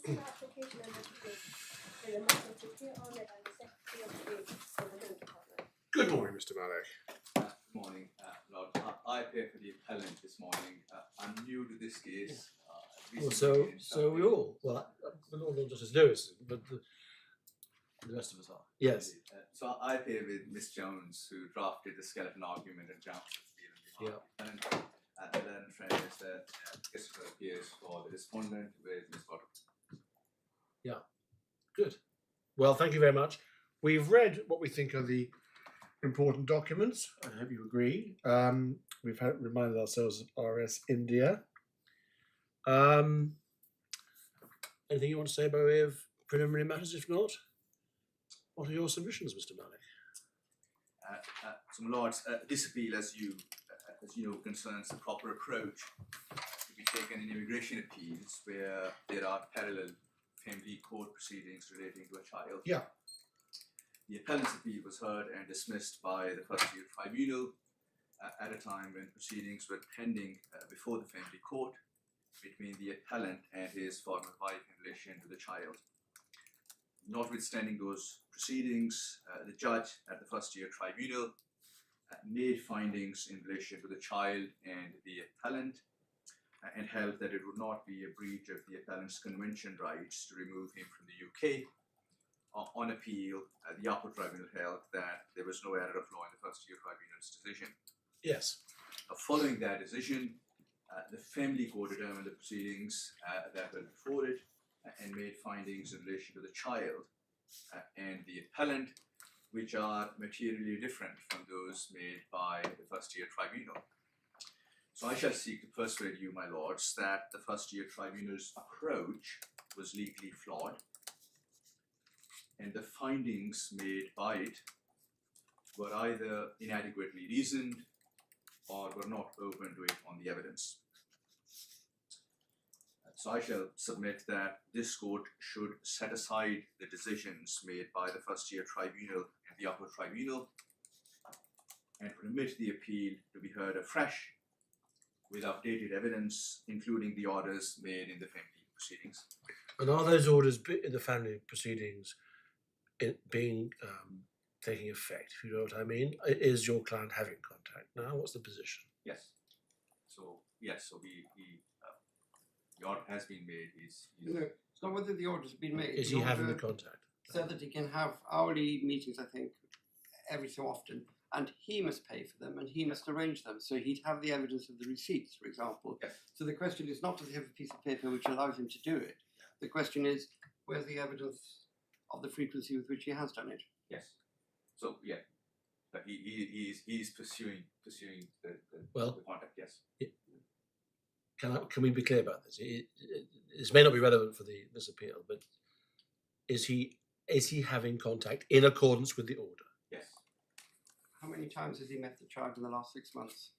the application and the in the matter of Jakir, Ahmed and the Secretary of State of the Home Department. Good morning, Mr. Malik. Good morning, Lord. I appear for the appellant this morning. I'm new to this case. So we all, well, not Justice Lewis, but the rest of us are. Yes. So I appear with Miss Jones, who drafted the skeleton argument and Jones Yeah. and then Trent is that Christopher appears for the respondent with Miss Bottom. Good. Well, thank you very much. We've read what we think are the important documents. I hope you agree. We've reminded ourselves of RS India. Anything you want to say by way of preliminary matters? If not, what are your submissions, Mr. Malik? So, my lords, this appeal, as you know, concerns the proper approach to be taken in immigration appeals where there are parallel family court proceedings relating to a child. Yeah. The appellant's appeal was heard and dismissed by the First-Tier Tribunal at a time when proceedings were pending before the family court between the appellant and his former wife in relation to the child. Notwithstanding those proceedings, the judge at the First-Tier Tribunal made findings in relation to the child and the appellant and held that it would not be a breach of the appellant's convention rights to remove him from the UK. On appeal, the Upper Tribunal held that there was no error of law in the First-Tier Tribunal's decision. Yes. Following that decision, the family court determined the proceedings that were before it and made findings in relation to the child and the appellant, which are materially different from those made by the First-Tier Tribunal. So I shall seek to persuade you, my lords, that the First-Tier Tribunal's approach was legally flawed, and the findings made by it were either inadequately reasoned or were not open to it on the evidence. So I shall submit that this court should set aside the decisions made by the First-Tier Tribunal and the Upper Tribunal and permit the appeal to be heard afresh with updated evidence, including the orders made in the family proceedings. And are those orders in the family proceedings taking effect? If you know what I mean, is your client having contact now? What's the position? Yes. So the order has been made. No, it's not whether the order's been made. Is he having the contact? So that he can have hourly meetings, I think, every so often, and he must pay for them and he must arrange them. So he'd have the evidence of the receipts, for example. Yes. So the question is not does he have a piece of paper which allows him to do it. The question is where's the evidence of the frequency with which he has done it. Yes. So yeah, but he's pursuing the contact. Yes. Can we be clear about this? This may not be relevant for this appeal, but is he having contact in accordance with the order? Yes. How many times has he met the child in the last 6 months?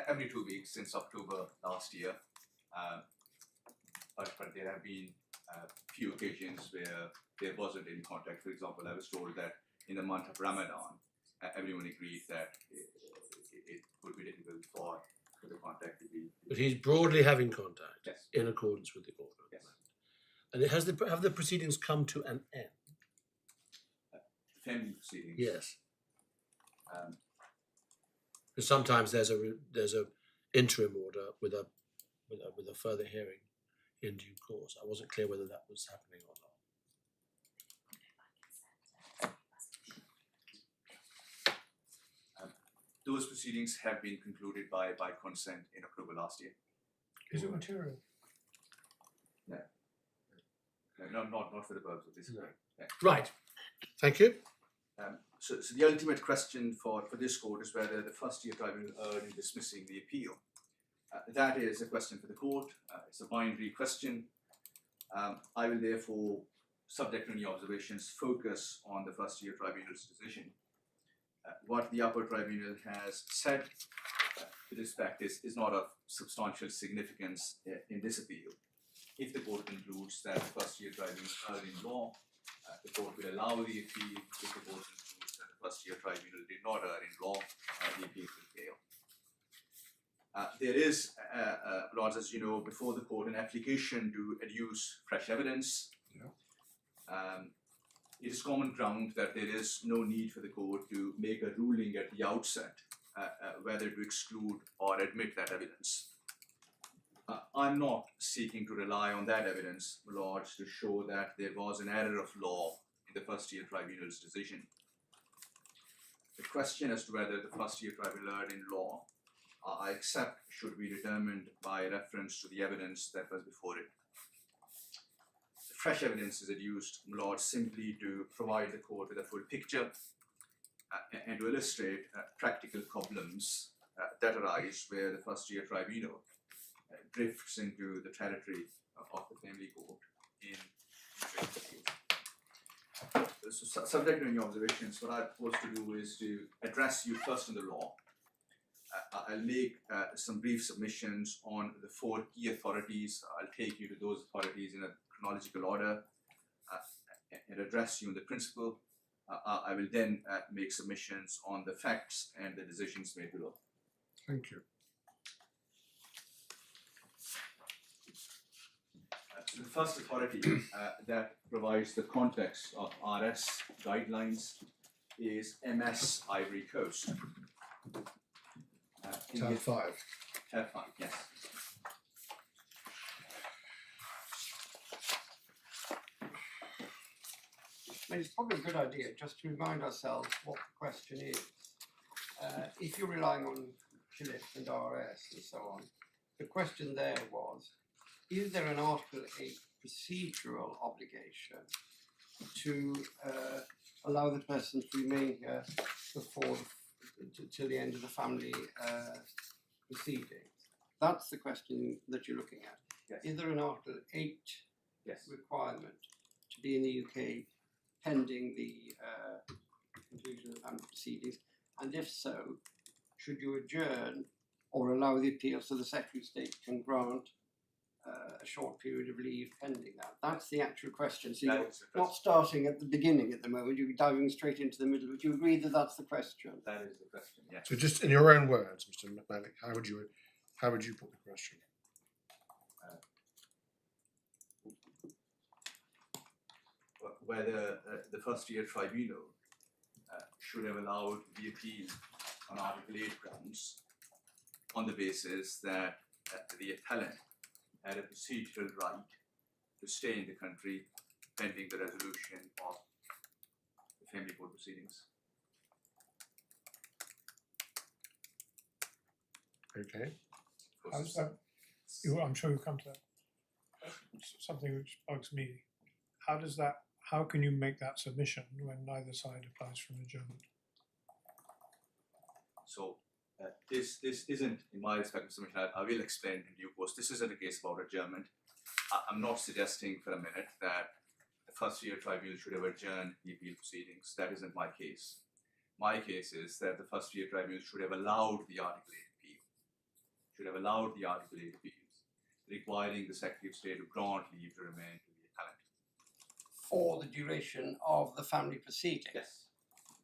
Every 2 weeks since October last year, but there have been few occasions where there wasn't any contact. For example, I was told that in the month of Ramadan, everyone agreed that it would be difficult for the contact to be. But he's broadly having contact. Yes. In accordance with the order. Yes. And have the proceedings come to an end? Family proceedings. Yes. Because sometimes there's a interim order with a further hearing in due course. I wasn't clear whether that was happening or not. Those proceedings have been concluded by consent in October last year. Is it material? No, not for the purpose of this. No. Yeah. Right. Thank you. So the ultimate question for this court is whether the First-Tier Tribunal erred in dismissing the appeal. That is a question for the court. It's a binary question. I will therefore, subject to any observations, focus on the First-Tier Tribunal's decision. What the Upper Tribunal has said with respect is not of substantial significance in this appeal. If the court concludes that the First-Tier Tribunal erred in law, the court will allow the appeal if the court concludes that the First-Tier Tribunal did not err in law, the appeal will fail. There is, Lords, as you know, before the court an application to adduce fresh evidence. It is common ground that there is no need for the court to make a ruling at the outset whether to exclude or admit that evidence. I'm not seeking to rely on that evidence, Lords, to show that there was an error of law in the First-Tier Tribunal's decision. The question as to whether the First-Tier Tribunal erred in law, I accept, should be determined by reference to the evidence that was before it. The fresh evidence is adduced, Lords, simply to provide the court with a full picture and to illustrate practical problems that arise where the First-Tier Tribunal drifts into the territory of the family court in so, subject to any observations, what I propose to do is to address you first on the law. I'll make some brief submissions on the 4 key authorities. I'll take you to those authorities in a chronological order and address you on the principle. I will then make submissions on the facts and the decisions made below. Thank you. So the first authority that provides the context of RS guidelines is MS Ivory Coast. Tab 5. Tab 5, yes. I mean, it's probably a good idea just to remind ourselves what the question is. If you're relying on Philip and RS and so on, the question there was, is there an Article 8 procedural obligation to allow the person to remain here before till the end of the family proceedings? That's the question that you're looking at. Yes. Is there an Article 8 Yes. requirement to be in the UK pending the conclusion of the family proceedings? And if so, should you adjourn or allow the appeal so the Secretary of State can grant a short period of leave pending that? That's the actual question. So you're not starting at the beginning at the moment, you're diving straight into the middle. Would you agree that that's the question? That is the question, yes. So just in your own words, Mr. Malik, how would you put the question? Whether the First-Tier Tribunal should have allowed the appeal on Article 8 grounds on the basis that the appellant had a procedural right to stay in the country pending the resolution of the family court proceedings. Okay. How's that? I'm sure you'll come to that. Something which bugs me. How can you make that submission when neither side applies for an adjournment? So this isn't, in my respective submission, I will explain in due course, this isn't a case about adjournment. I'm not suggesting for a minute that the First-Tier Tribunal should have adjourned the appeal proceedings. That isn't my case. My case is that the First-Tier Tribunal should have allowed the Article 8 appeals, requiring the Secretary of State to grant leave to remain to the appellant. For the duration of the family proceedings? Yes.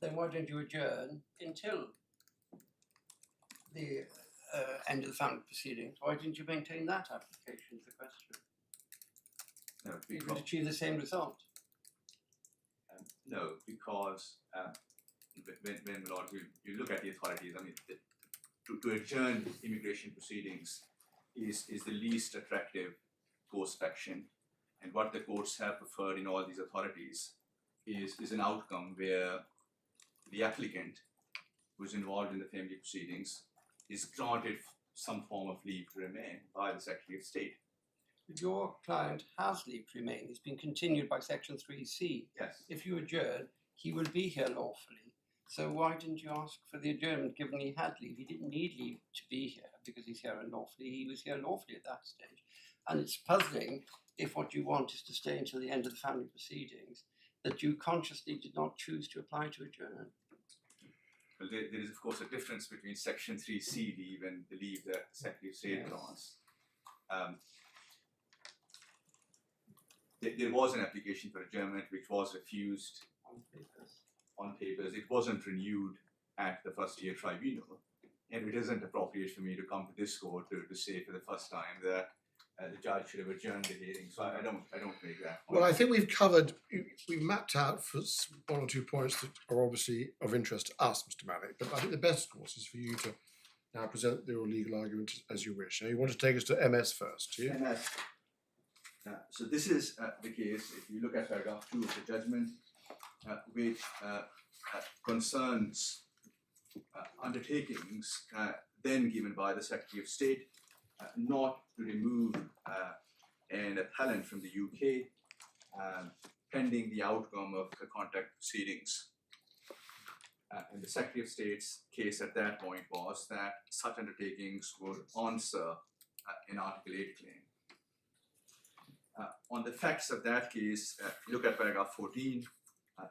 Then why don't you adjourn until the end of the family proceedings? Why didn't you maintain that application is the question? No, You because, would achieve the same result. no, because when Lord, you look at the authorities, I mean, to adjourn immigration proceedings is the least attractive course of action. And what the courts have preferred in all these authorities is an outcome where the applicant who is involved in the family proceedings is granted some form of leave to remain by the Secretary of State. Your client has leave to remain. It's been continued by Section 3C. Yes. If you adjourn, he will be here lawfully. So why didn't you ask for the adjournment given he had leave? He didn't need leave to be here because he's here unlawfully. He was here lawfully at that stage. And it's puzzling, if what you want is to stay until the end of the family proceedings, that you consciously did not choose to apply to adjourn. Well, there is, of course, a difference between Section 3C leave and the leave that the Secretary of State grants. there was an application for adjournment which was refused On papers. on papers. It wasn't renewed at the First-Tier Tribunal, and it isn't appropriate for me to come to this court to say for the first time that the judge should have adjourned the hearing. So I don't make that point. Well, I think we've covered, we've mapped out for one or two points that are obviously of interest to us, Mr. Malik, but I think the best course is for you to now present your legal argument as you wish. Now, you want to take us to MS first, do you? MS. So this is the case, if you look at paragraph 2 of the judgment, which concerns undertakings then given by the Secretary of State not to remove an appellant from the UK pending the outcome of the contact proceedings. And the Secretary of State's case at that point was that such undertakings would answer an Article 8 claim. On the facts of that case, if you look at paragraph 14,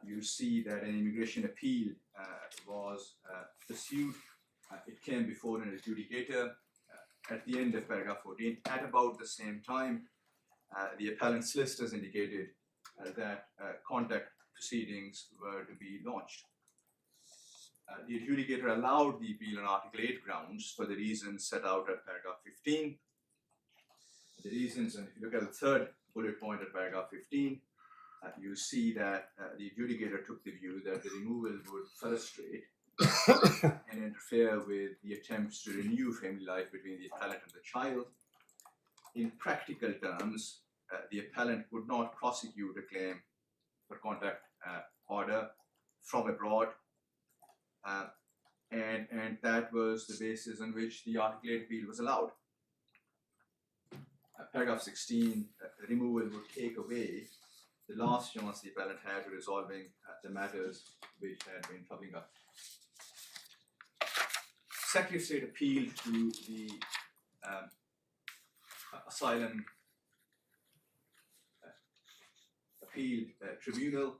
you see that an immigration appeal was pursued. It came before an adjudicator at the end of paragraph 14. At about the same time, the appellant's solicitors indicated that contact proceedings were to be launched. The adjudicator allowed the appeal on Article 8 grounds for the reasons set out at paragraph 15. The reasons, and if you look at the third bullet point at paragraph 15, you see that the adjudicator took the view that the removal would frustrate and interfere with the attempts to renew family life between the appellant and the child. In practical terms, the appellant could not prosecute a claim for contact order from abroad, and that was the basis on which the Article 8 appeal was allowed. Paragraph 16, removal would take away the last chance the appellant had to resolving the matters which had been troubling up. Secretary of State appealed to the Asylum Tribunal.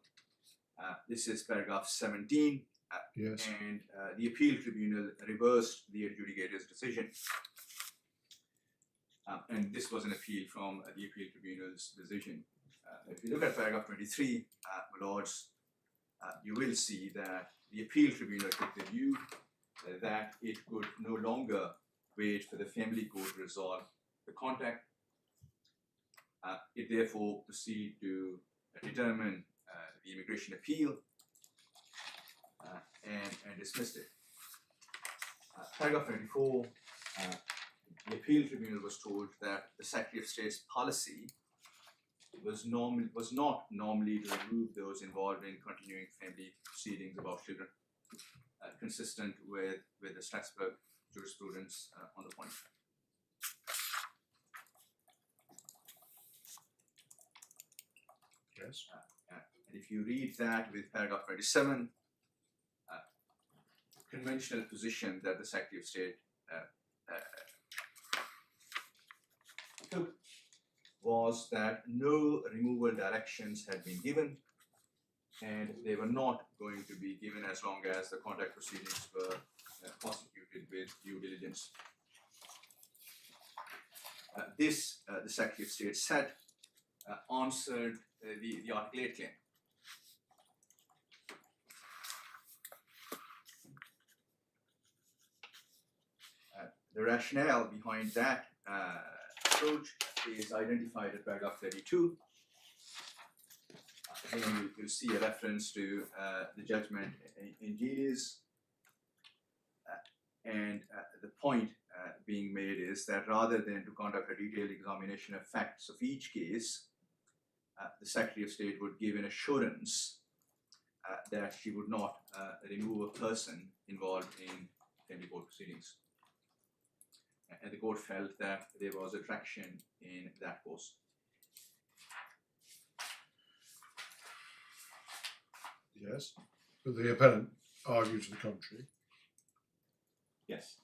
This is paragraph 17. Yes. And the appeal tribunal reversed the adjudicator's decision. And this was an appeal from the appeal tribunal's decision. If you look at paragraph 23, my lords, you will see that the appeal tribunal took the view that it could no longer wait for the family court to resolve the contact. It therefore proceeded to determine the immigration appeal and dismissed it. Paragraph 24, the appeal tribunal was told that the Secretary of State's policy was not normally to remove those involved in continuing family proceedings about children, consistent with the Strasbourg jurisprudence on the point. Yes. And if you read that with paragraph 27, conventional position that the Secretary of State took was that no removal directions had been given, and they were not going to be given as long as the contact proceedings were prosecuted with due diligence. This, the Secretary of State said, answered the Article 8 claim. The rationale behind that approach is identified at paragraph 32. Again, you'll see a reference to the judgment in Genius. And the point being made is that rather than to conduct a detailed examination of facts of each case, the Secretary of State would give an assurance that she would not remove a person involved in family court proceedings. And the court felt that there was a traction in that course. Yes. But the appellant argued to the contrary. Yes.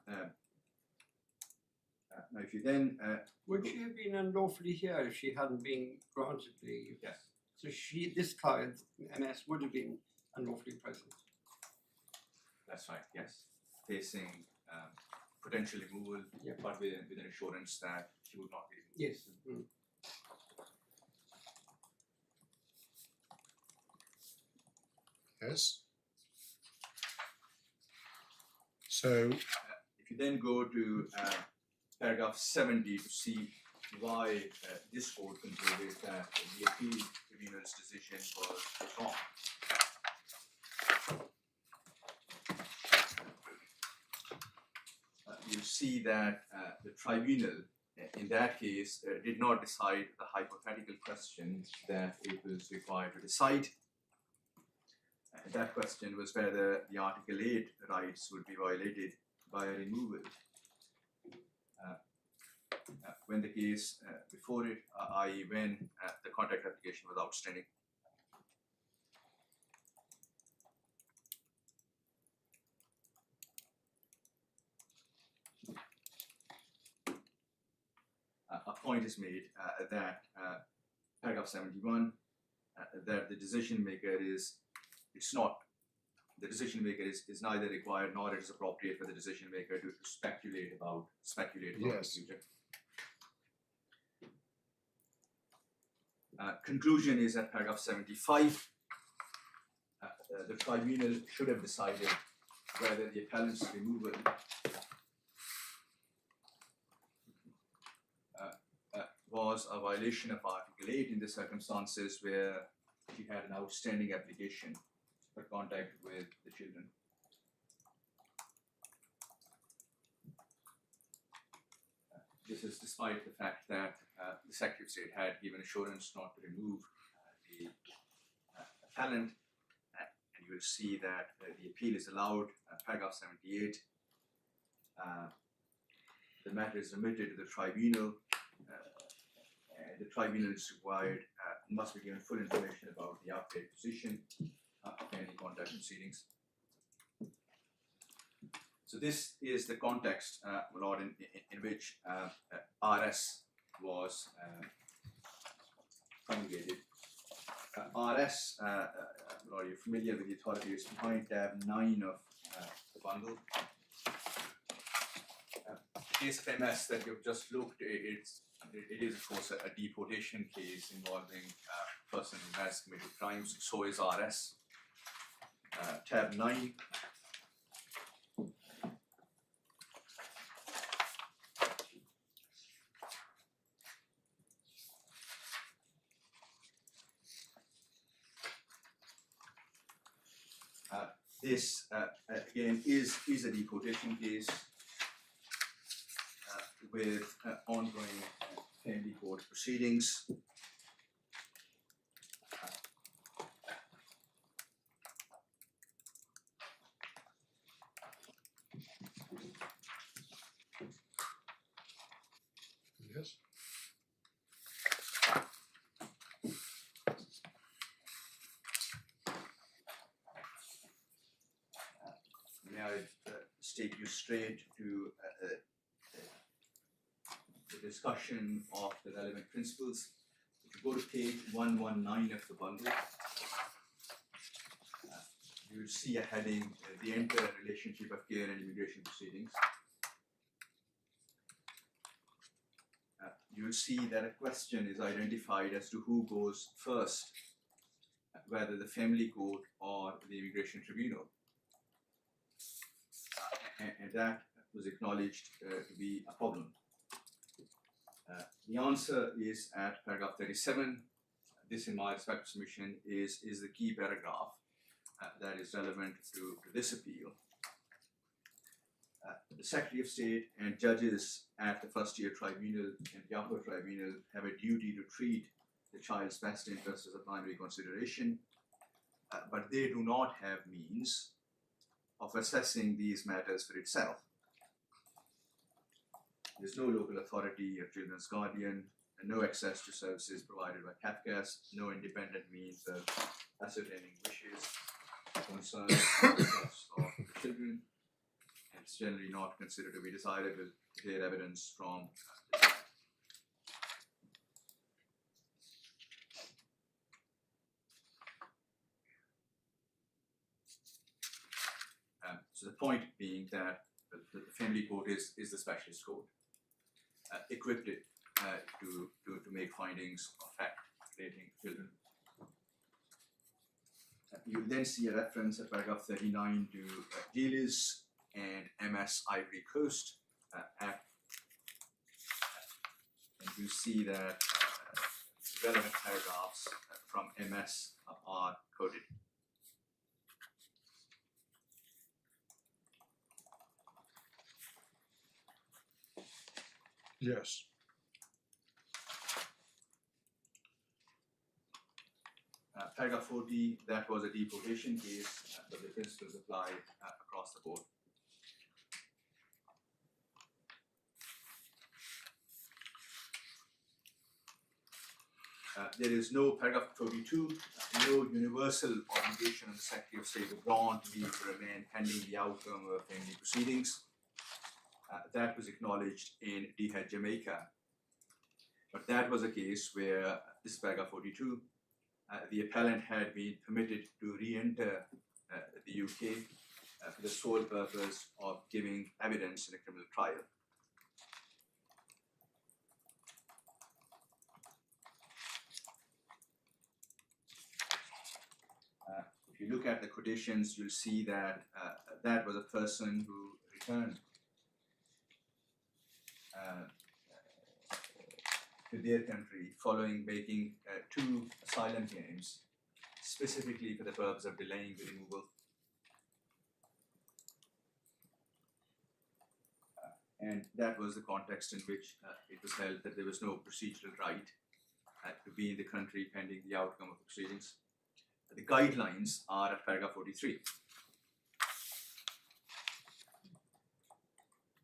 Now, if you then Would she have been unlawfully here if she hadn't been granted leave? yes, So this client, MS, would have been unlawfully present. that's right. Yes, facing potential removal, Yeah. but with an assurance that she would not be removed. Yes. Yes. So, If you then go to paragraph 70 to see why this court concluded that the appeal tribunal's decision was wrong. You see that the tribunal in that case did not decide the hypothetical question that it was required to decide. That question was whether the Article 8 rights would be violated by a removal. When the case before it, i.e. when the contract application was outstanding. A point is made that paragraph 71 that the decision maker is neither required nor it is appropriate for the decision maker to speculate about the future. Conclusion is at paragraph 75. The tribunal should have decided whether the appellant's removal was a violation of Article 8 in the circumstances where she had an outstanding application for contact with the children. This is despite the fact that the Secretary of State had given assurance not to remove the appellant, and you will see that the appeal is allowed, paragraph 78. The matter is remitted to the tribunal. The tribunal is required, must be given full information about the update position of any contact proceedings. So this is the context, my lord, in which RS was promulgated. RS, my lord, you're familiar with the authority, it's behind tab 9 of the bundle. The case of MS that you've just looked, it is of course a deportation case involving a person who has committed crimes, so is RS. Tab 9. This again is a deportation case with ongoing family court proceedings. yes. May I take you straight to the discussion of the relevant principles. If you go to page 119 of the bundle, you will see a heading, the interrelationship of care and immigration proceedings. You will see that a question is identified as to who goes first, whether the family court or the immigration tribunal. And that was acknowledged to be a problem. The answer is at paragraph 37. This, in my respective submission, is the key paragraph that is relevant to this appeal. The Secretary of State and judges at the First-Tier Tribunal and the Upper Tribunal have a duty to treat the child's best interest as a primary consideration, but they do not have means of assessing these matters for itself. There is no local authority or children's guardian, and no access to services provided by CAFCAS, no independent means of ascertaining wishes, concerns, or interests of the children, and it's generally not considered to be desirable to hear evidence from the child. So the point being that the family court is the specialist court, equipped to make findings of fact relating to children. You'll then see a reference at paragraph 39 to Gilis and MS Ivory Coast and you see that relevant paragraphs from MS are quoted. Yes. Paragraph 40, that was a deportation case, but the principles apply across the board. There is no paragraph 42, no universal obligation on the Secretary of State to grant leave to remain pending the outcome of family proceedings. That was acknowledged in DHEAD Jamaica. But that was a case where, this is paragraph 42, the appellant had been permitted to re-enter the UK for the sole purpose of giving evidence in a criminal trial. If you look at the quotations, you'll see that that was a person who returned to their country following making 2 asylum claims, specifically for the purpose of delaying the removal. And that was the context in which it was held that there was no procedural right to be in the country pending the outcome of the proceedings. The guidelines are at paragraph 43.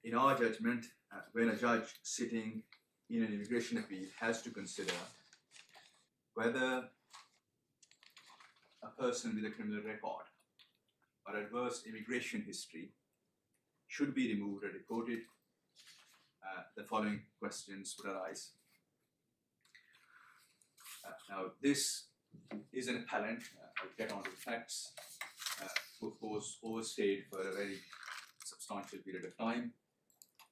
In our judgment, when a judge sitting in an immigration appeal has to consider whether a person with a criminal record or adverse immigration history should be removed or deported, the following questions would arise. Now, this is an appellant. I'll get on to the facts, who of course overstayed for a very substantial period of time.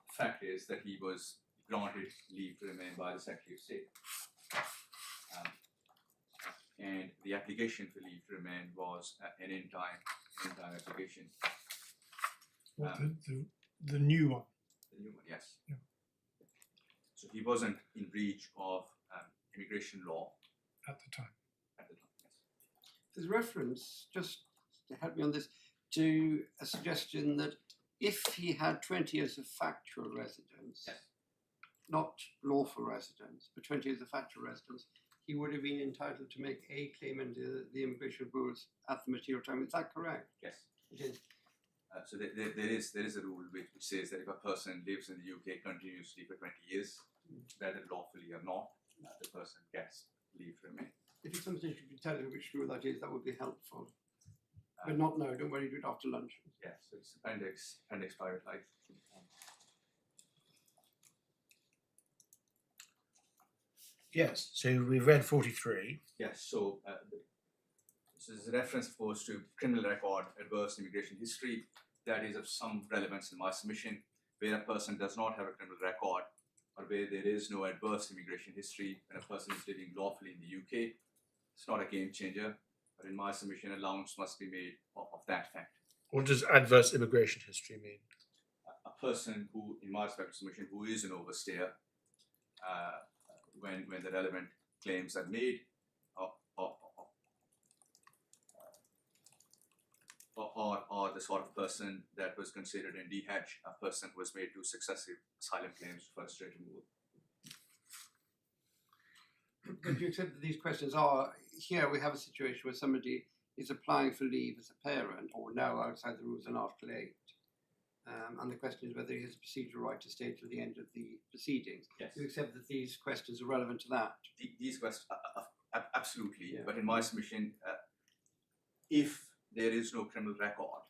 The fact is that he was granted leave to remain by the Secretary of State. And the application for leave to remain was an in-time application. The new one. The new one, yes. Yeah. So he wasn't in breach of immigration law At the time. at the time. Yes. There's reference, just to help me on this, to a suggestion that if he had 20 years of factual residence, Yes. not lawful residence, but 20 years of factual residence, he would have been entitled to make a claim under the immigration rules at the material time. Is that correct? Yes. It is. So there is a rule which says that if a person lives in the UK continuously for 20 years, whether lawfully or not, the person gets leave to remain. If it's something you could tell me which rule that is, that would be helpful. But not now, don't worry, do it after lunch. Yes, so it's appendix private life. Yes, so we've read 43. Yes, so this is a reference, of course, to criminal record, adverse immigration history. That is of some relevance in my submission, where a person does not have a criminal record or where there is no adverse immigration history and a person is living lawfully in the UK. It's not a game changer, but in my submission, allowance must be made of that fact. What does adverse immigration history mean? A person who, in my respective submission, who is an overstayer, when the relevant claims are made, or the sort of person that was considered in DHEAD, a person who has made 2 successive asylum claims for first-tier removal. But you accept that these questions are, here we have a situation where somebody is applying for leave as a parent or now outside the rules in Article 8. And the question is whether he has a procedural right to stay till the end of the proceedings. Yes. You accept that these questions are relevant to that? These questions, absolutely. Yeah. But in my submission, if there is no criminal record,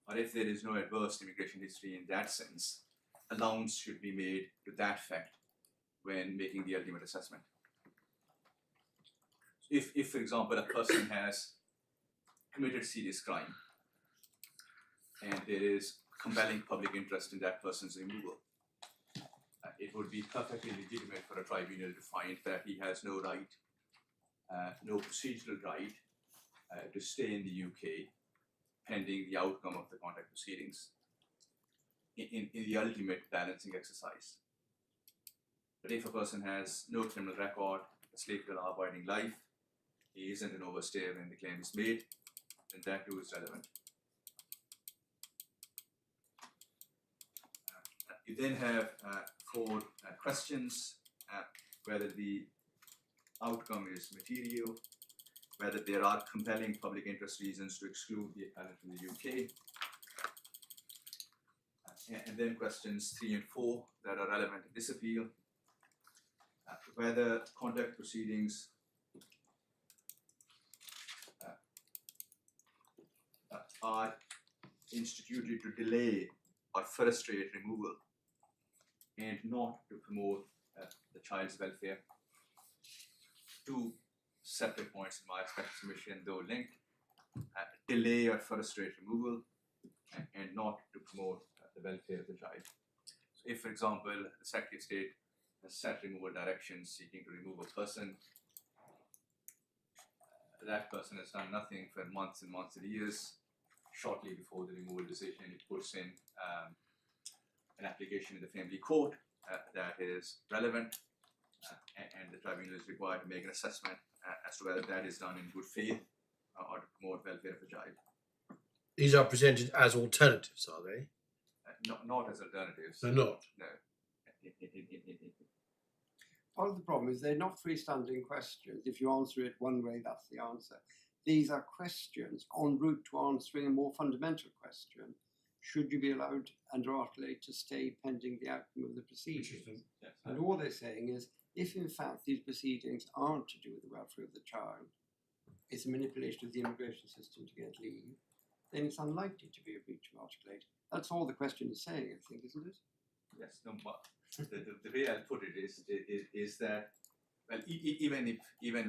or if there is no adverse immigration history in that sense, allowance should be made to that fact when making the ultimate assessment. If for example, a person has committed serious crime and there is compelling public interest in that person's removal, it would be perfectly legitimate for a tribunal to find that he has no right, no procedural right to stay in the UK pending the outcome of the contact proceedings in the ultimate balancing exercise. But if a person has no criminal record, a slave to law-abiding life, he isn't an overstay when the claim is made, then that too is relevant. You then have 4 questions, whether the outcome is material, whether there are compelling public interest reasons to exclude the appellant from the UK, and then questions 3 and 4 that are relevant to this appeal, whether contact proceedings are instituted to delay or frustrate removal and not to promote the child's welfare. 2 separate points in my respective submission, though linked: delay or frustrate removal and not to promote the welfare of the child. So if, for example, the Secretary of State has set removal directions seeking to remove a person, that person has done nothing for months and months and years. Shortly before the removal decision, it puts in an application in the family court that is relevant, and the tribunal is required to make an assessment as to whether that is done in good faith or to promote welfare of the child. These are presented as alternatives, are they? Not as alternatives. They're not. No. Part of the problem is they're not freestanding questions. If you answer it one way, that's the answer. These are questions en route to answering a more fundamental question. Should you be allowed under Article 8 to stay pending the outcome of the proceedings? Yes. And all they're saying is, if in fact these proceedings aren't to do with the welfare of the child, it's a manipulation of the immigration system to get leave, then it's unlikely to be a breach of Article 8. That's all the question is saying, I think, isn't it? Yes. No, but the way I'll put it is that, well, even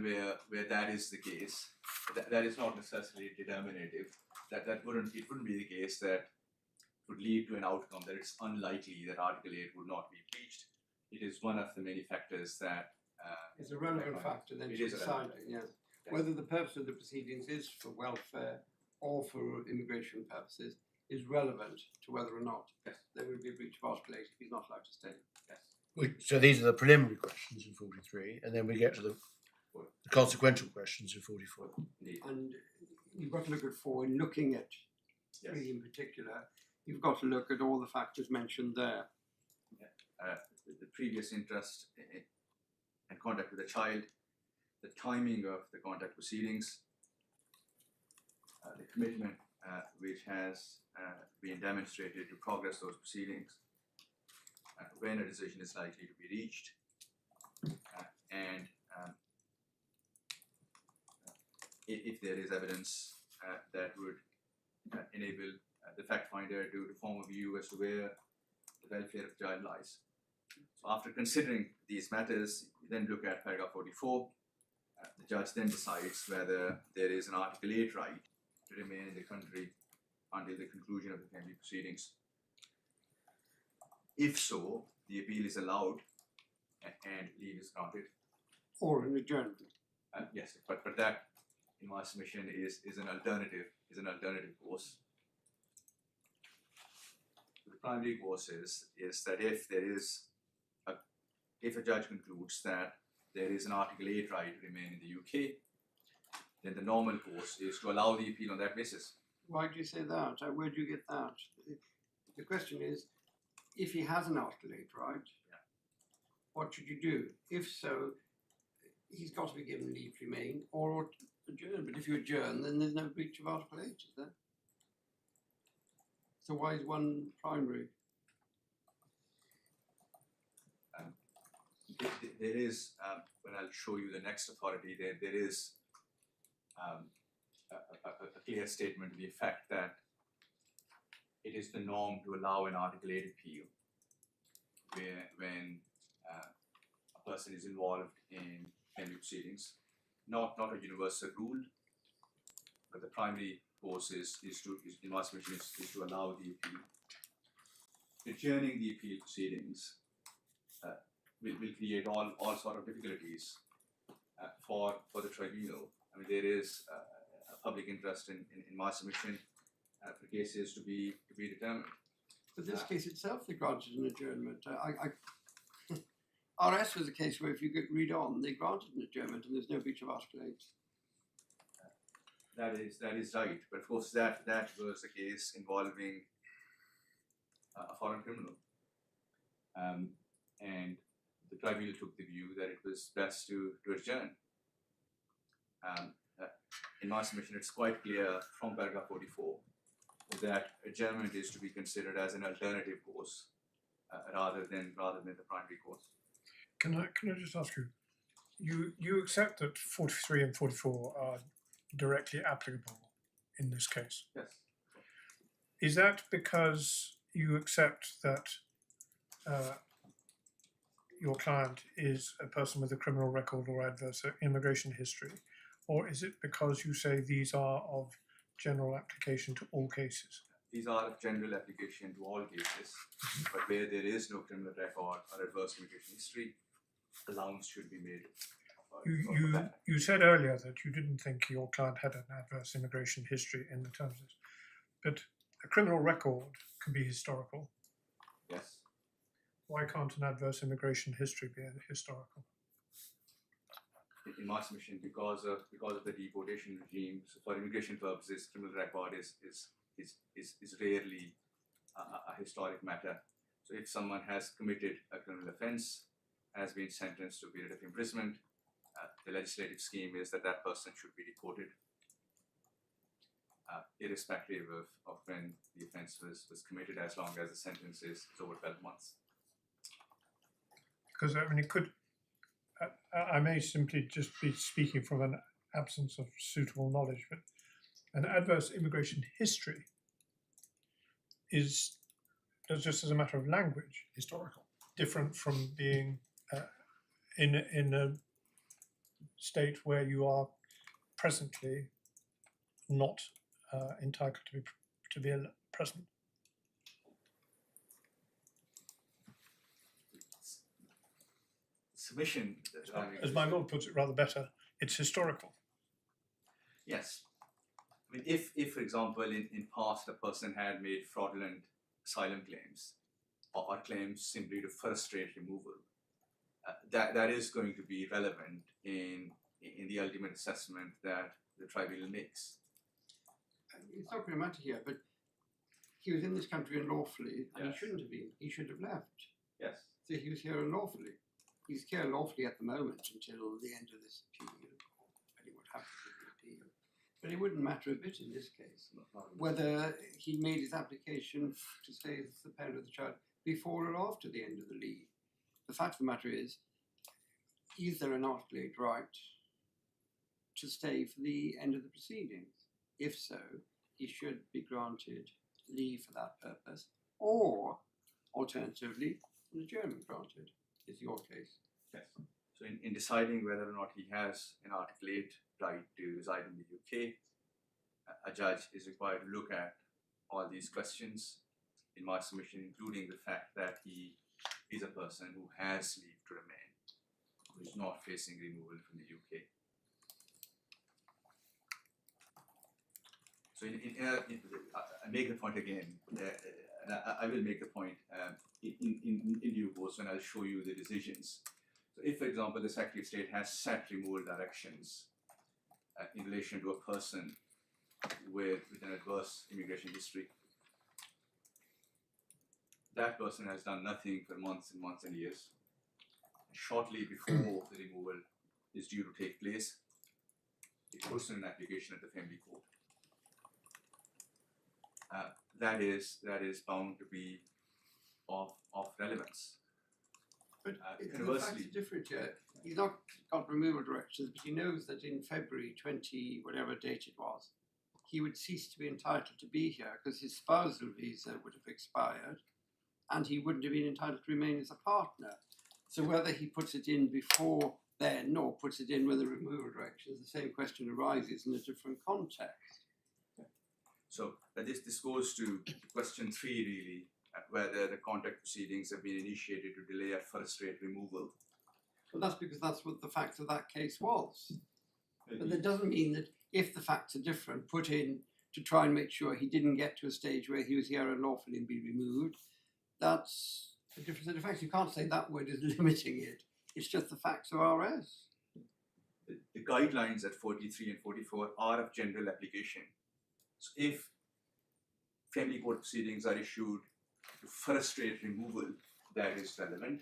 where that is the case, that is not necessarily determinative. It wouldn't be the case that would lead to an outcome that it's unlikely that Article 8 would not be breached. It is one of the many factors that It's a relevant factor then It to is a relevant deciding, yes. Yes. Whether the purpose of the proceedings is for welfare or for immigration purposes is relevant to whether or not there would be a breach of Article 8 if he's not allowed to stay. So these are the preliminary questions in 43, and then we get to the consequential questions in 44. Indeed. And you've got to look at 4 in looking at 3 in particular. You've got to look at all the factors mentioned there. The previous interest in contact with the child, the timing of the contact proceedings, the commitment which has been demonstrated to progress those proceedings, when a decision is likely to be reached, and if there is evidence that would enable the fact finder to form a view as to where the welfare of the child lies. So after considering these matters, you then look at paragraph 44. The judge then decides whether there is an Article 8 right to remain in the country until the conclusion of the family proceedings. If so, the appeal is allowed and leave is granted. Or an adjournment. Yes, but that, in my submission, is an alternative course. The primary course is that if a judge concludes that there is an Article 8 right to remain in the UK, then the normal course is to allow the appeal on that basis. Why do you say that? Where do you get that? The question is, if he has an Article 8 right, what should you do? If so, he's got to be given leave to remain or adjourn. But if you adjourn, then there's no breach of Article 8, is there? So why is one primary? There is, when I'll show you the next authority, there is a clear statement to the effect that it is the norm to allow an Article 8 appeal when a person is involved in family proceedings. Not a universal rule, but the primary course is in my submission is to allow the appeal. Adjourning the appeal proceedings will create all sort of difficulties for the tribunal. I mean, there is public interest in my submission for cases to be determined. But this case itself, they granted an adjournment. RS was a case where if you could read on, they granted an adjournment and there's no breach of Article 8. That is right, but of course that was a case involving a foreign criminal, and the tribunal took the view that it was best to adjourn. In my submission, it's quite clear from paragraph 44 that adjournment is to be considered as an alternative course rather than the primary course. Can I just ask you, you accept that 43 and 44 are directly applicable in this case? Yes. Is that because you accept that your client is a person with a criminal record or adverse immigration history, or is it because you say these are of general application to all cases? These are of general application to all cases, but where there is no criminal record or adverse immigration history, allowance should be made. You said earlier that you didn't think your client had an adverse immigration history in the terms of this, but a criminal record can be historical. Yes. Why can't an adverse immigration history be historical? In my submission, because of the deportation regime, so for immigration purposes, criminal record is rarely a historic matter. So if someone has committed a criminal offence, has been sentenced to a period of imprisonment, the legislative scheme is that person should be deported, irrespective of when the offence was committed, as long as the sentence is over 12 months. Because I mean, it could. I may simply just be speaking from an absence of suitable knowledge, but an adverse immigration history is just as a matter of language Historical. different from being in a state where you are presently not entitled to be present. Submission. As my lord puts it rather better, it's historical. Yes. I mean, if for example, in past a person had made fraudulent asylum claims or claims simply to frustrate removal, that is going to be relevant in the ultimate assessment that the tribunal makes. It's not going to matter here, but he was in this country unlawfully and Yes. he shouldn't have been. He should have left. Yes. So he was here unlawfully. He's here unlawfully at the moment until the end of this appeal, depending what happens with the appeal. But it wouldn't matter a bit in this case whether he made his application to stay as the parent of the child before or after the end of the leave. The fact of the matter is there an Article 8 right to stay for the end of the proceedings? If so, he should be granted leave for that purpose, or alternatively, an adjournment granted. Is your case? Yes. So in deciding whether or not he has an Article 8 right to reside in the UK, a judge is required to look at all these questions in my submission, including the fact that he is a person who has leave to remain, who is not facing removal from the UK. So I make the point again, and I will make the point in due course when I'll show you the decisions. So if, for example, the Secretary of State has set removal directions in relation to a person with an adverse immigration history, that person has done nothing for months and months and years. Shortly before the removal is due to take place, it puts in an application at the family court. That is bound to be of relevance. But the facts universally. are different here. He's not got removal directions, but he knows that in February 20, whatever date it was, he would cease to be entitled to be here because his spousal visa would have expired and he wouldn't have been entitled to remain as a partner. So whether he puts it in before then or puts it in with the removal directions, the same question arises in a different context. So this goes to question 3 really, whether the contact proceedings have been initiated to delay at first-rate removal. Well, that's because that's what the fact of that case was. But that doesn't mean that if the facts are different, put in to try and make sure he didn't get to a stage where he was here unlawfully and be removed, that's a different set of facts. You can't say that word is limiting it. It's just the facts of RS. The guidelines at 43 and 44 are of general application. So if family court proceedings are issued to frustrate removal, that is relevant.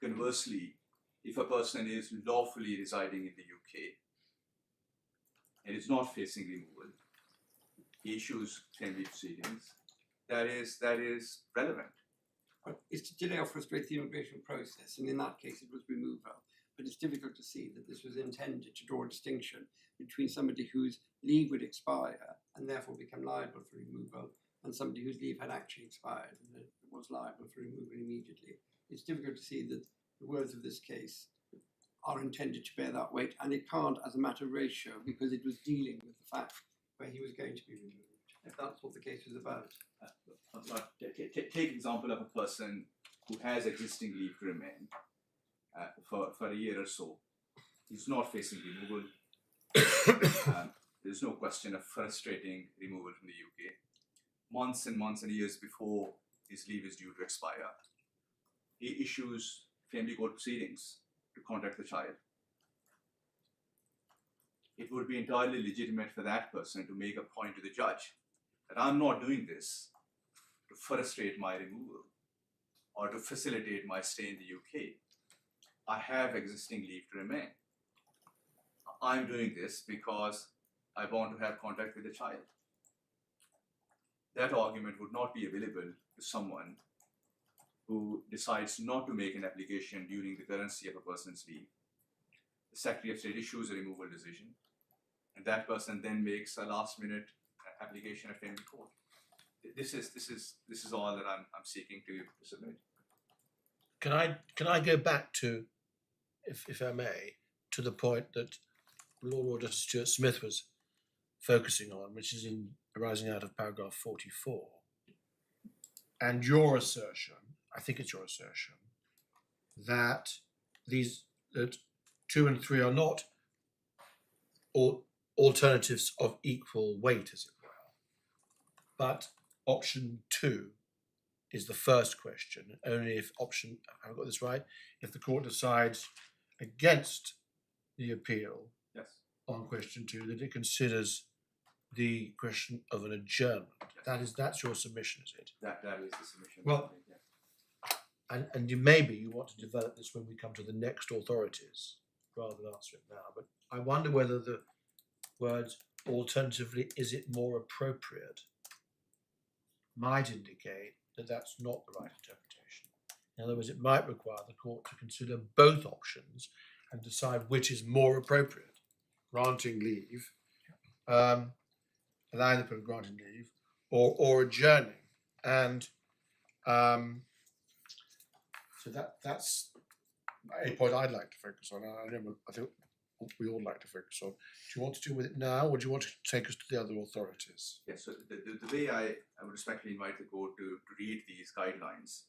Conversely, if a person is lawfully residing in the UK and is not facing removal, he issues family proceedings, that is relevant. But it's to delay or frustrate the immigration process, and in that case it was removal. But it's difficult to see that this was intended to draw a distinction between somebody whose leave would expire and therefore become liable for removal and somebody whose leave had actually expired and was liable for removal immediately. It's difficult to see that the words of this case are intended to bear that weight, and it can't as a matter of ratio because it was dealing with the fact where he was going to be removed. If that's what the case was about. Take example of a person who has existing leave to remain for a year or so. He's not facing removal. There's no question of frustrating removal from the UK. Months and months and years before his leave is due to expire, he issues family court proceedings to contact the child. It would be entirely legitimate for that person to make a point to the judge that I'm not doing this to frustrate my removal or to facilitate my stay in the UK. I have existing leave to remain. I'm doing this because I want to have contact with the child. That argument would not be available to someone who decides not to make an application during the currency of a person's leave. The Secretary of State issues a removal decision, and that person then makes a last-minute application at family court. This is all that I'm seeking to submit. Can I go back to, if I may, to the point that Lord Warder Stuart-Smith was focusing on, which is arising out of paragraph 44, and your assertion, I think it's your assertion, that that 2 and 3 are not alternatives of equal weight, as it were, but option 2 is the first question. Only if I've got this right, if the court decides against the appeal Yes. on question 2, that it considers the question of an adjournment. Yes. That's your submission, is it? That is the submission. Well, yeah. And maybe you want to develop this when we come to the next authorities, rather than answer it now. But I wonder whether the words alternatively, is it more appropriate, might indicate that that's not the right interpretation. In other words, it might require the court to consider both options and decide which is more appropriate, granting leave, allowing the person granting leave, or adjourning. And so that's a point I'd like to focus on. I think we all like to focus on. Do you want to deal with it now, or do you want to take us to the other authorities? Yes, so the way I would respectfully invite the court to read these guidelines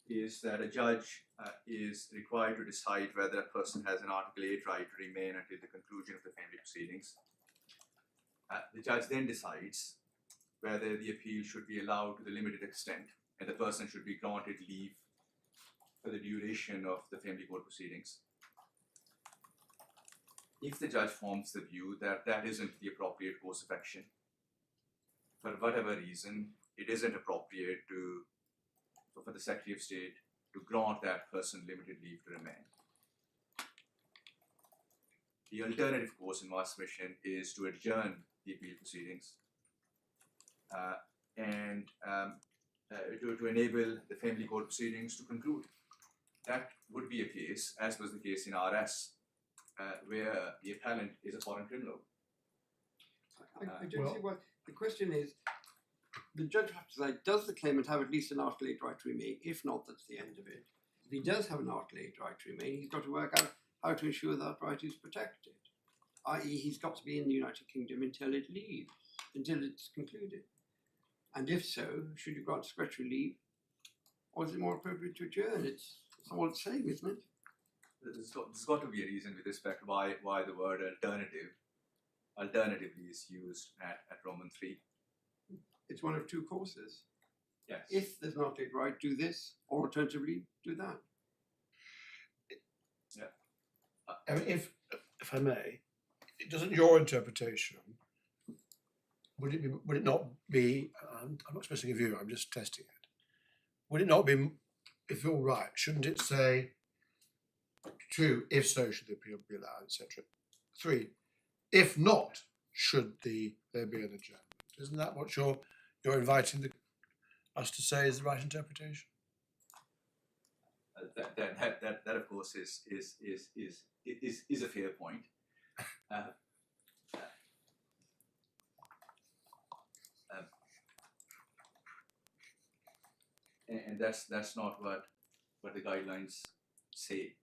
is that a judge is required to decide whether a person has an Article 8 right to remain until the conclusion of the family proceedings. The judge then decides whether the appeal should be allowed to the limited extent and the person should be granted leave for the duration of the family court proceedings. If the judge forms the view that that isn't the appropriate course of action, for whatever reason, it isn't appropriate for the Secretary of State to grant that person limited leave to remain. The alternative course in my submission is to adjourn the appeal proceedings and to enable the family court proceedings to conclude. That would be a case, as was the case in RS, where the appellant is a foreign criminal. I don't see what the question is. The judge has to decide, does the claimant have at least an Article 8 right to remain? If not, that's the end of it. If he does have an Article 8 right to remain, he's got to work out how to ensure that right is protected. I.e., he's got to be in the United Kingdom until it leaves, until it's concluded. And if so, should you grant discretionary leave, or is it more appropriate to adjourn? It's all the same, isn't it? There's got to be a reason with respect why the word alternative alternatively is used at Roman 3. It's one of two courses. Yes. If there's not a right, do this, or alternatively, do that. I mean, if I may, doesn't your interpretation, would it not be, I'm not expressing a view, I'm just testing it. Would it not be, if you're right, shouldn't it say 2, if so, should the appeal be allowed, etc. 3, if not, should there be an adjournment? Isn't that what you're inviting us to say is the right interpretation? That of course is a fair point. And that's not what the guidelines say.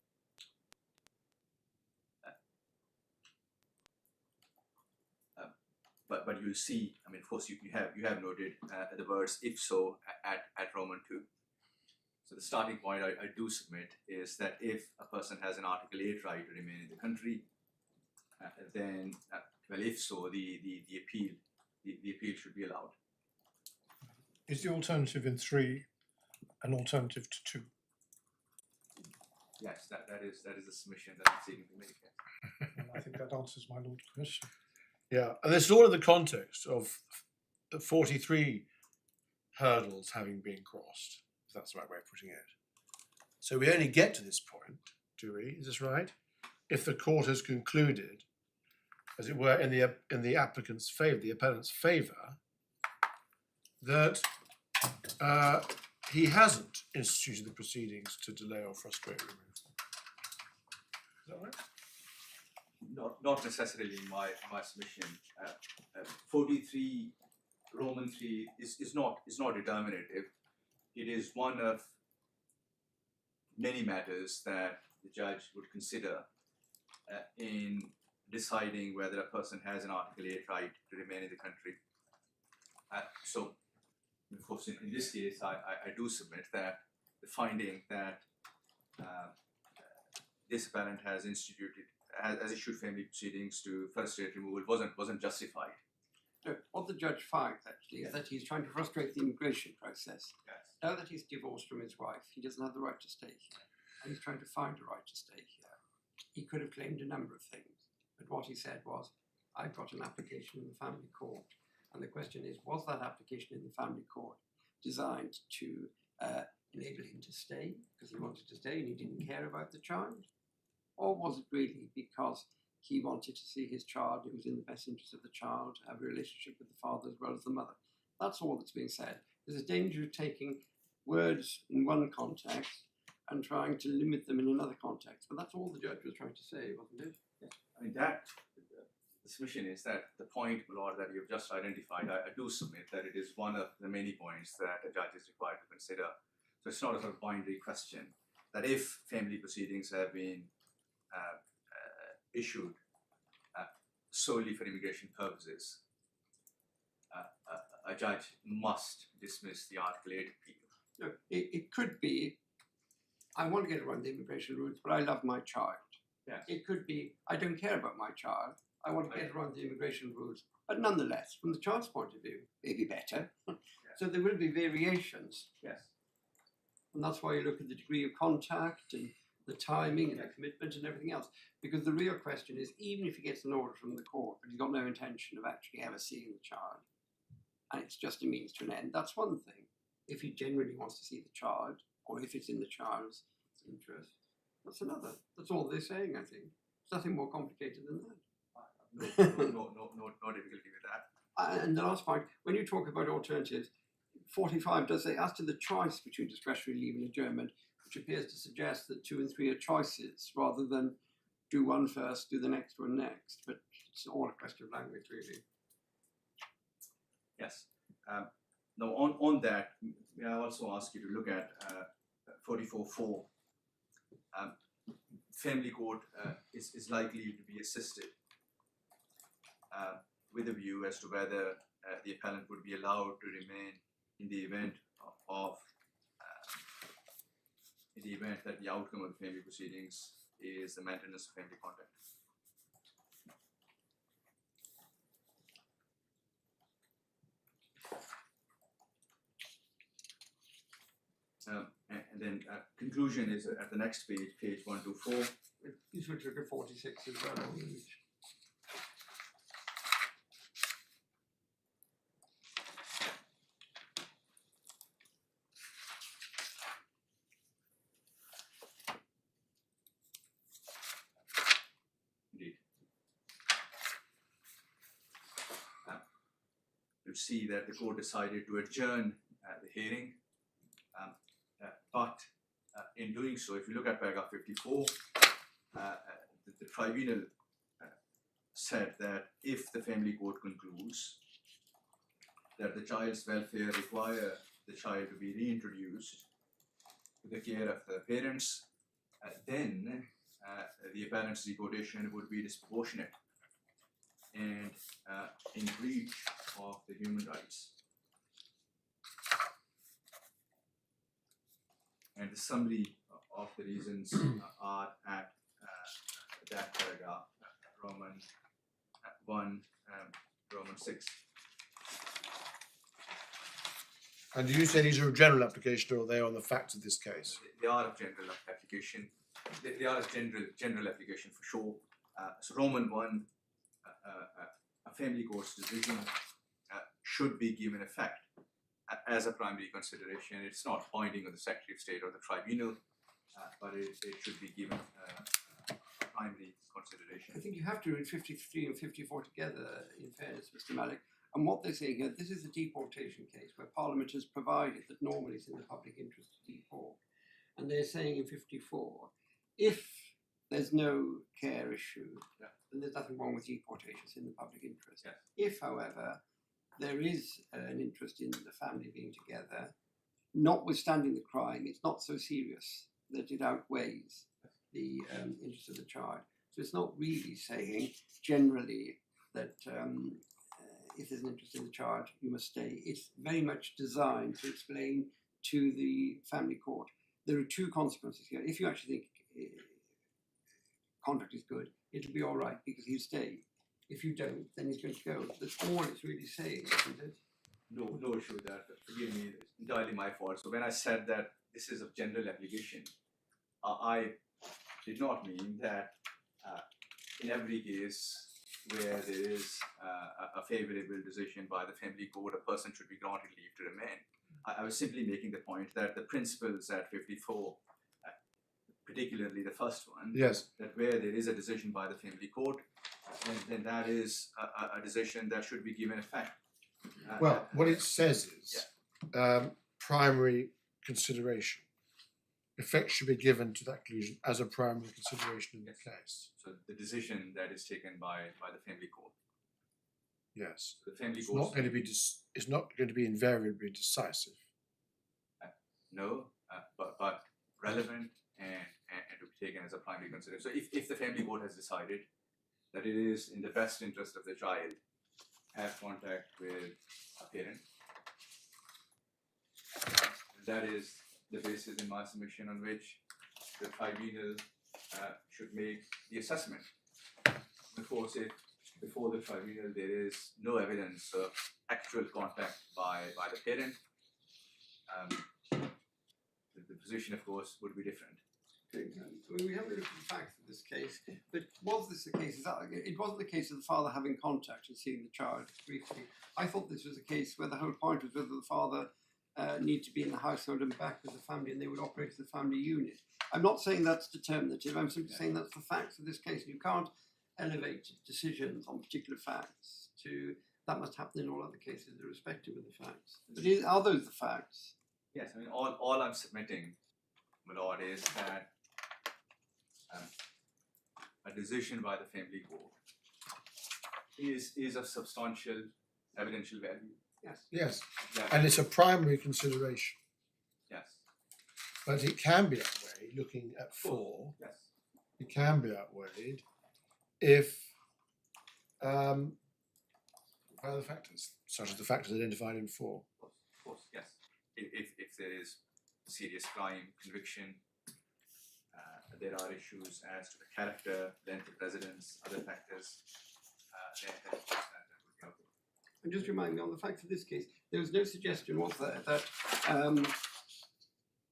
But you'll see, I mean, of course, you have noted the words "if so" at Roman 2. So the starting point I do submit is that if a person has an Article 8 right to remain in the country, then well, if so, the appeal should be allowed. Is the alternative in 3 an alternative to 2? Yes, that is the submission that I'm seeking to make. Yes. And I think that answers my Lord's question. Yeah, and this is all in the context of the 43 hurdles having been crossed, if that's the right way of putting it. So we only get to this point, do we? Is this right? If the court has concluded, as it were, in the applicant's favour, the appellant's favour, that he hasn't instituted the proceedings to delay or frustrate removal. Is that right? Not necessarily in my submission. 43 Roman 3 is not determinative. It is one of many matters that the judge would consider in deciding whether a person has an Article 8 right to remain in the country. So, of course, in this case, I do submit that the finding that this appellant has issued family proceedings to first-state removal wasn't justified. No, what the judge finds actually is that he's trying to frustrate the immigration process. Yes. Now that he's divorced from his wife, he doesn't have the right to stay here, and he's trying to find a right to stay here. He could have claimed a number of things, but what he said was, I've got an application in the family court, and the question is, was that application in the family court designed to enable him to stay because he wanted to stay and he didn't care about the child? Or was it really because he wanted to see his child, it was in the best interest of the child, to have a relationship with the father as well as the mother? That's all that's being said. There's a danger of taking words in one context and trying to limit them in another context. But that's all the judge was trying to say, wasn't it? Yes. I mean, the submission is that the point, Lord, that you've just identified, I do submit that it is one of the many points that a judge is required to consider. So it's not a sort of binary question that if family proceedings have been issued solely for immigration purposes, a judge must dismiss the Article 8 appeal. No, it could be, I want to get around the immigration rules, but I love my child. Yes. It could be, I don't care about my child, I want to get around the immigration rules. But nonetheless, from the child's point of view, maybe better. So there will be variations. Yes. And that's why you look at the degree of contact and the timing and the commitment and everything else. Because the real question is, even if he gets an order from the court, but he's got no intention of actually ever seeing the child, and it's just a means to an end, that's one thing. If he genuinely wants to see the child, or if it's in the child's interest, that's another. That's all they're saying, I think. It's nothing more complicated than that. No difficulty with that. And the last point, when you talk about alternatives, 45 does say, as to the choice between discretionary leave and adjournment, which appears to suggest that 2 and 3 are choices rather than do one first, do the next one next. But it's all a question of language, really. Yes. Now, on that, may I also ask you to look at 44.4. Family court is likely to be assisted with a view as to whether the appellant would be allowed to remain in the event that the outcome of the family proceedings is the maintenance of family contact. And then conclusion is at the next page, page 124. These would trigger 46 as well. Indeed. You see that the court decided to adjourn the hearing, but in doing so, if you look at paragraph 54, the tribunal said that if the family court concludes that the child's welfare require the child to be reintroduced to the care of the parents, then the appellant's deportation would be disproportionate and in breach of the human rights. And the summary of the reasons are at that paragraph, Roman 1, Roman 6. And do you say these are of general application or are they on the facts of this case? They are of general application. They are of general application for sure. So Roman 1, a family court's decision should be given effect as a primary consideration. It's not binding on the Secretary of State or the tribunal, but it should be given a primary consideration. I think you have to read 53 and 54 together, in fairness, Mr. Malik. And what they're saying here, this is a deportation case where Parliament has provided that normally it's in the public interest to deport. And they're saying in 54, if there's no care issue, then there's nothing wrong with deportation, it's in the public interest. Yeah. If, however, there is an interest in the family being together, notwithstanding the crime, it's not so serious that it outweighs the interest of the child. So it's not really saying generally that if there's an interest in the child, you must stay. It's very much designed to explain to the family court. There are two consequences here. If you actually think conduct is good, it'll be all right because he'll stay. If you don't, then he's going to go. That's all it's really saying, isn't it? No issue with that. Forgive me, it's entirely my fault. So when I said that this is of general application, I did not mean that in every case where there is a favourable decision by the family court, a person should be granted leave to remain. I was simply making the point that the principles at 54, particularly the first one, Yes. that where there is a decision by the family court, then that is a decision that should be given effect. Well, what it says is primary consideration. Effect should be given to that conclusion as a primary consideration in the case. So the decision that is taken by the family court. Yes. The family It's court. not going to be it's not going to be invariably decisive. No, but relevant and to be taken as a primary consideration. So if the family court has decided that it is in the best interest of the child have contact with a parent, that is the basis in my submission on which the tribunal should make the assessment. Of course, if before the tribunal there is no evidence of actual contact by the parent, the position, of course, would be different. We haven't looked at the facts of this case, but was this the case? It wasn't the case of the father having contact and seeing the child briefly. I thought this was a case where the whole point was whether the father need to be in the household and back with the family and they would operate as a family unit. I'm not saying that's determinative, I'm simply saying that's the facts of this case. You can't elevate decisions on particular facts to that must happen in all other cases irrespective of the facts. But are those the facts? Yes, I mean all I'm submitting, my lord, is that a decision by the family court is of substantial evidential value. Yes. Yes. That- And it's a primary consideration. yes. But it can be outweighed, looking at 4, Yes. it can be outweighed if by other factors, such as the factors identified in 4. Of course, yes. If there is serious crime, conviction, there are issues as to the character, length of residence, other factors, then that would be helpful. And just remind me on the facts of this case, there was no suggestion, was there, that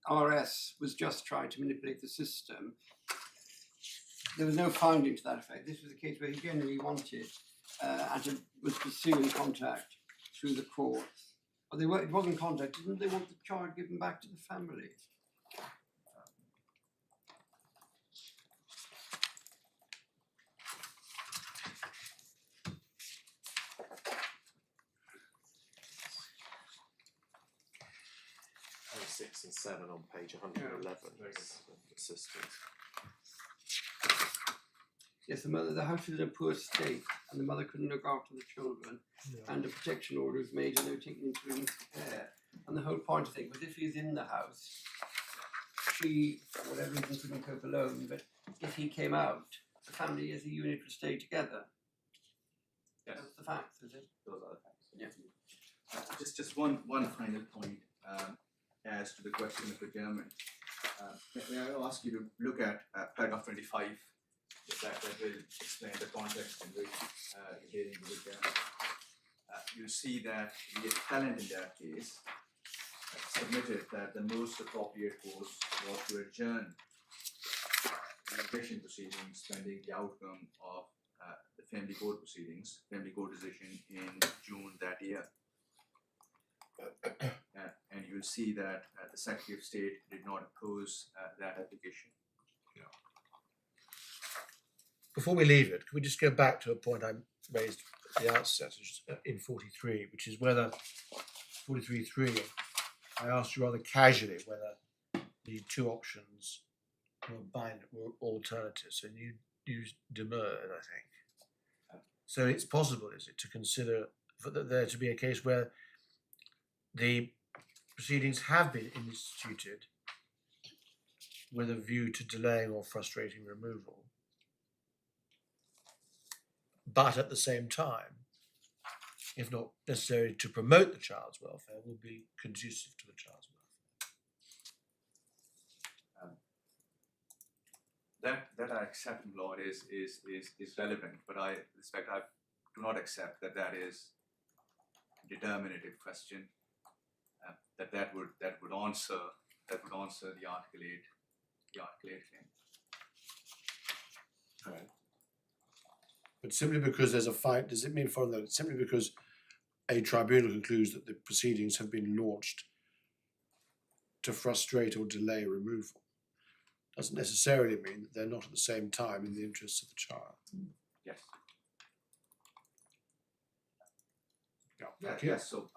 RS was just trying to manipulate the system. There was no finding to that effect. This was a case where he genuinely wanted and was pursuing contact through the courts. But it wasn't contact. Didn't they want the child given back to the family? Page 6 and 7 on page 111. Assistance. Yes, the house was in a poor state and the mother couldn't look after the children, and a protection order was made and they were taken into women's care. And the whole point of it was if he's in the house, she, for whatever reason, couldn't cope alone, but if he came out, the family as a unit would stay together. Yes. That's the facts, is it? Those are the facts. Yeah. Just one final point as to the question of adjournment. May I ask you to look at paragraph 25? That will explain the context in which the hearing was adjourned. You see that the appellant in that case submitted that the most appropriate course was to adjourn the eviction proceedings pending the outcome of the family court proceedings, family court decision in June that year. And you'll see that the Secretary of State did not oppose that application. Before we leave it, can we just go back to a point I raised at the outset in 43, which is whether 43.3, I asked you rather casually whether the two options were alternatives, and you used demurred, I think. So it's possible, is it, to consider for there to be a case where the proceedings have been instituted with a view to delaying or frustrating removal, but at the same time, if not necessary to promote the child's welfare, will be conducive to the child's welfare. That I accept, Lord, is relevant, but I do not accept that is a determinative question. That would answer the articulate claim. Right. But simply because there's a fight, does it mean for that? Simply because a tribunal concludes that the proceedings have been launched to frustrate or delay removal, doesn't necessarily mean that they're not at the same time in the interests of the child. Yes. Yeah. Thank you. Yes. So,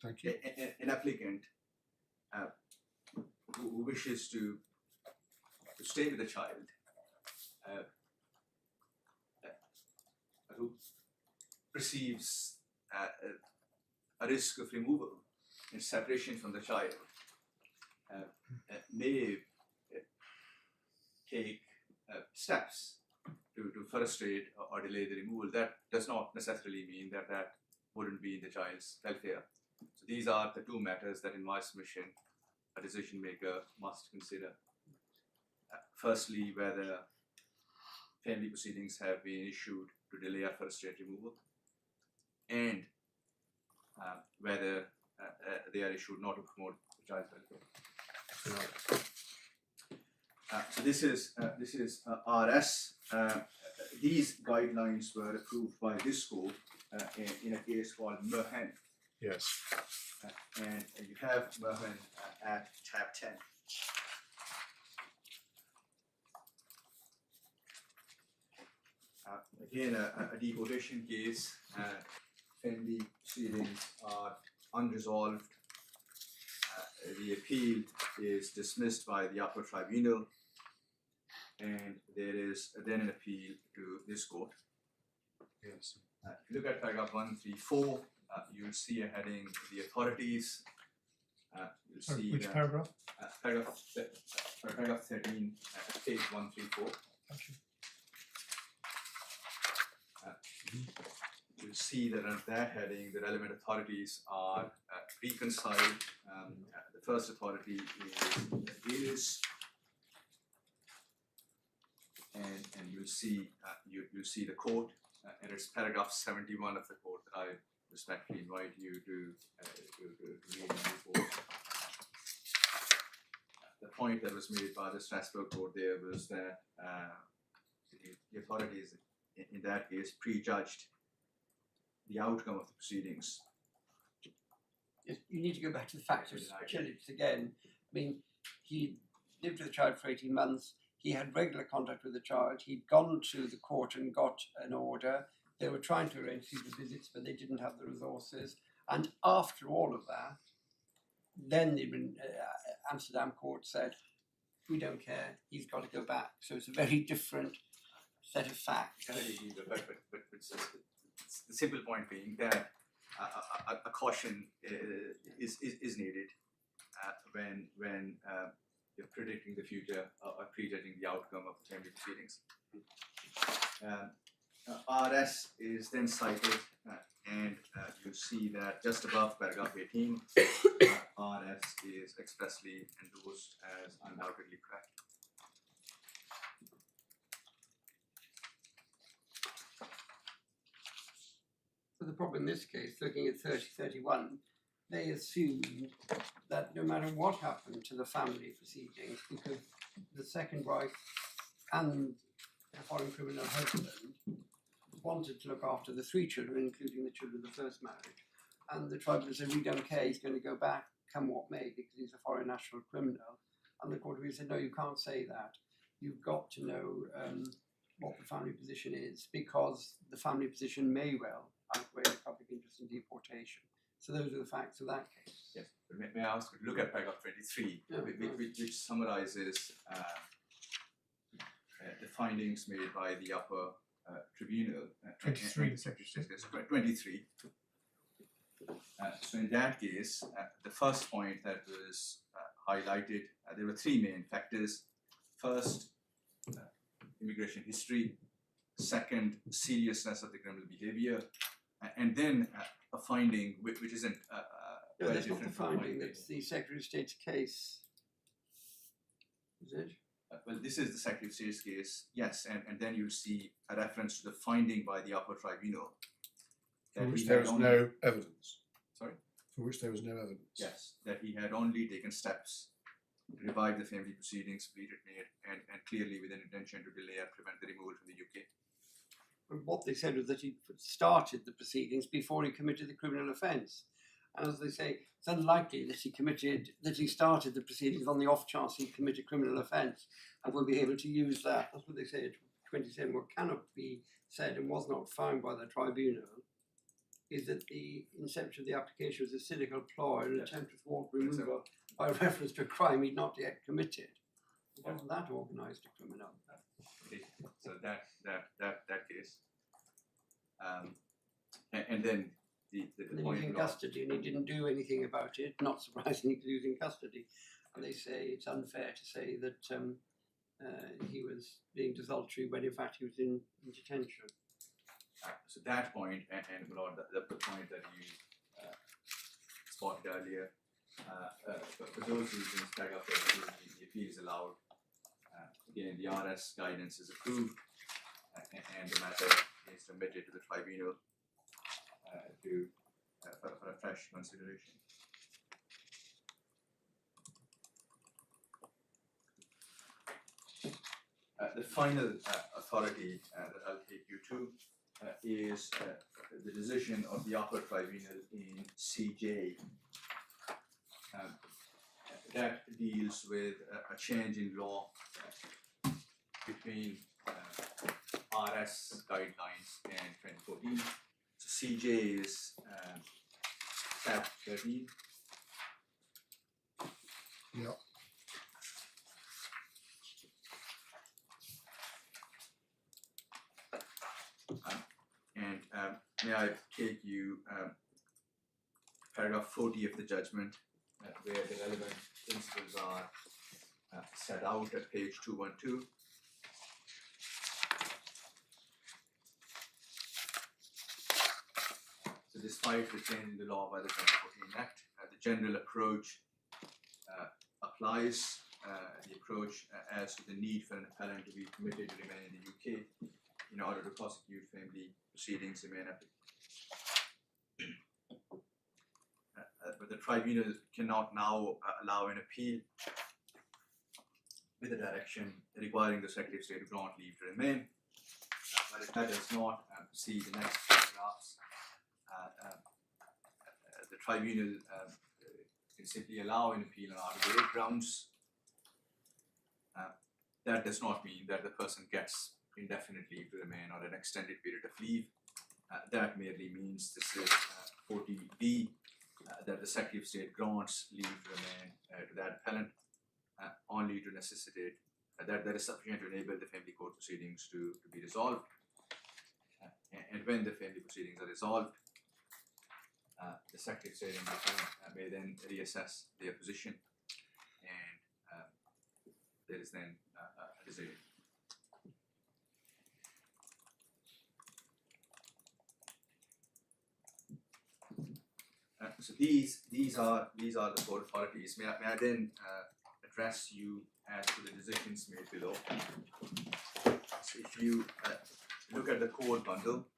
Thank you. an applicant who wishes to stay with the child, who perceives a risk of removal and separation from the child, may take steps to frustrate or delay the removal. That does not necessarily mean that wouldn't be in the child's welfare. So these are the two matters that in my submission a decision maker must consider. Firstly, whether family proceedings have been issued to delay or frustrate removal, and whether they are issued not to promote the child's welfare. So this is RS. These guidelines were approved by this court in a case called Merhen. Yes. And you have Merhen at tab 10. Again, a deportation case. Family proceedings are unresolved. The appeal is dismissed by the Upper Tribunal, and there is then an appeal to this court. Yes. If you look at paragraph 134, you'll see a heading, the authorities. You'll see Which that, paragraph? paragraph 13, page 134. Thank you. You'll see that under that heading, the relevant authorities are reconciled. The first authority is and you'll see you'll see the court, and it's paragraph 71 of the court that I respectfully invite you to read point that was made by the Strasbourg court there was that the authorities in that case prejudged the outcome of the proceedings. You need to go back to the facts of Chilips again. I mean, he lived with the child for 18 months. He had regular contact with the child. He'd gone to the court and got an order. They were trying to arrange future visits, but they didn't have the resources. And after all of that, then the Amsterdam court said, we don't care, he's got to go back. So it's a very different set of facts. But the simple point being that a caution is needed when you're predicting the future or prejudging the outcome of the family proceedings. RS is then cited, and you see that just above paragraph 18, RS is expressly endorsed as undoubtedly correct. So the problem in this case, looking at 3031, they assumed that no matter what happened to the family proceedings, because the second wife and the foreign criminal husband wanted to look after the 3 children, including the children of the first marriage, and the tribunal said, we don't care, he's going to go back, come what may, because he's a foreign national criminal. And the court of appeal said, no, you can't say that. You've got to know what the family position is, because the family position may well outweigh the public interest in deportation. So those are the facts of that case. Yes, but may I ask you to look at paragraph 23, Yeah, which summarizes the findings made by the Upper Tribunal. 23, and Secretary of State case, 23. So in that case, the first point that was highlighted, there were 3 main factors. First, immigration history. Second, seriousness of the criminal behavior. And then a finding which isn't No, very that's not the different from finding, that's the Secretary of State's case. Is it? well, this is the Secretary of State's case, yes, and then you'll see a reference to the finding by the Upper Tribunal. For that which he there had was only- no evidence. Sorry? For which there was no evidence. Yes, that he had only taken steps to revive the family proceedings, pleaded made, and clearly with an intention to delay or prevent the removal from the UK. And what they said was that he started the proceedings before he committed the criminal offence. And as they say, it's unlikely that he started the proceedings on the off chance he committed a criminal offence and will be able to use that. That's what they say at 27. What cannot be said and was not found by the tribunal is that the inception of the application was a cynical ploy, an attempt to thwart removal by reference to a crime he'd not yet committed. Wasn't that organised a criminal? Okay, so that case. And then the And then point he's in law- custody and he didn't do anything about it, not surprisingly because he was in custody. And they say it's unfair to say that he was being desultory when in fact he was in detention. So that point, and Lord, the point that you spotted earlier, for those reasons, paragraph 32, the appeal is allowed. Again, the RS guidance is approved, and the matter is submitted to the tribunal for a fresh consideration. The final authority that I'll take you to is the decision of the Upper Tribunal in CJ. That deals with a change in law between RS guidelines and 2014. So CJ is tab 13. Yeah. And may I take you paragraph 40 of the judgment, where the relevant principles are set out at page 212. So despite the change in the law by the 2014 Act, the general approach applies. The approach as to the need for an appellant to be permitted to remain in the UK in order to prosecute family proceedings remain applicable. But the tribunal cannot now allow an appeal with a direction requiring the Secretary of State to grant leave to remain. But if that does not see the next paragraphs, the tribunal can simply allow an appeal on Article 8 grounds. That does not mean that the person gets indefinite leave to remain or an extended period of leave. That merely means this is 40B, that the Secretary of State grants leave to remain to that appellant only to necessitate that is sufficient to enable the family court proceedings to be resolved. And when the family proceedings are resolved, the Secretary of State and the appellant may then reassess their position, and there is then a decision. So these are the court authorities. May I then address you as to the decisions made below? So if you look at the court bundle,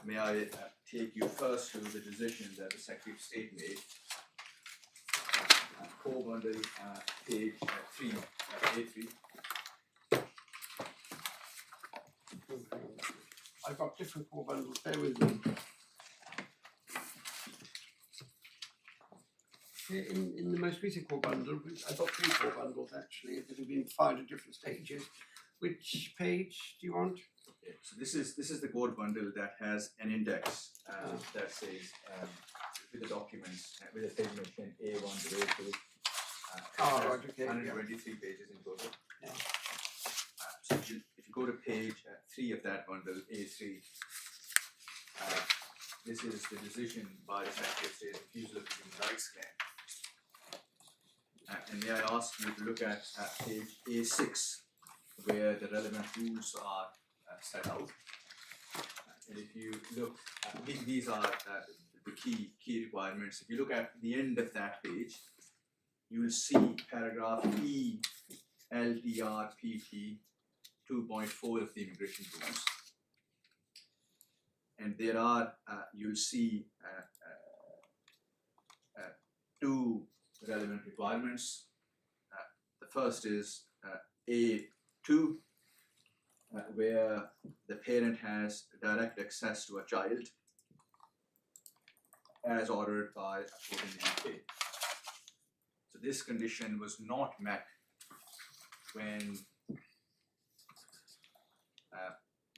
may I take you first to the decision that the Secretary of State made. Court bundle, page 3, A3. I've got different core bundles, bear with me. In the most recent core bundle, I've got 3 core bundles actually that have been filed at different stages. Which page do you want? Okay, so this is the court bundle that has an index that says with the documents with a segmentation A1 to A2. Right, okay. 123 pages in total. Yeah. So if you go to page 3 of that bundle, A3, this is the decision by the Secretary of State refusal of the human rights claim. And may I ask you to look at page A6, where the relevant rules are set out. And if you look, these are the key requirements. If you look at the end of that page, you will see paragraph E, LTRPT 2.4 of the immigration rules. And there are, you'll see 2 relevant requirements. The first is A2, where the parent has direct access to a child as ordered by a court in the UK. So this condition was not met when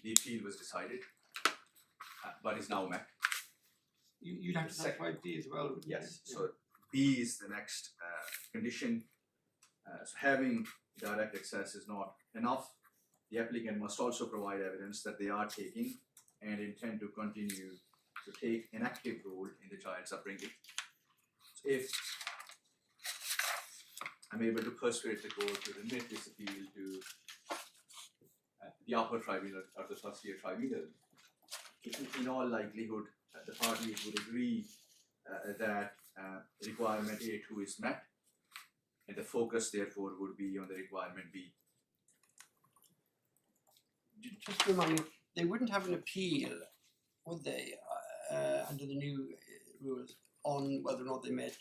the appeal was decided, but is now met. You'd have to satisfy B as well, wouldn't you? Yes, so B is the next condition. So having direct access is not enough. The applicant must also provide evidence that they are taking and intend to continue to take an active role in the child's upbringing. So if I'm able to persuade the court to remit this appeal to the Upper Tribunal or the First-Tier Tribunal, in all likelihood, the parties would agree that requirement A2 is met, and the focus therefore would be on the requirement B. Just to remind you, they wouldn't have an appeal, would they, under the new rules, on whether or not they met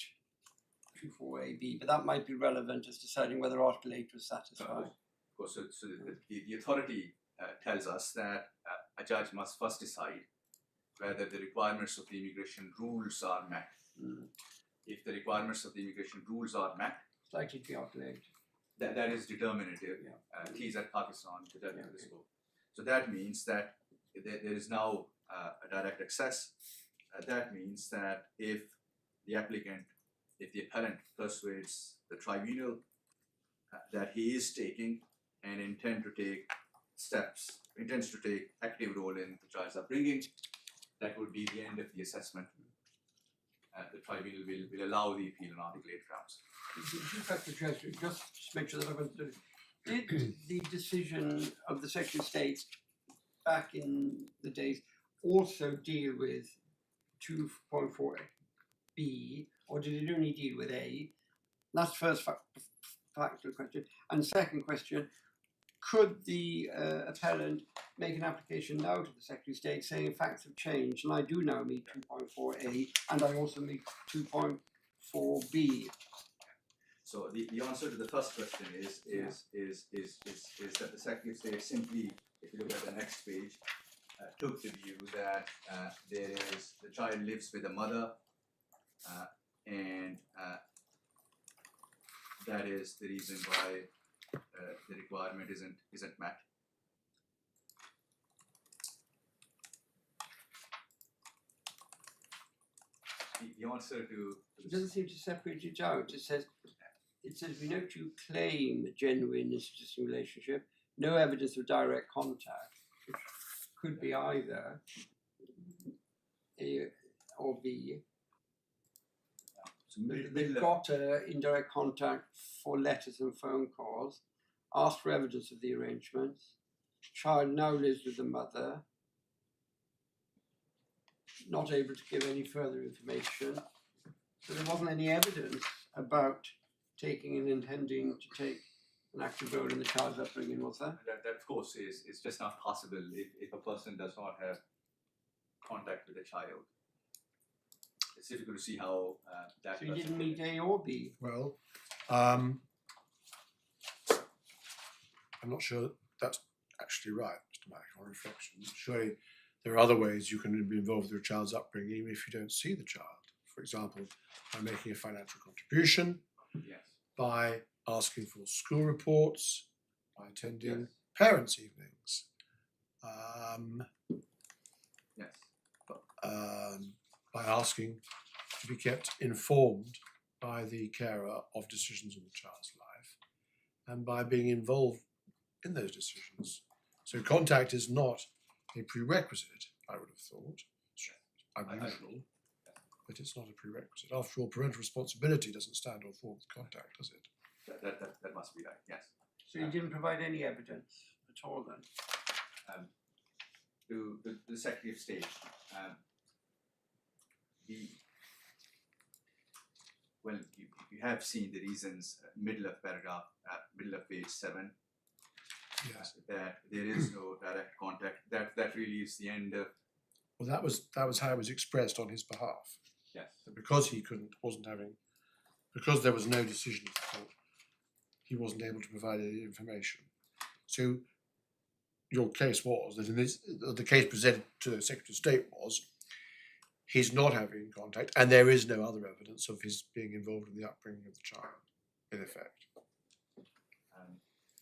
24AB, but that might be relevant as deciding whether Article 8 was satisfied. Of course, so the authority tells us that a judge must first decide whether the requirements of the immigration rules are met. If the requirements of the immigration rules are met, It's likely to be Article 8. that is determinative. Keys at Pakistan to tell you this book. So that means that there is now a direct access. That means that if the appellant persuades the tribunal that he is taking and intends to take active role in the child's upbringing, that would be the end of the assessment. The tribunal will allow the appeal on Article 8 grounds. Just to make sure that I've understood. Did the decision of the Secretary of State back in the days also deal with 2.4B, or did it only deal with A? That's the first factual question. And second question, could the appellant make an application now to the Secretary of State saying facts have changed and I do now meet 2.4A and I also meet 2.4B? So the answer to the first question is that the Secretary of State simply, if you look at the next page, took the view that the child lives with the mother, and that is the reason why the requirement isn't met. The answer to It doesn't seem to separate it out. It says we note you claim a genuine existing relationship, no evidence of direct contact, which could be either A or B. so They've got indirect contact for letters and phone calls, asked for evidence of the arrangements. Child now lives with the mother, not able to give any further information. So there wasn't any evidence about taking and intending to take an active role in the child's upbringing, was there? that of course is just not possible if a person does not have contact with the child. It's difficult to see how that. So you didn't meet A or B. Well, I'm not sure that's actually right, Mr. Mack, on reflection. Surely there are other ways you can be involved with your child's upbringing even if you don't see the child. For example, by making a financial contribution, Yes. by asking for school reports, by attending Yes. parents' evenings, Yes. by asking to be kept informed by the carer of decisions in the child's life, and by being involved in those decisions. So contact is not a prerequisite, I would have thought. It's unusual, but it's not a prerequisite. After all, parental responsibility doesn't stand or fall with contact, does it? That must be right. Yes. So you didn't provide any evidence at all then? To the Secretary of State, you have seen the reasons, middle of paragraph, middle of page 7, Yes. that there is no direct contact. That really is the end of. Well, that was how it was expressed on his behalf. Yes. That because because there was no decision of the court, he wasn't able to provide any information. So your case was that the case presented to the Secretary of State was he's not having contact, and there is no other evidence of his being involved in the upbringing of the child, in effect.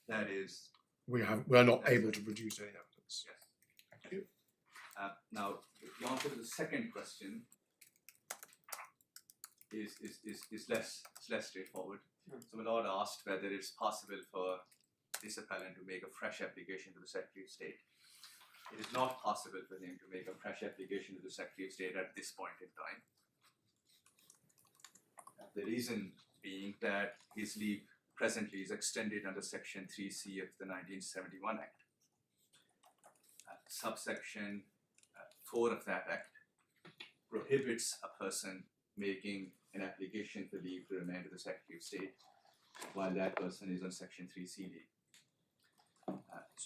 That is. We are not able to produce any evidence. Yes. Thank you. Now, the answer to the second question is less straightforward. So, my Lord asked whether it's possible for this appellant to make a fresh application to the Secretary of State. It is not possible for him to make a fresh application to the Secretary of State at this point in time. The reason being that his leave presently is extended under Section 3C of the 1971 Act. Subsection 4 of that Act prohibits a person making an application for leave to remain to the Secretary of State while that person is on Section 3C leave.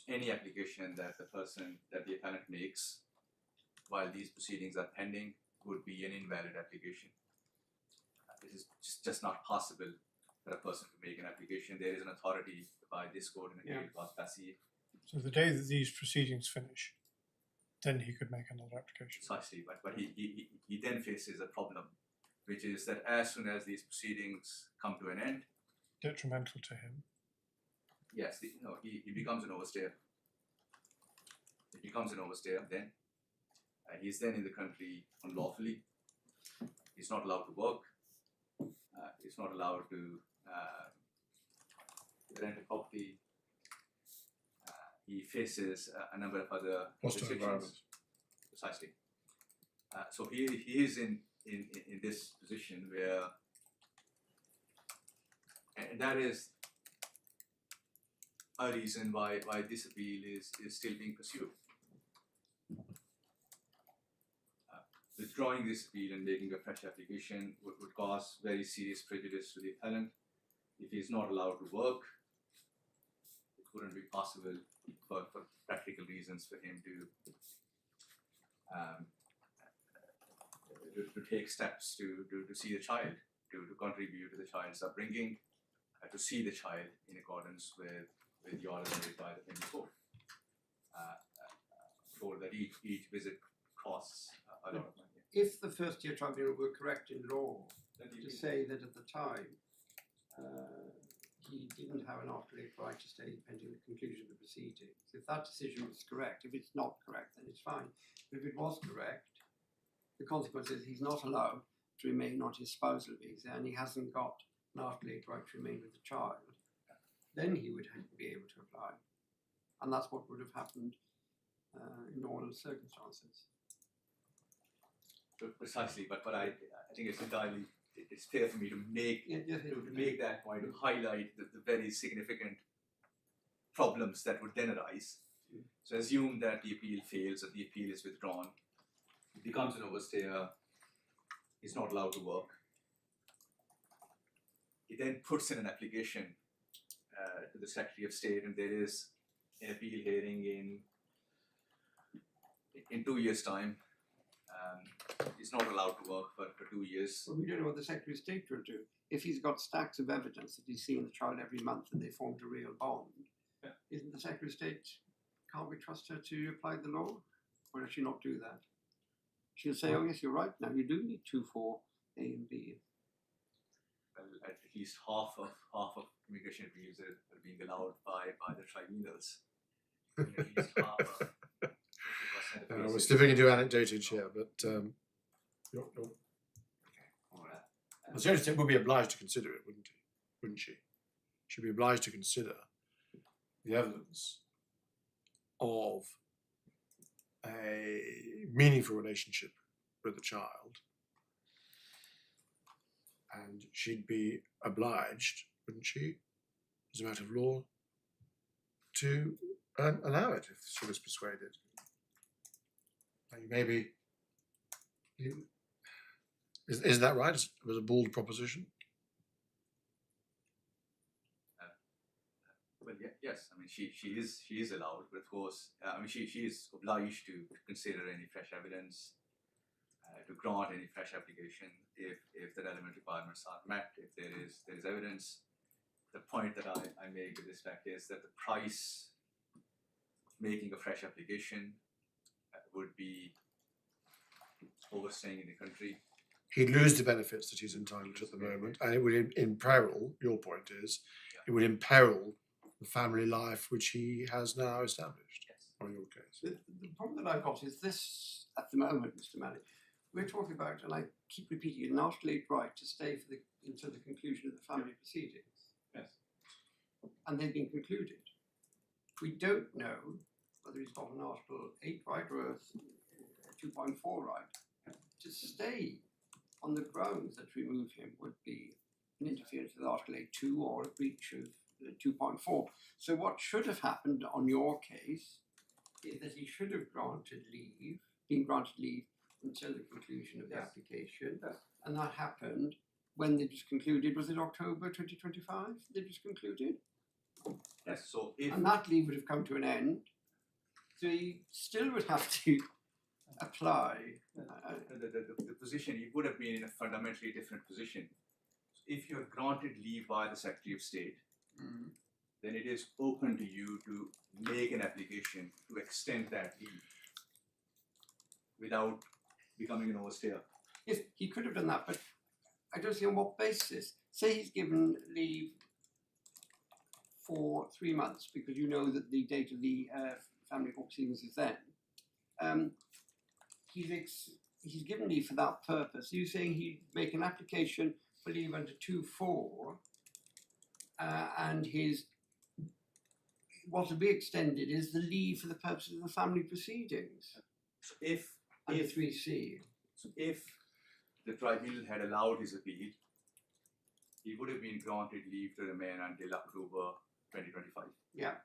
Any application that the appellant makes while these proceedings are pending would be an invalid application. It is just not possible for a person to make an application. There is an authority by this court in a case called Passy. So the day that these proceedings finish, then he could make another application. Precisely, but he then faces a problem, which is that as soon as these proceedings come to an end, Detrimental to him. yes, he becomes an overstayer. He becomes an overstayer then. He's then in the country unlawfully. He's not allowed to work. He's not allowed to rent a property. He faces a number of other Hostile environment. Precisely. So he is in this position where, and that is a reason why this appeal is still being pursued. Withdrawing this appeal and making a fresh application would cause very serious prejudice to the appellant. If he is not allowed to work, it wouldn't be possible for practical reasons for him to take steps to see the child, to contribute to the child's upbringing, to see the child in accordance with the order made by the family court. For that each visit costs a lot of money. If the First-Tier Tribunal were correct in law Then to say that at the time he didn't have an after-8 right to stay pending the conclusion of the proceedings, if that decision was correct, if it's not correct, then it's fine. But if it was correct, the consequence is he's not allowed to remain on his spousal visa and he hasn't got an after-8 right to remain with the child, then he would be able to apply. And that's what would have happened in normal circumstances. Precisely, but I think it's fair for me to make that point, to highlight the very significant problems that would then arise. So assume that the appeal fails, or the appeal is withdrawn, he becomes an overstayer, he's not allowed to work. He then puts in an application to the Secretary of State, and there is an appeal hearing in 2 years' time. He's not allowed to work for 2 years. But we don't know what the Secretary of State will do. If he's got stacks of evidence that he's seeing the child every month and they formed a real bond, isn't the Secretary of State, can't we trust her to apply the law? Or does she not do that? She'll say, oh yes, you're right, now you do need 2, 4, A and B. Well, at least half of immigration appeals are being allowed by the tribunals. At least half of 50% of We're cases. slipping into anecdotage here, but the Secretary of State would be obliged to consider it, wouldn't she? She'd be obliged to consider the evidence of a meaningful relationship with the child, and she'd be obliged, wouldn't she, as a matter of law, to allow it if she was persuaded. Maybe, isn't that right? It was a bold proposition. Well, yes. I mean, she is allowed, but of course, I mean, she is obliged to consider any fresh evidence, to grant any fresh application if the relevant requirements are met. If there is evidence, the point that I make with respect is that the price of making a fresh application would be overstaying in the country. He'd lose the benefits that he's entitled to at the moment, and it would imperil, your point is, it would imperil the family life which he has now established, on your case. The problem that I've got is this, at the moment, Mr. Malley, we're talking about, and I keep repeating it, an after-8 right to stay until the conclusion of the family proceedings. Yes. And they've been concluded. We don't know whether he's got an Article 8 right or a 2.4 right. To stay on the grounds that remove him would be an interference with Article 8.2 or a breach of 2.4. So what should have happened on your case is that he should have been granted leave until the conclusion of the application, and that happened when they just concluded. Was it October 2025 they just concluded? Yes. So if And that leave would have come to an end, so he still would have to apply. the position, you would have been in a fundamentally different position. If you're granted leave by the Secretary of State, then it is open to you to make an application to extend that leave without becoming an overstayer. If he could have done that, but I don't see on what basis. Say he's given leave for 3 months because you know that the date of the family court proceedings is then. He's given leave for that purpose. You're saying he'd make an application for leave under 2.4 and what will be extended is the leave for the purposes of the family proceedings. So if Under 3C. if the tribunal had allowed his appeal, he would have been granted leave to remain until October 2025. Yeah.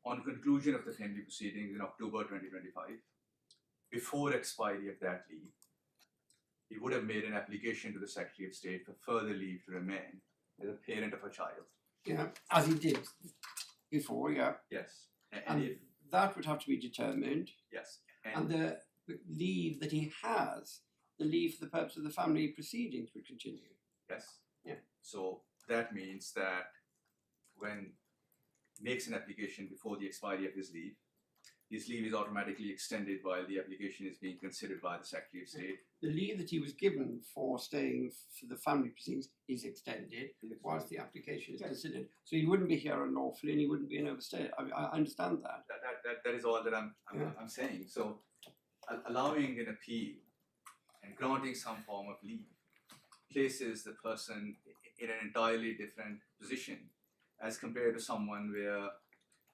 On conclusion of the family proceedings in October 2025, before expiry of that leave, he would have made an application to the Secretary of State for further leave to remain as a parent of a child. Yeah, as he did before, yeah. Yes. And if that would have to be determined. yes, And the leave that he has, the leave for the purpose of the family proceedings would continue. yes, Yeah. So that means that when makes an application before the expiry of his leave is automatically extended while the application is being considered by the Secretary of State. The leave that he was given for staying for the family proceedings is extended whilst the application is considered. So he wouldn't be here unlawfully and he wouldn't be an overstayed. I understand that. That is all that I'm saying. So allowing an appeal and granting some form of leave places the person in an entirely different position as compared to someone where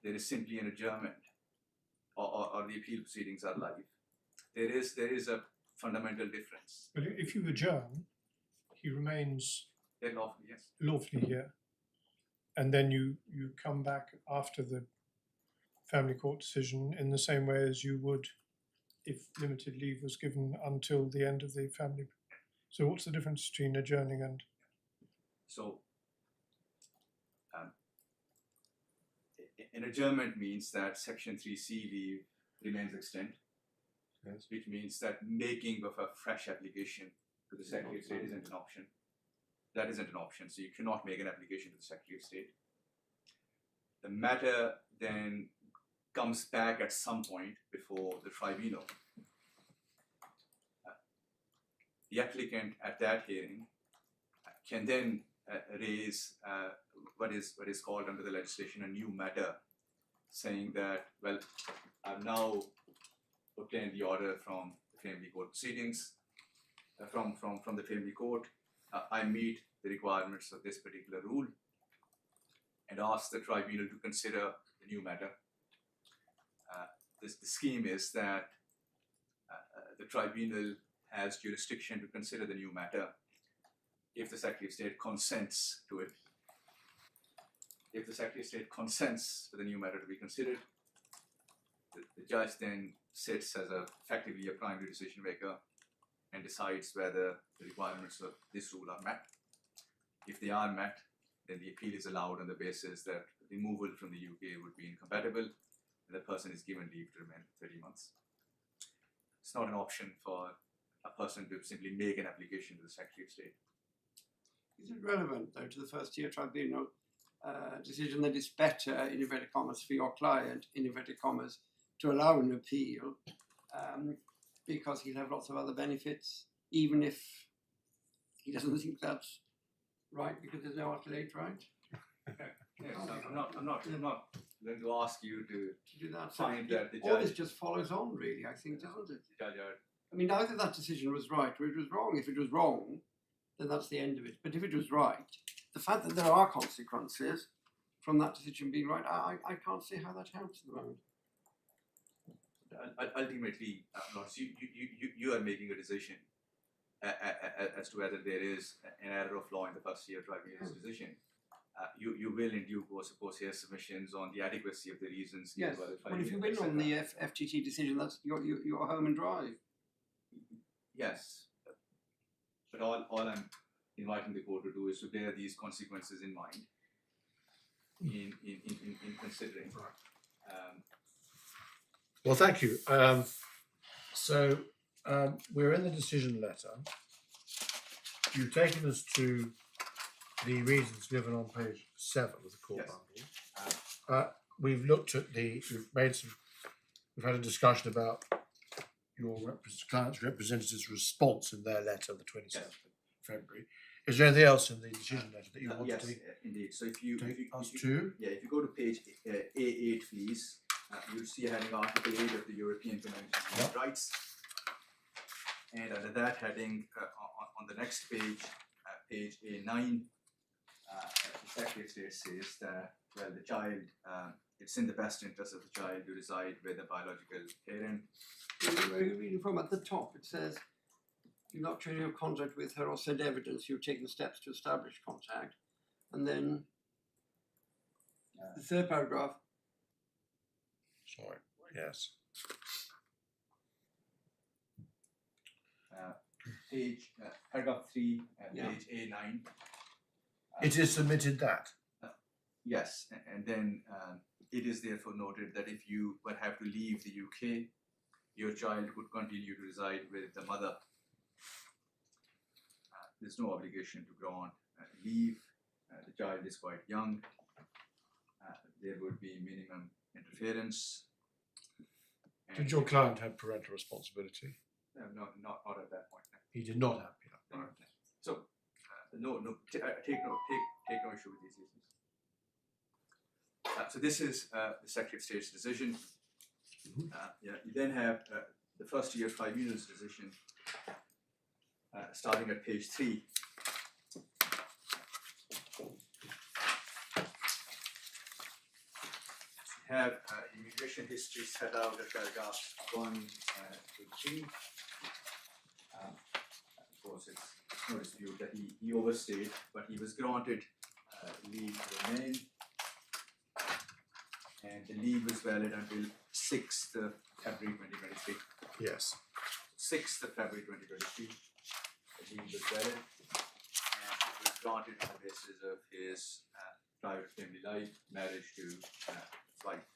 there is simply an adjournment or the appeal proceedings are live. There is a fundamental difference. But if you adjourn, he remains They're lawfully, yes. lawfully here, and then you come back after the family court decision in the same way as you would if limited leave was given until the end of the family. So what's the difference between adjourning and? So an adjournment means that Section 3C leave remains extant, Yes. which means that making of a fresh application to the Secretary of State isn't an option. That isn't an option, so you cannot make an application to the Secretary of State. The matter then comes back at some point before the tribunal. The applicant at that hearing can then raise what is called under the legislation a new matter, saying that, well, I've now obtained the order from the family court proceedings, from the family court. I meet the requirements of this particular rule and ask the tribunal to consider the new matter. The scheme is that the tribunal has jurisdiction to consider the new matter if the Secretary of State consents to it. If the Secretary of State consents for the new matter to be considered, the judge then sits as effectively a primary decision maker and decides whether the requirements of this rule are met. If they are met, then the appeal is allowed on the basis that removal from the UK would be incompatible and the person is given leave to remain for 30 months. It's not an option for a person to simply make an application to the Secretary of State. Is it relevant, though, to the First-Tier Tribunal decision that it's better, in inverted commas, for your client, in inverted commas, to allow an appeal because he'll have lots of other benefits, even if he doesn't think that's right because there's no alternate right? Yes, I'm not going to ask you to do that. find that the All this judge, just follows on, really, I think, doesn't it? judge I mean, either that decision was right or it was wrong. If it was wrong, then that's the end of it. But if it was right, the fact that there are consequences from that decision being right, I can't see how that helps at the moment. ultimately, Lawrence, you are making a decision as to whether there is an error of law in the First-Tier Tribunal's decision. You will in due course, of course, hear submissions on the adequacy of the reasons given Yes. by the Well, if you tribunal, win on etc. the FTT decision, that's you're home and dry. Yes, but all I'm inviting the court to do is to bear these consequences in mind in considering. Well, thank you. So we're in the decision letter. You've taken us to the reasons given on page 7 of the court Yes. bundle. We've looked at we've had a discussion about your client's representative's response in their letter of the 27th of February. Is there anything else in the decision letter that you want Yes, to take indeed. So if you us to? Yeah, if you go to page A8, please, you'll see a heading Article 8 of the European Convention on Human Rights. And under that heading, on the next page, page A9, the Secretary of State says that, well, the child, it's in the best interest of the child to reside with a biological parent. Where are you reading from? At the top, it says, you've not shown your contact with her or sent evidence you've taken steps to establish contact. And then the third paragraph, Sorry. Yes. Paragraph 3, Yeah. page A9. It is submitted that. Yes, and then it is therefore noted that if you would have to leave the UK, your child would continue to reside with the mother. There's no obligation to grant leave, the child is quite young, there would be minimum interference. Did your client have parental responsibility? No, not at that point. He did not have. Yeah. No. So, take no issue with these reasons. So this is the Secretary of State's decision. You then have the First-Tier Tribunal's decision, starting at page 3. Have immigration history set out at paragraphs 1 to 3. Of course, it's no dispute that he overstayed, but he was granted leave to remain, and the leave was valid until 6th of February 2023. Yes. 6th of February 2023, the leave was valid, and it was granted on the basis of his private family life, marriage to wife.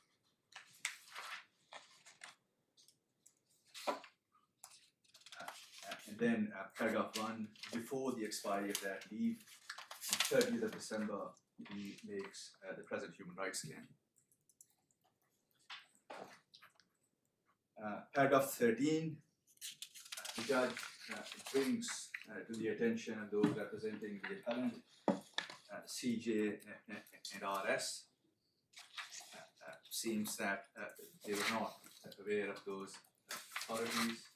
And then paragraph 1, before the expiry of that leave, on 30th of December, he makes the present human rights claim. Paragraph 13, the judge brings to the attention of those representing the appellant, CJ and RS. Seems that they were not aware of those authorities.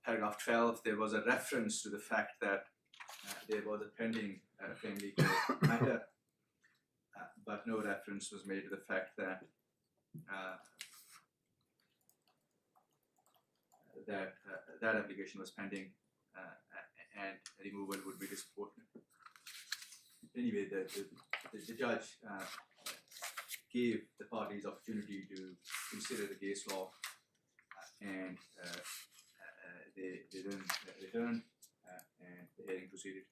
Paragraph 12, there was a reference to the fact that there was a pending family court matter, but no reference was made to the fact that that application was pending and removal would be disproportionate. Anyway, the judge gave the parties opportunity to consider the case law, and they then returned and the hearing proceeded.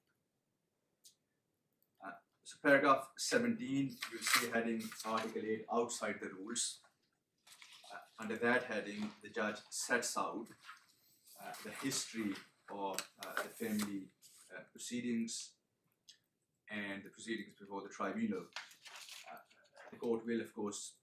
So paragraph 17, you'll see a heading Article 8 outside the rules. Under that heading, the judge sets out the history of the family proceedings and the proceedings before the tribunal. The court will, of course,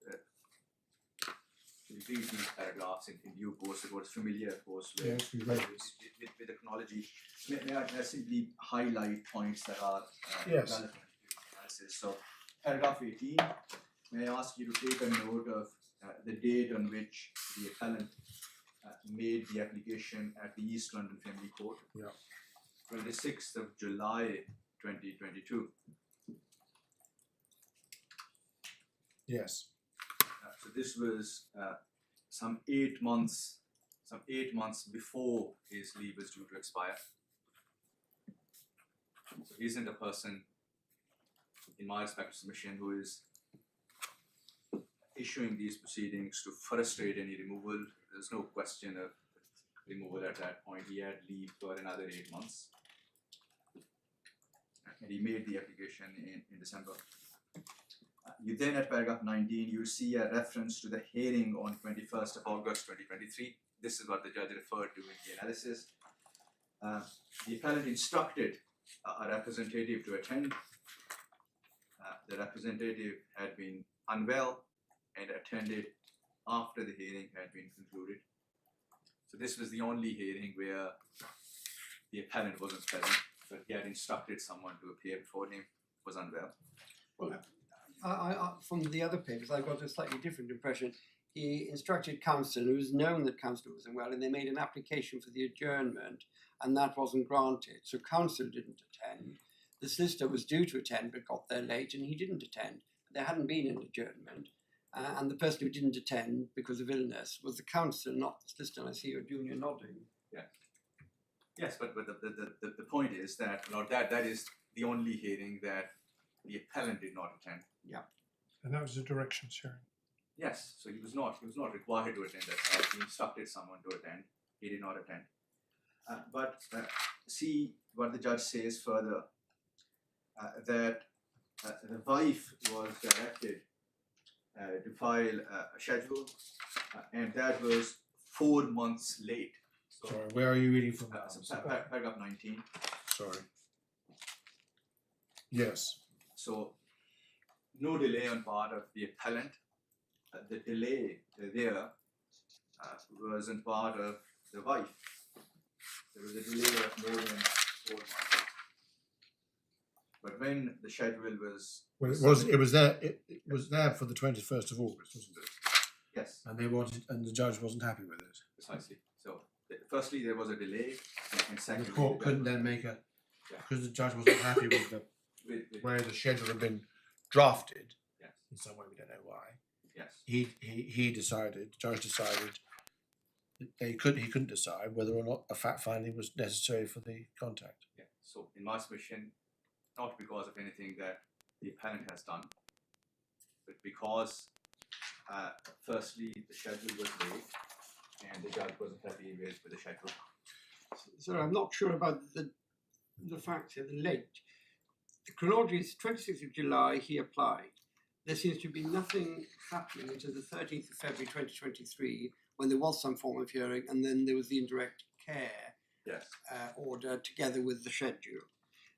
read these paragraphs in due course. The court is familiar, of course, with the chronology. May I simply highlight points that are relevant to the analysis? So, paragraph 18, may I ask you to take a note of the date on which the appellant made the application at the East London Family Court? 26th of July 2022. Yes. So this was some 8 months before his leave was due to expire. So he isn't a person, in my respective submission, who is issuing these proceedings to frustrate any removal. There's no question of removal at that point. He had leave for another 8 months, and he made the application in December. You then, at paragraph 19, you'll see a reference to the hearing on 21st of August 2023. This is what the judge referred to in the analysis. The appellant instructed a representative to attend. The representative had been unwell and attended after the hearing had been concluded. So this was the only hearing where the appellant wasn't present, but he had instructed someone to appear before him, was unwell. Well, I from the other papers, I got a slightly different impression. He instructed counsel, who was known that counsel was unwell, and they made an application for the adjournment, and that wasn't granted. So counsel didn't attend. The solicitor was due to attend, but got there late, and he didn't attend. There hadn't been an adjournment, and the person who didn't attend because of illness was the counsel, not the solicitor. And I see your junior nodding. Yeah. Yes, but the point is that that is the only hearing that the appellant did not attend. Yeah. And that was a directions hearing. Yes, so he was not required to attend that. He instructed someone to attend. He did not attend. But see what the judge says further, that the wife was directed to file a schedule, and that was 4 months late. So, Sorry, where are you reading from now? paragraph 19. Sorry. Yes. So no delay on part of the appellant. The delay there was on part of the wife. There was a delay of more than 4 months. But when the schedule was Well, it was there for the 21st of August, wasn't it? yes, And the judge wasn't happy with it. precisely. So firstly there was a delay, and And secondly the court couldn't then because the judge wasn't happy with the way the schedule had been drafted. yes, In some way, we don't know why. yes, He decided. The judge decided that he couldn't decide whether or not a fact finding was necessary for the contact. yeah. So in my submission, not because of anything that the appellant has done, but because firstly the schedule was late and the judge wasn't happy with the schedule. So I'm not sure about the fact of the late. The chronology is 26th of July, he applied. There seems to be nothing happening until the 13th of February 2023, when there was some form of hearing, and then there was the indirect care Yes, order together with the schedule.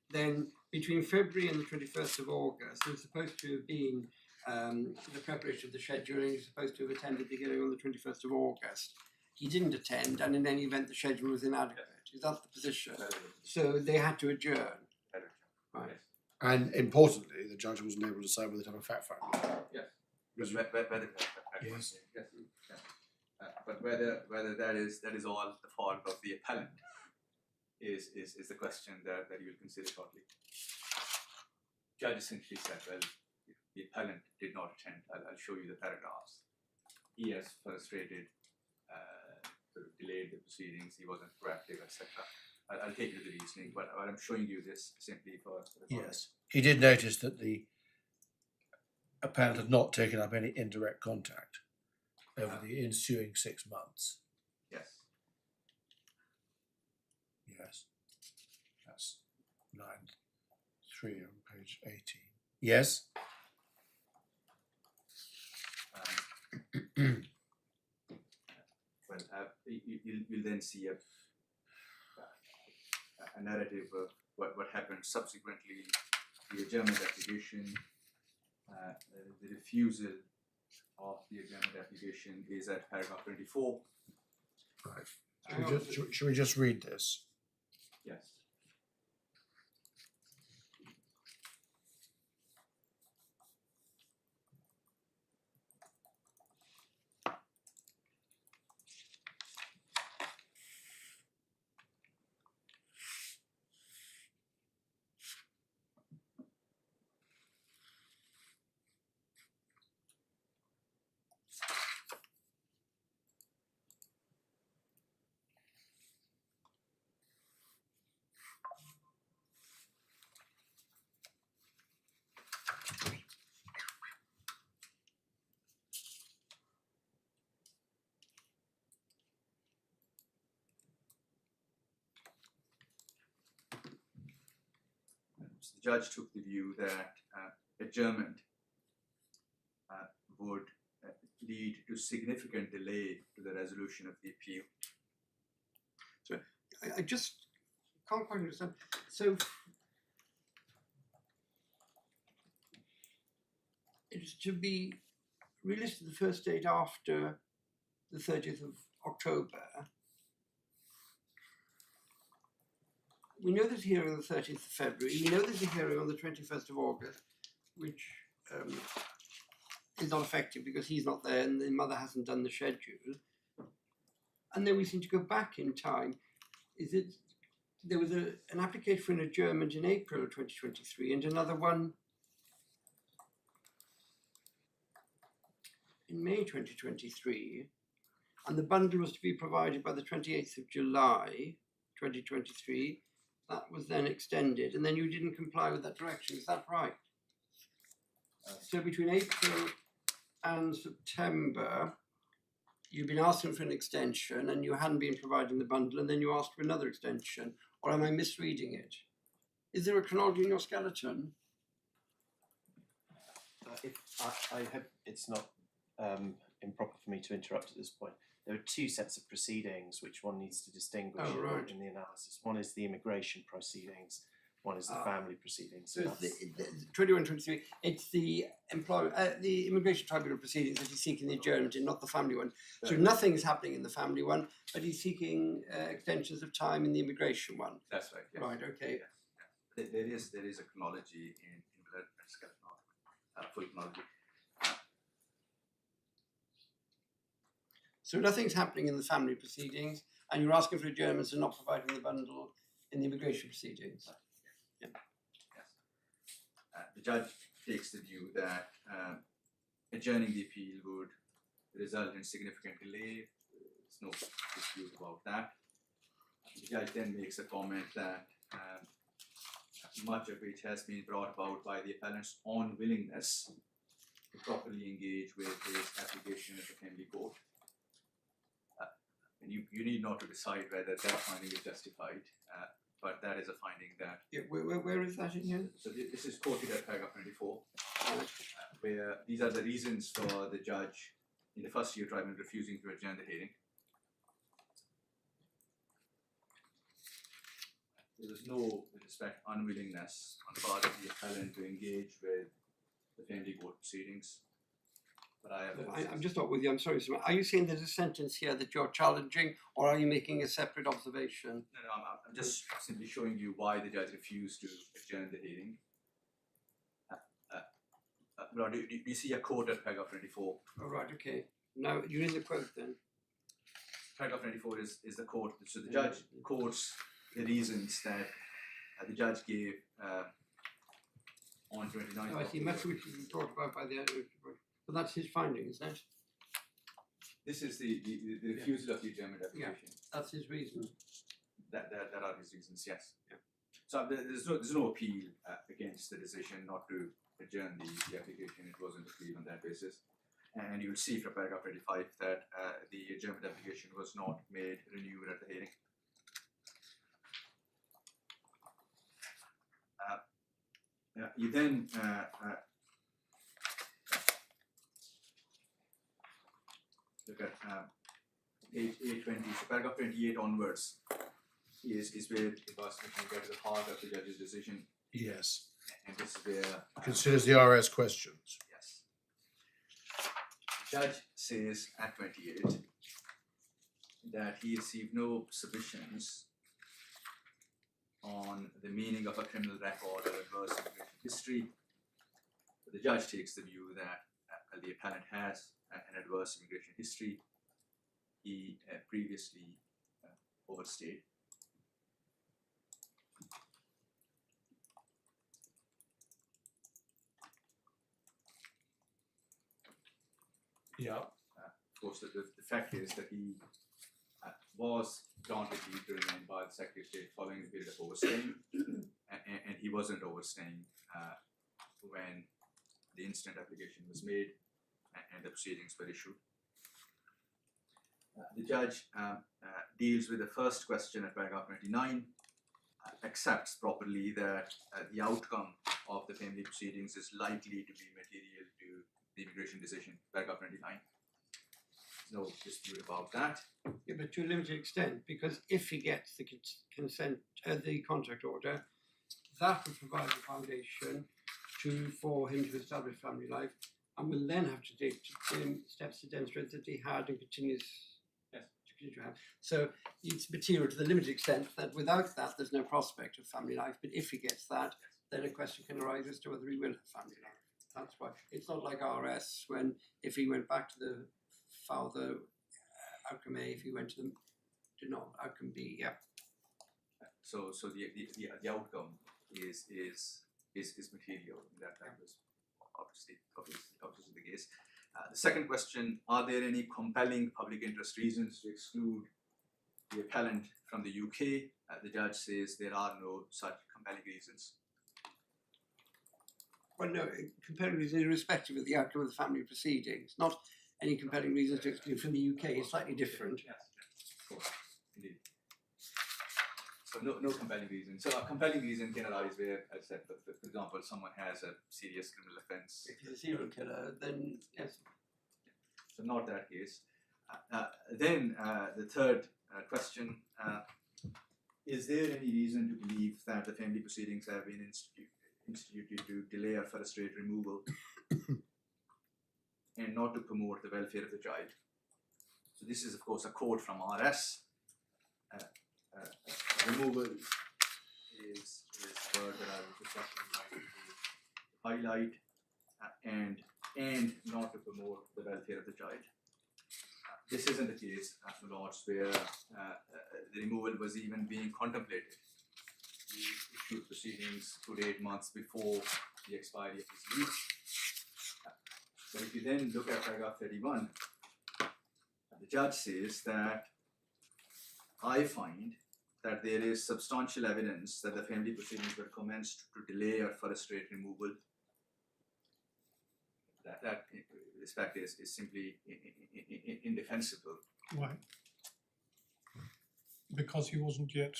Then between February and the 21st of August, there's supposed to have been the preparation of the schedule, and he's supposed to have attended the hearing on the 21st of August. He didn't attend, and in any event, the schedule was inadequate. Is that the position? So they had to adjourn. Right. And importantly, the judge wasn't able to decide whether to have a fact finding. yes. Because- Whether Yes. yes. But whether that is all the fault of the appellant is the question that you will consider shortly. Judge essentially said, well, the appellant did not attend. I'll show you the paragraphs. He has frustrated, sort of delayed the proceedings. He wasn't proactive, etc. I'll take you to the reasoning, but I'm showing you this simply for the Yes. He did notice that the appellant had not taken up any indirect contact over the ensuing 6 months. yes. Yes. That's 9.3 on page 18. Yes. Well, you'll then see a narrative of what happened subsequently, the adjournment application, the refusal of the adjournment application is at paragraph 24. Right. Should we just read this? Yes. So the judge took the view that adjournment would lead to significant delay to the resolution of the appeal. So I just can't quite understand. So it's to be released the first date after the 30th of October. We know there's a hearing on the 30th of February. We know there's a hearing on the 21st of August, which is not effective because he's not there and the mother hasn't done the schedule. And then we seem to go back in time. There was an application for an adjournment in April of 2023 and another one in May 2023. And the bundle was to be provided by the 28th of July 2023. That was then extended, and then you didn't comply with that direction. Is that right? So between April and September, you've been asking for an extension, and you hadn't been providing the bundle, and then you asked for another extension. Or am I misreading it? Is there a chronology in your skeleton? It's not improper for me to interrupt at this point. There are two sets of proceedings which one needs to distinguish Oh, right. in the analysis. One is the immigration proceedings, one is the family proceedings. So it's the 21, 23, it's the the immigration tribunal proceedings that he's seeking the adjournment in, not the family one. So nothing's happening in the family one, but he's seeking extensions of time in the immigration one. That's right. Yes. Right, okay. Yeah. There is a chronology in blood full chronology. So nothing's happening in the family proceedings, and you're asking for adjournments and not providing the bundle in the immigration proceedings. Yes. The judge takes the view that adjourning the appeal would result in significant delay. There's no dispute about that. The judge then makes a comment that much of which has been brought about by the appellant's unwillingness to properly engage with his application at the family court. And you need not to decide whether that finding is justified, but that is a finding that. Yeah, where is that in here? So this is quoted at paragraph 24, where these are the reasons for the judge in the first-tier tribunal refusing to adjourn the hearing. There was no, with respect, unwillingness on the part of the appellant to engage with the family court proceedings. But I'm just not with you, I'm sorry, sir. Are you saying there's a sentence here that you're challenging, or are you making a separate observation? No, I'm just simply showing you why the judge refused to adjourn the hearing. Do you see a quote at paragraph 24? Oh, right, okay. Now, you're in the quote then. Paragraph 24 is the quote. So the judge quotes the reasons that the judge gave on 29th. Oh, I see, that's what you talked about by the end. But that's his finding, isn't it? This is the refusal of the adjournment application. That's his reason. That are his reasons, yes. Yeah. So there's no appeal against the decision not to adjourn the application. It wasn't appealed on that basis. And you'll see from paragraph 25 that the adjournment application was not made renewed at the hearing. You then look at page 820, so paragraph 28 onwards is where the prosecution can get to the heart of the judge's decision. Yes. And this is where Considers the RS questions. yes. The judge says at 28 that he received no submissions on the meaning of a criminal record or adverse immigration history. The judge takes the view that the appellant has an adverse immigration history. He previously overstayed. Yeah. Of course, the fact is that he was granted leave to remain by the Secretary of State following the period of overstaying, and he wasn't overstaying when the instant application was made and the proceedings were issued. The judge deals with the first question at paragraph 29, accepts properly that the outcome of the family proceedings is likely to be material to the immigration decision, paragraph 29. No dispute about that. Yeah, but to a limited extent, because if he gets the consent, the contract order, that would provide the foundation for him to establish family life, and will then have to take steps to demonstrate that he had and continues to continue to have. So it's material to the limited extent that without that, there's no prospect of family life. But if he gets that, then a question can arise as to whether he will have family life. That's why it's not like RS when if he went back to the father outcome A, if he went to outcome B, yeah. So the outcome is material. That was obviously the case. The second question: are there any compelling public interest reasons to exclude the appellant from the UK? The judge says there are no such compelling reasons. Well, no, compelling reasons irrespective of the outcome of the family proceedings, not any compelling reasons to exclude from the UK. It's slightly different. Yes, of course, indeed. So no compelling reason. So a compelling reason can arise where, as I said, for example, someone has a serious criminal offence. If he's a serial killer, then yes. So not that case. Then the third question Is there any reason to believe that the family proceedings have been instituted to delay or frustrate removal and not to promote the welfare of the child? So this is, of course, a quote from RS. Removal is a word that I would just like to highlight, and not to promote the welfare of the child. This isn't the case, my lords, where the removal was even being contemplated. He issued proceedings 2 to 8 months before the expiry of his leave. But if you then look at paragraph 31, the judge says that I find that there is substantial evidence that the family proceedings were commenced to delay or frustrate removal. That this fact is simply indefensible. Why? Because he wasn't yet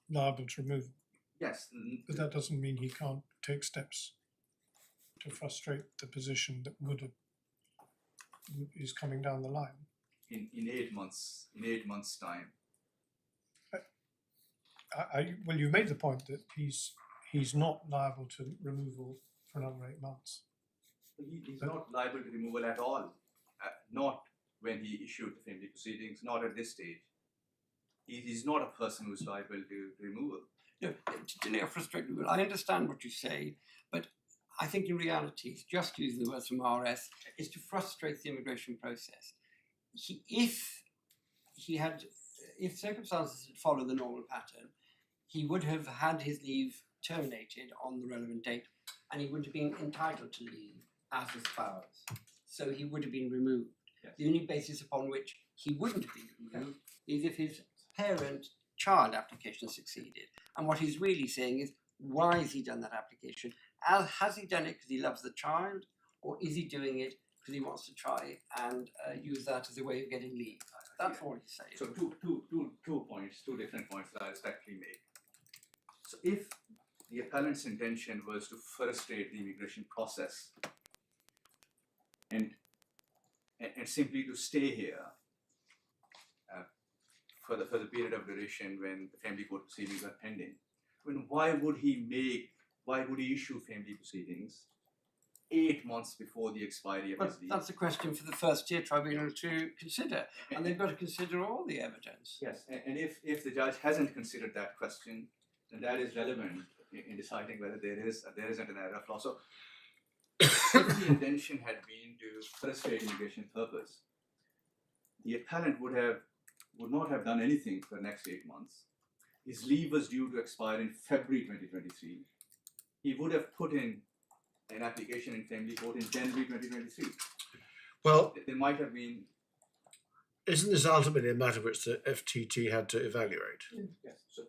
liable to remove. Yes, But that doesn't mean he can't take steps to frustrate the position that is coming down the line. in 8 months, in 8 months' time. Well, you made the point that he's not liable to removal for another 8 months. He's not liable to removal at all, not when he issued the family proceedings, not at this stage. He's not a person who's liable to removal. No, to delay or frustrate removal, I understand what you say, but I think in reality, just using the words from RS, is to frustrate the immigration process. If circumstances had followed the normal pattern, he would have had his leave terminated on the relevant date, and he would have been entitled to leave as a spouse. So he would have been removed. Yes. The only basis upon which he wouldn't have been removed is if his parent-child application succeeded. And what he's really saying is, why has he done that application? Has he done it because he loves the child, or is he doing it because he wants to try and use that as a way of getting leave? That's all he's saying. So two different points that I respectfully make. So if the appellant's intention was to frustrate the immigration process and simply to stay here for the period of duration when the family court proceedings are pending, I mean, why would he issue family proceedings 8 months before the expiry of But his leave? that's a question for the First-Tier Tribunal to consider, and they've got to consider all the evidence. Yes, and if the judge hasn't considered that question, then that is relevant in deciding whether there isn't an error of law. So, if the intention had been to frustrate immigration purpose, the appellant would not have done anything for the next 8 months. His leave was due to expire in February 2023. He would have put in an application in family court in January 2023. Well, There might have been. isn't this ultimately a matter which the FTT had to evaluate? Yes. So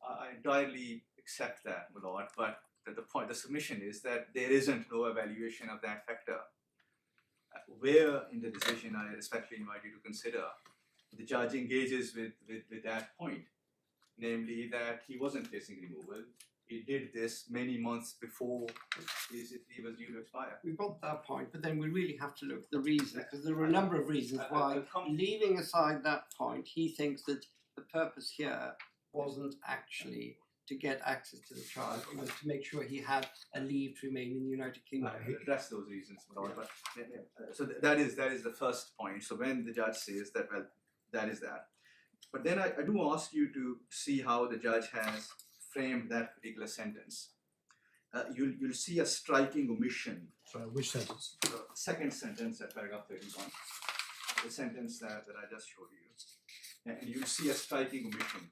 I entirely accept that, my lord. But the submission is that there isn't no evaluation of that factor. Where in the decision I respectfully invite you to consider, the judge engages with that point, namely that he wasn't facing removal. He did this many months before his leave was due to expire. We've got that point, but then we really have to look at the reasons, because there are a number of reasons why, leaving aside that point, he thinks that the purpose here wasn't actually to get access to the child, it was to make sure he had a leave to remain in the United Kingdom. I'll address those reasons, my lord. But so that is the first point. So when the judge says that, well, that is that. But then I do ask you to see how the judge has framed that particular sentence. You'll see a striking omission. So which sentence? The second sentence at paragraph 31, the sentence that I just showed you. And you'll see a striking omission.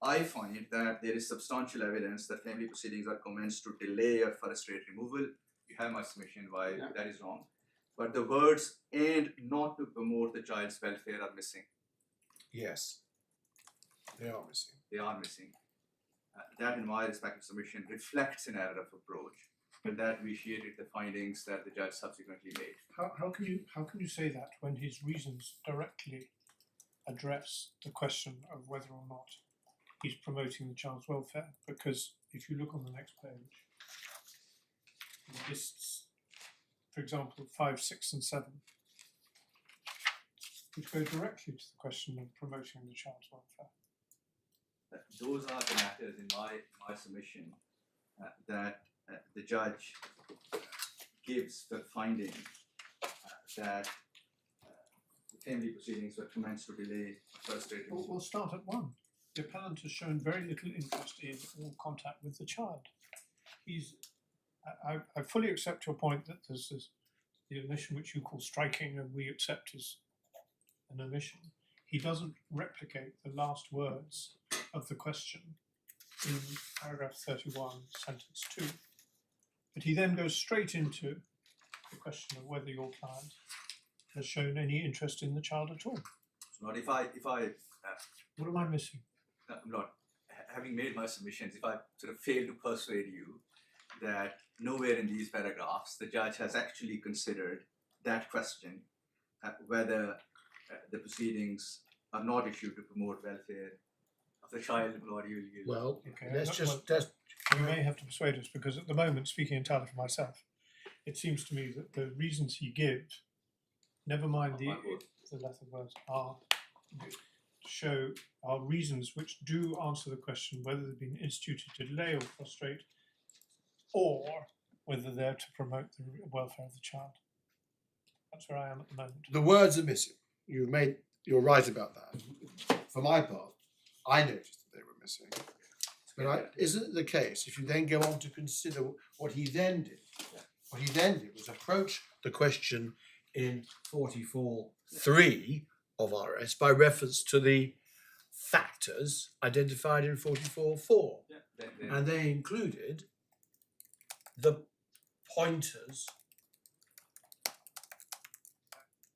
I find that there is substantial evidence that family proceedings are commenced to delay or frustrate removal. You have my submission why that is wrong. But the words "and not to promote the child's welfare" are missing. Yes, they are missing. They are missing. That, in my respective submission, reflects an error of approach, but that vitiated the findings that the judge subsequently made. How can you say that when his reasons directly address the question of whether or not he's promoting the child's welfare? Because if you look on the next page, it lists, for example, 5, 6, and 7, which go directly to the question of promoting the child's welfare. those are the matters in my submission that the judge gives the finding that the family proceedings were commenced to delay frustrating. We'll start at one. The appellant has shown very little interest in all contact with the child. I fully accept your point that there's the omission which you call striking and we accept as an omission. He doesn't replicate the last words of the question in paragraph 31, sentence 2. But he then goes straight into the question of whether your client has shown any interest in the child at all. So not if I What am I missing? I'm not having made my submissions, if I sort of fail to persuade you that nowhere in these paragraphs the judge has actually considered that question, whether the proceedings are not issued to promote welfare of the child, or you. Well, Okay, let's well, just you may have to persuade us because at the moment, speaking entirely for myself, it seems to me that the reasons he gives, never mind the letter words, are reasons which do answer the question whether they've been instituted to delay or frustrate, or whether they're to promote the welfare of the child. That's where I am at the moment. the words are missing. You're right about that. For my part, I noticed that they were missing. But isn't it the case, if you then go on to consider what he then did, what he then did was approach the question in 44.3 of RS by reference to the factors identified in 44.4. And they included the pointers,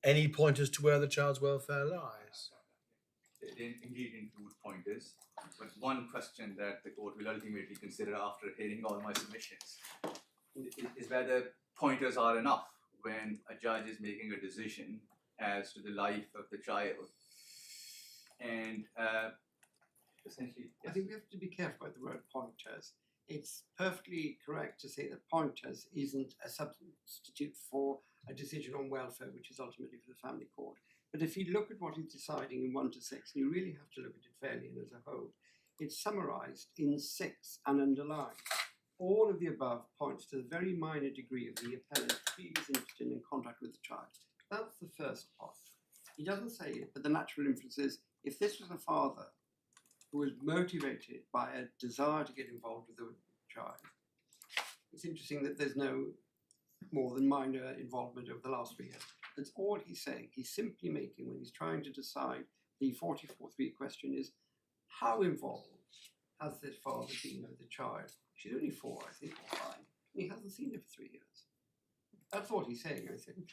any pointers to where the child's welfare lies. They indeed include pointers, but one question that the court will ultimately consider after hearing all my submissions is whether pointers are enough when a judge is making a decision as to the life of the child. And essentially, I think we have to be careful about the word pointers. It's perfectly correct to say that pointers isn't a substitute for a decision on welfare, which is ultimately for the family court. But if you look at what he's deciding in 1 to 6, you really have to look at it fairly and as a whole. It's summarised in 6 and underlined. All of the above points to the very minor degree of the appellant's previous interest in contact with the child. That's the first part. He doesn't say it, but the natural inference is, if this was a father who was motivated by a desire to get involved with the child, it's interesting that there's no more than minor involvement over the last 3 years. That's all he's saying. He's simply making, when he's trying to decide the 44.3 question is, how involved has this father been with the child? She's only 4, I think, or 5, and he hasn't seen her for 3 years. That's what he's saying, I think.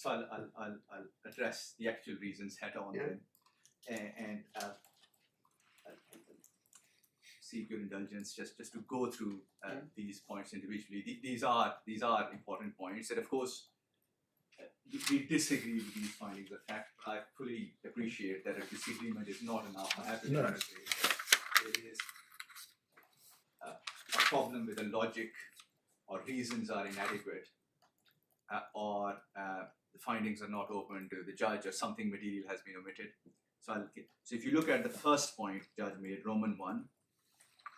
so I'll address the actual reasons head on then, and seek your indulgence just to go through these points individually. These are important points, and of course we disagree with these findings of fact, but I fully appreciate that a disagreement is not enough. I have to demonstrate that there is a problem with the logic or reasons are inadequate, or the findings are not open to the judge, or something material has been omitted. So if you look at the first point Judge made, Roman 1.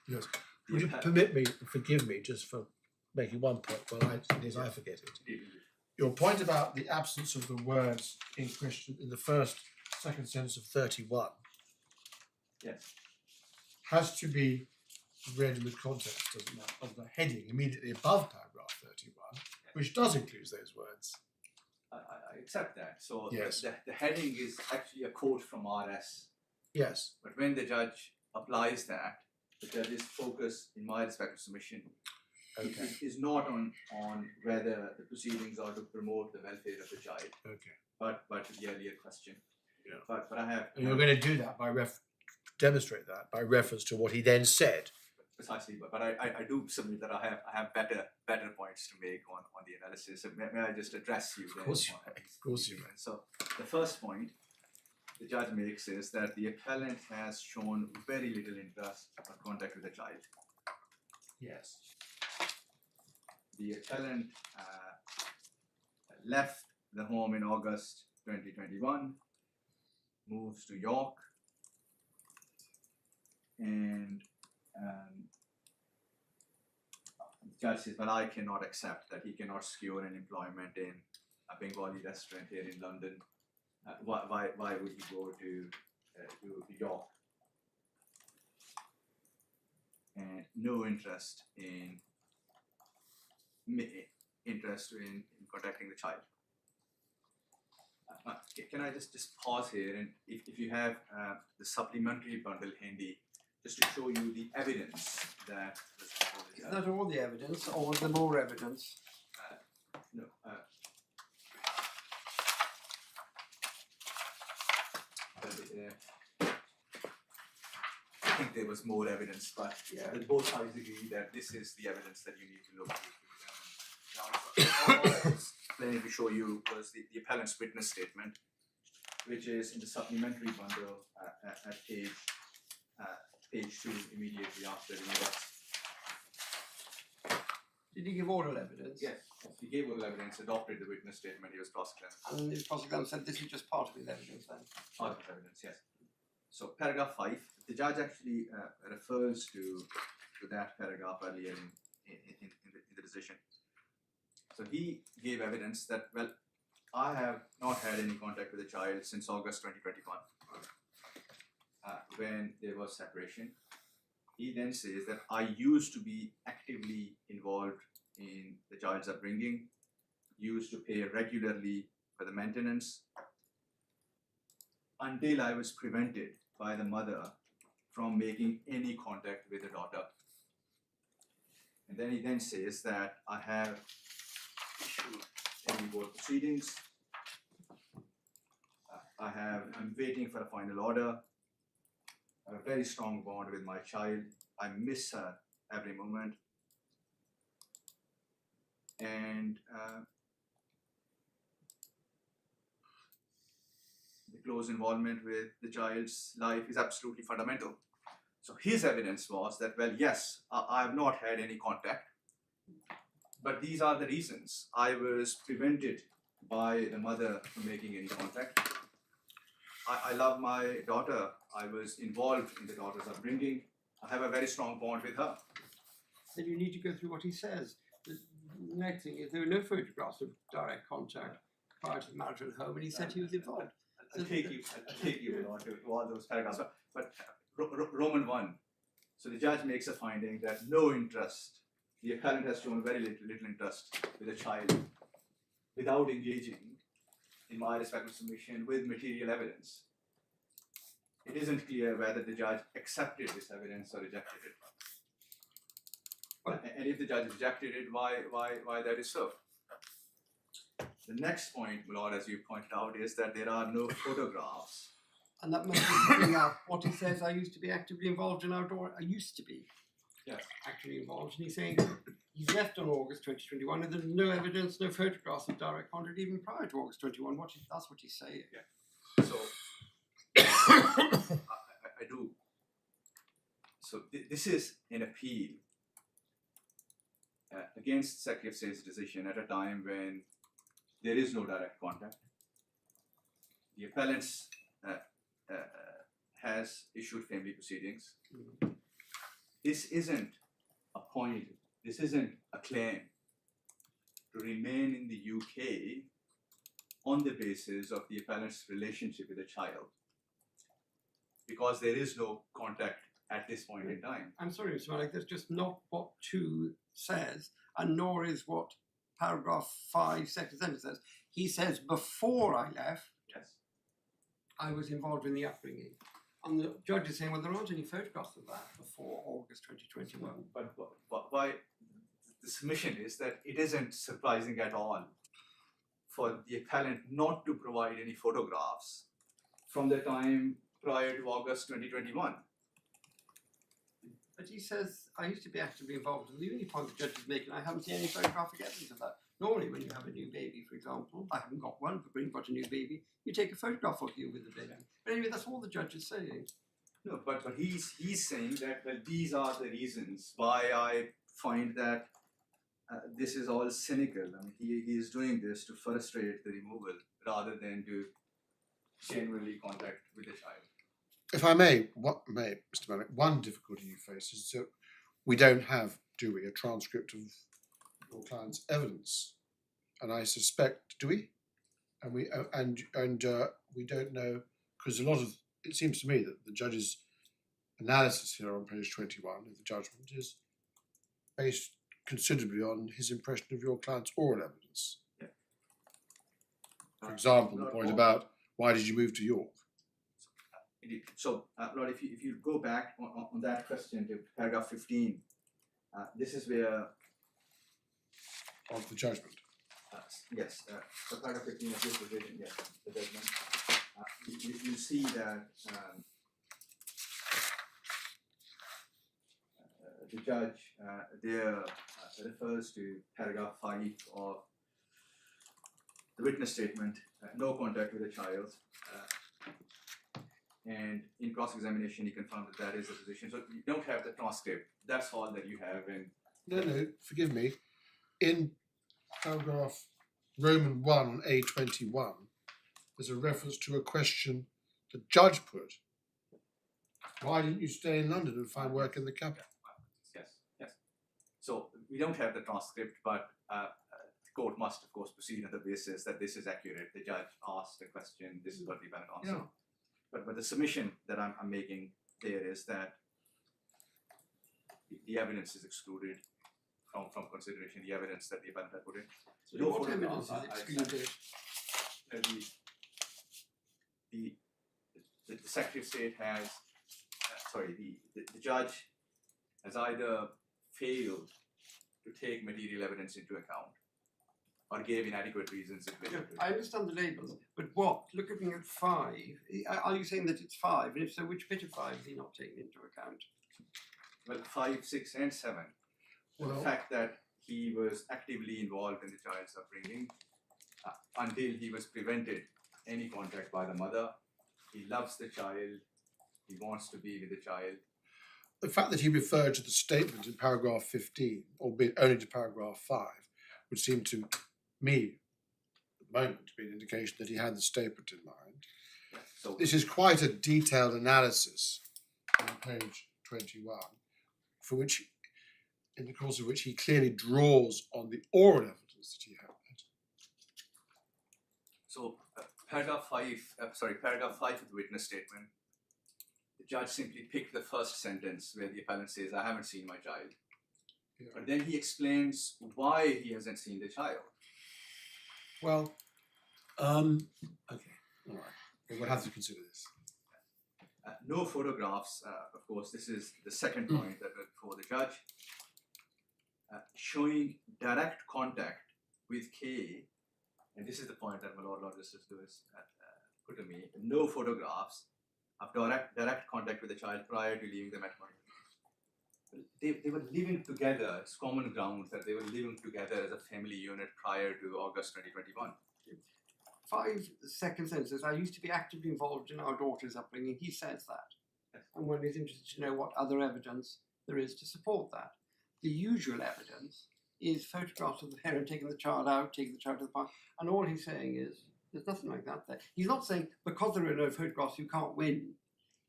Yes. Would you permit me, forgive me, just for making one point while I forget it. Your point about the absence of the words in question in the second sentence of 31 Yes. has to be read in the context of the heading immediately above paragraph 31, which does include those words. I accept that. So Yes. the heading is actually a quote from RS. Yes. But when the judge applies that, the judge's focus, in my respective submission, is not on whether the proceedings are to promote the welfare of the child, but the earlier question. Yeah. But I have. And you're going to do that by demonstrate that by reference to what he then said. Precisely, but I do submit that I have better points to make on the analysis. May I just address you? Of course you may. Of course you may. So the first point the judge makes is that the appellant has shown very little interest or contact with the child. Yes. The appellant left the home in August 2021, moves to York, And the judge says, well, I cannot accept that he cannot secure an employment in a Bengali restaurant here in London. Why would he go to York? And no interest in contacting the child. Can I just pause here, and if you have the supplementary bundle handy, just to show you the evidence that was before the Is judge. that all the evidence, or was there more evidence? No. I think there was more evidence, but Yeah. both sides agree that this is the evidence that you need to look at. Now, all I was planning to show you was the appellant's witness statement, which is in the supplementary bundle at page 2, immediately after the index. Did he give oral evidence? Yes, he gave oral evidence, adopted the witness statement, he was cross-examined. And the prosecutor said this is just part of his evidence then? Part of evidence, yes. So paragraph 5, the judge actually refers to that paragraph earlier in the decision. So he gave evidence that, well, I have not had any contact with the child since August 2021, when there was separation. He then says that I used to be actively involved in the child's upbringing, used to pay regularly for the maintenance, until I was prevented by the mother from making any contact with the daughter. And then he then says that I have issued any board proceedings. I'm waiting for a final order. I have a very strong bond with my child. I miss her every moment. And the close involvement with the child's life is absolutely fundamental. So his evidence was that, well, yes, I have not had any contact, but these are the reasons. I was prevented by the mother from making any contact. I love my daughter. I was involved in the daughter's upbringing. I have a very strong bond with her. Then you need to go through what he says. The next thing is there were no photographs of direct contact prior to the marriage at home, and he said he was involved. I'll take you on to all those paragraphs. But Roman 1. So the judge makes a finding that no interest, the appellant has shown very little interest with a child without engaging, in my respectful submission, with material evidence. It isn't clear whether the judge accepted this evidence or rejected it. And if the judge rejected it, why that is so? The next point, Lord, as you pointed out, is that there are no photographs. And that must be picking up what he says, I used to be actively involved in outdoor, I used to be actively involved. And he's saying he's left on August 2021 and there's no evidence, no photographs of direct contact even prior to August 21. That's what he's saying. Yeah. So, I do. So this is an appeal against Secretary of State's decision at a time when there is no direct contact. The appellant has issued family proceedings. This isn't a point, this isn't a claim to remain in the UK on the basis of the appellant's relationship with the child, because there is no contact at this point in time. I'm sorry, Mr. Malik, that's just not what 2 says, and nor is what paragraph 5, second sentence says. He says, before I left, Yes. I was involved in the upbringing. And the judge is saying, well, there aren't any photographs of that before August 2021. But why the submission is that it isn't surprising at all for the appellant not to provide any photographs from the time prior to August 2021. But he says, I used to be actively involved, and the only point the judge is making, I haven't seen any photographic evidence of that. Normally, when you have a new baby, for example, I haven't got one, but when you've got a new baby, you take a photograph of you with the baby. But anyway, that's all the judge is saying. No, but he's saying that, well, these are the reasons why I find that this is all cynical. I mean, he is doing this to frustrate the removal rather than to genuinely contact with the child. If I may, Mr. Malik, one difficulty you face is that we don't have, do we, a transcript of your client's evidence, and I suspect, do we? And we we don't know, because a lot of it seems to me that the judge's analysis here on page 21 of the judgment is based considerably on his impression of your client's oral evidence. Yeah. For example, the Not point all. about why did you move to York? Indeed. So, Lord, if you go back on that question to paragraph 15, this is where Of the judgment. yes, so paragraph 15 of this provision, yes, the judgment. You see that the judge there refers to paragraph 5 of the witness statement, no contact with the child. And in cross-examination, he confirmed that that is the position. So you don't have the transcript. That's all that you have in. No, forgive me. In paragraph Roman 1 on A21, there's a reference to a question the judge put. Why didn't you stay in London and find work in the capital? Yes. So we don't have the transcript, but the court must, of course, proceed on the basis that this is accurate. The judge asked the question, this is what the appellant answered. Yeah. But the submission that I'm making there is that the evidence is excluded from consideration, the evidence that the appellant had put in. So No what evidence photographs is are- are excluded? The Secretary of State has, the judge has either failed to take material evidence into account or gave inadequate reasons if Yeah, I understand the labels, but what? Looking at 5, are you saying that it's 5? And if so, which bit of 5 is he not taking into account? Well, 5, 6, and 7. The Well, fact that he was actively involved in the child's upbringing until he was prevented any contact by the mother. He loves the child. He wants to be with the child. the fact that he referred to the statement in paragraph 15, albeit only to paragraph 5, would seem to me, at the moment, to be an indication that he had the statement in mind. So This is quite a detailed analysis on page 21, for which, in the course of which he clearly draws on the oral evidence that he had. So, paragraph 5 of the witness statement, the judge simply picked the first sentence where the appellant says, I haven't seen my child. Yeah. But then he explains why he hasn't seen the child. Well, okay, all right. We'll have to consider this. No photographs, of course, this is the second point that was before the judge, showing direct contact with K, and this is the point that my Lord Justice Lewis put to me, no photographs of direct contact with the child prior to leaving the matrimony. They were living together, it's common ground that they were living together as a family unit prior to August 2021. 5 second sentences. I used to be actively involved in our daughter's upbringing. He says that. Yes. And one is interested to know what other evidence there is to support that. The usual evidence is photographs of the parent taking the child out, taking the child to the park, and all he's saying is there's nothing like that there. He's not saying because there are no photographs you can't win.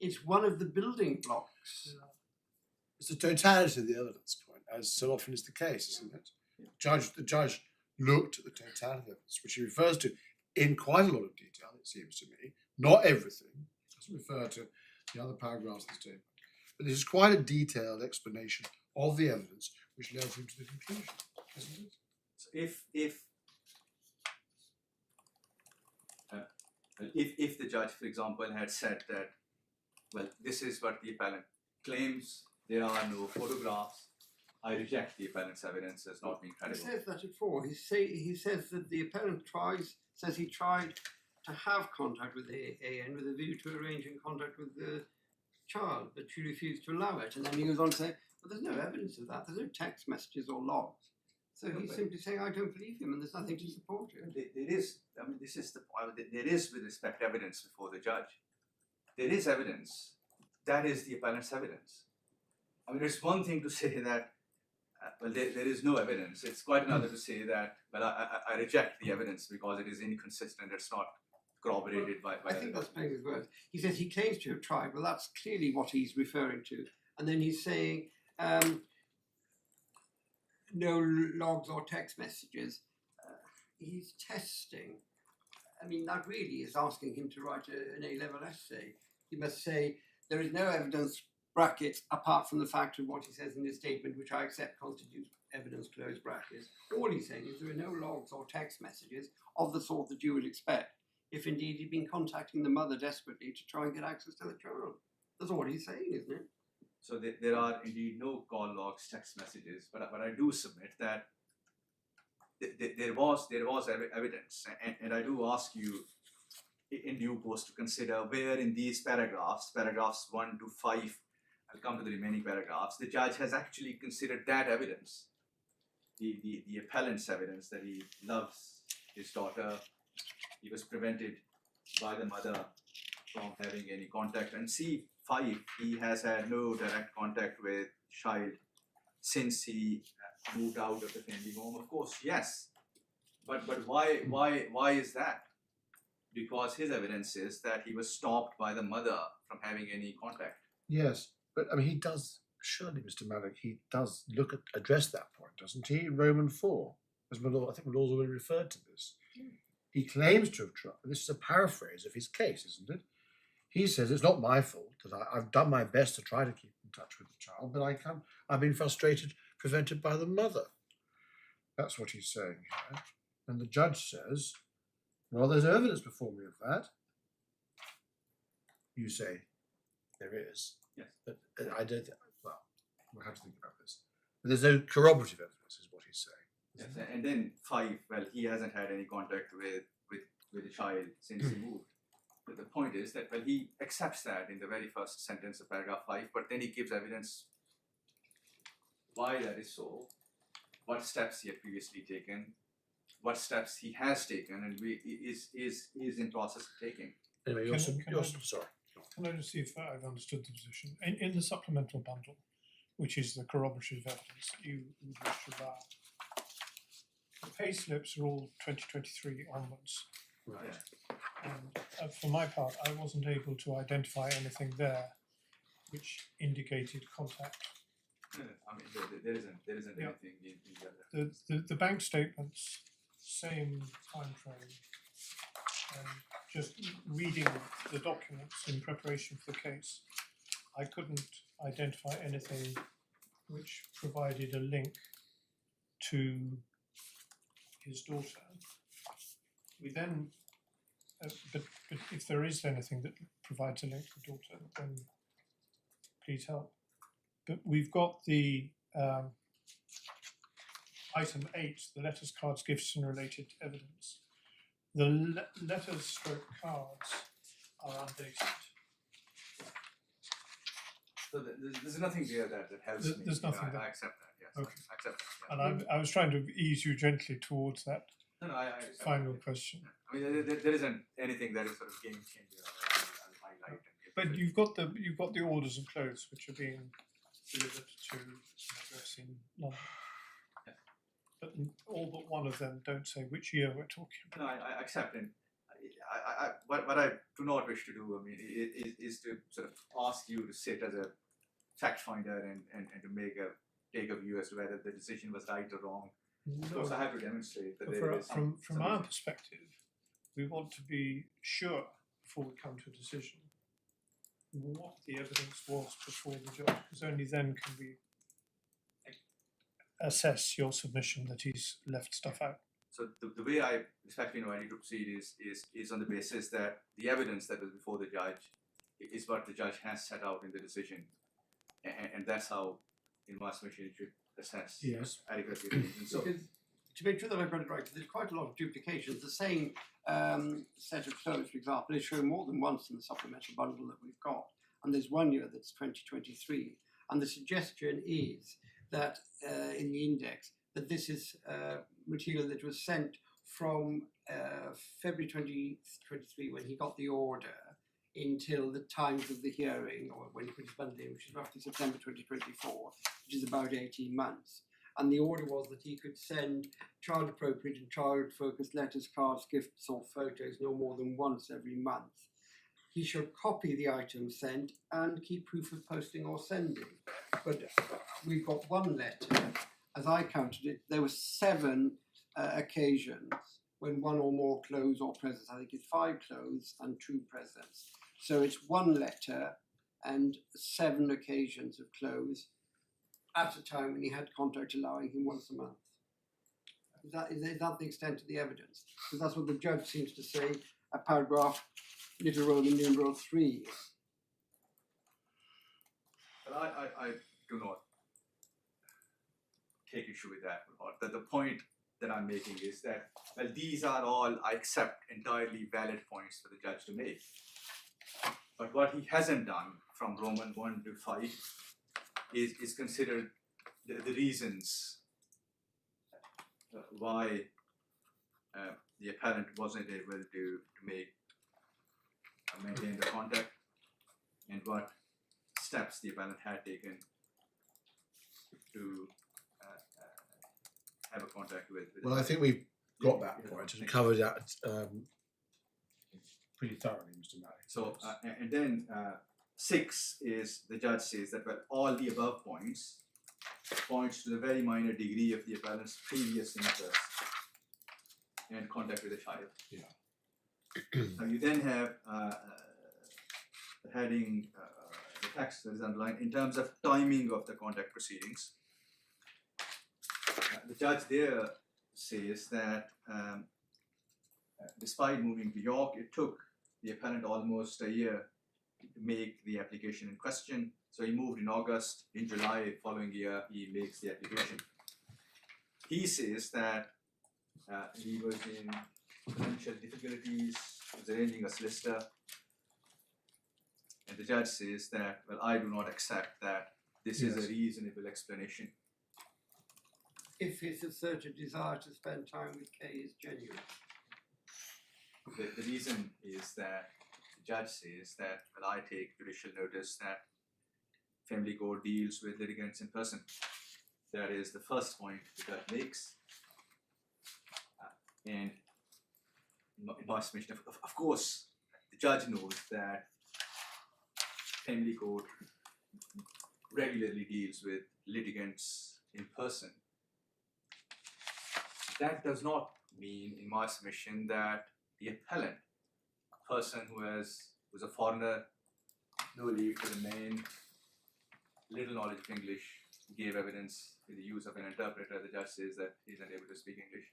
It's one of the building blocks. It's the totality of the evidence point, as so often is the case, isn't it? The judge looked at the totality of evidence, which he refers to in quite a lot of detail, it seems to me. Not everything. It doesn't refer to the other paragraphs of the statement. But this is quite a detailed explanation of the evidence which led him to the conclusion, isn't it? So if the judge, for example, had said that, well, this is what the appellant claims, there are no photographs, I reject the appellant's evidence as not being He credible. says that at 4. He says that the appellant says he tried to have contact with AN with a view to arranging contact with the child, but she refused to allow it. And then he goes on to say, well, there's no evidence of that. There's no text messages or logs. So No, he's but- simply saying, I don't believe him, and there's nothing to support it. There is, I mean, this is the point, there is with respect evidence before the judge. There is evidence, that is the appellant's evidence. I mean, it's one thing to say that, well, there is no evidence. It's quite another to say that, well, I reject the evidence because it is inconsistent, it's not corroborated by I think that's playing his words. He says he claims to have tried. Well, that's clearly what he's referring to. And then he's saying no logs or text messages. He's testing. I mean, that really is asking him to write an A-level essay. He must say there is no evidence, brackets, apart from the fact of what he says in his statement, which I accept constitutes evidence, close brackets. All he's saying is there are no logs or text messages of the sort that you would expect if indeed he'd been contacting the mother desperately to try and get access to the child. That's all he's saying, isn't it? So there are indeed no call logs, text messages, but I do submit that there was evidence, and I do ask you in due course to consider where in these paragraphs 1 to 5, I'll come to the remaining paragraphs, the judge has actually considered that evidence, the appellant's evidence that he loves his daughter, he was prevented by the mother from having any contact, and C5, he has had no direct contact with child since he moved out of the family home. Of course, yes, but why is that? Because his evidence is that he was stopped by the mother from having any contact. Yes, but I mean, he does, surely, Mr. Malik, he does address that point, doesn't he? In Roman 4, as Malor, I think Malor's already referred to this. He claims to have tried. This is a paraphrase of his case, isn't it? He says it's not my fault that I've done my best to try to keep in touch with the child, but I can't. I've been frustrated, prevented by the mother. That's what he's saying here. And the judge says, well, there's no evidence before me of that. You say there is. Yes. But I don't. Well, we'll have to think about this. But there's no corroborative evidence, is what he's saying. Yes, and then 5, well, he hasn't had any contact with the child since he moved. But the point is that, well, he accepts that in the very first sentence of paragraph 5, but then he gives evidence why that is so, what steps he had previously taken, what steps he has taken, and is in process of taking. Anyway, sorry. Can I just see if I've understood the position? In the supplemental bundle, which is the corroborative evidence that you would wish to allow, the pay slips are all 2023 onwards. Right. Yeah. And for my part, I wasn't able to identify anything there which indicated contact. No, I mean, there isn't Yeah. anything in the other. The bank statements, same time frame, and just reading the documents in preparation for the case, I couldn't identify anything which provided a link to his daughter. We then, but if there is anything that provides a link to the daughter, then please help. But we've got the item 8, the letters, cards, gifts and related evidence. The letters stroke cards are undated. So there's nothing there that helps me. There's nothing there. I accept that, yes. Okay. I accept that. Yeah. And I was trying to ease you gently towards that No, I accept final that. question. I mean, there isn't anything that is sort of game changer. I'll highlight. But you've got the orders of clothes which are being delivered to an address in London. Yeah. But all but one of them don't say which year we're talking about. No, I accept, and what I do not wish to do, I mean, is to sort of ask you to sit as a fact finder and to take a view as to whether the decision was right or wrong. No. Also, I have to demonstrate that But there is from some our reason. perspective, we want to be sure before we come to a decision what the evidence was before the judge, because only then can we assess your submission that he's left stuff out. So the way I respectfully invite you to proceed is on the basis that the evidence that was before the judge is what the judge has set out in the decision, and that's how, in my submission, you should assess Yes. adequacy of the reason. So Because to make sure that I've got it right, there's quite a lot of duplications. The same set of clothes, for example, is shown more than once in the supplemental bundle that we've got. And there's one year that's 2023. And the suggestion is that in the index, that this is material that was sent from February 2023 when he got the order until the time of the hearing, or when he put his bundle in, which is roughly September 2024, which is about 18 months. and the order was that he could send child-appropriate and child-focused letters, cards, gifts, or photos no more than once every month. He should copy the items sent and keep proof of posting or sending. But we've got one letter. As I counted it, there were 7 occasions when one or more clothes or presents. I think it's 5 clothes and 2 presents. So it's 1 letter and 7 occasions of clothes at a time when he had contact allowing him once a month. Is that the extent of the evidence? Because that's what the judge seems to say at paragraph little Roman numeral 3. But I do not take issue with that. But the point that I'm making is that, well, these are all, I accept, entirely valid points for the judge to make. But what he hasn't done from Roman 1 to 5 is considered the reasons why the appellant wasn't able to maintain the contact, and what steps the appellant had taken to have a contact with. Well, I think we've got that point and covered that pretty thoroughly, Mr. Malley. So, and then 6 is, the judge says that, well, all the above points to the very minor degree of the appellant's previous interest and contact with the child. Yeah. Now you then have the heading, the text that is underlined, in terms of timing of the contact proceedings. The judge there says that despite moving to York, it took the appellant almost a year to make the application in question. So he moved in August. In July following year, he makes the application. He says that he was in financial difficulties, was arranging a solicitor, and the judge says that, well, I do not accept that this is a reasonable explanation. If his asserted desire to spend time with Kay is genuine. The reason is that the judge says that, well, I take judicial notice that family court deals with litigants in person. That is the first point the judge makes. And in my submission, of course, the judge knows that family court regularly deals with litigants in person. That does not mean, in my submission, that the appellant, a person who's a foreigner, no leave to remain, little knowledge of English, gave evidence with the use of an interpreter. The judge says that he's unable to speak English.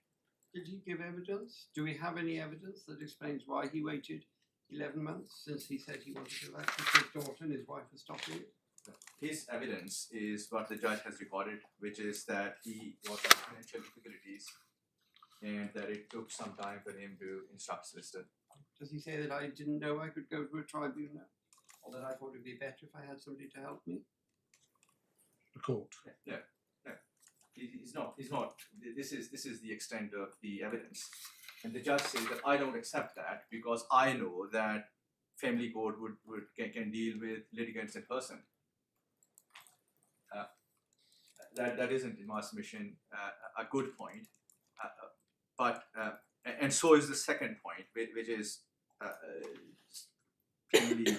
Did he give evidence? Do we have any evidence that explains why he waited 11 months since he said he wanted to access his daughter and his wife was stopping it? His evidence is what the judge has recorded, which is that he was in financial difficulties and that it took some time for him to instruct solicitor. Does he say that I didn't know I could go to a tribunal, or that I thought it would be better if I had somebody to help me? The court. Yeah. He's not. This is the extent of the evidence, and the judge says that I don't accept that because I know that family court can deal with litigants in person. That isn't, in my submission, a good point, but and so is the second point, which is plainly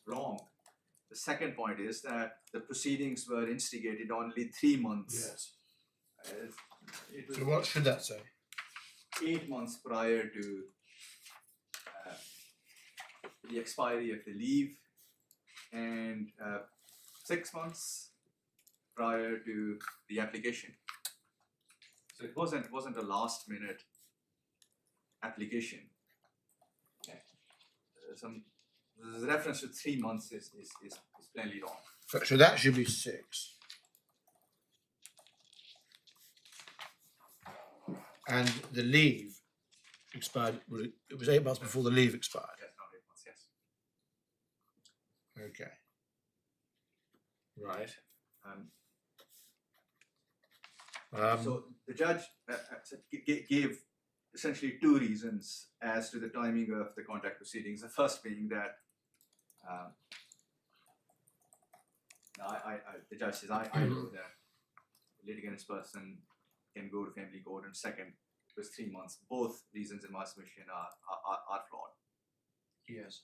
wrong. The second point is that the proceedings were instigated only 3 months. Yes. It was So what should that say? 8 months prior to the expiry of the leave, and 6 months prior to the application. So it wasn't a last minute application. Okay. The reference to 3 months is plainly wrong. So that should be 6. And the leave expired, it was 8 months before the leave expired. Yes, not 8 months, yes. Okay. Right. So the judge gave essentially 2 reasons as to the timing of the contact proceedings. The first being that the judge says, I know that litigant's person can go to family court, and second was 3 months. Both reasons in my submission are flawed. Yes.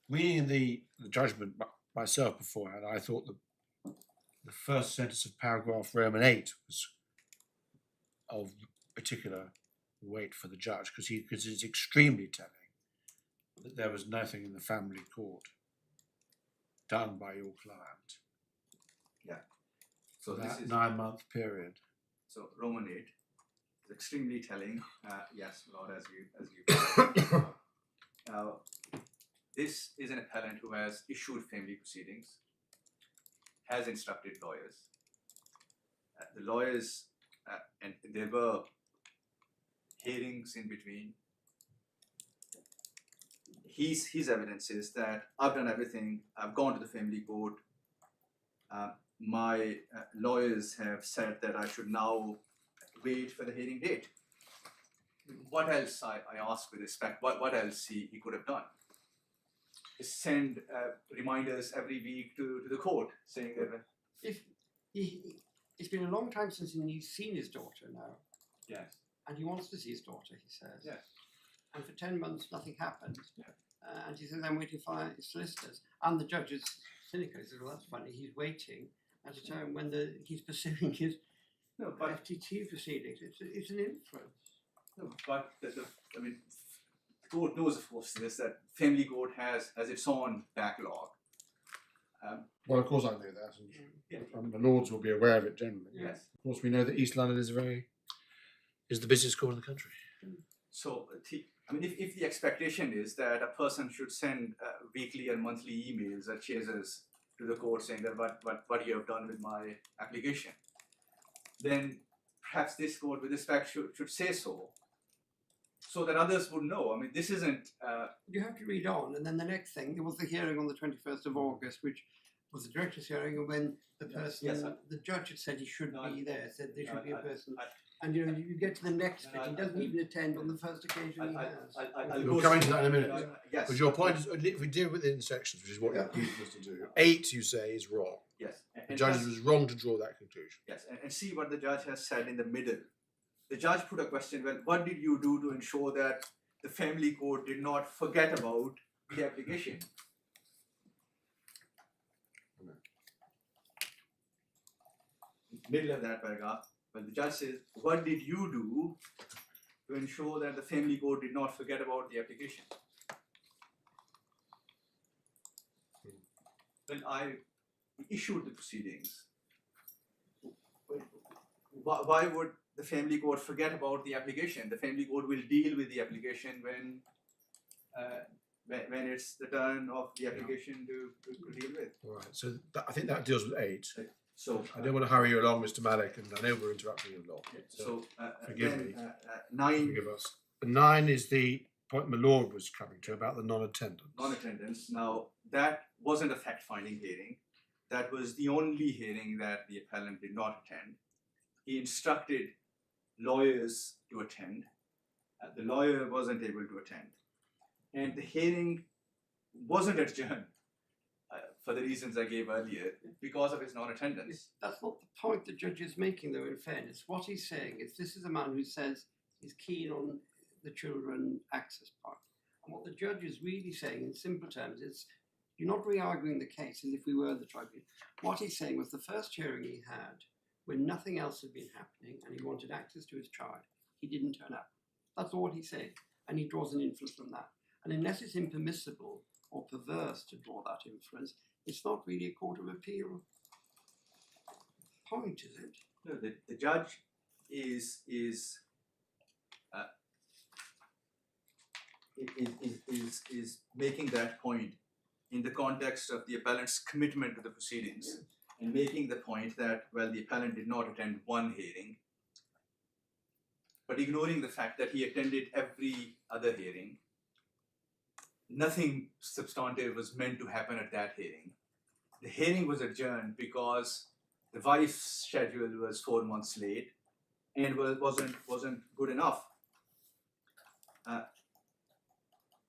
Reading the judgment myself beforehand, I thought the first sentence of paragraph Roman 8 was of particular weight for the judge because it's extremely telling that there was nothing in the family court done by your client So for this that is 9-month period. so Roman 8 is extremely telling. Yes, Lord, as you now, this is an appellant who has issued family proceedings, has instructed lawyers. The lawyers, and there were hearings in between. His evidence is that I've done everything. I've gone to the family court. My lawyers have said that I should now wait for the hearing date. What else, I ask with respect, what else he could have done? Send reminders every week to the court saying that. If it's been a long time since he's seen his daughter now, Yes. and he wants to see his daughter, he says. Yes. And for 10 months, nothing happened. Yeah. And he says, I'm waiting for his solicitors. And the judge is cynical. He says, well, that's funny. He's waiting at a time when he's pursuing his No, but FTT proceedings. It's an inference. no, but I mean, the court knows, of course, this that family court has its own backlog. Well, of course I know that, Yeah. and the Lords will be aware of it generally. Yes. Of course, we know that East London is the busiest court in the country. So, I mean, if the expectation is that a person should send weekly and monthly emails or chasers to the court saying that what you have done with my application, then perhaps this court, with respect, should say so that others would know. I mean, this isn't. You have to read on, and then the next thing, there was the hearing on the 21st of August, which was the director's hearing, and when the person, Yes, the judge had said he should No, be there, said there should be a person. I- And you know, you get to the next bit, he doesn't even attend on the first occasion he has. I'll We'll go come into through- that in a minute. Yes. Because your point is, if we deal with it in sections, which is what Yeah. you need us to do, 8, you say, is wrong. Yes. The judge was wrong to draw that conclusion. Yes, and see what the judge has said in the middle. The judge put a question, well, what did you do to ensure that the family court did not forget about the application? Middle of that paragraph, well, the judge says, what did you do to ensure that the family court did not forget about the application? When I issued the proceedings, why would the family court forget about the application? The family court will deal with the application when it's the turn of the application to deal with. All right, so I think that deals with 8. So I don't want to hurry you along, Mr. Malik, and I know we're interrupting you a lot. so forgive then, me. 9 Forgive us. 9 is the point my lord was coming to about the non-attendance. non-attendance. Now that wasn't a fact-finding hearing. That was the only hearing that the appellant did not attend. He instructed lawyers to attend. The lawyer wasn't able to attend, and the hearing wasn't adjourned for the reasons I gave earlier because of his non-attendance. That's not the point the judge is making, though, in fairness. What he's saying is this is a man who says he's keen on the children access part. And what the judge is really saying in simple terms is you're not re-arguing the case as if we were the tribunal. What he's saying was the first hearing he had, when nothing else had been happening and he wanted access to his child, he didn't turn up. That's all he's saying. And he draws an inference from that. And unless it's impermissible or perverse to draw that inference, it's not really a court of appeal point, is it? No, the judge is making that point in the context of the appellant's commitment to the proceedings, and making the point that, well, the appellant did not attend one hearing, but ignoring the fact that he attended every other hearing. Nothing substantive was meant to happen at that hearing. The hearing was adjourned because the wife's schedule was 4 months late and wasn't good enough.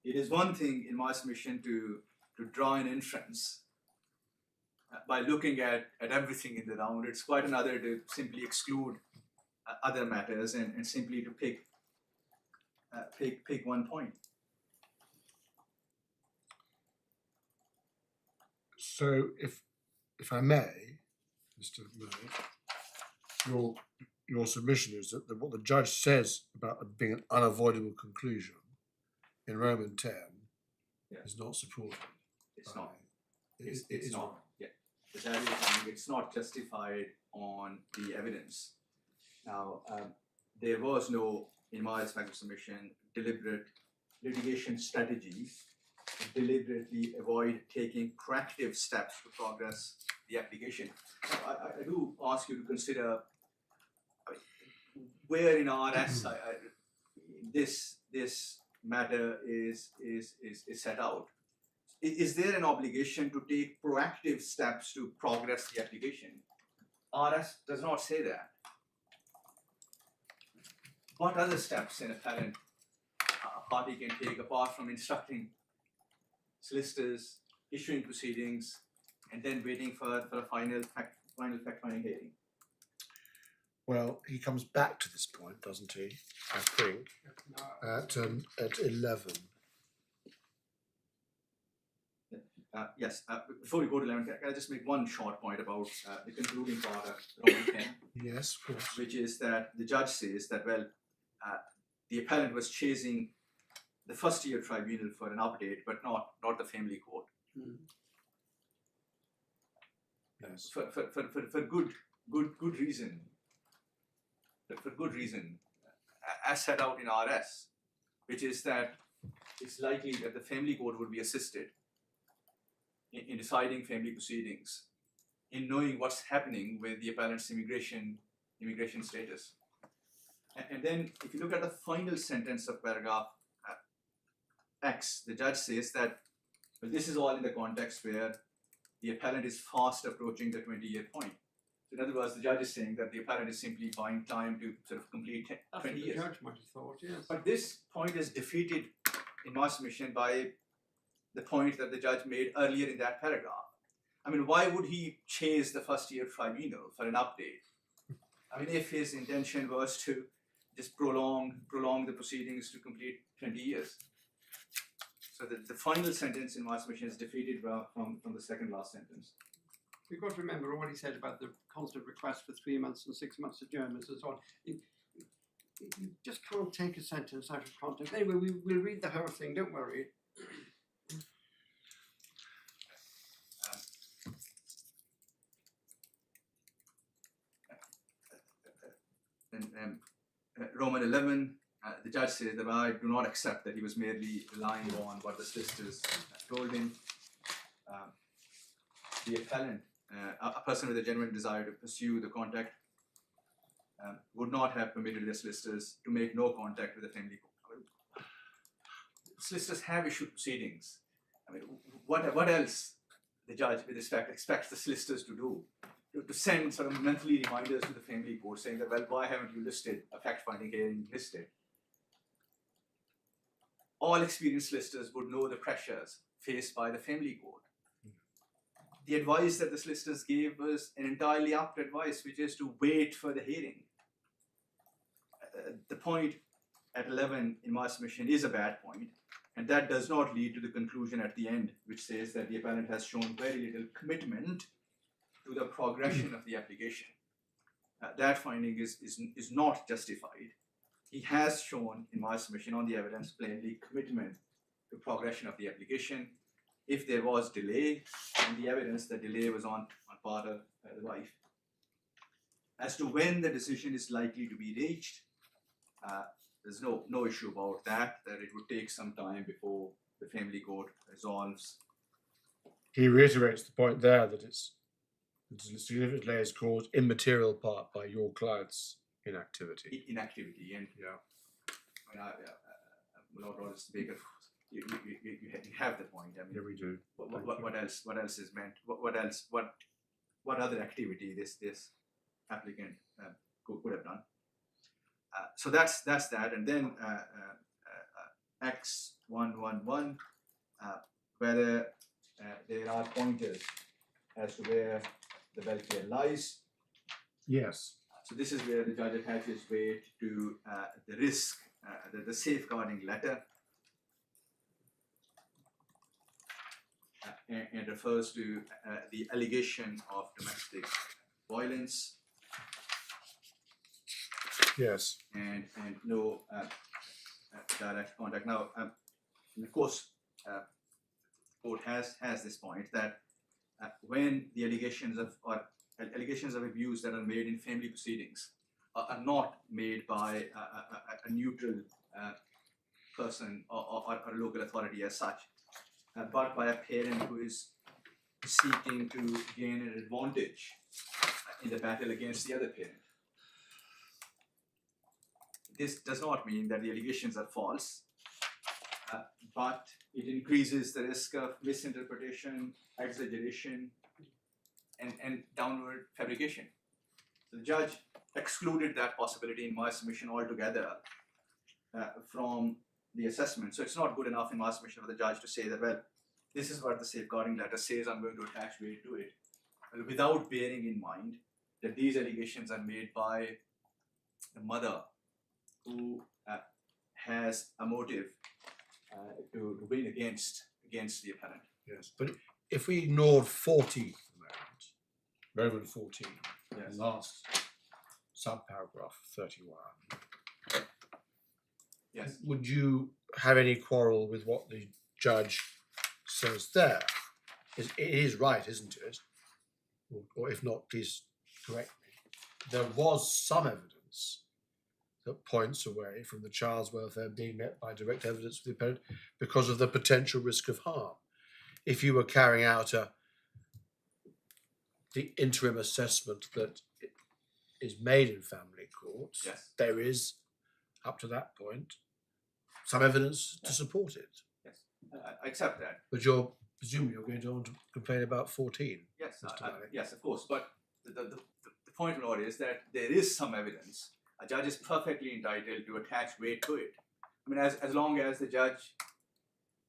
It is one thing in my submission to draw an inference by looking at everything in the round. It's quite another to simply exclude other matters and simply to pick one point. So, if I may, Mr. Murray, your submission is that what the judge says about it being an unavoidable conclusion in Roman 10 is not supported. It's not. It It's is not. wrong. Yeah. The judge is saying it's not justified on the evidence. Now, there was no, in my respective submission, deliberate litigation strategy to deliberately avoid taking proactive steps to progress the application. I do ask you to consider where in RS this matter is set out. Is there an obligation to take proactive steps to progress the application? RS does not say that. What other steps an appellant party can take apart from instructing solicitors, issuing proceedings, and then waiting for a final fact-finding hearing? Well, he comes back to this point, doesn't he? I think at 11. Yes. Before we go to 11, can I just make one short point about the concluding part of Roman 10? Yes, of course. Which is that the judge says that, well, the appellant was chasing the first-tier tribunal for an update, but not the family court. Yes. For good reason. For good reason, as set out in RS, which is that it's likely that the family court would be assisted in deciding family proceedings, in knowing what's happening with the appellant's immigration status. And then, if you look at the final sentence of paragraph X, the judge says that, well, this is all in the context where the appellant is fast approaching the 20-year point. So in other words, the judge is saying that the appellant is simply buying time to sort of complete 20 years. The judge might have thought, yes. But this point is defeated in my submission by the point that the judge made earlier in that paragraph. I mean, why would he chase the first-tier tribunal for an update? I mean, if his intention was to just prolong the proceedings to complete 20 years. So the final sentence in my submission is defeated from the second last sentence. We've got to remember what he said about the constant request for 3 months and 6 months adjournments and so on. You just can't take a sentence out of context. Anyway, we'll read the whole thing, don't worry. Roman 11, the judge says that I do not accept that he was merely relying on what the solicitors told him. The appellant, a person with a genuine desire to pursue the contact, would not have permitted the solicitors to make no contact with the family court. Solicitors have issued proceedings. I mean, what else the judge, with respect, expects the solicitors to do? To send sort of monthly reminders to the family court saying that, well, why haven't you listed a fact-finding hearing listed? All experienced solicitors would know the pressures faced by the family court. The advice that the solicitors gave was an entirely apt advice, which is to wait for the hearing. The point at 11 in my submission is a bad point, and that does not lead to the conclusion at the end, which says that the appellant has shown very little commitment to the progression of the application. That finding is not justified. He has shown, in my submission on the evidence, plainly commitment to progression of the application. If there was delay in the evidence, the delay was on part of the wife. As to when the decision is likely to be reached, there's no issue about that it would take some time before the family court resolves. He reiterates the point there that it's a significant delay is caused in material part by your client's inactivity. Inactivity, and Yeah. without all this bigger, you have the point. I mean, Yeah, we do. what else is meant? What other activity this applicant could have done? So that's that, and then X111, whether there are pointers as to where the welfare lies. Yes. So this is where the judge attaches weight to the risk, the safeguarding letter, and refers to the allegation of domestic violence Yes. and no direct contact. Now, of course, the court has this point that when the allegations of abuse that are made in family proceedings are not made by a neutral person or a local authority as such, but by a parent who is seeking to gain an advantage in the battle against the other parent. This does not mean that the allegations are false, but it increases the risk of misinterpretation, exaggeration, and downward fabrication. So the judge excluded that possibility in my submission altogether from the assessment. So it's not good enough in my submission for the judge to say that, well, this is what the safeguarding letter says, I'm going to attach weight to it, without bearing in mind that these allegations are made by the mother who has a motive to win against the appellant. Yes. But if we ignored 14 for the moment, Roman 14, Yes. last subparagraph 31, Yes. would you have any quarrel with what the judge says there? It is right, isn't it? Or if not, please correct me. There was some evidence that points away from the child's welfare being met by direct evidence of the appellant because of the potential risk of harm. If you were carrying out the interim assessment that is made in family courts, Yes. there is, up to that point, some evidence to support it. Yes. I accept that. But presumably you're going to want to complain about 14. Yes, Mr. Malik. yes, of course. But the point, Lord, is that there is some evidence. A judge is perfectly entitled to attach weight to it. I mean, as long as the judge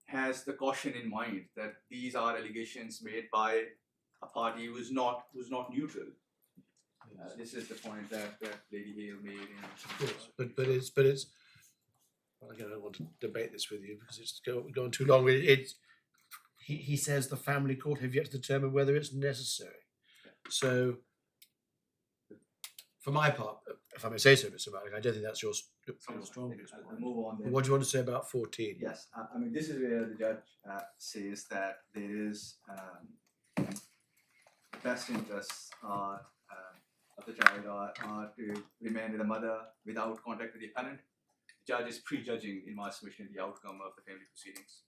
has the caution in mind that these are allegations made by a party who is not neutral. This is the point that Lady Hale made. Of course, but it's. Well, again, I don't want to debate this with you because it's going too long. He says the family court have yet to determine whether it's necessary. So, for my part, if I may say so, Mr. Malik, I don't think that's your strongest I'll point. move on But then. what do you want to say about 14? Yes, I mean, this is where the judge says that there is best interests of the child are to remain with the mother without contact with the appellant. The judge is prejudging, in my submission, the outcome of the family proceedings.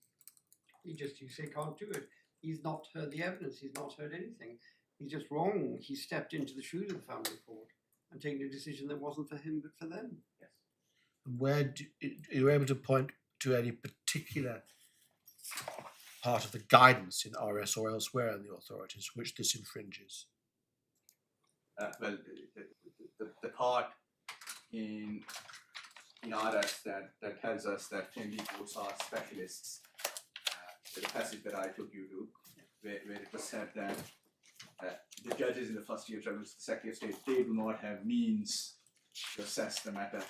You say can't do it. He's not heard the evidence, he's not heard anything. He's just wrong. He stepped into the shoes of the family court and taken a decision that wasn't for him but for them. Yes. Where are you able to point to any particular part of the guidance in RS or elsewhere in the authorities which this infringes? Well, the part in RS that tells us that family courts are specialists, the passage that I took you to, where it was said that the judges in the first-tier tribunal, the Secretary of State, they do not have means to assess the matter.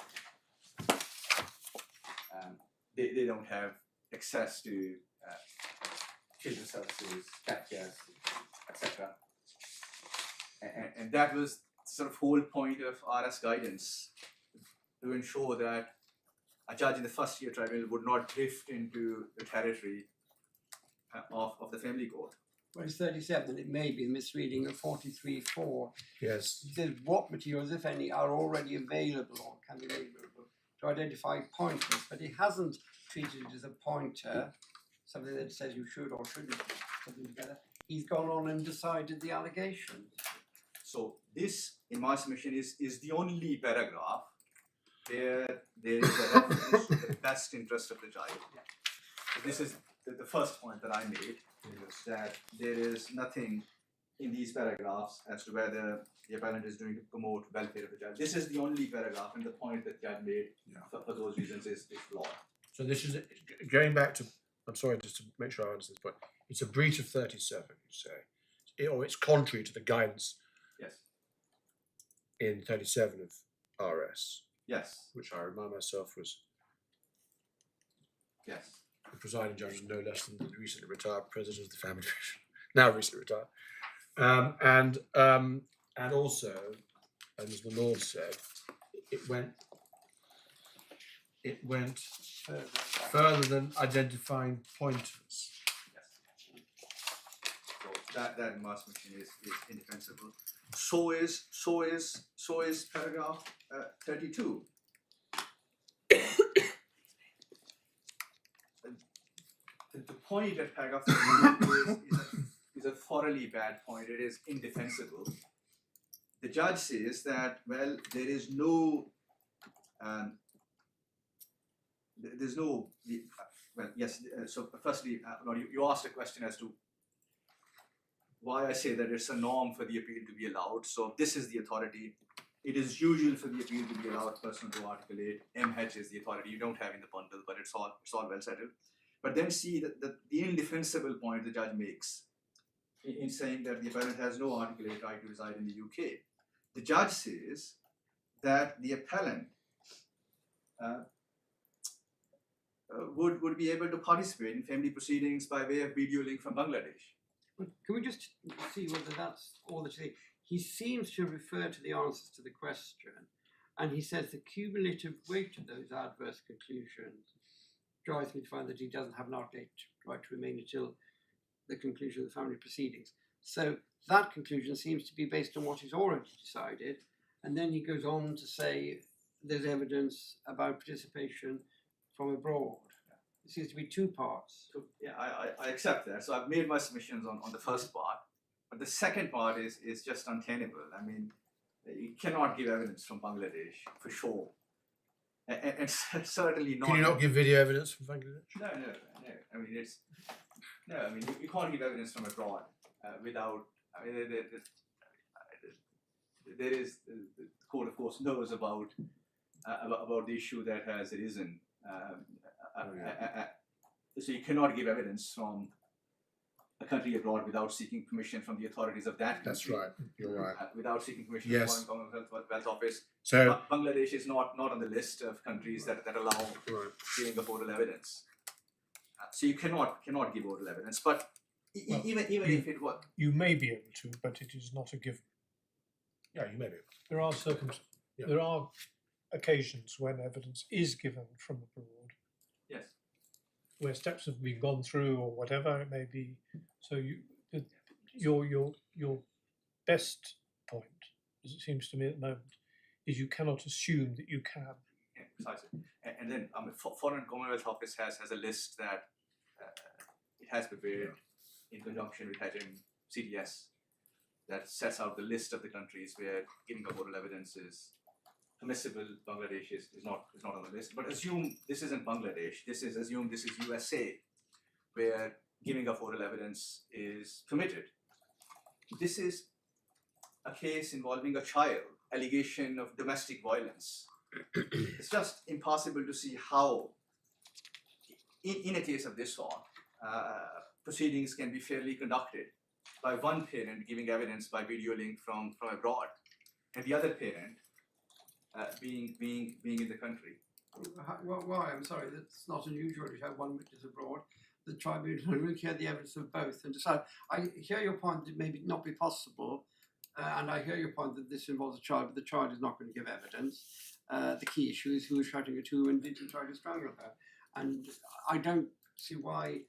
They don't have access to children's services, cat care, etc. And that was sort of whole point of RS guidance, to ensure that a judge in the first-tier tribunal would not drift into the territory of the family court. Well, it's 37, it may be a misreading of 43.4. Yes. It says what materials, if any, are already available or can be available to identify pointers, but he hasn't treated it as a pointer, something that says you should or shouldn't put something together. He's gone on and decided the allegations. So this, in my submission, is the only paragraph where there is a reference to the best interest of the child. So this is the first point that I made, that there is nothing in these paragraphs as to whether the appellant is doing to promote welfare of the child. This is the only paragraph, and the point that Judge made for those reasons is flawed. So this is going back to. I'm sorry, just to make sure I understand this point. It's a breach of 37, you say. or it's contrary to the guidance Yes. in 37 of RS, Yes. which I remind myself was Yes. the presiding judge is no less than the recently retired president of the family division, now recently retired. And also, as the Lord said, it went further than identifying pointers. Yes. So that mass machine is indefensible. So is paragraph 32. The point at paragraph 32 is a thoroughly bad point. It is indefensible. The judge says that, well, there is no, there's no, well, yes, so firstly, you asked a question as to why I say that it's a norm for the appeal to be allowed. So this is the authority. It is usual for the appeal to be allowed pursuant to Article 8. MH is the authority you don't have in the bundle, but it's all well settled. But then see that the indefensible point the judge makes in saying that the appellant has no Article 8 right to reside in the UK. The judge says that the appellant would be able to participate in family proceedings by way of video link from Bangladesh. But can we just see whether that's all that he seems to refer to the answers to the question, and he says the cumulative weight of those adverse conclusions drives me to find that he doesn't have an Article 8 right to remain until the conclusion of the family proceedings. So that conclusion seems to be based on what he's already decided, and then he goes on to say there's evidence about participation from abroad. It seems to be two parts. So yeah, I accept that. So I've made my submissions on the first part, but the second part is just untenable. I mean, you cannot give evidence from Bangladesh for sure, and certainly not. Can you not give video evidence from Bangladesh? No. I mean, it's no. I mean, you can't give evidence from abroad without. I mean, there is the court, of course, knows about the issue that has arisen. So you cannot give evidence from a country abroad without seeking permission from the authorities of that country. That's right. You're right. Without seeking permission Yes. from the Foreign Wealth Office. So Bangladesh is not on the list of countries that allow right. giving of oral evidence. So you cannot give oral evidence. But Well, even if it were, You may be able to, but it is not a given. Yeah, you may be. There are Yeah. there are occasions when evidence is given from abroad, yes. where steps have been gone through or whatever it may be. So your best point, as it seems to me at the moment, is you cannot assume that you can. Yeah, precisely. And then Foreign Commonwealth Office has a list that it has prepared in conjunction with CDS that sets out the list of the countries where giving of oral evidence is permissible. Bangladesh is not on the list. But assume this isn't Bangladesh. Assume this is USA, where giving of oral evidence is permitted. This is a case involving a child, allegation of domestic violence. It's just impossible to see how, in a case of this sort, proceedings can be fairly conducted by one parent giving evidence by video link from abroad, and the other parent being in the country. Why? I'm sorry, that's not unusual to have one witness abroad. The tribunal will hear the evidence of both and decide. I hear your point that maybe not be possible, and I hear your point that this involves a child, but the child is not going to give evidence. The key issue is who is shouting at who and did he try to strangle her. And I don't see why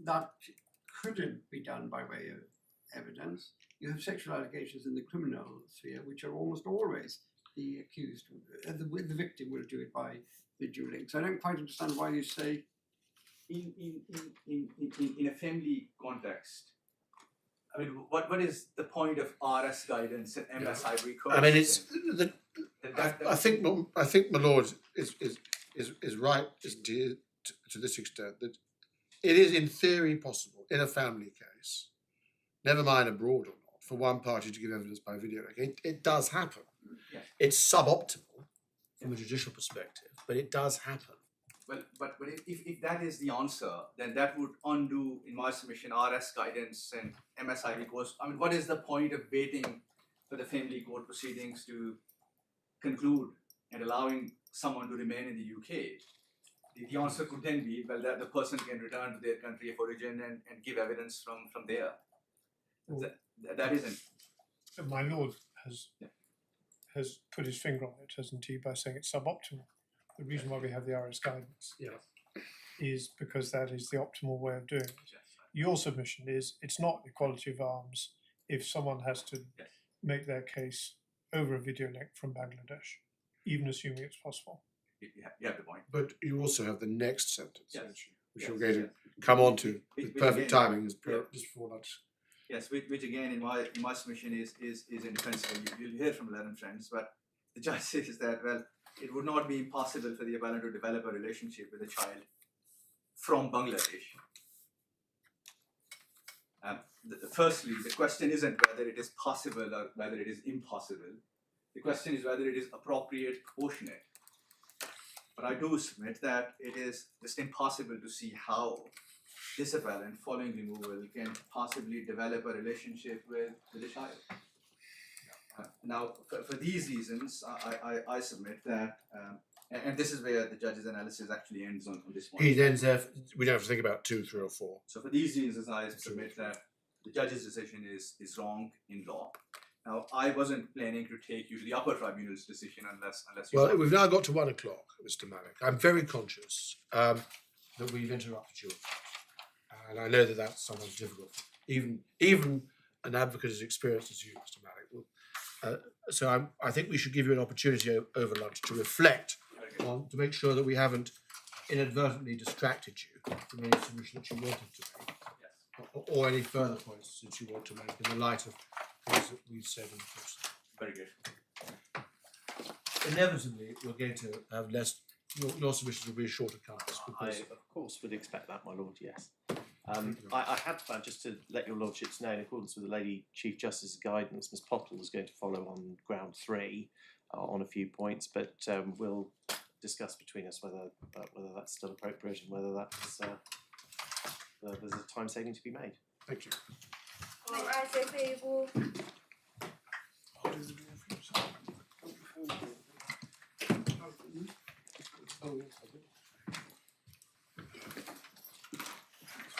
that couldn't be done by way of evidence. You have sexual allegations in the criminal sphere, which are almost always the accused, the victim will do it by video link. So I don't quite understand why you say in a family context. I mean, what is the point of RS guidance and MS Ivory Coast? I mean, it's the. I think my lord is right to this extent that it is in theory possible in a family case, never mind abroad or not, for one party to give evidence by video link. It does happen. Yeah. It's suboptimal from a judicial perspective, but it does happen. Well, if that is the answer, then that would undo, in my submission, RS guidance and MSIV course. I mean, what is the point of waiting for the family court proceedings to conclude and allowing someone to remain in the UK? The answer could then be, well, that the person can return to their country of origin and give evidence from there. Well, That isn't. My lord has Yeah. has put his finger on it, hasn't he, by saying it's suboptimal. The reason why we have the RS guidance is because that is the optimal way of doing it. Your submission is it's not equality of arms if someone has to Yes. make their case over a video link from Bangladesh, even assuming it's possible. You have the point. But you also have the next sentence, Yes. don't you? Which Yes, we're going to yes. come on to Which with perfect again- timing Yeah. just before lunch. Yes, which again in my submission is indefensible. You'll hear from learned friends, but the judge says that, well, it would not be impossible for the appellant to develop a relationship with a child from Bangladesh. Firstly, the question isn't whether it is possible or whether it is impossible. The question is whether it is appropriate, proportionate. But I do submit that it is just impossible to see how this appellant, following removal, can possibly develop a relationship with a child. Now, for these reasons, I submit that, and this is where the judge's analysis actually ends on this point. He then says we don't have to think about 2, 3, or 4. So for these reasons, I submit that the judge's decision is wrong in law. Now, I wasn't planning to take you to the Upper Tribunal's decision unless you Well, want. we've now got to 1 o'clock, Mr. Malik. I'm very conscious that we've interrupted you, and I know that that's sometimes difficult. Even an advocate as experienced as you, Mr. Malik. So I think we should give you an opportunity over lunch to reflect on, to make sure that we haven't inadvertently distracted you from any submission that you wanted to make, Yes, or any further points that you want to make in the light of things that we've said in the course. very good. Inevitably, we're going to have less. Your submissions will be a shorter compass I, because of course, would expect that, my lord, yes. Thank you very I had planned, just to let your lordships know, in accordance with the Lady Chief Justice's guidance, Ms Pottle is going to follow on ground 3 on a few points, but we'll discuss between us whether that's still appropriate and whether that's there's a time saving to be made. thank you. May I say favourable?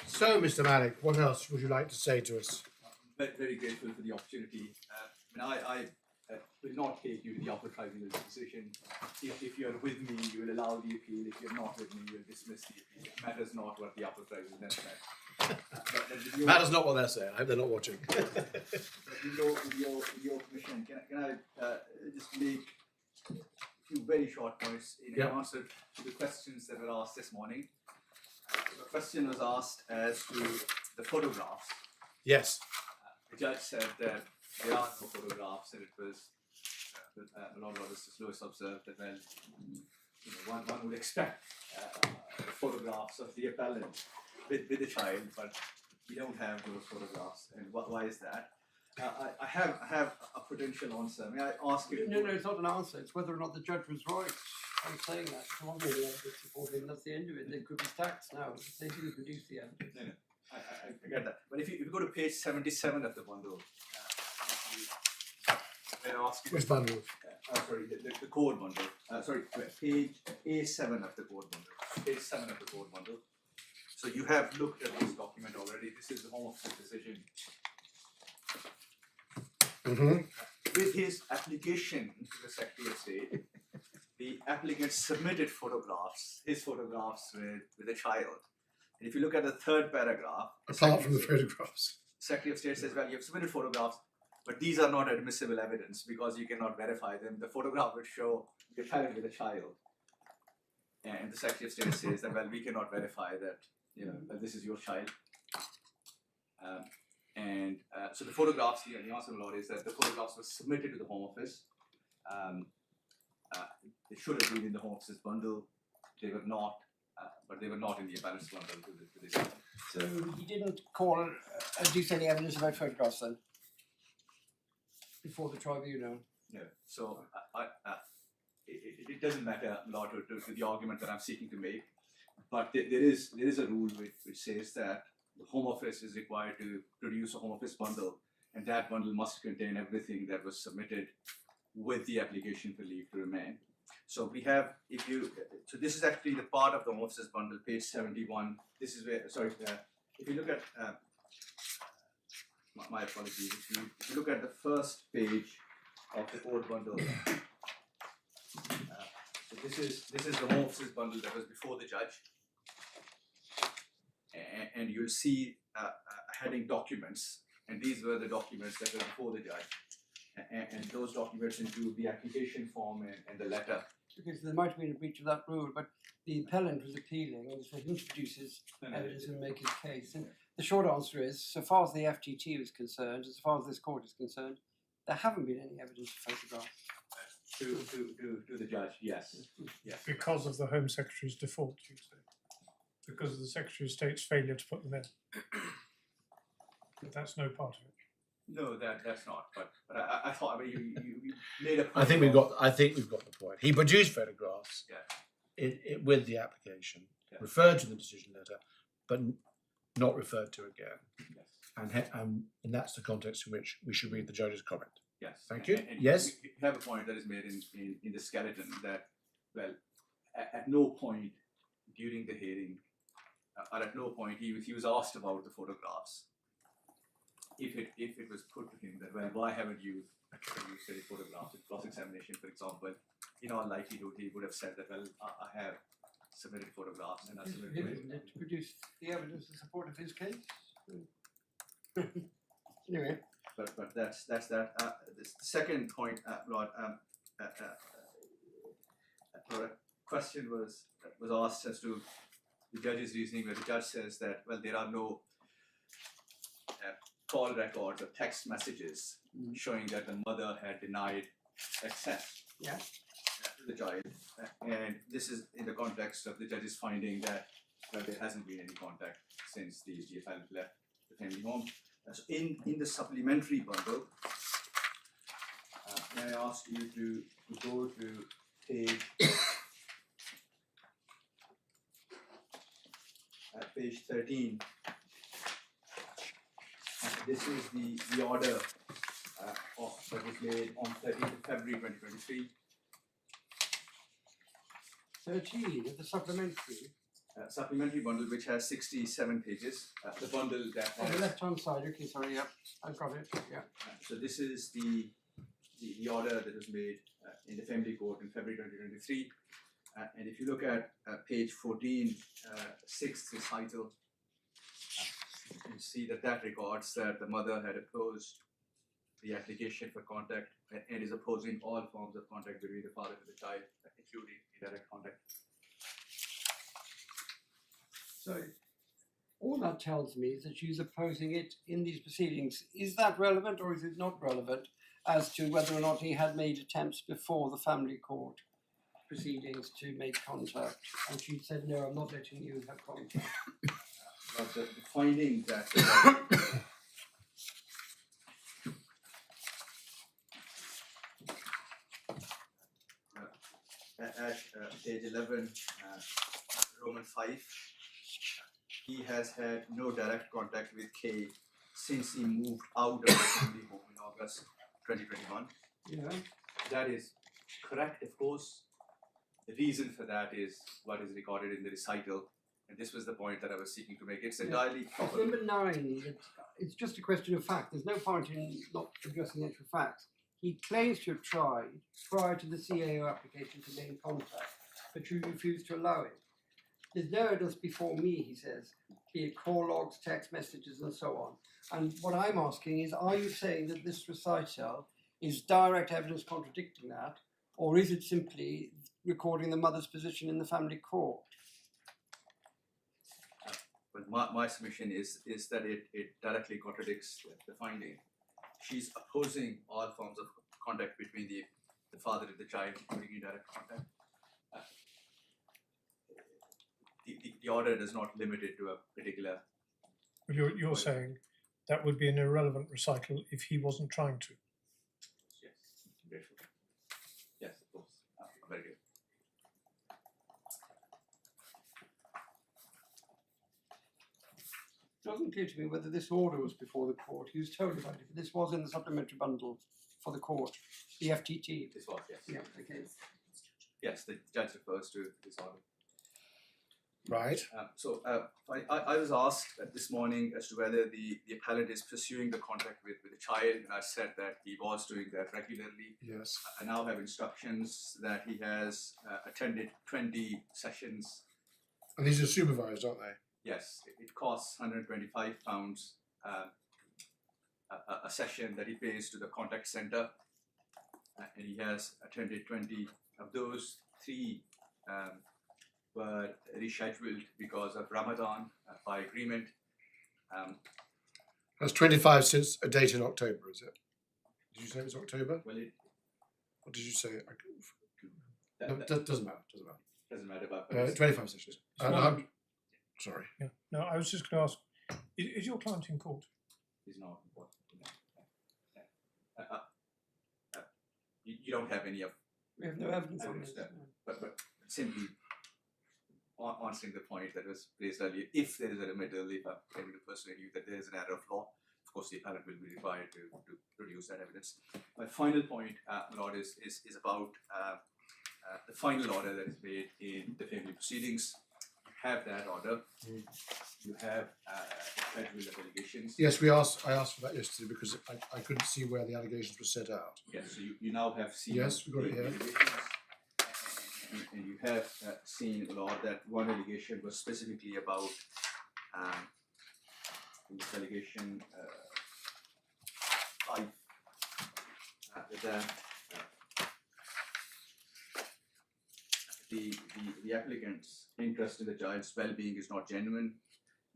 So, Mr. Malik, what else would you like to say to us? Very grateful for the opportunity. I will not take you to the Upper Tribunal's decision. If you are with me, you will allow the appeal. If you are not with me, you will dismiss the appeal. It matters not what the Upper Tribunal has said. Matters not what they're saying. I hope they're not watching. With your permission, can I just make a few very short points in answer to the questions that were asked this morning? The question was asked as to the photographs. Yes. The judge said that there are no photographs, and it was Lord Justice Lewis observed that, well, one would expect photographs of the appellant with the child, but we don't have those photographs. And why is that? I have a potential answer. May I ask you? No, it's not an answer. It's whether or not the judge was right. I'm saying that. There wasn't any evidence supporting him. That's the end of it. They could be taxed now. They didn't produce the evidence. No, I get that. But if you go to page 77 of the bundle, may I ask you? Which bundle? Sorry, the code bundle. Sorry, page A7 of the code bundle. Page 7 of the code bundle. So you have looked at this document already. This is the Home Office decision. With his application to the Secretary of State, the applicant submitted photographs, his photographs with a child. And if you look at the third paragraph, Apart from the photographs. Secretary of State says, well, you have submitted photographs, but these are not admissible evidence because you cannot verify them. The photograph would show the appellant with a child. And the Secretary of State says that, well, we cannot verify that, that this is your child. So the photographs here, the answer to the law is that the photographs were submitted to the Home Office. They should have been in the Home Office's bundle. They were not, but they were not in the appellant's bundle to this time. So he didn't call adduce any evidence about photographs then? Before the tribunal? No. So it doesn't matter, Lord, to the argument that I'm seeking to make. but there is a rule which says that the Home Office is required to produce a Home Office bundle, and that bundle must contain everything that was submitted with the application for leave to remain. So we have, so this is actually the part of the Home Office's bundle, page 71. This is where, sorry, if you look at, my apologies, if you look at the first page of the court bundle, so this is the Home Office's bundle that was before the judge, and you'll see a heading documents, and these were the documents that were before the judge, and those documents include the application form and the letter. Because there might have been a breach of that rule, but the appellant was appealing and so he introduces evidence and make his case. And the short answer is, so far as the FTT is concerned, as far as this court is concerned, there haven't been any evidence of photographs. To the judge, yes. Yes. Because of the Home Secretary's default, you say? Because of the Secretary of State's failure to put them in? But that's no part of it. No, that's not. But I thought, I mean, you made a point. I think we've got the point. He produced photographs Yeah. with the application, Yeah. referred to the decision letter, but not referred to again. Yes. And that's the context in which we should read the judge's comment. Yes. Thank you. And Yes. You have a point that is made in the skeleton that, well, at no point during the hearing, or at no point he was asked about the photographs. If it was put to him that, well, why haven't you produced any photographs in cross-examination, for example, in all likelihood he would have said that, well, I have submitted photographs and I submitted Isn't it to produce the evidence in support of his case? Anyway. But that's that. The second point, Rod, a question was asked as to the judge's reasoning, where the judge says that, well, there are no call records or text messages showing that the mother had denied access to the child, and this is in the context of the judge's finding that, well, there hasn't been any contact since the appellant left the family home. So in the supplementary bundle, may I ask you to go to page 13. This is the order that was made on 13th of February 2023. 13 of the Supplementary bundle, which has 67 pages. The bundle that on the has, left-hand side. Okay, sorry. Yeah, I've got it. Yeah. so this is the order that was made in the family court in February 2023. And if you look at page 14, sixth recital, you see that records that the mother had opposed the application for contact and is opposing all forms of contact between the father and the child, including indirect contact. So all that tells me is that she's opposing it in these proceedings. Is that relevant or is it not relevant as to whether or not he had made attempts before the family court proceedings to make contact? And she said, no, I'm not letting you have contact. But the finding that at page 11, Roman 5, he has had no direct contact with Kay since he moved out of the family home in August 2021. Yeah. That is correct, of course. The reason for that is what is recorded in the recital, and this was the point that I was seeking to make. It's entirely proper. Number 9, it's just a question of fact. There's no point in not addressing the actual facts. He claims to have tried prior to the CAO application to gain contact, but you refused to allow it. There's no evidence before me, he says, be it call logs, text messages, and so on. And what I'm asking is, are you saying that this recital is direct evidence contradicting that, or is it simply recording the mother's position in the family court? But my submission is that it directly contradicts the finding. She's opposing all forms of contact between the father and the child, including indirect contact. The order does not limit it to a particular. Well, you're saying that would be an irrelevant recital if he wasn't trying to. Yes, grateful. Yes, of course. Very good. wasn't clear to me whether this order was before the court. He was told about it, but this was in the supplementary bundle for the court, the FTT. This was, yes. Yeah, okay. Yes, the judge refers to this order. Right. I was asked this morning as to whether the appellant is pursuing the contact with the child, and I said that he was doing that regularly. Yes. I now have instructions that he has attended 20 sessions. And these are supervised, aren't they? Yes, it costs £125 a session that he pays to the contact centre, and he has attended 20 of those. 3 were rescheduled because of Ramadan by agreement. That's 25 since a date in October, is it? Did you say it was October? Well, it What did you say? that, No, that doesn't matter. Doesn't matter. doesn't matter about. But 25 sessions. Sorry. Yeah. No, I was just going to ask: is your client in court? Is not important. You don't have any of, We have no evidence on Evidence this. that- but simply answering the point that was raised earlier, if there is a remittal, if I'm claiming to persuade you that there is an error of law, of course the appellant will be required to produce that evidence. My final point, Lord, is about the final order that is made in the family proceedings. You have that order. You have federal allegations. Yes, I asked for that yesterday because I couldn't see where the allegations were set out. Yes, so you now have seen. Yes, we got it the here. allegations, and you have seen, Lord, that one allegation was specifically about this allegation 5 that the applicant's interest in the child's well-being is not genuine.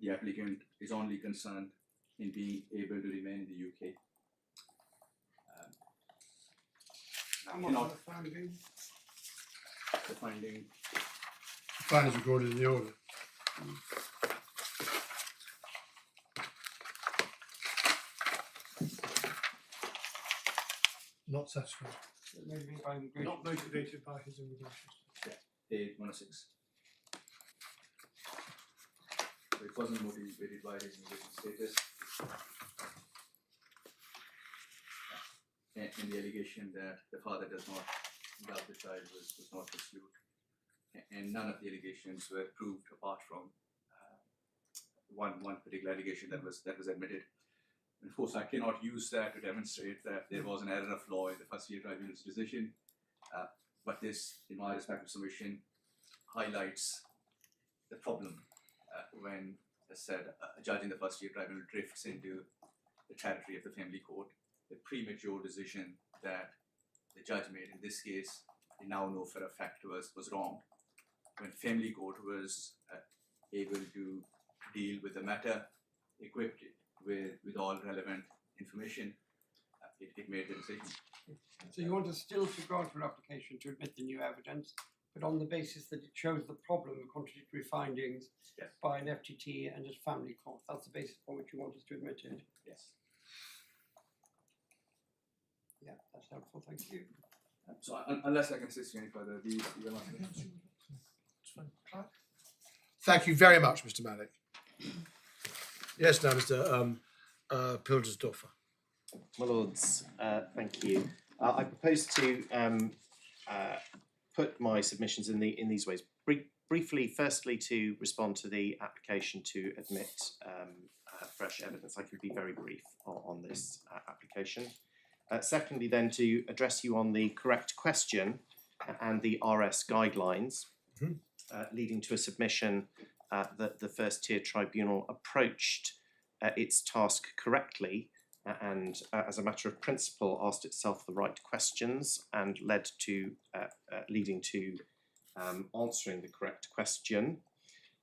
The applicant is only concerned in being able to remain in the UK. And what cannot- are the findings? The finding, Fine is recorded in the order. Not satisfied. It may be by immigration. Not motivated by his obligations. page 106. So it wasn't motivated by his immigration status. And the allegation that the father does not love the child was not pursued. And none of the allegations were proved apart from one particular allegation that was admitted. And of course, I cannot use that to demonstrate that there was an error of law in the First-Tier Tribunal's decision. But this, in my respective submission, highlights the problem when, as said, a judge in the First-Tier Tribunal drifts into the territory of the family court. The premature decision that the judge made in this case, we now know for a fact was wrong. When family court was able to deal with the matter, equipped it with all relevant information, it made the decision. So you want us still to grant your application to admit the new evidence, but on the basis that it shows the problem of contradictory findings Yes. by an FTT and a family court. That's the basis on which you want us to admit it. Yes. Yeah, that's helpful. Thank you. So unless I can assist you any further, the It's fine. Thank you very much, Mr. Malik. Yes, now, Mr. Pildersdorfer. My lords, thank you. I propose to put my submissions in these ways. Briefly, firstly, to respond to the application to admit fresh evidence. I can be very brief on this application. Secondly, then, to address you on the correct question and the RS guidelines, leading to a submission that the First-Tier Tribunal approached its task correctly and as a matter of principle asked itself the right questions and leading to answering the correct question.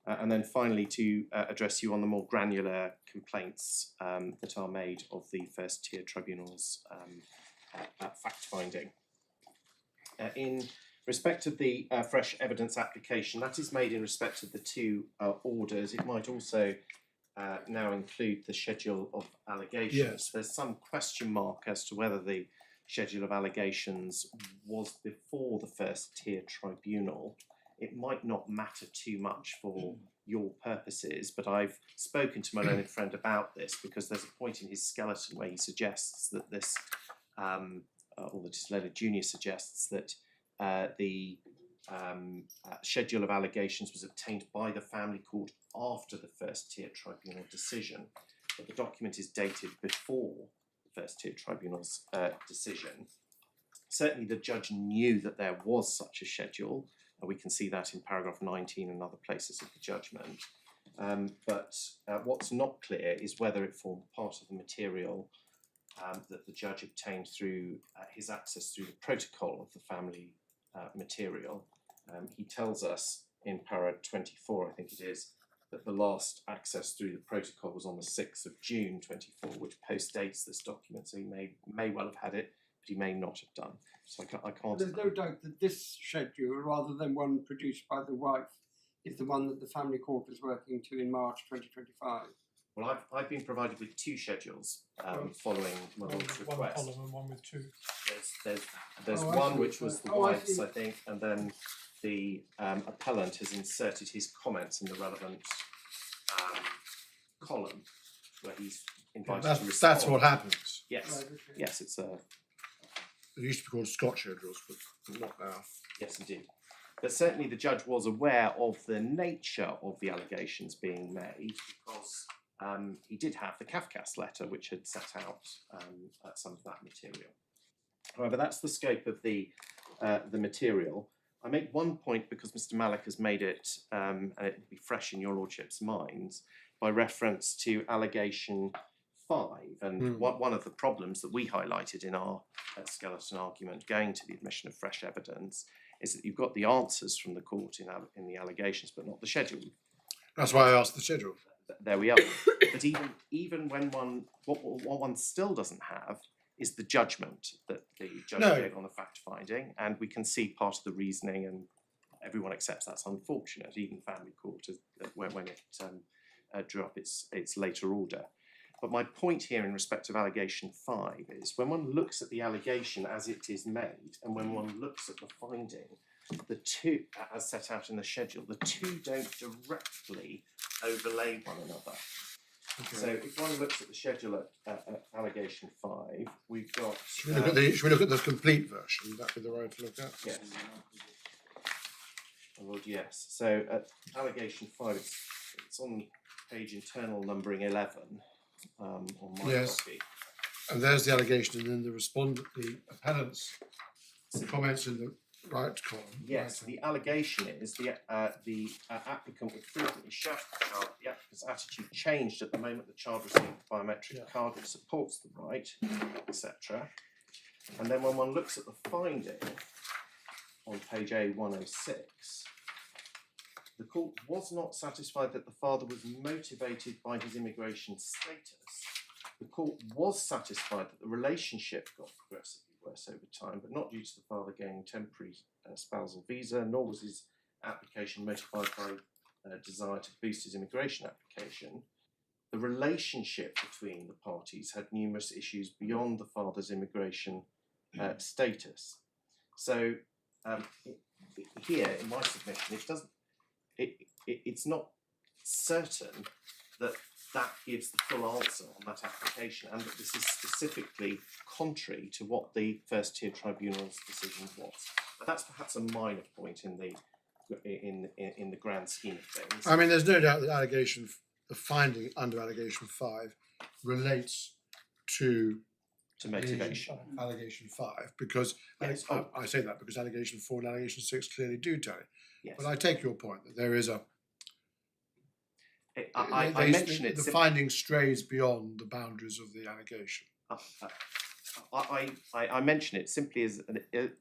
And then finally to address you on the more granular complaints that are made of the First-Tier Tribunal's fact-finding. In respect of the fresh evidence application, that is made in respect of the 2 orders. It might also now include the schedule of allegations. Yes. There's some question mark as to whether the schedule of allegations was before the First-Tier Tribunal. it might not matter too much for your purposes, but I've spoken to my learned friend about this because there's a point in his skeleton where he suggests that this, or that his learned junior suggests that the schedule of allegations was obtained by the family court after the First-Tier Tribunal decision, but the document is dated before the First-Tier Tribunal's decision. Certainly the judge knew that there was such a schedule, and we can see that in paragraph 19 and other places of the judgment. But what's not clear is whether it formed part of the material that the judge obtained through his access through the protocol of the family material. He tells us in para 24, I think it is, that the last access through the protocol was on the 6th of June 24, which postdates this document, so he may well have had it, but he may not have done. So I can't. There's no doubt that this schedule, rather than one produced by the wife, is the one that the family court is working to in March 2025. Well, I've been provided with two schedules following my lord's One request. column and one with two. There's Oh, I one see. which was the Oh, I wife's, see. I think, and then the appellant has inserted his comments in the relevant column where he's invited to respond. That's what happens. Yes, Right, okay. yes, it's a It used to be called Scotch schedules, but not now. yes, indeed. But certainly the judge was aware of the nature of the allegations being made because he did have the Kafkas letter, which had set out some of that material. However, that's the scope of the material. I make one point because Mr. Malik has made it, and it will be fresh in your lordship's minds, by reference to allegation 5. And one of the problems that we highlighted in our skeleton argument going to the admission of fresh evidence is that you've got the answers from the court in the allegations, but not the schedule. That's why I asked the schedule. There we are. But even when what one still doesn't have is the judgment that the judge gave on the fact finding, and we can see part of the reasoning, and everyone accepts that's unfortunate, even family court when it drew up its later order. But my point here in respect of allegation 5 is when one looks at the allegation as it is made, and when one looks at the finding, the two, as set out in the schedule, the two don't directly overlay one another. Okay. So if one looks at the schedule at allegation 5, we've got. Should we look at the complete version? Would that be the right to look at? Yes. Oh, Lord, yes. So at allegation 5, it's on page internal numbering 11 on my copy. And there's the allegation, and then the respondent, the appellant's comments in the right column. Yes, the allegation is the applicant would frequently shout at the child that the applicant's attitude changed at the moment the child received the biometric card which supports the right, etc. And then when one looks at the finding on page A106, the court was not satisfied that the father was motivated by his immigration status. The court was satisfied that the relationship got progressively worse over time, but not due to the father gaining temporary spousal visa, nor was his application motivated by a desire to boost his immigration application. The relationship between the parties had numerous issues beyond the father's immigration status. So here in my submission, it's not certain that that gives the full answer on that application, and that this is specifically contrary to what the First-Tier Tribunal's decision was. But that's perhaps a minor point in the grand scheme of things. I mean, there's no doubt that the finding under allegation 5 relates to motivation. Allegation 5, because yes. I say that because allegation 4 and allegation 6 clearly do tally. Yes. But I take your point that there is I mention it. The finding strays beyond the boundaries of the allegation. I mention it simply as an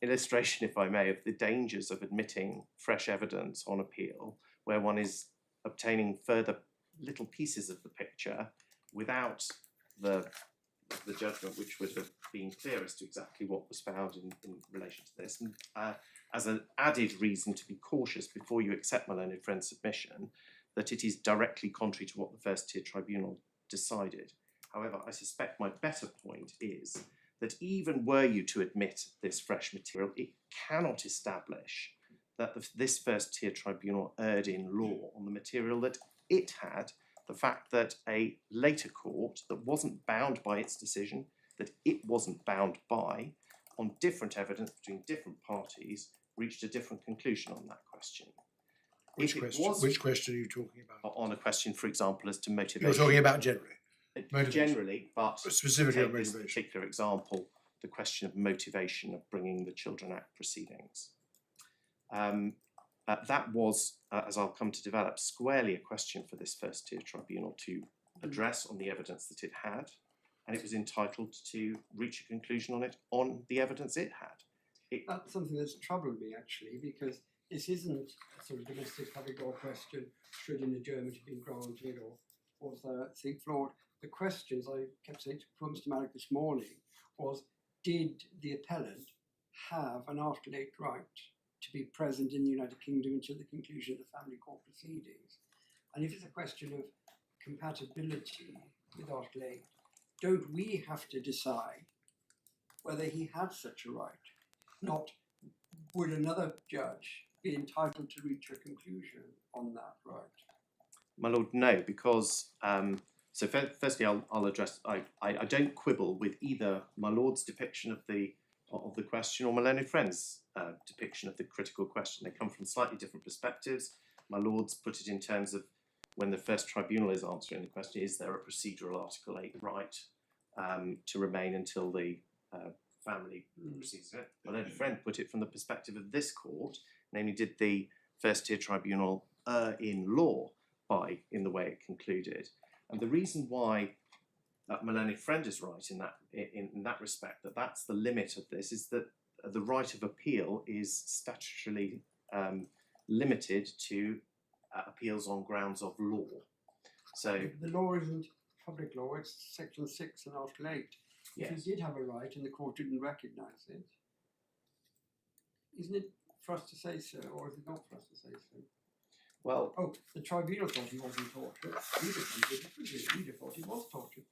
illustration, if I may, of the dangers of admitting fresh evidence on appeal, where one is obtaining further little pieces of the picture without the judgment which would have been clear as to exactly what was found in relation to this. And as an added reason to be cautious before you accept my learned friend's submission, that it is directly contrary to what the First-Tier Tribunal decided. However, I suspect my better point is that even were you to admit this fresh material, it cannot establish that this first-tier tribunal erred in law on the material that it had, the fact that a later court that wasn't bound by its decision, that it wasn't bound by, on different evidence between different parties, reached a different conclusion on that question. Which If it question? was Which question are you talking about? on a question, for example, as to motivation. You're talking about generally, motivation. Generally, but specifically on take this motivation. particular example, the question of motivation of bringing the Children Act proceedings. That was, as I'll come to develop, squarely a question for this first-tier tribunal to address on the evidence that it had, and it was entitled to reach a conclusion on it on the evidence it had. That's something that's troubled me actually, because this isn't a sort of domestic public law question, should an adjournment have been granted or was there think flawed. The questions I kept saying to Mr. Mallock this morning was, did the appellant have an Article 8 right to be present in the United Kingdom until the conclusion of the family court proceedings? And if it's a question of compatibility with Article 8, don't we have to decide whether he had such a right? Not would another judge be entitled to reach a conclusion on that right? My lord, no, because firstly, I'll address. I don't quibble with either my lord's depiction of the question or my learned friend's depiction of the critical question. They come from slightly different perspectives. My lord's put it in terms of when the first tribunal is answering the question: is there a procedural Article 8 right to remain until the family proceeds? My learned friend put it from the perspective of this court, namely, did the first-tier tribunal in law in the way it concluded? And the reason why my learned friend is right in that respect, that's the limit of this, is that the right of appeal is statutorily limited to appeals on grounds of law. So the law isn't public law, it's Section 6 and Article 8. yes. If he did have a right and the court didn't recognise it, isn't it for us to say so, or is it not for us to say so? Well, oh, the tribunal thought he wasn't tortured. Reader thought he was tortured.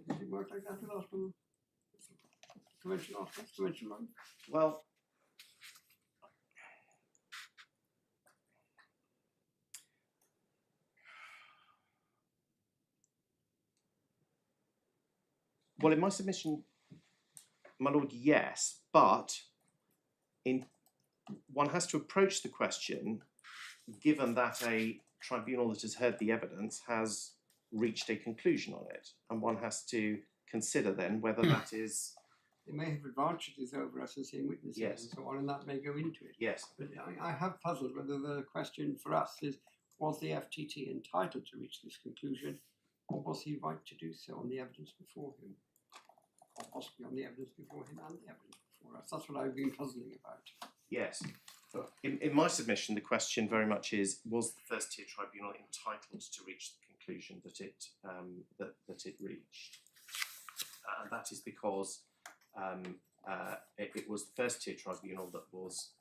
Did it work like that with Article Convention Articles, Convention 1? Well, in my submission, my lord, yes, but one has to approach the question given that a tribunal that has heard the evidence has reached a conclusion on it, and one has to consider then whether that is... It may have advantages over us as seeing witnesses yes. and so on, and that may go into it. Yes. But I have puzzled whether the question for us is, was the FTT entitled to reach this conclusion, or was he right to do so on the evidence before him? Or possibly on the evidence before him and the evidence before us. That's what I've been puzzling about. Yes. In my submission, the question very much is: was the first-tier tribunal entitled to reach the conclusion that it that it reached? And that is because it was the first-tier tribunal that was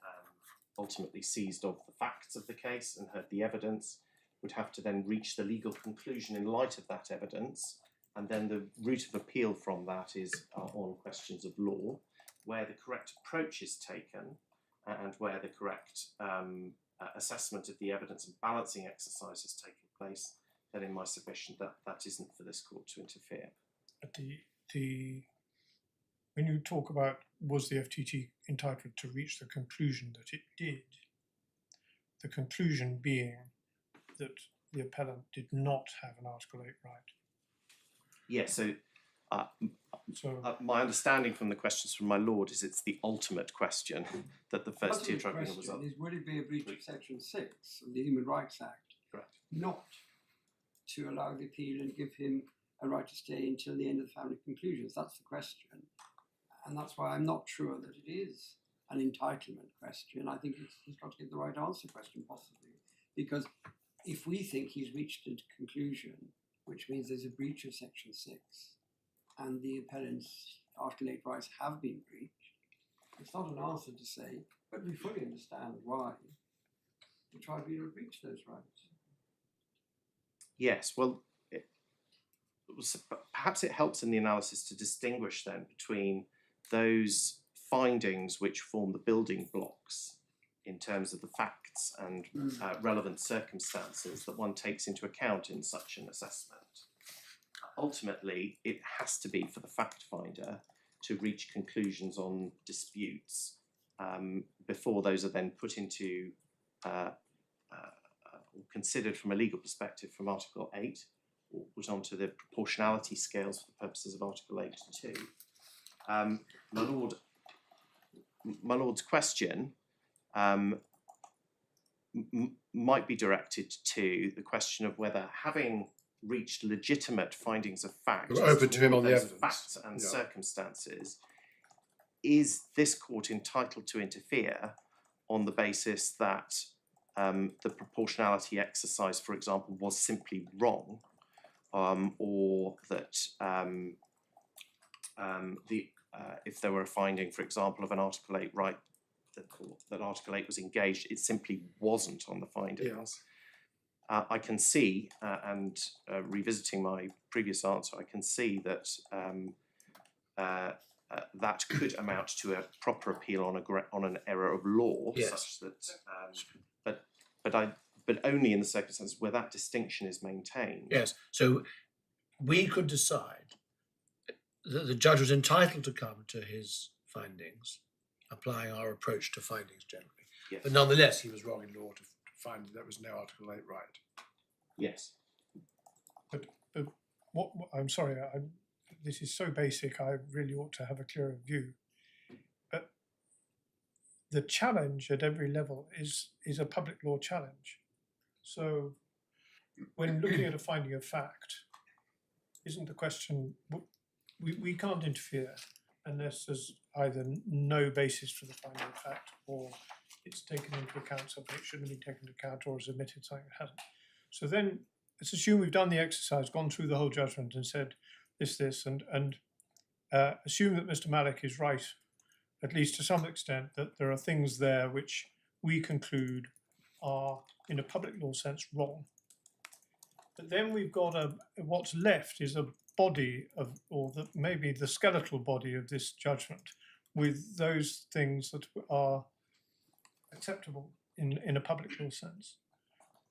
ultimately seized of the facts of the case and heard the evidence, would have to then reach the legal conclusion in light of that evidence, and then the route of appeal from that is on questions of law, where the correct approach is taken and where the correct assessment of the evidence and balancing exercise has taken place. Then in my submission, that isn't for this court to interfere. When you talk about was the FTT entitled to reach the conclusion that it did, the conclusion being that the appellant did not have an Article 8 right. Yes, so my understanding from the questions from my lord is it's the ultimate question that the first-tier tribunal was up. Is, would it be a breach of Section 6 of the Human Rights Act correct, not to allow the appeal and give him a right to stay until the end of the family conclusions? That's the question. And that's why I'm not sure that it is an entitlement question. I think he's got to get the right answer question, possibly. Because if we think he's reached a conclusion, which means there's a breach of Section 6, and the appellant's Article 8 rights have been breached, it's not an answer to say, but we fully understand why the tribunal breached those rights. yes, well, perhaps it helps in the analysis to distinguish then between those findings which form the building blocks in terms of the facts and relevant circumstances that one takes into account in such an assessment. Ultimately, it has to be for the fact finder to reach conclusions on disputes before those are then put into or considered from a legal perspective from Article 8, or put onto the proportionality scales for the purposes of Article 8.2. My Lord's question might be directed to the question of whether, having reached legitimate findings of fact, We're open to him on the those evidence. facts and Yeah. circumstances, is this court entitled to interfere on the basis that the proportionality exercise, for example, was simply wrong, or that if there were a finding, for example, of an Article 8 right, that Article 8 was engaged, it simply wasn't on the findings. I can see, and revisiting my previous answer, I can see that that could amount to a proper appeal on an error of law, Yes. such that, but only in the circumstances where that distinction is maintained. Yes, so we could decide that the judge was entitled to come to his findings, applying our approach to findings generally. Yes. But nonetheless, he was wrong in law to find that there was no Article 8 right. Yes. What I'm sorry, this is so basic, I really ought to have a clearer view. But the challenge at every level is a public law challenge. So when looking at a finding of fact, isn't the question, we can't interfere unless there's either no basis for the finding of fact, or it's taken into account something it shouldn't have been taken into account, or has omitted something it hasn't. So then let's assume we've done the exercise, gone through the whole judgment and said this, and assume that Mr. Malik is right, at least to some extent, that there are things there which we conclude are, in a public law sense, wrong. But then we've got what's left is a body of, or maybe the skeletal body of this judgment, with those things that are acceptable in a public law sense.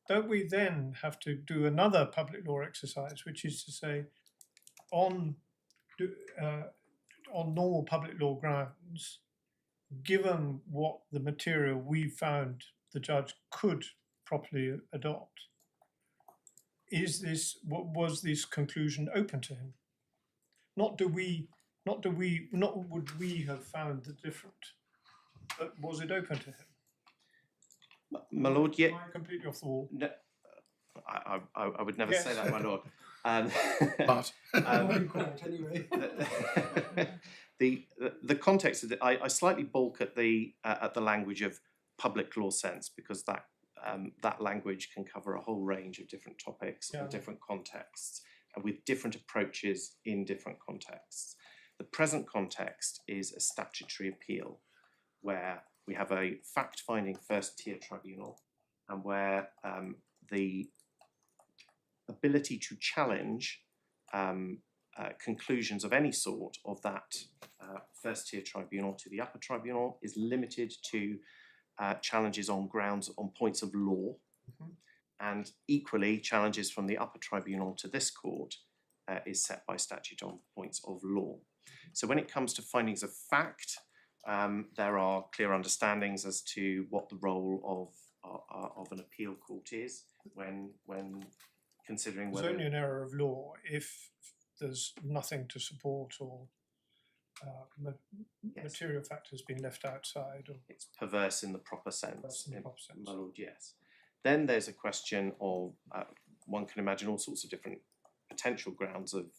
Don't we then have to do another public law exercise, which is to say, on normal public law grounds, given what the material we found the judge could properly adopt, was this conclusion open to him? Not would we have found the different, but was it open to him? My Lord, yeah. Am I completely off the wall? No, I would never Yes. say that, my Lord. But Anyway. The context of I slightly balk at the language of public law sense, because that language can cover a whole range of different topics Yeah. in different contexts, and with different approaches in different contexts. The present context is a statutory appeal, where we have a fact-finding first-tier tribunal, and where the ability to challenge conclusions of any sort of that first-tier tribunal to the upper tribunal is limited to challenges on grounds, on points of law, and equally challenges from the upper tribunal to this court is set by statute on points of law. So when it comes to findings of fact, there are clear understandings as to what the role of an appeal court is when considering There's whether only an error of law if there's nothing to support, or Yes. material fact has been left outside, or it's perverse in the proper sense. Perverse in the proper sense. My Lord, yes. Then there's a question of one can imagine all sorts of different potential grounds of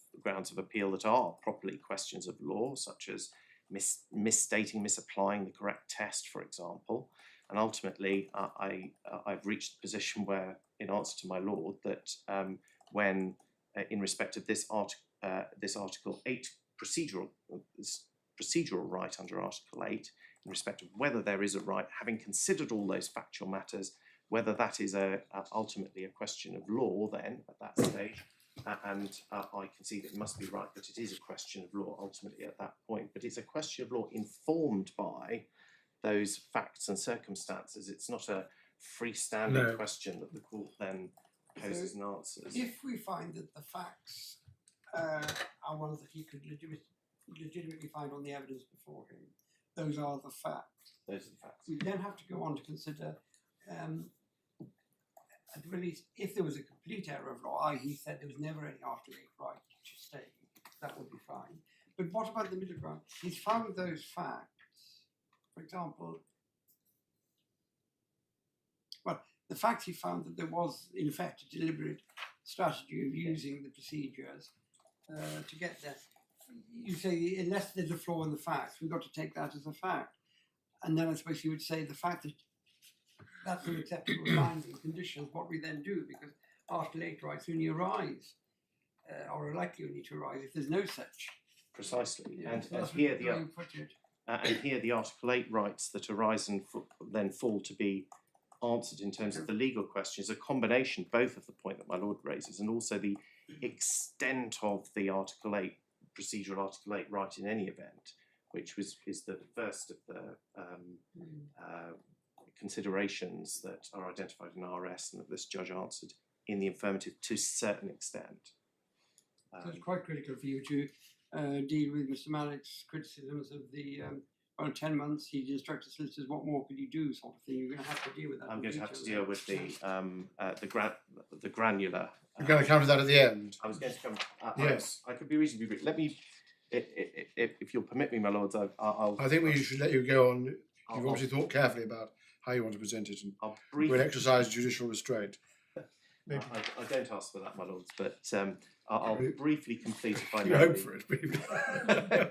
appeal that are properly questions of law, such as misstating, misapplying the correct test, for example. And ultimately, I've reached the position where, in answer to my Lord, that when in respect of this Article 8 procedural right under Article 8, in respect of whether there is a right, having considered all those factual matters, whether that is ultimately a question of law then at that stage, and I concede it must be right that it is a question of law ultimately at that point, but it's a question of law informed by those facts and circumstances. It's not a freestanding No. question that the court then poses and answers. If we find that the facts are ones that he could legitimately find on the evidence before him, those are the facts. Those are the facts. We then have to go on to consider, at the least, if there was a complete error of law, i.e. he said there was never any Article 8 right to stay, that would be fine. But what about the middle ground? He's found those facts, for example, well, the fact he found that there was, in effect, a deliberate strategy of using the procedures to get there. You say, unless there's a flaw in the facts, we've got to take that as a fact. And then I suppose you would say the fact that that's an acceptable binding condition, what we then do, because Article 8 rights only arise, or are likely only to arise, if there's no such. Precisely. Yeah, And, so and that's here the the way you put it. and here the Article 8 rights that arise and then fall to be answered in terms of the legal question is a combination both of the point that my lord raises and also the extent of the Article 8 procedural Article 8 right in any event, which is the first of the considerations that are identified in RS and that this judge answered in the affirmative to a certain extent. So it's quite critical for you to deal with Mr. Malik's criticisms of the 10 months. He instructed solicitors, what more could you do, sort of thing. You're going to have to deal with that. I'm going to have to deal with the granular. You're going to come to that at the end. I was going to come. Yes. I could be reasonably brief. Let me, if you'll permit me, my lords, I'll. I think we should let you go on. You've I'll- obviously thought carefully about how you want to present it, and I'll we'll briefly. exercise judicial restraint. Maybe. I don't ask for that, my lords, but I'll briefly complete if I You may. hope for it.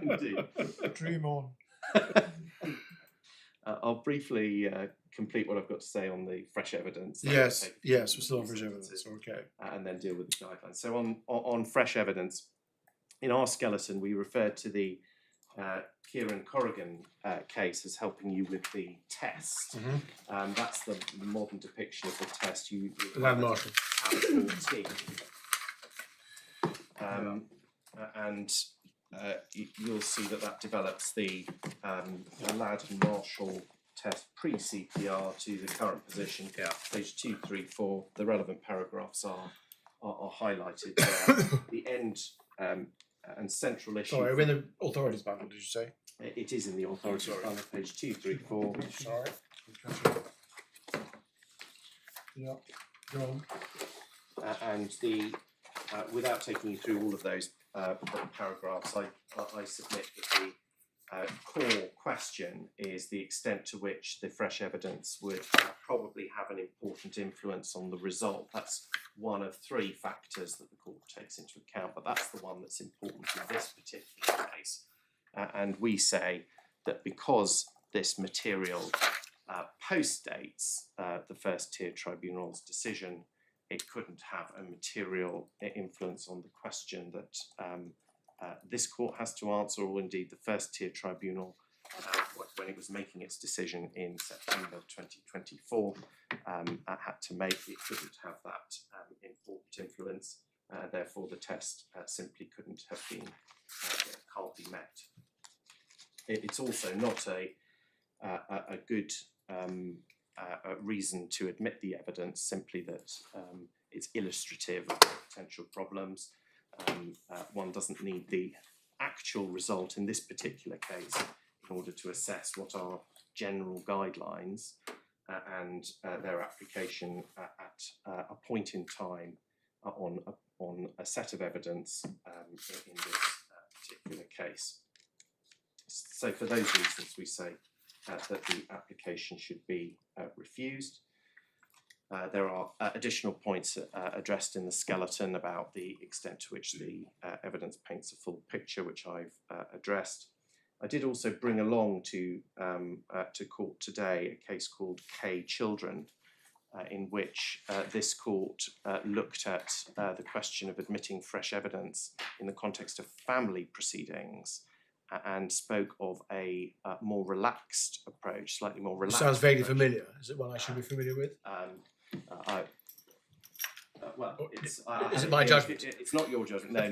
Indeed. Dream on. I'll briefly complete what I've got to say on the fresh evidence. Yes, yes, we're still on fresh evidence. Okay. And then deal with the guidelines. So on fresh evidence, in our skeleton, we referred to the Kieran Corrigan case as helping you with the test. That's the modern depiction of the test. You Land Marshal. have 14. And you'll see that develops the Ladd and Marshall test pre-CPR to the current position. Page 2, 3, 4. The relevant paragraphs are highlighted there. The end and central issue. Sorry, we're in the authorities panel, did you say? It is in the authority panel, page 2, 3, 4. Sorry. Yeah, go on. And the without taking you through all of those paragraphs, I submit that the core question is the extent to which the fresh evidence would probably have an important influence on the result. That's one of 3 factors that the court takes into account, but that's the one that's important in this particular case. And we say that because this material postdates the First-Tier Tribunal's decision, it couldn't have a material influence on the question that this court has to answer, or indeed the First-Tier Tribunal, when it was making its decision in September 2024, had to make. It couldn't have that important influence, therefore the test simply couldn't have been, can't be met. It's also not a good reason to admit the evidence, simply that it's illustrative of potential problems. One doesn't need the actual result in this particular case in order to assess what are general guidelines and their application at a point in time on a set of evidence in this particular case. So for those reasons we say that the application should be refused. There are additional points addressed in the skeleton about the extent to which the evidence paints a full picture, which I've addressed. I did also bring along to court today a case called K Children, in which this court looked at the question of admitting fresh evidence in the context of family proceedings and spoke of a more relaxed approach, slightly more relaxed. Sounds vaguely approach. familiar. Is it one I should be familiar with? Well, it's. Is it my judgment? It's not your judgment. No.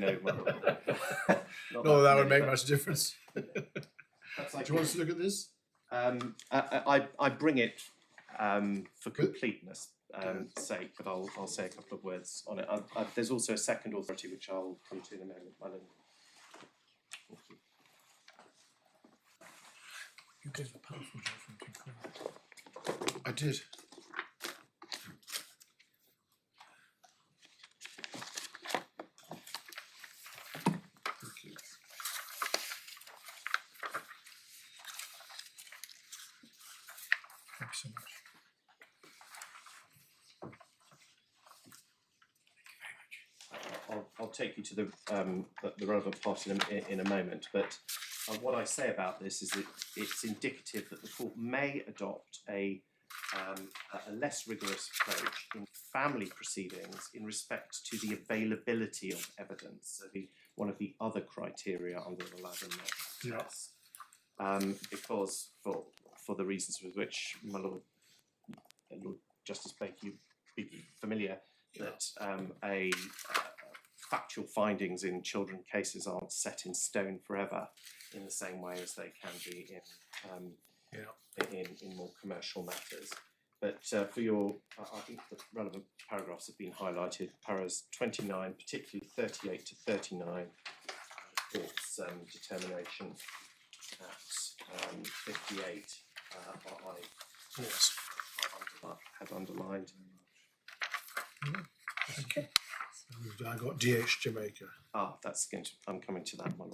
No, that would make much difference. Perhaps I Do you want us to look at this? I bring it for completeness sake, but I'll say a couple of words on it. There's also a second authority which I'll come to in a moment. Thank you. You gave a powerful judgment. I did. Thank you. Thanks so much. I'll take you to the relevant part in a moment, but what I say about this is that it's indicative that the court may adopt a less rigorous approach in family proceedings in respect to the availability of evidence. So one of the other criteria under the Ladden test, because for the reasons with which my Lord Justice Baker, you'd be familiar, that factual findings in children cases aren't set in stone forever in the same way as they can be in more commercial matters. But for your, I think the relevant paragraphs have been highlighted, paras 29, particularly 38 to 39, the court's determination at 58, I have underlined. Okay. I got DH Jamaica. That's going to, I'm coming to that one.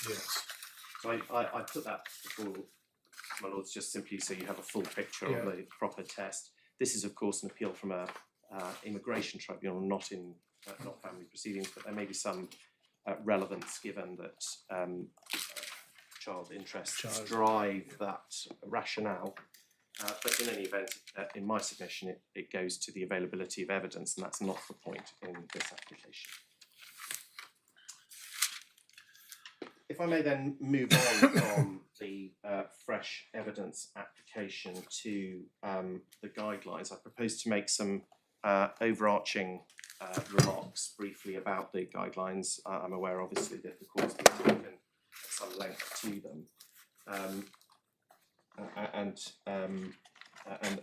Yes. So I put that before my Lords just simply so you have a full picture of the proper test. This is of course an appeal from a immigration tribunal, not family proceedings, but there may be some relevance given that child interests drive that rationale. But in any event, in my submission, it goes to the availability of evidence, and that's not the point in this application. If I may then move on from the fresh evidence application to the guidelines, I propose to make some overarching remarks briefly about the guidelines. I'm aware, obviously, that the court's been taken at some length to them,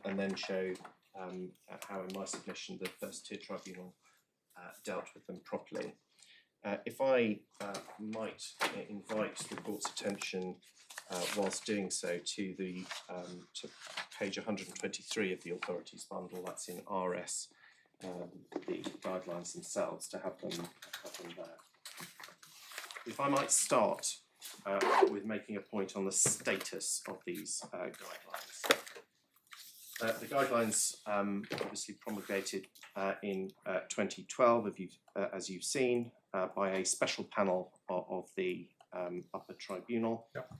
and then show how, in my submission, the First-Tier Tribunal dealt with them properly. If I might invite the court's attention, whilst doing so, to the to page 123 of the authorities bundle. That's in RS, the guidelines themselves, to have them there. If I might start with making a point on the status of these guidelines. The guidelines obviously promulgated in 2012, as you've seen, by a special panel of the Upper Tribunal. Yep.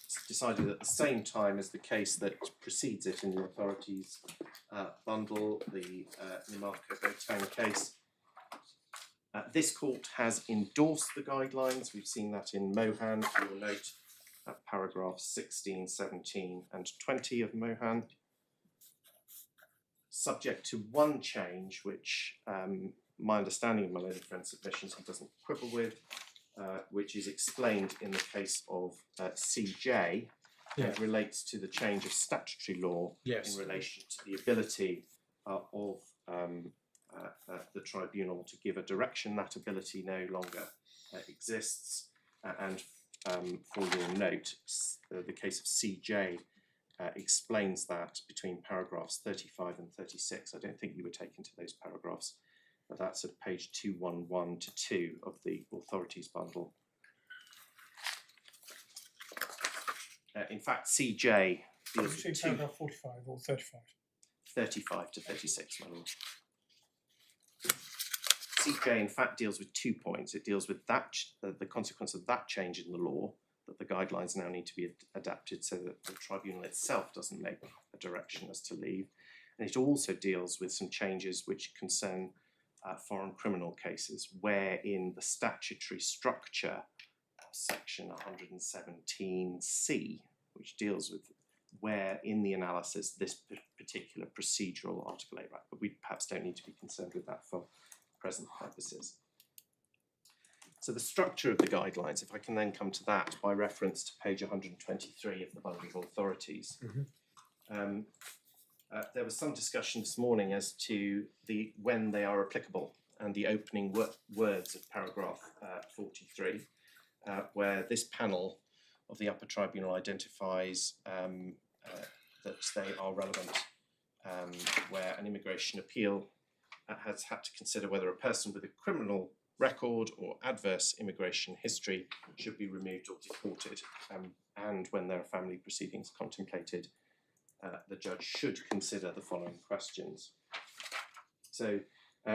It's decided at the same time as the case that precedes it in the authorities bundle, the Nimarco Botang case. This court has endorsed the guidelines. We've seen that in Mohan. You'll note paragraphs 16, 17 and 20 of Mohan. Subject to one change, which my understanding of my learned friend's submissions he doesn't quibble with, which is explained in the case of CJ. It relates to the change of statutory law in relation to the ability of the tribunal to give a direction. That ability no longer exists, and for your note, the case of CJ explains that between paragraphs 35 and 36. I don't think you were taken to those paragraphs, but that's at page 211 to 2 of the authorities bundle. In fact, CJ deals with paragraph 45 or 35? 35 to 36, my lord. CJ, in fact, deals with 2 points. It deals with that the consequence of that change in the law, that the guidelines now need to be adapted so that the tribunal itself doesn't make a direction as to leave. And it also deals with some changes which concern foreign criminal cases, where in the statutory structure, section 117C, which deals with where in the analysis this particular procedural Article 8 right, but we perhaps don't need to be concerned with that for present purposes. So the structure of the guidelines, if I can then come to that by reference to page 123 of the Bundle of Authorities. There was some discussion this morning as to when they are applicable and the opening words of paragraph 43, where this panel of the Upper Tribunal identifies that they are relevant where an immigration appeal has had to consider whether a person with a criminal record or adverse immigration history should be removed or deported, and when there are family proceedings contemplated, the judge should consider the following questions. So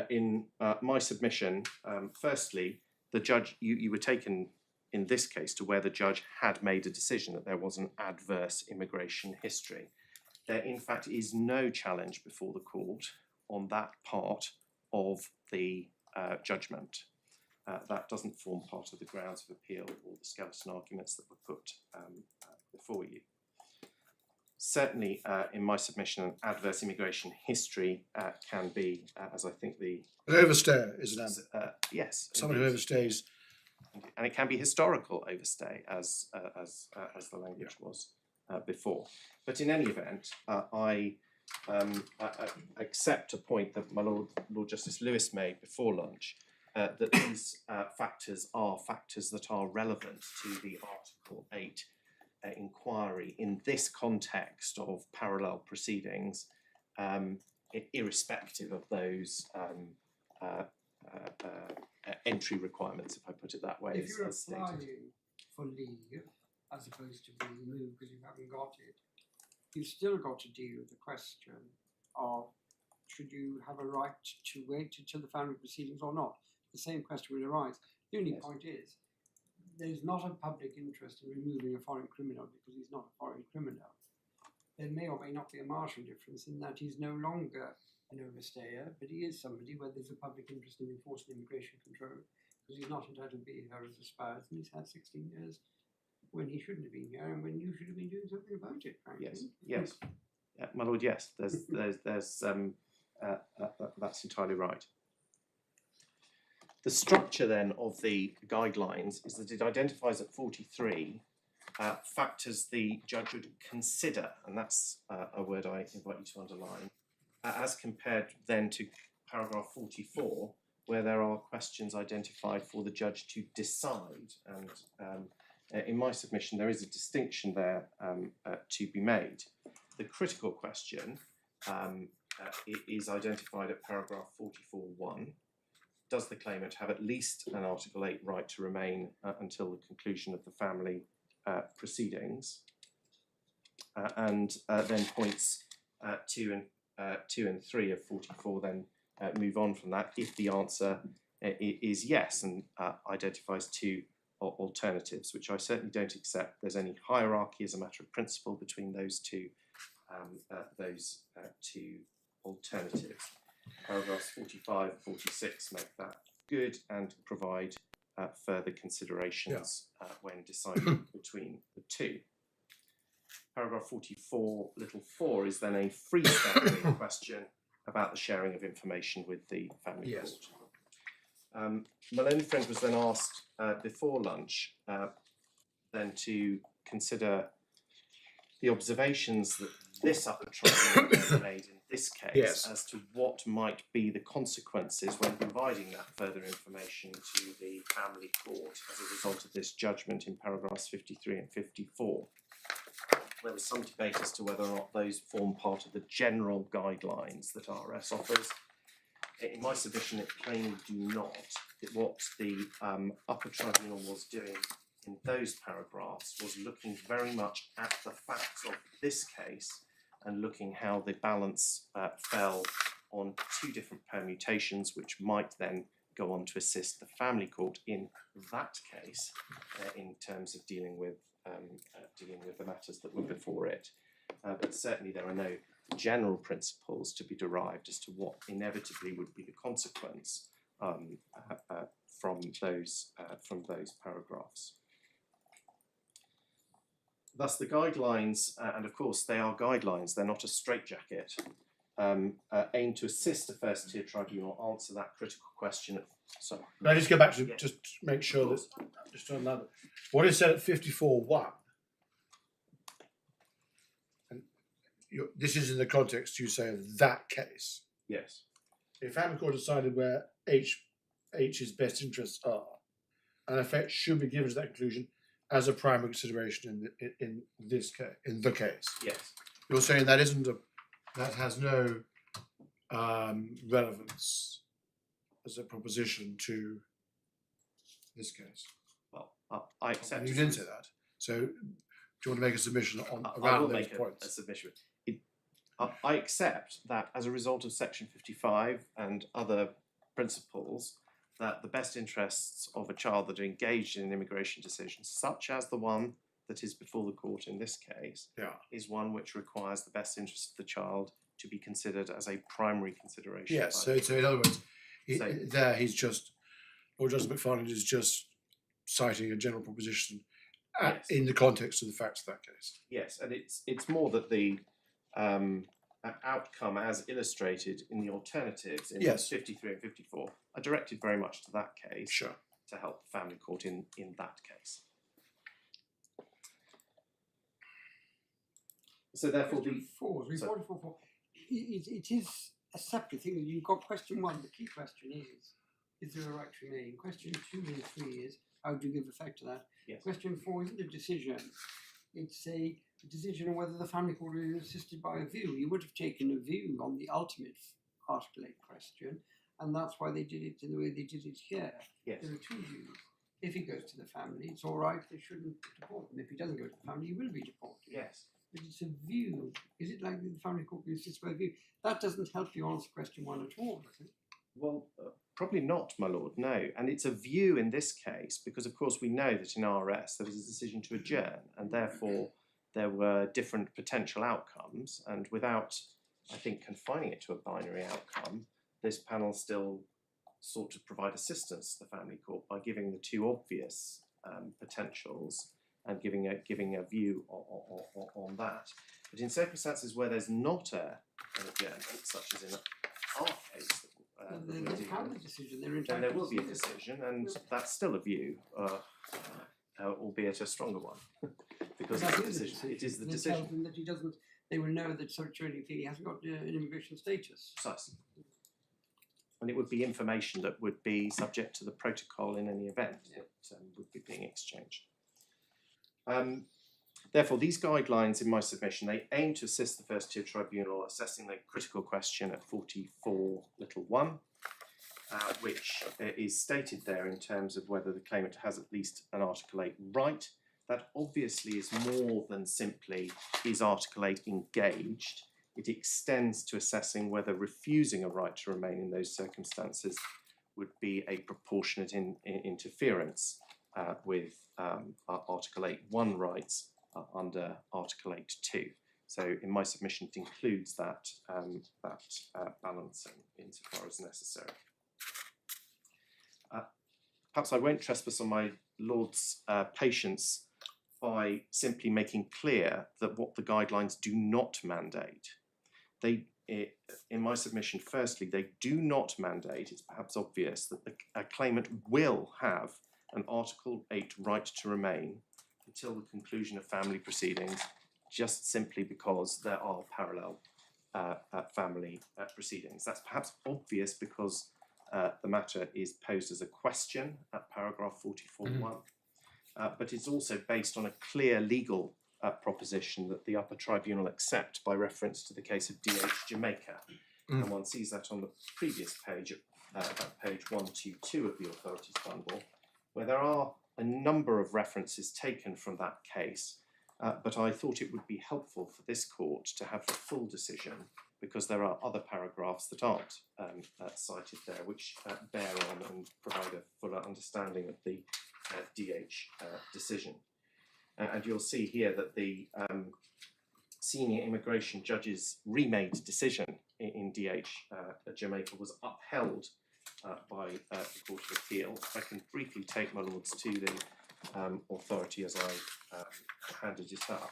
in my submission, firstly, the judge, you were taken in this case to where the judge had made a decision that there was an adverse immigration history. There in fact is no challenge before the court on that part of the judgment. That doesn't form part of the grounds of appeal or the skeleton arguments that were put before you. Certainly, in my submission, an adverse immigration history can be, as I think the... An overstay is an yes. someone who overstays. And it can be historical overstay, as the language was before. But in any event, I accept a point that my Lord Justice Lewis made before lunch, that these factors are factors that are relevant to the Article 8 inquiry in this context of parallel proceedings, irrespective of those entry requirements, if I put it that way. If you're as stated. applying for leave as opposed to being removed because you haven't got it, you've still got to deal with the question of should you have a right to wait until the family proceedings or not? The same question will arise. The only point is there's not a public interest in removing a foreign criminal because he's not a foreign criminal. There may or may not be a marginal difference in that he's no longer an overstayer, but he is somebody where there's a public interest in enforcing immigration control because he's not entitled to be here as a spouse and he's had 16 years when he shouldn't have been here and when you should have been doing something about it, frankly. Yes. My Lord, yes, that's entirely right. The structure then of the guidelines is that it identifies at 43 factors the judge would consider, and that's a word I invite you to underline, as compared then to paragraph 44, where there are questions identified for the judge to decide. And in my submission, there is a distinction there to be made. The critical question is identified at paragraph 44.1. Does the claimant have at least an Article 8 right to remain until the conclusion of the family proceedings? And then points 2 and 3 of 44 then move on from that if the answer is yes, and identifies two alternatives, which I certainly don't accept. There's any hierarchy as a matter of principle between those two alternatives. Paragraphs 45 and 46 make that good and provide further considerations when deciding between the two. Paragraph 44, little 4, is then a freestanding question about the sharing of information with the family court. My learned friend was then asked before lunch then to consider the observations that this Upper Tribunal has made in this case as to what might be the consequences when providing that further information to the family court as a result of this judgment in paragraphs 53 and 54. There was some debate as to whether or not those form part of the general guidelines that RS offers. In my submission, it plainly do not. What the Upper Tribunal was doing in those paragraphs was looking very much at the facts of this case and looking how the balance fell on two different permutations, which might then go on to assist the family court in that case in terms of dealing with the matters that were before it. But certainly there are no general principles to be derived as to what inevitably would be the consequence from those paragraphs. Thus, the guidelines, and of course they are guidelines, they're not a straitjacket, aim to assist the first-tier tribunal answer that critical question. Sorry. Can I just go back to Yeah. just make sure that just on that, what is said at 54.1? And this is in the context you say of that case. Yes. If family court decided where H's best interests are, an effect should be given to that conclusion as a primary consideration in this case, in the case. Yes. You're saying that that has no relevance as a proposition to this case. Well, I accept. You didn't say that. So, do you want to make a submission on I will around those make a points? submission. I accept that as a result of Section 55 and other principles, that the best interests of a child that are engaged in an immigration decision, such as the one that is before the court in this case, is one which requires the best interest of the child to be considered as a primary consideration. Yes. So in other words, he's just, Lord Justice McFarlane is just citing a general proposition in the context of the facts of that case. Yes, and it's more that the outcome as illustrated in the alternatives in 53 and 54 are directed very much to that case. Sure. To help the family court in that case. So therefore the it is a separate thing. You've got question 1, the key question is there a right to remain? Question 2 and 3 is how do you give effect to that? Yes. Question 4 isn't a decision. It's a decision on whether the family court is assisted by a view. You would have taken a view on the ultimate Article 8 question, and that's why they did it in the way they did it here. Yes. There are 2 views. If he goes to the family, it's all right, they shouldn't deport him. If he doesn't go to the family, he will be deported. Yes. But it's a view. Is it like the family court can assist by a view? That doesn't help you answer question 1 at all, does it? Well, probably not, my lord, no. And it's a view in this case because, of course, we know that in RS there was a decision to adjourn and therefore there were different potential outcomes. And without, I think, confining it to a binary outcome, this panel still sought to provide assistance to the family court by giving the 2 obvious potentials and giving a view on that. But in circumstances where there's not an adjournment, such as in our case, They have a decision. They're then entitled there will to be a see it. decision, and that's still a view, albeit a stronger one, because That it's a is a decision. It is the They tell decision. him that he doesn't. They will know that searching fee hasn't got an immigration status. Precisely. And it would be information that would be subject to the protocol in any event that would be being exchanged. Therefore, these guidelines in my submission, they aim to assist the first-tier tribunal assessing the critical question at 44(1), which is stated there in terms of whether the claimant has at least an Article 8 right. That obviously is more than simply is Article 8 engaged. It extends to assessing whether refusing a right to remain in those circumstances would be a proportionate interference with Article 8(1) rights under Article 8(2). So in my submission it includes that balancing insofar as necessary. Perhaps I won't trespass on my Lord's patience by simply making clear that what the guidelines do not mandate. In my submission, firstly, they do not mandate, it's perhaps obvious, that a claimant will have an Article 8 right to remain until the conclusion of family proceedings, just simply because there are parallel family proceedings. That's perhaps obvious because the matter is posed as a question at paragraph 44(1). But it's also based on a clear legal proposition that the Upper Tribunal accept by reference to the case of DH Jamaica. And one sees that on the previous page, at page 122 of the Authorities Bundle, where there are a number of references taken from that case, but I thought it would be helpful for this court to have the full decision because there are other paragraphs that aren't cited there which bear on and provide a fuller understanding of the DH decision. And you'll see here that the senior immigration judge's remade decision in DH Jamaica was upheld by the Court of Appeal. If I can briefly take my lords to the authority as I handed it up.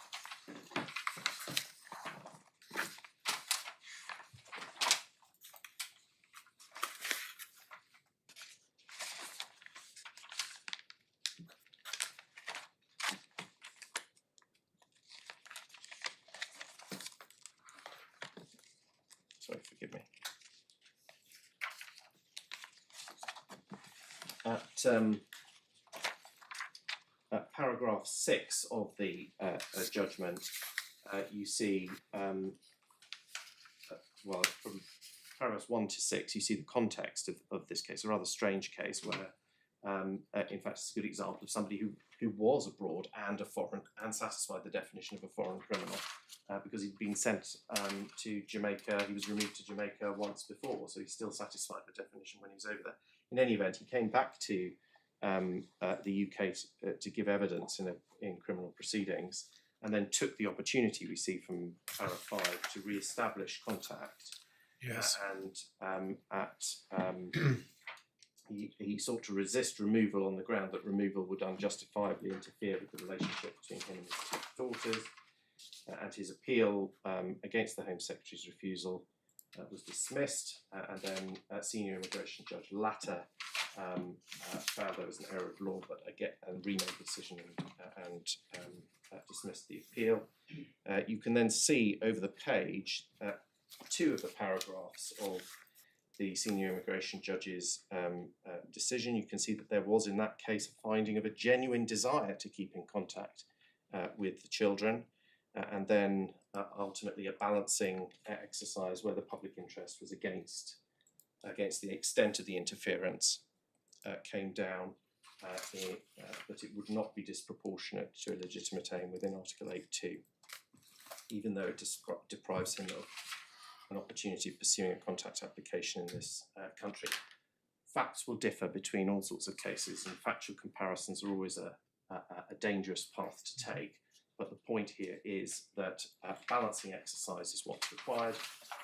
Sorry, forgive me. At paragraph 6 of the judgment, you see, well, from paragraphs 1 to 6, you see the context of this case, a rather strange case where, in fact, it's a good example of somebody who was abroad and a foreign and satisfied the definition of a foreign criminal because he'd been sent to Jamaica. He was removed to Jamaica once before, so he still satisfied the definition when he was over there. In any event, he came back to the UK to give evidence in criminal proceedings, and then took the opportunity we see from paragraph 5 to re-establish contact. Yes. He sought to resist removal on the ground that removal would unjustifiably interfere with the relationship between him and his two daughters, and his appeal against the Home Secretary's refusal was dismissed, and then Senior Immigration Judge Latter found there was an error of law, but again remade the decision and dismissed the appeal. You can then see over the page 2 of the paragraphs of the Senior Immigration Judge's decision. You can see that there was in that case a finding of a genuine desire to keep in contact with the children, and then ultimately a balancing exercise where the public interest was against the extent of the interference came down, but it would not be disproportionate to a legitimate aim within Article 8.2, even though it deprives him of an opportunity of pursuing a contact application in this country. Facts will differ between all sorts of cases, and factual comparisons are always a dangerous path to take. But the point here is that balancing exercise is what's required,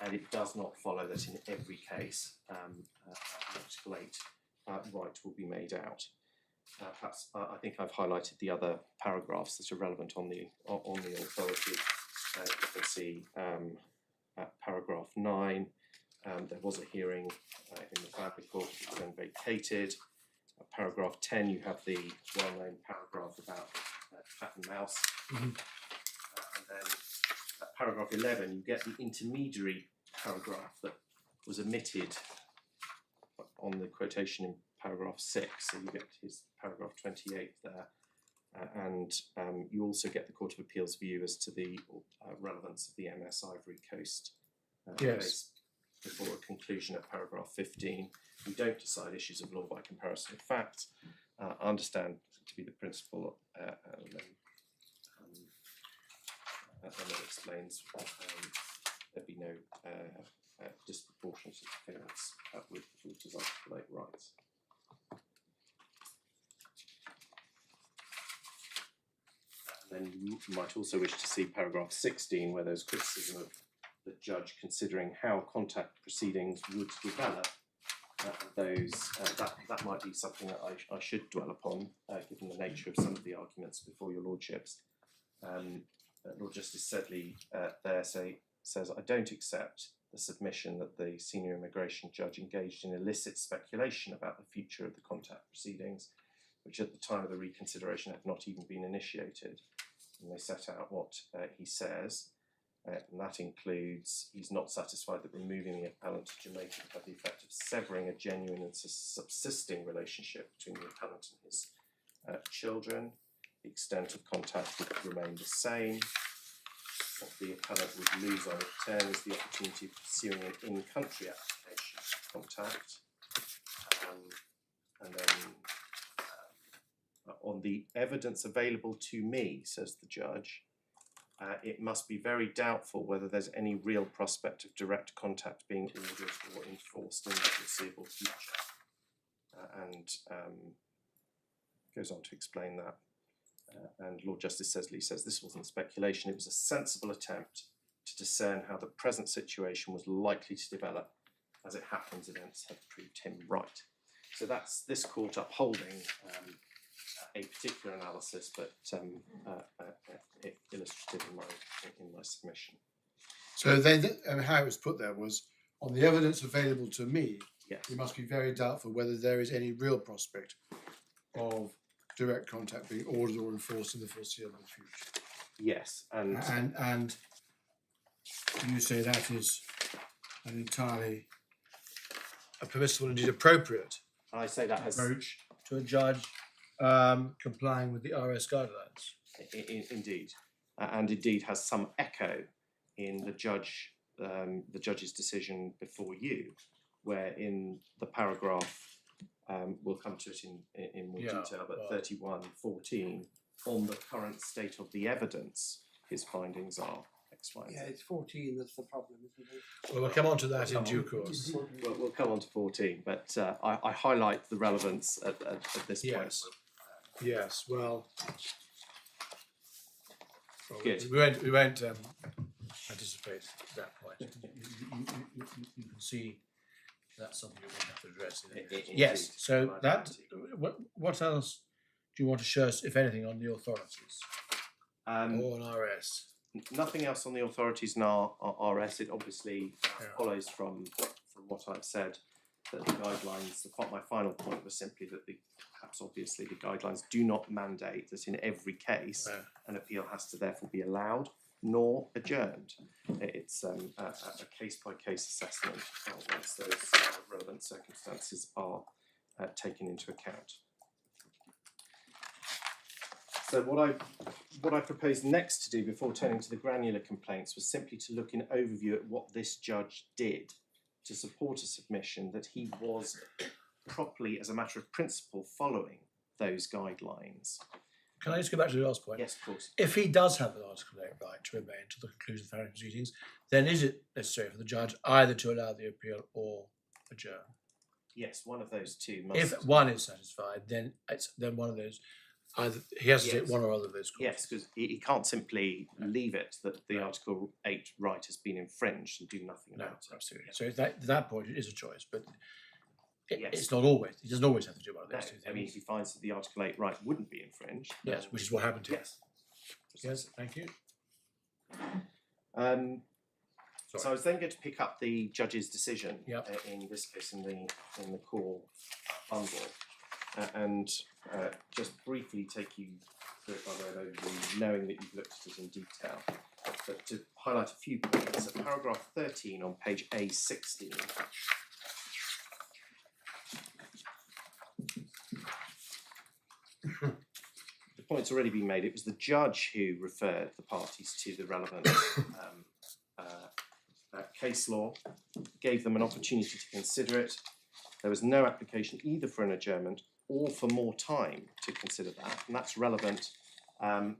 and it does not follow that in every case Article 8 right will be made out. Perhaps I think I've highlighted the other paragraphs that are relevant on the authority. You can see at paragraph 9, there was a hearing in the family court, which was then vacated. At paragraph 10, you have the well-known paragraph about cat and mouse. Mm-hmm. And then at paragraph 11, you get the intermediary paragraph that was omitted on the quotation in paragraph 6. So you get his paragraph 28 there. And you also get the Court of Appeal's view as to the relevance of the MS Ivory Coast case before a conclusion at paragraph 15. We don't decide issues of law by comparison of facts. I understand to be the principle, and that explains there'd be no disproportionate interference with the daughter's Article 8 rights. Then you might also wish to see paragraph 16, where there's criticism of the judge considering how contact proceedings would develop. That might be something that I should dwell upon, given the nature of some of the arguments before your lordships. Lord Justice Sedley there says, I don't accept the submission that the senior immigration judge engaged in illicit speculation about the future of the contact proceedings, which at the time of the reconsideration had not even been initiated. And they set out what he says, and that includes he's not satisfied that removing the appellant to Jamaica would have the effect of severing a genuine and subsisting relationship between the appellant and his children. The extent of contact would remain the same. What the appellant would lose on return is the opportunity of pursuing an in-country application contact. And then on the evidence available to me, says the judge, it must be very doubtful whether there's any real prospect of direct contact being ordered or enforced in the foreseeable future. And goes on to explain that. and Lord Justice Sesley says this wasn't speculation, it was a sensible attempt to discern how the present situation was likely to develop. As it happens, events have proved him right. So that's this court upholding a particular analysis, but illustrative in my submission. So how it was put there was, on the evidence available to me, Yes. it must be very doubtful whether there is any real prospect of direct contact being ordered or enforced in the foreseeable future. Yes, And you say that is an entirely a permissible, indeed appropriate I say that has approach to a judge complying with the RS guidelines. indeed, and indeed has some echo in the judge's decision before you, where in the paragraph, we'll come to it in more detail, but 31:14, on the current state of the evidence, his findings are X, Y, and Z. Yeah, it's 14 that's the problem, isn't it? Well, we'll come on to that in due course. We'll come on to 14, but I highlight the relevance at this point. Yes. Yes. Well, Good. we won't anticipate that point. You can see that's something we're going to have to address. Yes. Indeed. So that. What else do you want to show us, if anything, on the authorities or on RS? Nothing else on the authorities in our RS. It obviously Yeah. follows from what I've said that the guidelines. My final point was simply that perhaps obviously the guidelines do not mandate that in every case No. an appeal has to therefore be allowed nor adjourned. It's a case-by-case assessment once those relevant circumstances are taken into account. So what I proposed next to do before turning to the granular complaints was simply to look in overview at what this judge did to support a submission that he was properly, as a matter of principle, following those guidelines. Can I just go back to the last point? Yes, of course. If he does have an Article 8 right to remain to the conclusion of the family proceedings, then is it necessary for the judge either to allow the appeal or adjourn? Yes, one of those two must. If one is satisfied, then one of those, either he has to take one or other of those courses. Yes, because he can't simply leave it that the Article 8 right has been infringed and do nothing No, about it. absolutely. So at that point, it is a choice, but Yes. it's not always. He doesn't always have to do one of No, those two things. I mean, if he finds that the Article 8 right wouldn't be infringed. Yes, then- which is what happened here. Yes. Yes, thank you. So I was then going to pick up the judge's decision, Yep. in this case in the core bundle, and just briefly take you through it by way of overview, knowing that you've looked at it in detail. But to highlight a few points, so paragraph 13 on page A16. The point's already been made. It was the judge who referred the parties to the relevant case law, gave them an opportunity to consider it. There was no application either for an adjournment or for more time to consider that, and that's relevant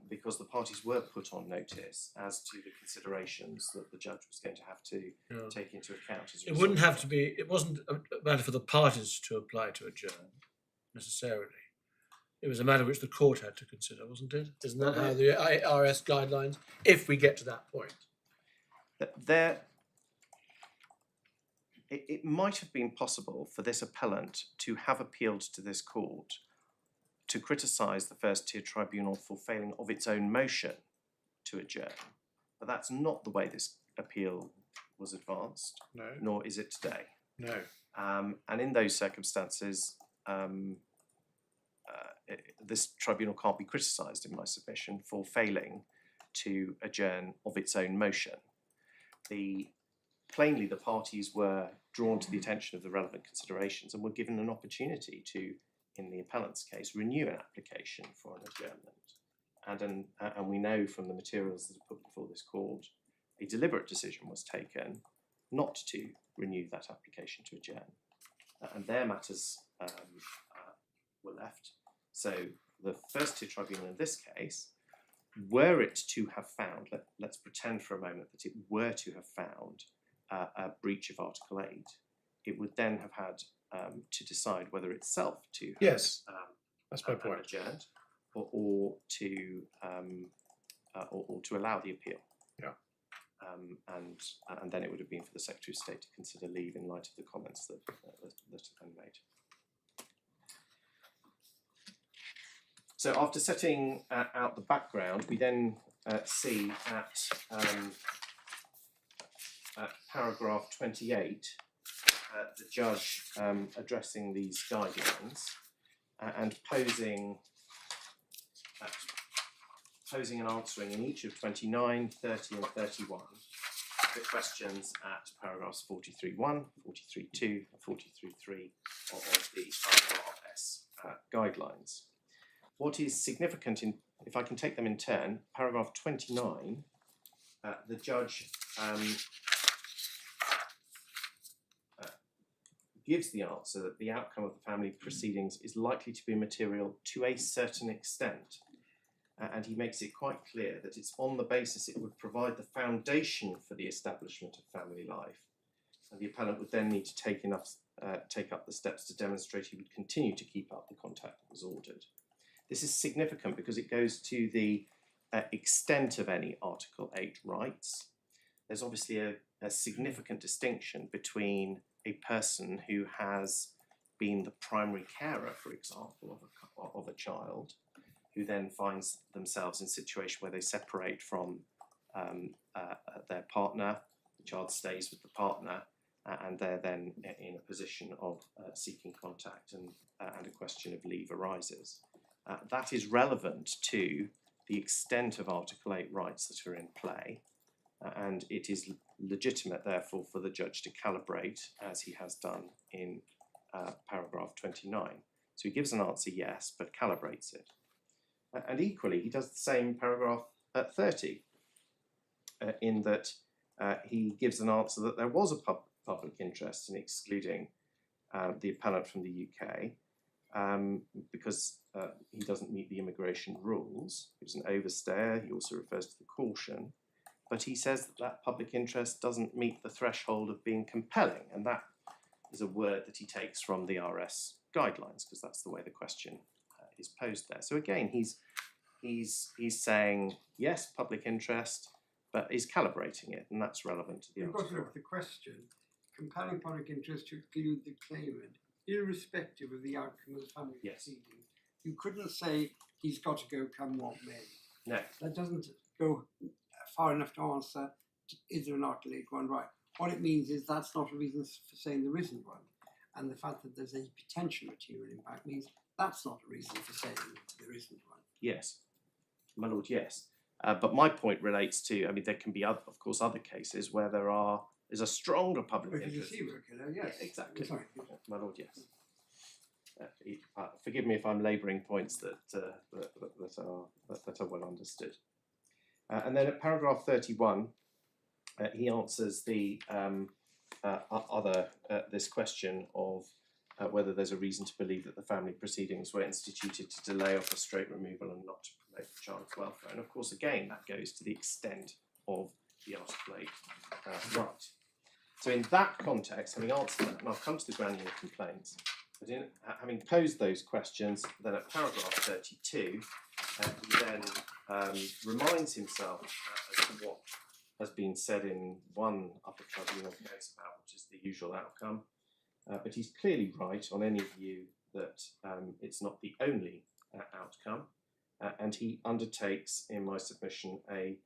because the parties were put on notice as to the considerations that the judge was going to have to take into account. As a It result wouldn't of have that. to be. It wasn't a matter for the parties to apply to adjourn necessarily. It was a matter which the court had to consider, wasn't it? Isn't that how the IRS guidelines? If we get to that point, It might have been possible for this appellant to have appealed to this court to criticise the First-Tier Tribunal for failing of its own motion to adjourn, but that's not the way this appeal was advanced, no, nor is it today. no. And in those circumstances, this tribunal can't be criticised, in my submission, for failing to adjourn of its own motion. Plainly, the parties were drawn to the attention of the relevant considerations and were given an opportunity to, in the appellant's case, renew an application for an adjournment. And we know from the materials that are put before this court, a deliberate decision was taken not to renew that application to adjourn. And their matters were left. So the First-Tier Tribunal in this case, were it to have found, let's pretend for a moment that it were to have found a breach of Article 8, it would then have had to decide whether itself to have Yes, that's my have point. adjourned, or to allow the appeal. Yeah. And then it would have been for the Secretary of State to consider leave in light of the comments that have been made. So after setting out the background, we then see at paragraph 28 the judge addressing these guidelines and posing and answering in each of 29, 30 and 31 the questions at paragraphs 43.1, 43.2 and 43.3 of the RRS guidelines. What is significant, if I can take them in turn, paragraph 29, the judge gives the answer that the outcome of the family proceedings is likely to be material to a certain extent. And he makes it quite clear that it's on the basis it would provide the foundation for the establishment of family life. And the appellant would then need to take up the steps to demonstrate he would continue to keep up the contact that was ordered. This is significant because it goes to the extent of any Article 8 rights. There's obviously a significant distinction between a person who has been the primary carer, for example, of a child, who then finds themselves in a situation where they separate from their partner, the child stays with the partner, and they're then in a position of seeking contact and a question of leave arises. That is relevant to the extent of Article 8 rights that are in play, and it is legitimate, therefore, for the judge to calibrate, as he has done in paragraph 29. So he gives an answer yes, but calibrates it. And equally, he does the same in paragraph 30, in that he gives an answer that there was a public interest in excluding the appellant from the UK because he doesn't meet the immigration rules. He was an overstayer. He also refers to the caution. But he says that that public interest doesn't meet the threshold of being compelling. And that is a word that he takes from the RS guidelines, because that's the way the question is posed there. So again, he's saying yes, public interest, but is calibrating it, and that's relevant to the You've got to article. look at the question. Compelling public interest to exclude the claimant, irrespective of the outcome of the family Yes. proceeding. You couldn't say he's got to go come what may. No, That doesn't go far enough to answer, is there an Article 8 one right? What it means is that's not a reason for saying there isn't one. And the fact that there's a potential material impact means that's not a reason for saying there isn't one. yes, my lord, yes. But my point relates to, I mean, there can be, of course, other cases where there's a stronger public If it's a interest. serial killer, yes. Yeah, exactly. Sorry. My lord, yes. Forgive me if I'm labouring points that are well understood. And then at paragraph 31, he answers the this question of whether there's a reason to believe that the family proceedings were instituted to delay or frustrate removal and not to promote the child's welfare. And of course, again, that goes to the extent of the Article 8 right. So in that context, having answered that, and I'll come to the granular complaints, but having posed those questions, then at paragraph 32, he then reminds himself as to what has been said in one Upper Tribunal case about which is the usual outcome. But he's clearly right on any view that it's not the only outcome. And he undertakes, in my submission, a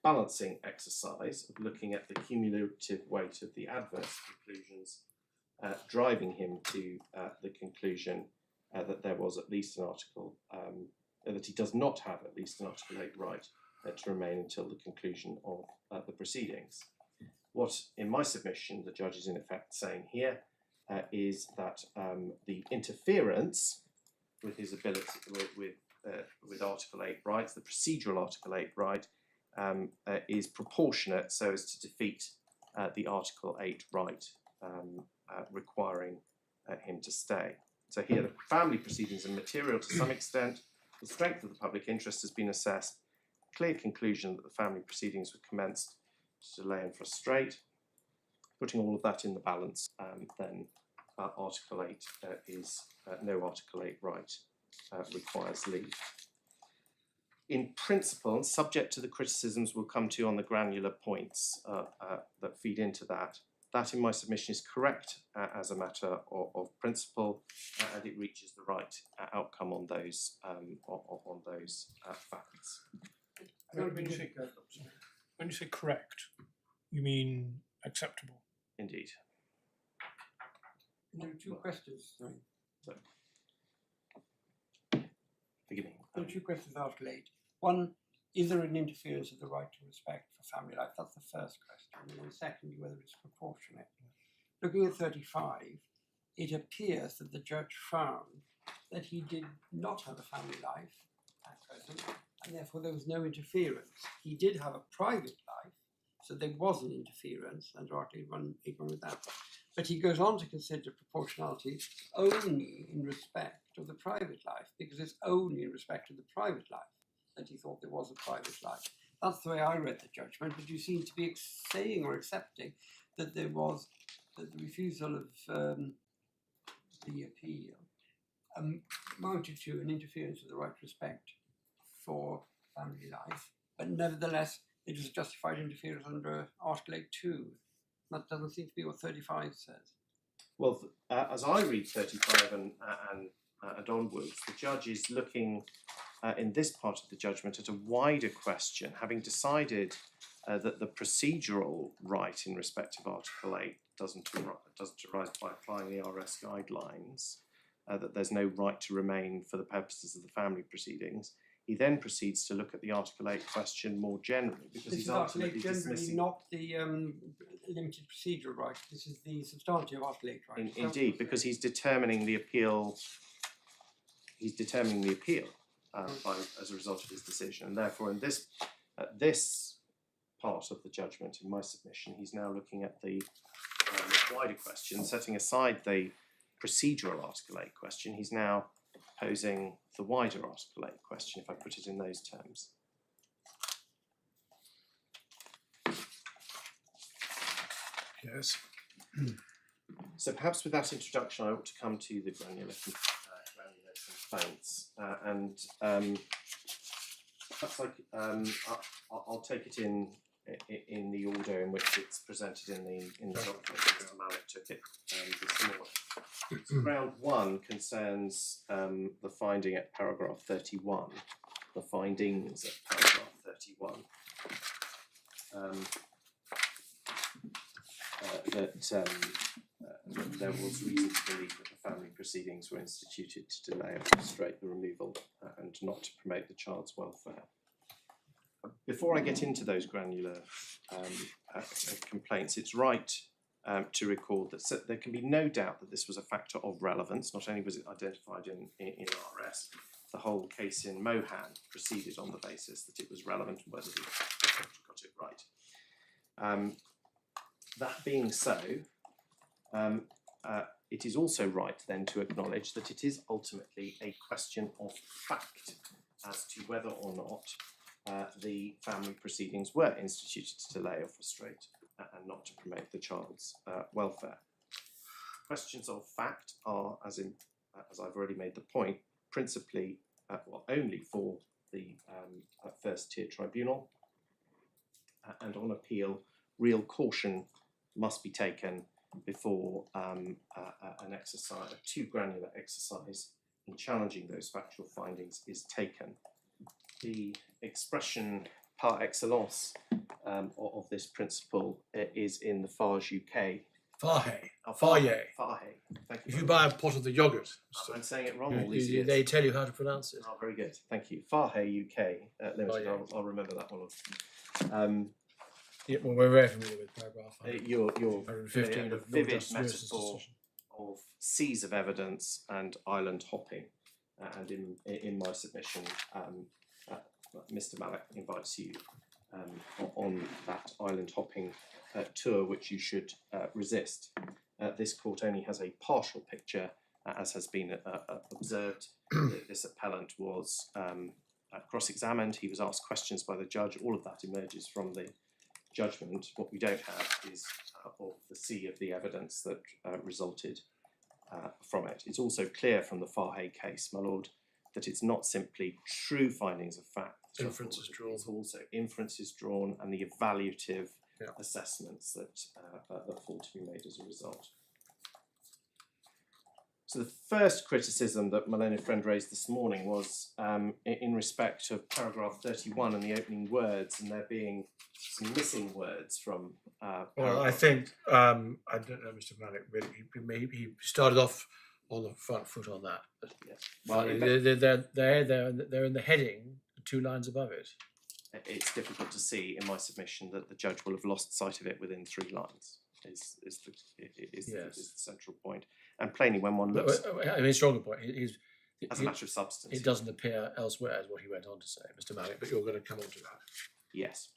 balancing exercise of looking at the cumulative weight of the adverse conclusions, driving him to the conclusion that there was at least an article, that he does not have at least an Article 8 right to remain until the conclusion of the proceedings. What, in my submission, the judge is in effect saying here is that the interference with his ability, with Article 8 rights, the procedural Article 8 right, is proportionate so as to defeat the Article 8 right requiring him to stay. So here the family proceedings are material to some extent, the strength of the public interest has been assessed, clear conclusion that the family proceedings were commenced to delay and frustrate. Putting all of that in the balance, then Article 8 is no Article 8 right requires leave. in principle, and subject to the criticisms we'll come to on the granular points that feed into that, that in my submission is correct as a matter of principle, and it reaches the right outcome on those facts. When you say correct, you mean acceptable? Indeed. There are two questions. Sorry. Forgive me. There are two questions asked late. One, is there an interference of the right to respect for family life? That's the first question. And then secondly, whether it's proportionate. Looking at 35, it appears that the judge found that he did not have a family life at present, and therefore there was no interference. He did have a private life, so there was an interference, and rightly one with that. But he goes on to consider proportionality only in respect of the private life, because it's only in respect of the private life that he thought there was a private life. That's the way I read the judgment, but you seem to be saying or accepting that there was that the refusal of the appeal amounted to an interference with the right to respect for family life, but nevertheless it was a justified interference under Article 8.2. That doesn't seem to be what 35 says. Well, as I read 35 and onwards, the judge is looking in this part of the judgment at a wider question, having decided that the procedural right in respect of Article 8 doesn't arise by applying the RS guidelines, that there's no right to remain for the purposes of the family proceedings. He then proceeds to look at the Article 8 question more generally, because This he's is Article 8 ultimately generally, dismissing. not the limited procedural right. This is the substantive Article 8 right. Indeed, because he's determining the appeal. He's determining the appeal as a result of his decision, and therefore, in this part of the judgment, in my submission, he's now looking at the wider question, setting aside the procedural Article 8 question. He's now posing the wider Article 8 question, if I put it in those terms. Yes. So perhaps with that introduction, I ought to come to the granular complaints, and perhaps I'll take it in the order in which it's presented in the document. Mr. Malik took it this morning. Ground 1 concerns the finding at paragraph 31, the findings at paragraph 31. That there was reason to believe that the family proceedings were instituted to delay or frustrate the removal and not to promote the child's welfare. Before I get into those granular complaints, it's right to record that there can be no doubt that this was a factor of relevance. Not only was it identified in RS, the whole case in Mohan proceeded on the basis that it was relevant and whether the judge got it right. That being so, it is also right then to acknowledge that it is ultimately a question of fact as to whether or not the family proceedings were instituted to delay or frustrate and not to promote the child's welfare. Questions of fact are, as I've already made the point, principally, only for the First-Tier Tribunal, and on appeal, real caution must be taken before an exercise, a too granular exercise in challenging those factual findings is taken. The expression par excellence of this principle is in the FARS UK. Fahe. Fahe. Thank you. If you buy a pot of the yogurt, I'm saying it wrong all these years. they tell you how to pronounce it. Oh, very good. Thank you. Fahe UK Limited. I'll remember that one. Yeah, well, we're very familiar with paragraph Your 115 of vivid Justice Lewis's metaphor decision. of seas of evidence and island hopping, and in my submission, Mr. Malik invites you on that island hopping tour, which you should resist. This court only has a partial picture, as has been observed. This appellant was cross-examined. He was asked questions by the judge. All of that emerges from the judgment. What we don't have is of the sea of the evidence that resulted from it. It's also clear from the Fahe case, my lord, that it's not simply true findings of fact Inference is drawn. It's also inferences drawn and the evaluative Yeah. assessments that fall to be made as a result. So the first criticism that my learned friend raised this morning was in respect of paragraph 31 and the opening words, and there being some missing words from Well, I think I don't know, Mr. Malik. Really, he started off on the front foot on that. But, Yes. well, they're in the heading, 2 lines above it. It's difficult to see in my submission that the judge will have lost sight of it within 3 lines. Is the central point, and plainly when one looks, I mean, stronger point. as a matter of substance, It doesn't appear elsewhere, is what he went on to say, Mr. Malik. But you're going to come on to that. Yes.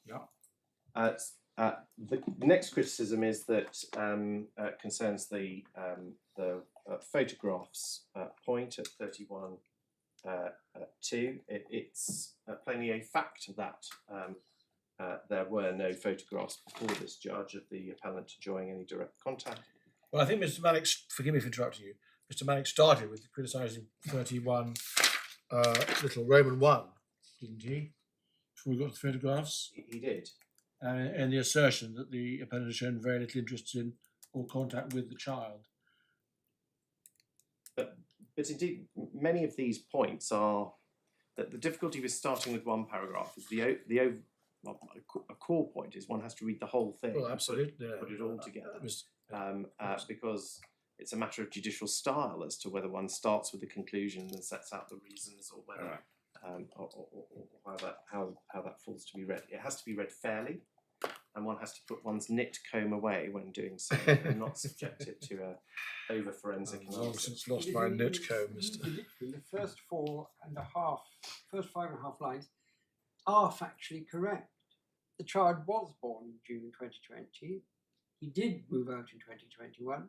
Yeah. The next criticism is that concerns the photographs point at 31(2). It's plainly a fact that there were no photographs before this judge of the appellant enjoying any direct contact. Well, I think Mr. Malik, forgive me for interrupting you. Mr. Malik started with criticising 31 little Roman 1, didn't he? Before we got the photographs. He did. And the assertion that the appellant has shown very little interest in or contact with the child. But indeed, many of these points are that the difficulty with starting with one paragraph is a core point is one has to read the whole thing. Well, absolutely. Put it all together. Because it's a matter of judicial style as to whether one starts with the conclusion and sets out the reasons, or whether or how that falls to be read. It has to be read fairly, and one has to put one's knit comb away when doing so, and not subject it to a over forensic I've long analysis. since lost my knit comb, Mr. The first 5.5 lines are factually correct. The child was born in June 2020. He did move out in 2021.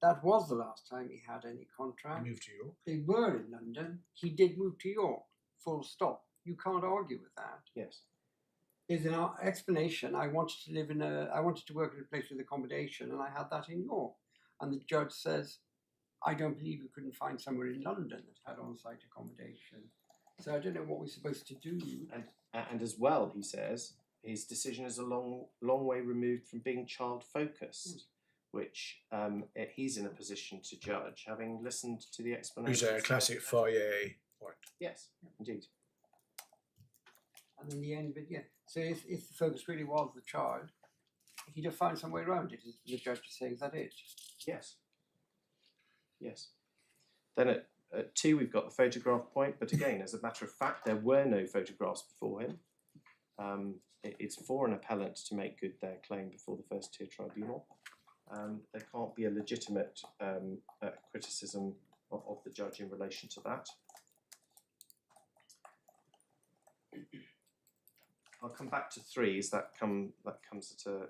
That was the last time he had any contract. Moved to York. They were in London. He did move to York. Full stop. You can't argue with that. Yes. There's an explanation. I wanted to work in a place with accommodation, and I had that in York. And the judge says, I don't believe you couldn't find somewhere in London that had on-site accommodation. So I don't know what we're supposed to do. And as well, he says, his decision is a long way removed from being child-focused, which he's in a position to judge, having listened to the explanation. Who's a classic foyer point. Yes, indeed. And in the end, but yeah. So if the focus really was the child, he'd have found some way around it. The judge is saying, is that it? Yes. Yes. Then at 2, we've got the photograph point, but again, as a matter of fact, there were no photographs before him. It's for an appellant to make good their claim before the First-Tier Tribunal. There can't be a legitimate criticism of the judge in relation to that. I'll come back to 3 as that comes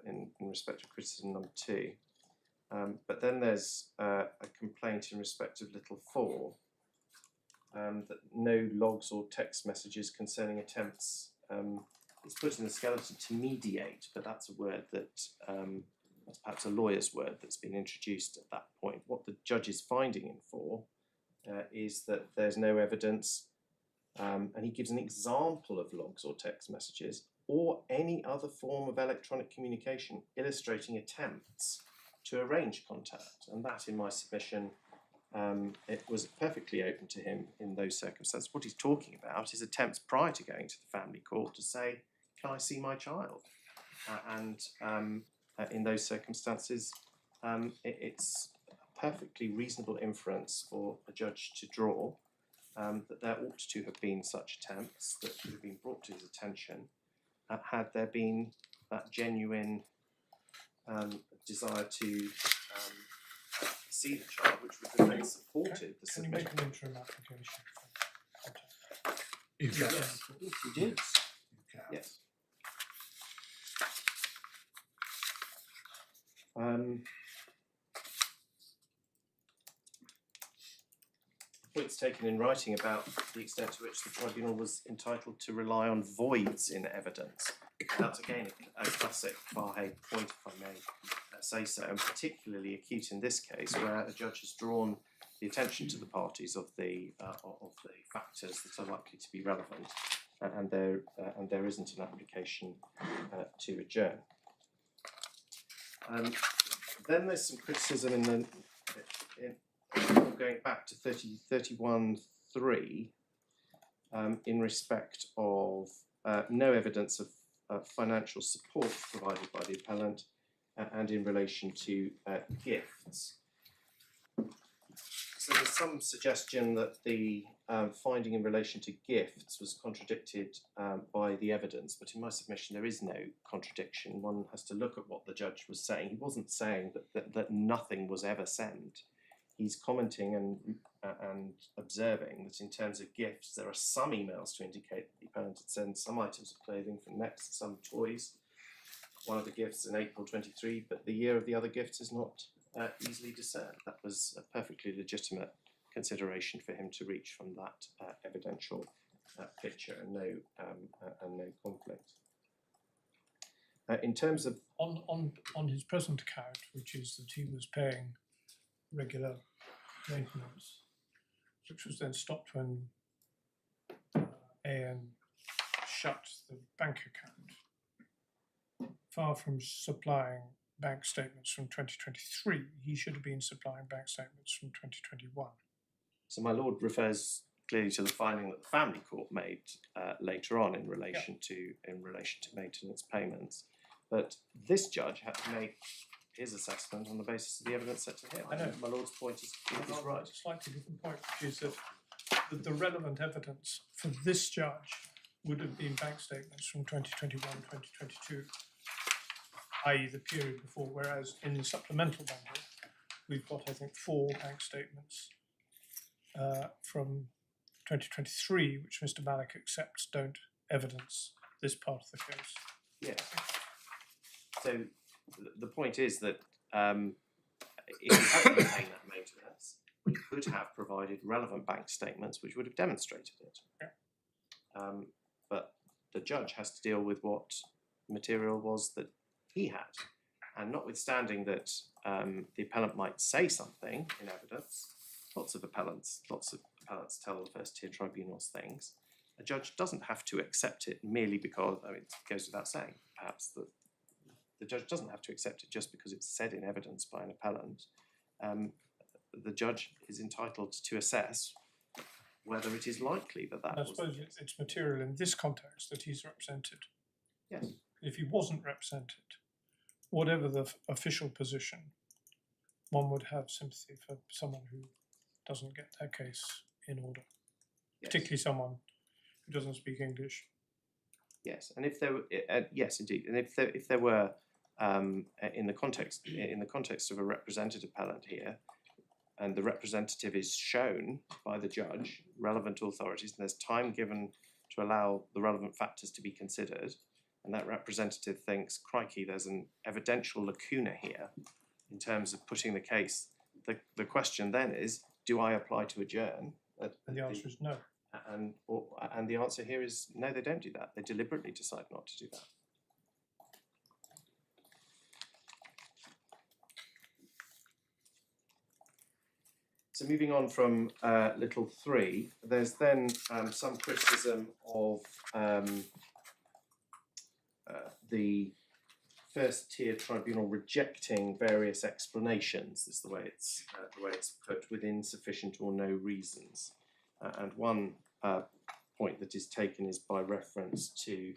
in respect of criticism number 2. But then there's a complaint in respect of little 4, that no logs or text messages concerning attempts. It's put in the skeleton to mediate, but that's a word that that's perhaps a lawyer's word that's been introduced at that point. What the judge is finding in 4 is that there's no evidence, and he gives an example of logs or text messages or any other form of electronic communication illustrating attempts to arrange contact. And that, in my submission, it was perfectly open to him in those circumstances. What he's talking about is attempts prior to going to the family court to say, can I see my child? In those circumstances, it's a perfectly reasonable inference for a judge to draw that there ought to have been such attempts that could have been brought to his attention had there been that genuine desire to see the child, which would have then supported the Can you make submission. an interim application for contact? You can. Yes, he did. You can. Yes. Points taken in writing about the extent to which the tribunal was entitled to rely on voids in evidence. That's again a classic Farhay point, if I may say so, and particularly acute in this case, where a judge has drawn the attention to the parties of the factors that are likely to be relevant, and there isn't an application to adjourn. Then there's some criticism in going back to 31.3 in respect of no evidence of financial support provided by the appellant and in relation to gifts. So there's some suggestion that the finding in relation to gifts was contradicted by the evidence, but in my submission there is no contradiction. One has to look at what the judge was saying. He wasn't saying that nothing was ever sent. He's commenting and observing that in terms of gifts, there are some emails to indicate that the appellant had sent some items of clothing from Next, some toys. One of the gifts in April 23, but the year of the other gifts is not easily discerned. That was a perfectly legitimate consideration for him to reach from that evidential picture, and no conflict. In terms of on his present account, which is that he was paying regular maintenance, which was then stopped when AN shut the bank account. Far from supplying bank statements from 2023, he should have been supplying bank statements from 2021. So my lord refers clearly to the finding that the family court made later on in relation to maintenance payments, but this judge had to make his assessment on the basis of the evidence set to him. I know. My lord's point is right. A slightly different point, which is that the relevant evidence for this judge would have been bank statements from 2021, 2022, i.e. the period before, whereas in the supplemental bundle, we've got, I think, 4 bank statements from 2023, which Mr. Malik accepts don't evidence this part of the case. Yeah. So the point is that if he hadn't been paying that maintenance, we could have provided relevant bank statements which would have demonstrated it. Yeah. But the judge has to deal with what material was that he had. And notwithstanding that the appellant might say something in evidence, lots of appellants tell the First-Tier Tribunals things. A judge doesn't have to accept it merely because, I mean, it goes without saying, perhaps, that the judge doesn't have to accept it just because it's said in evidence by an appellant. The judge is entitled to assess whether it is likely that I suppose it's material in this context that he's represented. Yes. If he wasn't represented, whatever the official position, one would have sympathy for someone who doesn't get their case in order, Yes. particularly someone who doesn't speak English. Yes, and if there were, yes, indeed, and if there were, in the context of a represented appellant here, and the representative is shown by the judge, relevant authorities, and there's time given to allow the relevant factors to be considered, and that representative thinks, crikey, there's an evidential lacuna here in terms of putting the case. The question then is, do I apply to adjourn? And the answer is no. And the answer here is no, they don't do that. They deliberately decide not to do that. So moving on from little 3, there's then some criticism of the First-Tier Tribunal rejecting various explanations. This is the way it's put, with insufficient or no reasons. And one point that is taken is by reference to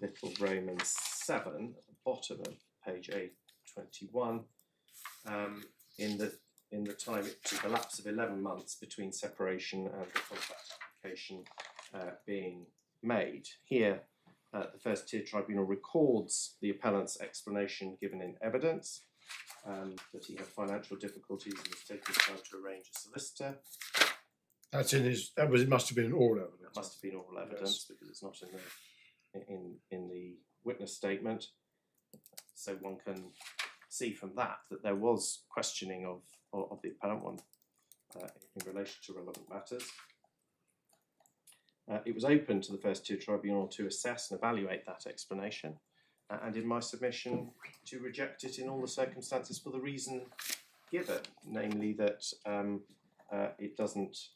little Roman 7 at the bottom of page 821. In the time it took a lapse of 11 months between separation and the contract application being made. Here, the First-Tier Tribunal records the appellant's explanation given in evidence, that he had financial difficulties and was taking time to arrange a solicitor. That's in his. It must have been all evidence. That must have been all evidence, because it's not in the witness statement. So one can see from that there was questioning of the appellant one in relation to relevant matters. It was open to the First-Tier Tribunal to assess and evaluate that explanation, and in my submission to reject it in all the circumstances for the reason given, namely that it doesn't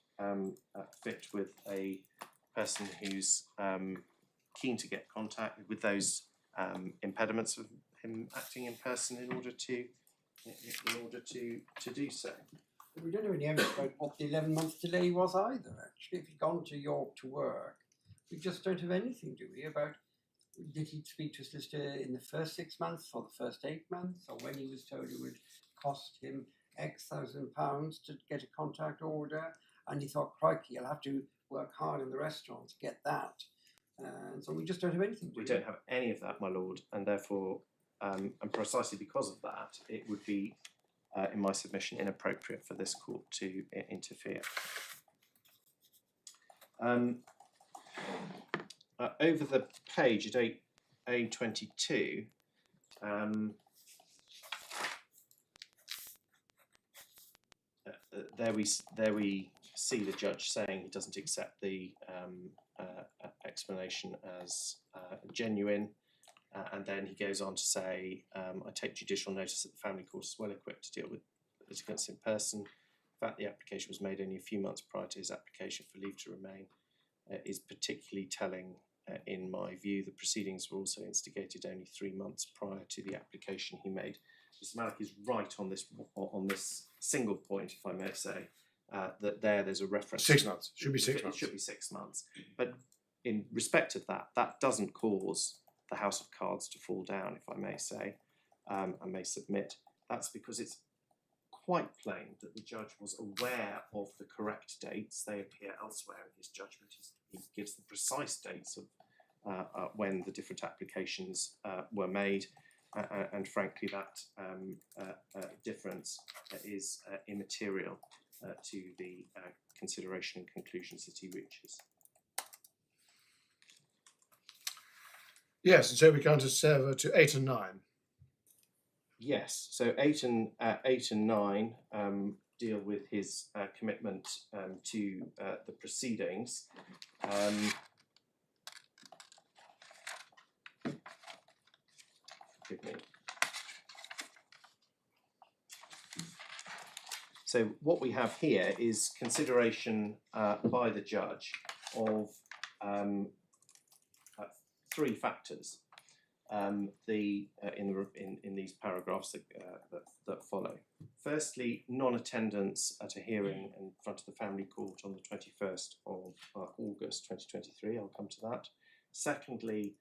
fit with a person who's keen to get contact with those impediments of him acting in person in order to do so. We don't have any evidence about what the 11-month delay was either, actually. If he'd gone to York to work, we just don't have anything, do we, about did he speak to his solicitor in the first 6 months or the first 8 months, or when he was told it would cost him X £1,000 to get a contact order, and he thought, crikey, I'll have to work hard in the restaurant to get that. And so we just don't have anything. We don't have any of that, my lord, and therefore, and precisely because of that, it would be, in my submission, inappropriate for this court to interfere. Over the page at A22, there we see the judge saying he doesn't accept the explanation as genuine, and then he goes on to say, I take judicial notice that the family court is well equipped to deal with litigants in person. In fact, the application was made only a few months prior to his application for leave to remain is particularly telling. In my view, the proceedings were also instigated only 3 months prior to the application he made. Mr. Malik is right on this single point, if I may say, that there's a reference. 6 months. Should be 6 months. It should be 6 months. But in respect of that, that doesn't cause the house of cards to fall down, if I may say. I may submit. That's because it's quite plain that the judge was aware of the correct dates. They appear elsewhere in his judgment. He gives the precise dates of when the different applications were made, and frankly that difference is immaterial to the consideration and conclusions that he reaches. Yes, and so we come to 8 and 9. Yes, so 8 and 9 deal with his commitment to the proceedings. Forgive me. So what we have here is consideration by the judge of 3 factors. In these paragraphs that follow. Firstly, non-attendance at a hearing in front of the family court on the 21st of August 2023. I'll come to that. Secondly,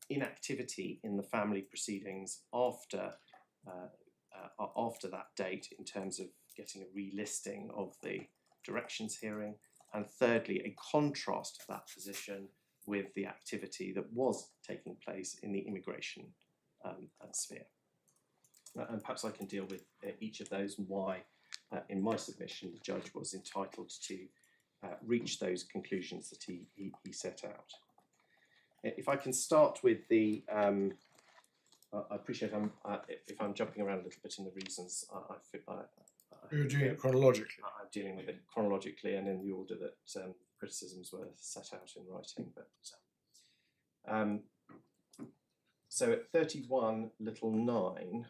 inactivity in the family proceedings after that date in terms of getting a relisting of the directions hearing. And thirdly, a contrast of that position with the activity that was taking place in the immigration sphere. And perhaps I can deal with each of those and why, in my submission, the judge was entitled to reach those conclusions that he set out. If I can start with the, I appreciate if I'm jumping around a little bit in the reasons. You're doing it chronologically. I'm dealing with it chronologically and in the order that criticisms were set out in writing. But so at 31 little 9,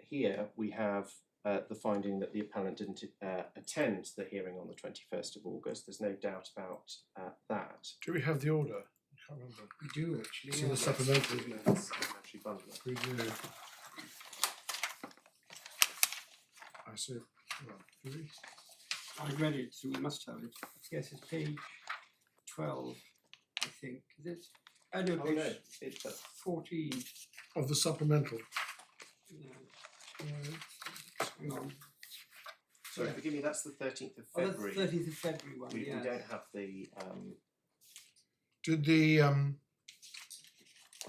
here we have the finding that the appellant didn't attend the hearing on the 21st of August. There's no doubt about that. Do we have the order? I can't remember. We do actually. It's in the supplemental, isn't it? Supplementary bundle. We do. I see. Well, do we? I read it, so we must have it. Yes, it's page 12, I think. Is it? I know, Oh, no, page it's 14. Of the supplemental. Hang on. sorry, Yeah. forgive me. That's the 13th of Oh, that's the February. 30th of February one, We yes. don't have the. Did the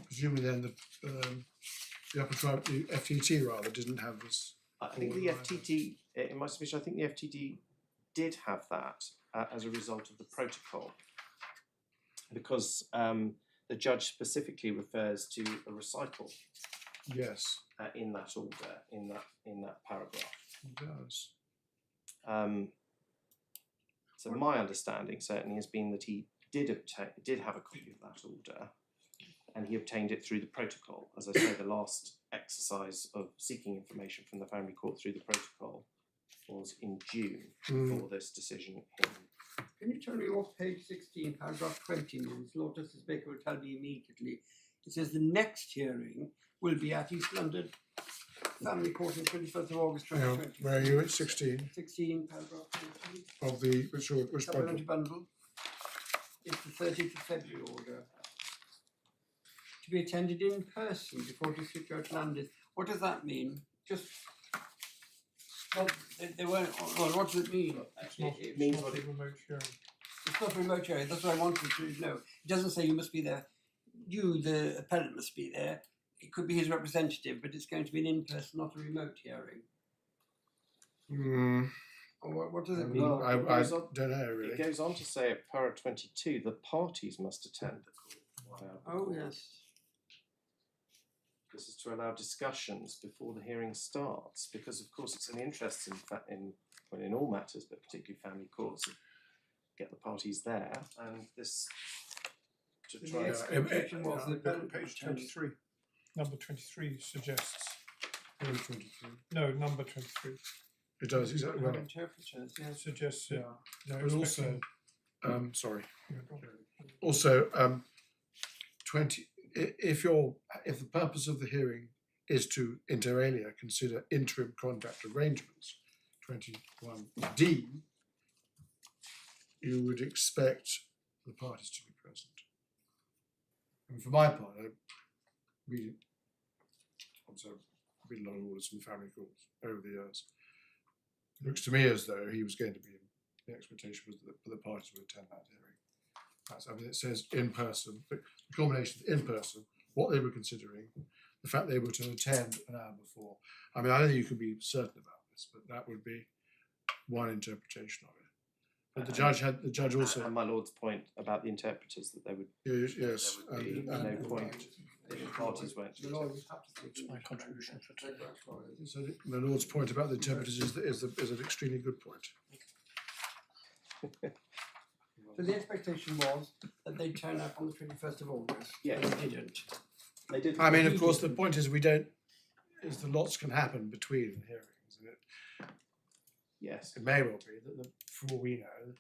presumably then the upper tribe, the FTT rather, didn't have this? I think the FTT, in my submission, I think the FTT did have that as a result of the protocol, because the judge specifically refers to a recital Yes, in that order, in that paragraph. it does. So my understanding certainly has been that he did have a copy of that order, and he obtained it through the protocol. As I say, the last exercise of seeking information from the family court through the protocol was in June Mm. before this decision in. Can you tell me what page 16, paragraph 20 means? Lord Justice Baker will tell me immediately. It says the next hearing will be at East London Family Court on 21st of August Oh, 2020. where are you at 16 16, paragraph 20. of the which bundle? Supplementary bundle. It's the 30th of February order. To be attended in person before District Judge landed. What does that mean? Just, well, they weren't, well, what does it mean? It's not, It it's means not what a it- remote hearing. It's not a remote hearing, that's what I wanted to know. It doesn't say you must be there, you, the appellant, must be there. It could be his representative, but it's going to be an in-person, not a remote hearing. Mm, Or what does it I, mean? Well, I, it I goes on- don't know really. It goes on to say at para 22, the parties must attend the court. Oh, yes. This is to allow discussions before the hearing starts, because of course it's an interest in all matters, but particularly family courts, get the parties there, and this to The try. Yeah, expectation was the look at appellant page would attend. 23. Number 23 suggests. Page 23. No, number 23 It does exactly Have well. interpreters, yes. suggests Yeah. no, But also, expecting- sorry. Yeah, go on. Also, 20. If the purpose of the hearing is to inter alia consider interim contract arrangements, 21D, you would expect the parties to be present. And for my part, I read it. Also, read a lot of orders from family courts over the years. It looks to me as though he was going to be. The expectation was that the parties would attend that hearing. I mean, it says in person, but the combination of in person, what they were considering, the fact they were to attend an hour before. I mean, I don't think you can be certain about this, but that would be one interpretation of it. But the judge also, And my lord's point about the interpreters, that they would yes, there would be no point if the parties weren't to The attend. lawyer would have to take That's my contribution for today. so the Lord's point about the interpreters is an extremely good point. So the expectation was that they'd turn up on the 21st of August. Yes. And they didn't. They did. I mean, of course, the point is the lots can happen between hearings, and Yes. it may well be that, from what we know,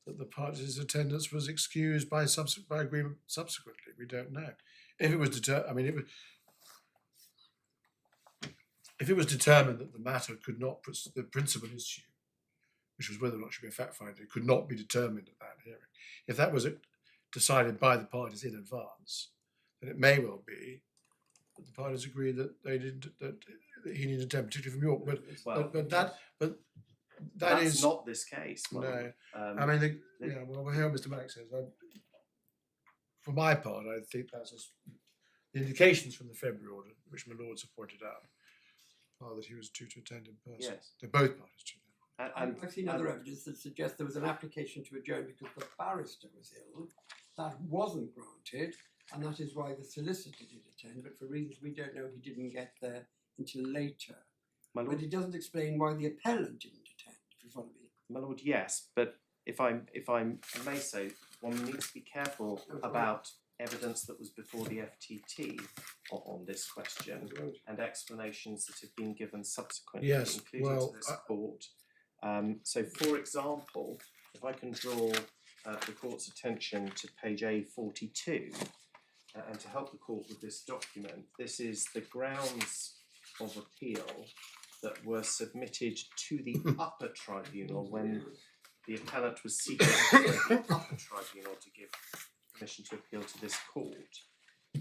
that the parties' attendance was excused by agreement subsequently. We don't know. If it was if it was determined that the matter could not, the principal issue, which was whether or not it should be a fact finder, could not be determined at that hearing. If that was decided by the parties in advance, then it may well be that the parties agree that they didn't, that he needed to attend, particularly from York. But that That's is not this case. my no. lord. I mean, well, we'll hear what Mr. Malik says. For my part, I think that's just the indications from the February order, which my lords have pointed out, are that he was due to attend in person. Yes. They're both parties to that. And I've seen other evidence that suggests there was an application to adjourn because the barrister was ill. That wasn't granted, and that is why the solicitor did attend, but for reasons we don't know, he didn't get there until later. my lord, But it doesn't explain why the appellant didn't attend, if you follow me. my lord, yes, but if I may say, one needs to be careful about evidence that was before the FTT on this question and explanations that have been given subsequently, Yes, including well, to this court. So, for example, if I can draw the court's attention to page A42, and to help the court with this document, this is the grounds of appeal that were submitted to the Upper Tribunal when the appellant was seeking the Upper Tribunal to give permission to appeal to this court.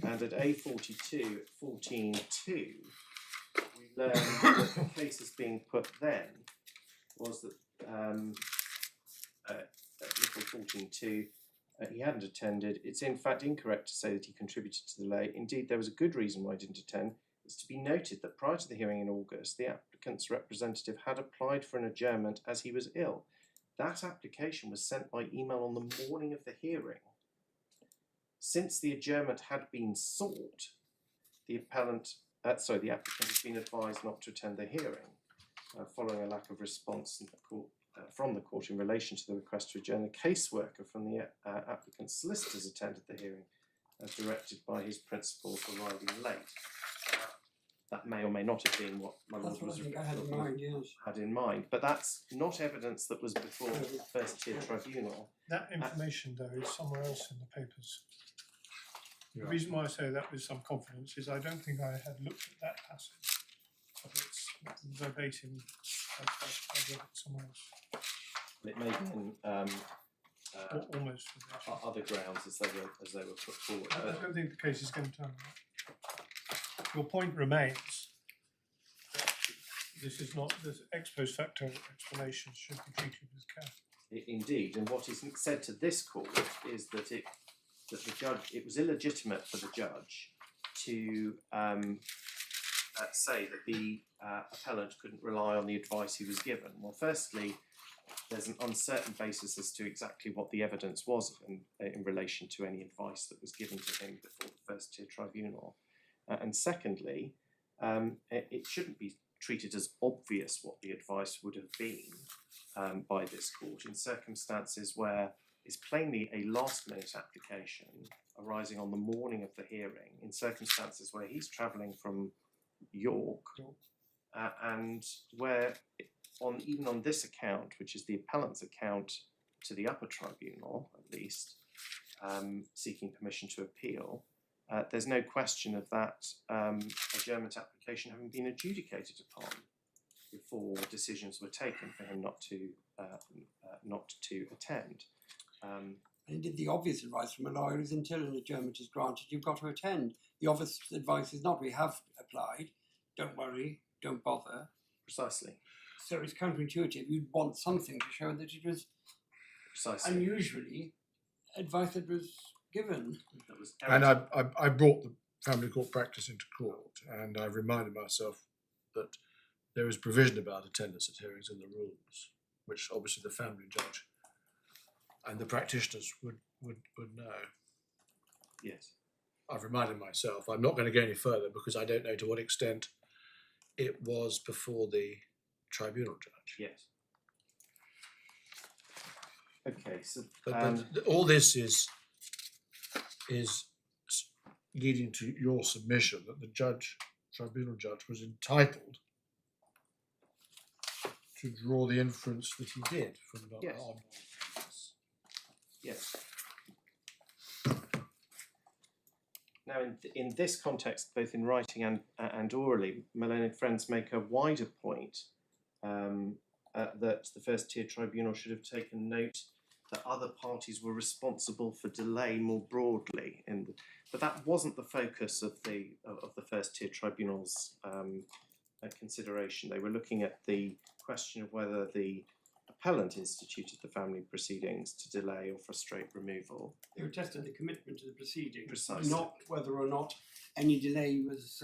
And at A42, 14.2, we learn that the case is being put then was that at little 14.2, he hadn't attended. It's in fact incorrect to say that he contributed to the delay. Indeed, there was a good reason why he didn't attend. It's to be noted that prior to the hearing in August, the applicant's representative had applied for an adjournment as he was ill. That application was sent by email on the morning of the hearing. Since the adjournment had been sought, the applicant has been advised not to attend the hearing, following a lack of response in the court, from the court in relation to the request to adjourn. The caseworker from the applicant's solicitors attended the hearing, as directed by his principal, arriving late. that may or may not have been what my That's lord what I was think I had in mind, yes. had in mind. But that's not evidence that was before the First-Tier Tribunal. That information, though, is somewhere else in the papers. The Yeah. reason why I say that with some confidence is I don't think I had looked at that passage, but it's verbatim. I read it somewhere else, It may be in almost verbatim. other grounds as they were put forward. I But don't think the case is going to turn out. Your point remains. This is not, this ex post facto explanations should be treated with care. Indeed, and what is said to this court is that the judge, it was illegitimate for the judge to say that the appellant couldn't rely on the advice he was given. Well, firstly, there's an uncertain basis as to exactly what the evidence was in relation to any advice that was given to him before the First-Tier Tribunal. And secondly, it shouldn't be treated as obvious what the advice would have been by this court in circumstances where it's plainly a last-minute application arising on the morning of the hearing, in circumstances where he's travelling from York, and where even on this account, which is the appellant's account to the Upper Tribunal, at least, seeking permission to appeal, there's no question of that adjournment application having been adjudicated upon before decisions were taken for him not to attend. And indeed, the obvious advice from a lawyer is until an adjournment is granted, you've got to attend. The obvious advice is not, we have applied, don't worry, don't bother. Precisely. So it's counterintuitive. You'd want something to show that it was Precisely. unusually advice that was given. That was And I brought the family court practice into court, and I reminded myself that there is provision about attendance at hearings in the rules, which obviously the family judge and the practitioners would know. Yes. I've reminded myself. I'm not going to go any further because I don't know to what extent it was before the tribunal judge. Yes. Okay, so But all this is leading to your submission that the tribunal judge was entitled to draw the inference that he did from the Yes. Yes. Now, in this context, both in writing and orally, my learned friends make a wider point that the First-Tier Tribunal should have taken note that other parties were responsible for delay more broadly, but that wasn't the focus of the First-Tier Tribunal's consideration. They were looking at the question of whether the appellant instituted the family proceedings to delay or frustrate removal. They were testing the commitment to the proceeding, Precisely. not whether or not any delay was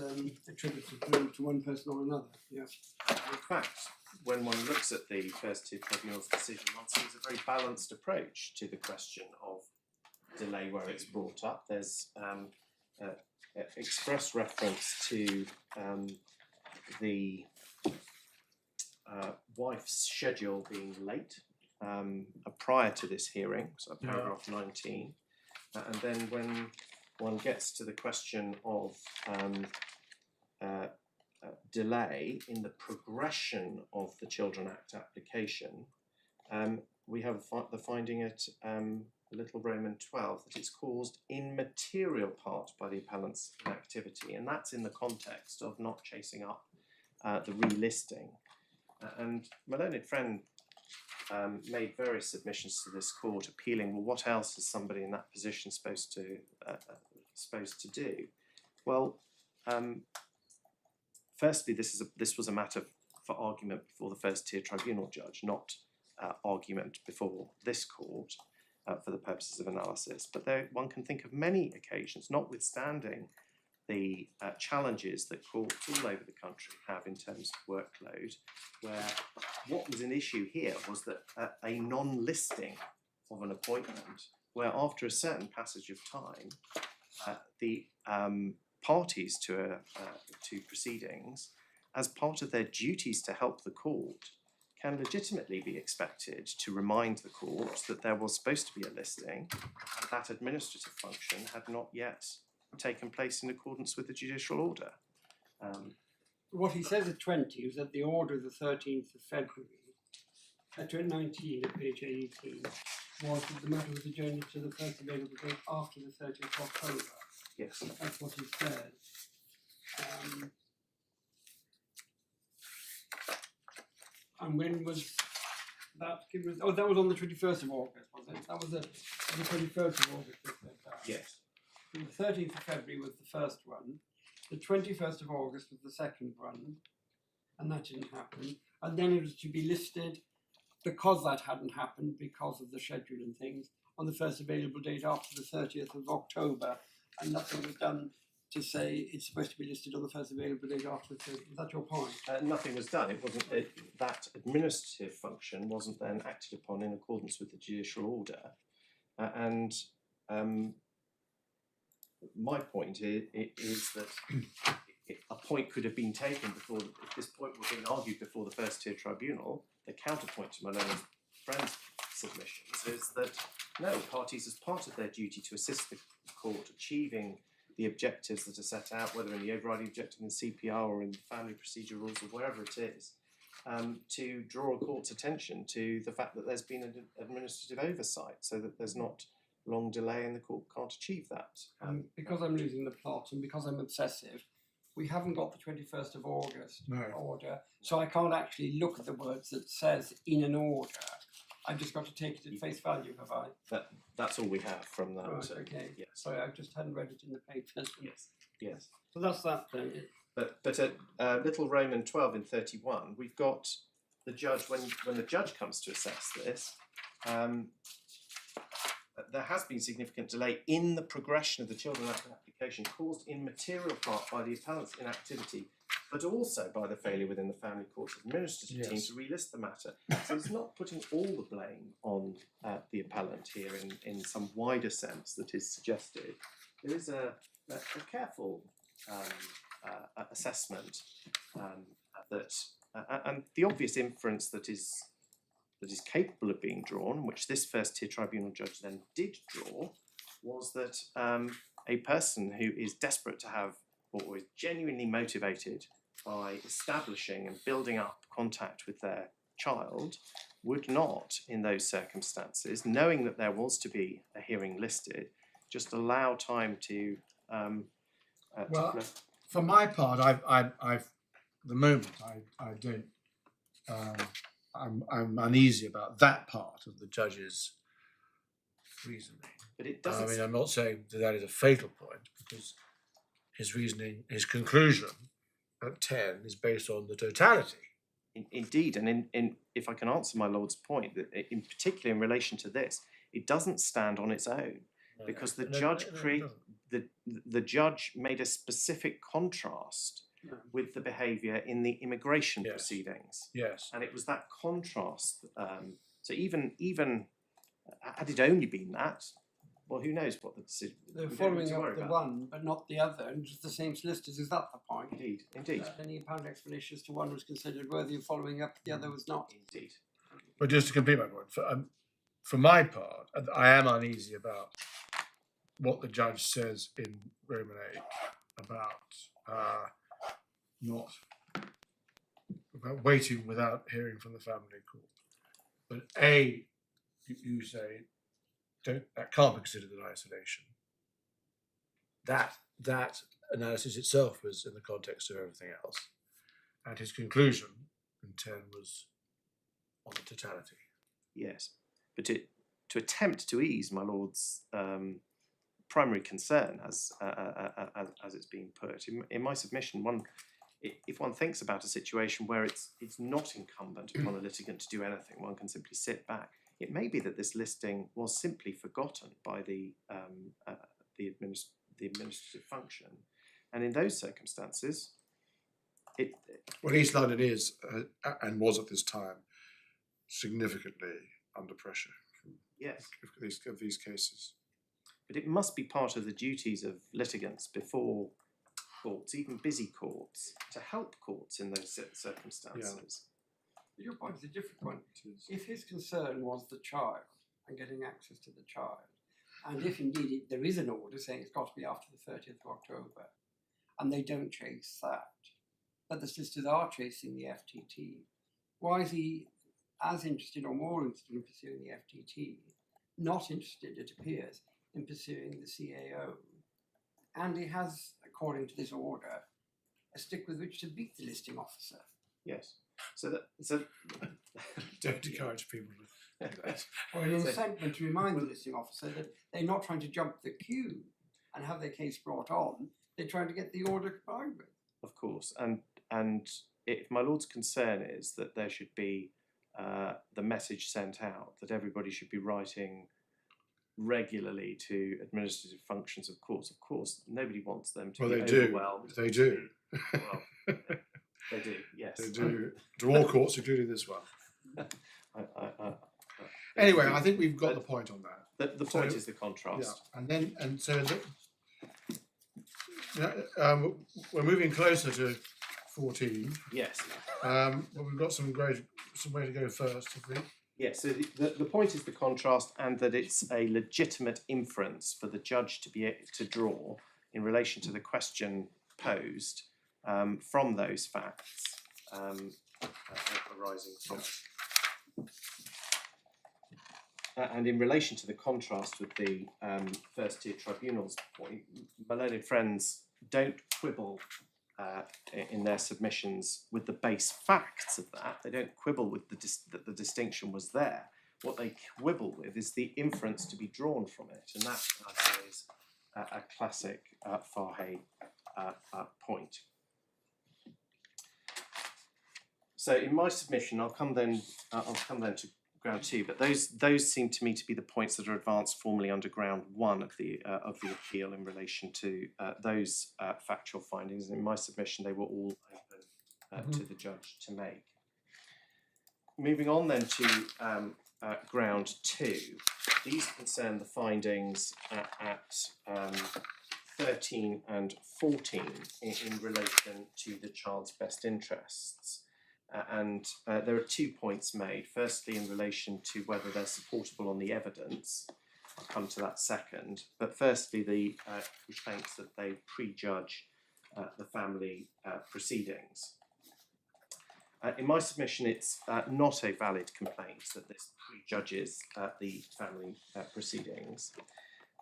attributable to one person or another. Yes. In fact, when one looks at the First-Tier Tribunal's decision, one sees a very balanced approach to the question of delay where it's brought up. There's express reference to the wife's schedule being late prior to this hearing, so paragraph 19. And then when one gets to the question of delay in the progression of the Children Act application, we have the finding at Little Roman 12 that it's caused in material part by the appellant's inactivity, and that's in the context of not chasing up the relisting. And my learned friend made various submissions to this court, appealing, well, what else is somebody in that position supposed to do? Well, firstly, this was a matter for argument before the First-Tier Tribunal judge, not argument before this court for the purposes of analysis. But one can think of many occasions, notwithstanding the challenges that courts all over the country have in terms of workload, where what was an issue here was that a non-listing of an appointment, where after a certain passage of time, the parties to proceedings, as part of their duties to help the court, can legitimately be expected to remind the court that there was supposed to be a listing and that administrative function had not yet taken place in accordance with the judicial order. what he says at 20 is that the order of the 13th of February, at 19 at page 18, was that the matter was adjourned to the first available date after the 30th of October. Yes. That's what he says. And when was that given? Oh, that was on the 21st of August, was it? That was the 21st of August. He said that. Yes. The 13th of February was the first one. The 21st of August was the second one, and that didn't happen. And then it was to be listed, because that hadn't happened, because of the schedule and things, on the first available date after the 30th of October, and nothing was done to say it's supposed to be listed on the first available date after the 30th. Is that your point? Nothing was done. It wasn't that administrative function wasn't then acted upon in accordance with the judicial order, and my point is that a point could have been taken before, if this point was being argued before the First-Tier Tribunal. The counterpoint to my learned friend's submissions is that no, parties, as part of their duty to assist the court achieving the objectives that are set out, whether in the overriding objective in the CPR or in the family procedure rules or wherever it is, to draw a court's attention to the fact that there's been an administrative oversight, so that there's not long delay and the court can't achieve that. Because I'm losing the plot and because I'm obsessive, we haven't got the 21st of August order, so I can't actually look at the words that says in an order. I've just got to take it at face value, have I? That's all we have from that. Right, okay. Yes. Sorry, I just hadn't read it in the papers. Yes. So that's that then. But at Little Roman 12 in 31, we've got the judge, when the judge comes to assess this, there has been significant delay in the progression of the children application caused in material part by the appellant's inactivity, but also by the failure within the family court's administrative team to relist the matter. So it's not putting all the blame on the appellant here in some wider sense that is suggested. There is a careful assessment that, and the obvious inference that is capable of being drawn, which this First-Tier Tribunal judge then did draw, was that a person who is desperate to have, or is genuinely motivated by establishing and building up contact with their child, would not, in those circumstances, knowing that there was to be a hearing listed, just allow time to. Well, for my part, I've the moment I don't. I'm uneasy about that part of the judge's reasoning. But it doesn't. I mean, I'm not saying that is a fatal point, because his reasoning, his conclusion at 10 is based on the totality. Indeed, and in if I can answer my lord's point, that in particular in relation to this, it doesn't stand on its own, because the judge the judge made a specific contrast with the behaviour in the immigration proceedings. Yes. And it was that contrast. So even had it only been that, well, who knows what the decision. They're following up the one, but not the other, and just the same solicitors. Is that the point? Indeed. Any apparent explanation as to one was considered worthy of following up, the other was not? Indeed. But just to complete my point, for my part, I am uneasy about what the judge says in Roman 8 about about waiting without hearing from the family court. But you say that can't be considered in isolation. That analysis itself was in the context of everything else, and his conclusion in 10 was on the totality. Yes, but to attempt to ease my lord's primary concern, as it's being put in my submission, if one thinks about a situation where it's not incumbent upon a litigant to do anything, one can simply sit back. It may be that this listing was simply forgotten by the administrative function, and in those circumstances, well, East London is and was at this time significantly under pressure. Of these cases. But it must be part of the duties of litigants before courts, even busy courts, to help courts in those circumstances. Yeah. Your point is a different one. If his concern was the child and getting access to the child, and if indeed there is an order saying it's got to be after the 30th of October, and they don't chase that, but the sisters are chasing the FTT. Why is he as interested or more interested in pursuing the FTT, not interested, it appears, in pursuing the CAO? And he has, according to this order, a stick with which to beat the listing officer. Yes. So Don't encourage people. Or an incentiment to remind the listing officer that they're not trying to jump the queue and have their case brought on. They're trying to get the order complied with. Of course, and if my lord's concern is that there should be the message sent out that everybody should be writing regularly to administrative functions of course nobody wants them to be overwhelmed. They do. Well, they do, yes. They do. To all courts, including this one. They Anyway, do. I think we've got the point on that. The point So- is the contrast. We're moving closer to 14. Yes. But we've got some way to go first, have we? Yes, so the point is the contrast, and that it's a legitimate inference for the judge to be able to draw in relation to the question posed from those facts arising from it. And in relation to the contrast with the First-Tier Tribunal's point, my learned friends don't quibble in their submissions with the base facts of that. They don't quibble with that the distinction was there. What they quibble with is the inference to be drawn from it, and that, I say, is a classic Fahy point. So in my submission, I'll come then to ground 2, but those seem to me to be the points that are advanced formally under ground 1 of the appeal in relation to those factual findings. And in my submission, they were all open to the judge to make. Moving on then to ground 2, these concern the findings at 13 and 14 in relation to the child's best interests. And there are 2 points made. Firstly, in relation to whether they're supportable on the evidence. I'll come to that second. But firstly, the complaints that they prejudge the family proceedings. In my submission, it's not a valid complaint that this prejudges the family proceedings.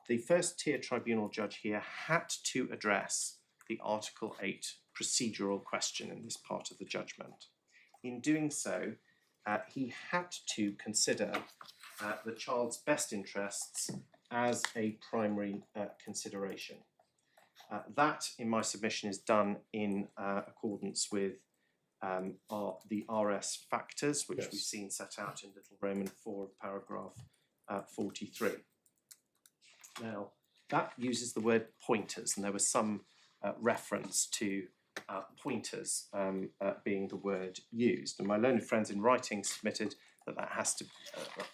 The First-Tier Tribunal judge here had to address the Article 8 procedural question in this part of the judgment. In doing so, he had to consider the child's best interests as a primary consideration. That, in my submission, is done in accordance with the RS factors, which we've seen set out in Little Roman 4 of paragraph 43. Now, that uses the word pointers, and there was some reference to pointers being the word used. And my learned friends in writing submitted that has to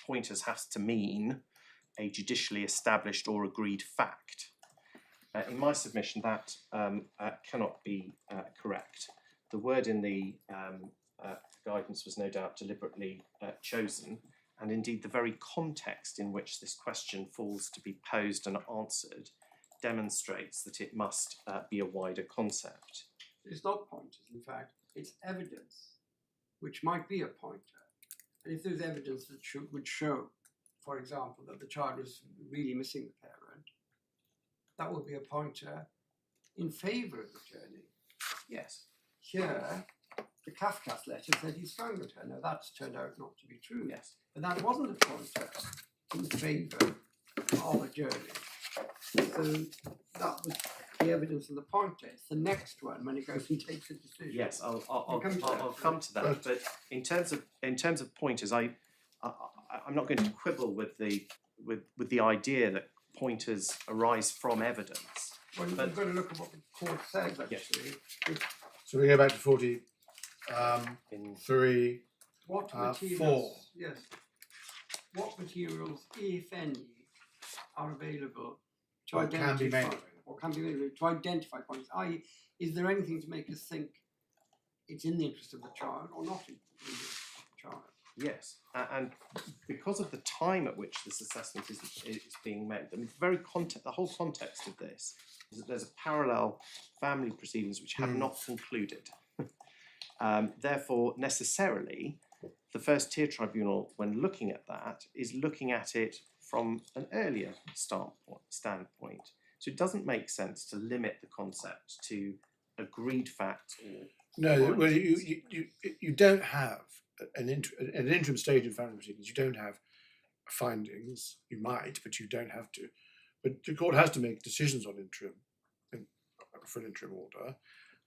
pointers has to mean a judicially established or agreed fact. In my submission, that cannot be correct. The word in the guidance was no doubt deliberately chosen, and indeed the very context in which this question falls to be posed and answered demonstrates that it must be a wider concept. It's not pointers, in fact, it's evidence, which might be a pointer. And if there's evidence that would show, for example, that the child was really missing the parent, that would be a pointer in favour of the journey. Yes. Here, the Kafkas letter said he strangled her. Now that's turned out not to be true. Yes. But that wasn't a pointer in favour of a journey. So that was the evidence of the pointer. It's the next one when it goes and takes a decision. Yes, I'll come to that. come to that. But in terms of pointers, I'm not going to quibble with the idea that pointers arise from evidence. Well, you've got to look at what the court says, actually. Yes. So we go back to 40. In 3. What materials, 4. yes, what materials, if any, are available to Or can be identify, made or can be made to identify points? I.e., is there anything to make us think it's in the interest of the child or not in the interest of the child? Yes, and because of the time at which this assessment is being made, I mean, the whole context of this is that there's a parallel family proceedings which have not concluded. Therefore, necessarily, the First-Tier Tribunal, when looking at that, is looking at it from an earlier standpoint. So it doesn't make sense to limit the concept to agreed facts or No, well, findings. you don't have an interim stage in family proceedings. You don't have findings. You might, but you don't have to. But the court has to make decisions on for an interim order,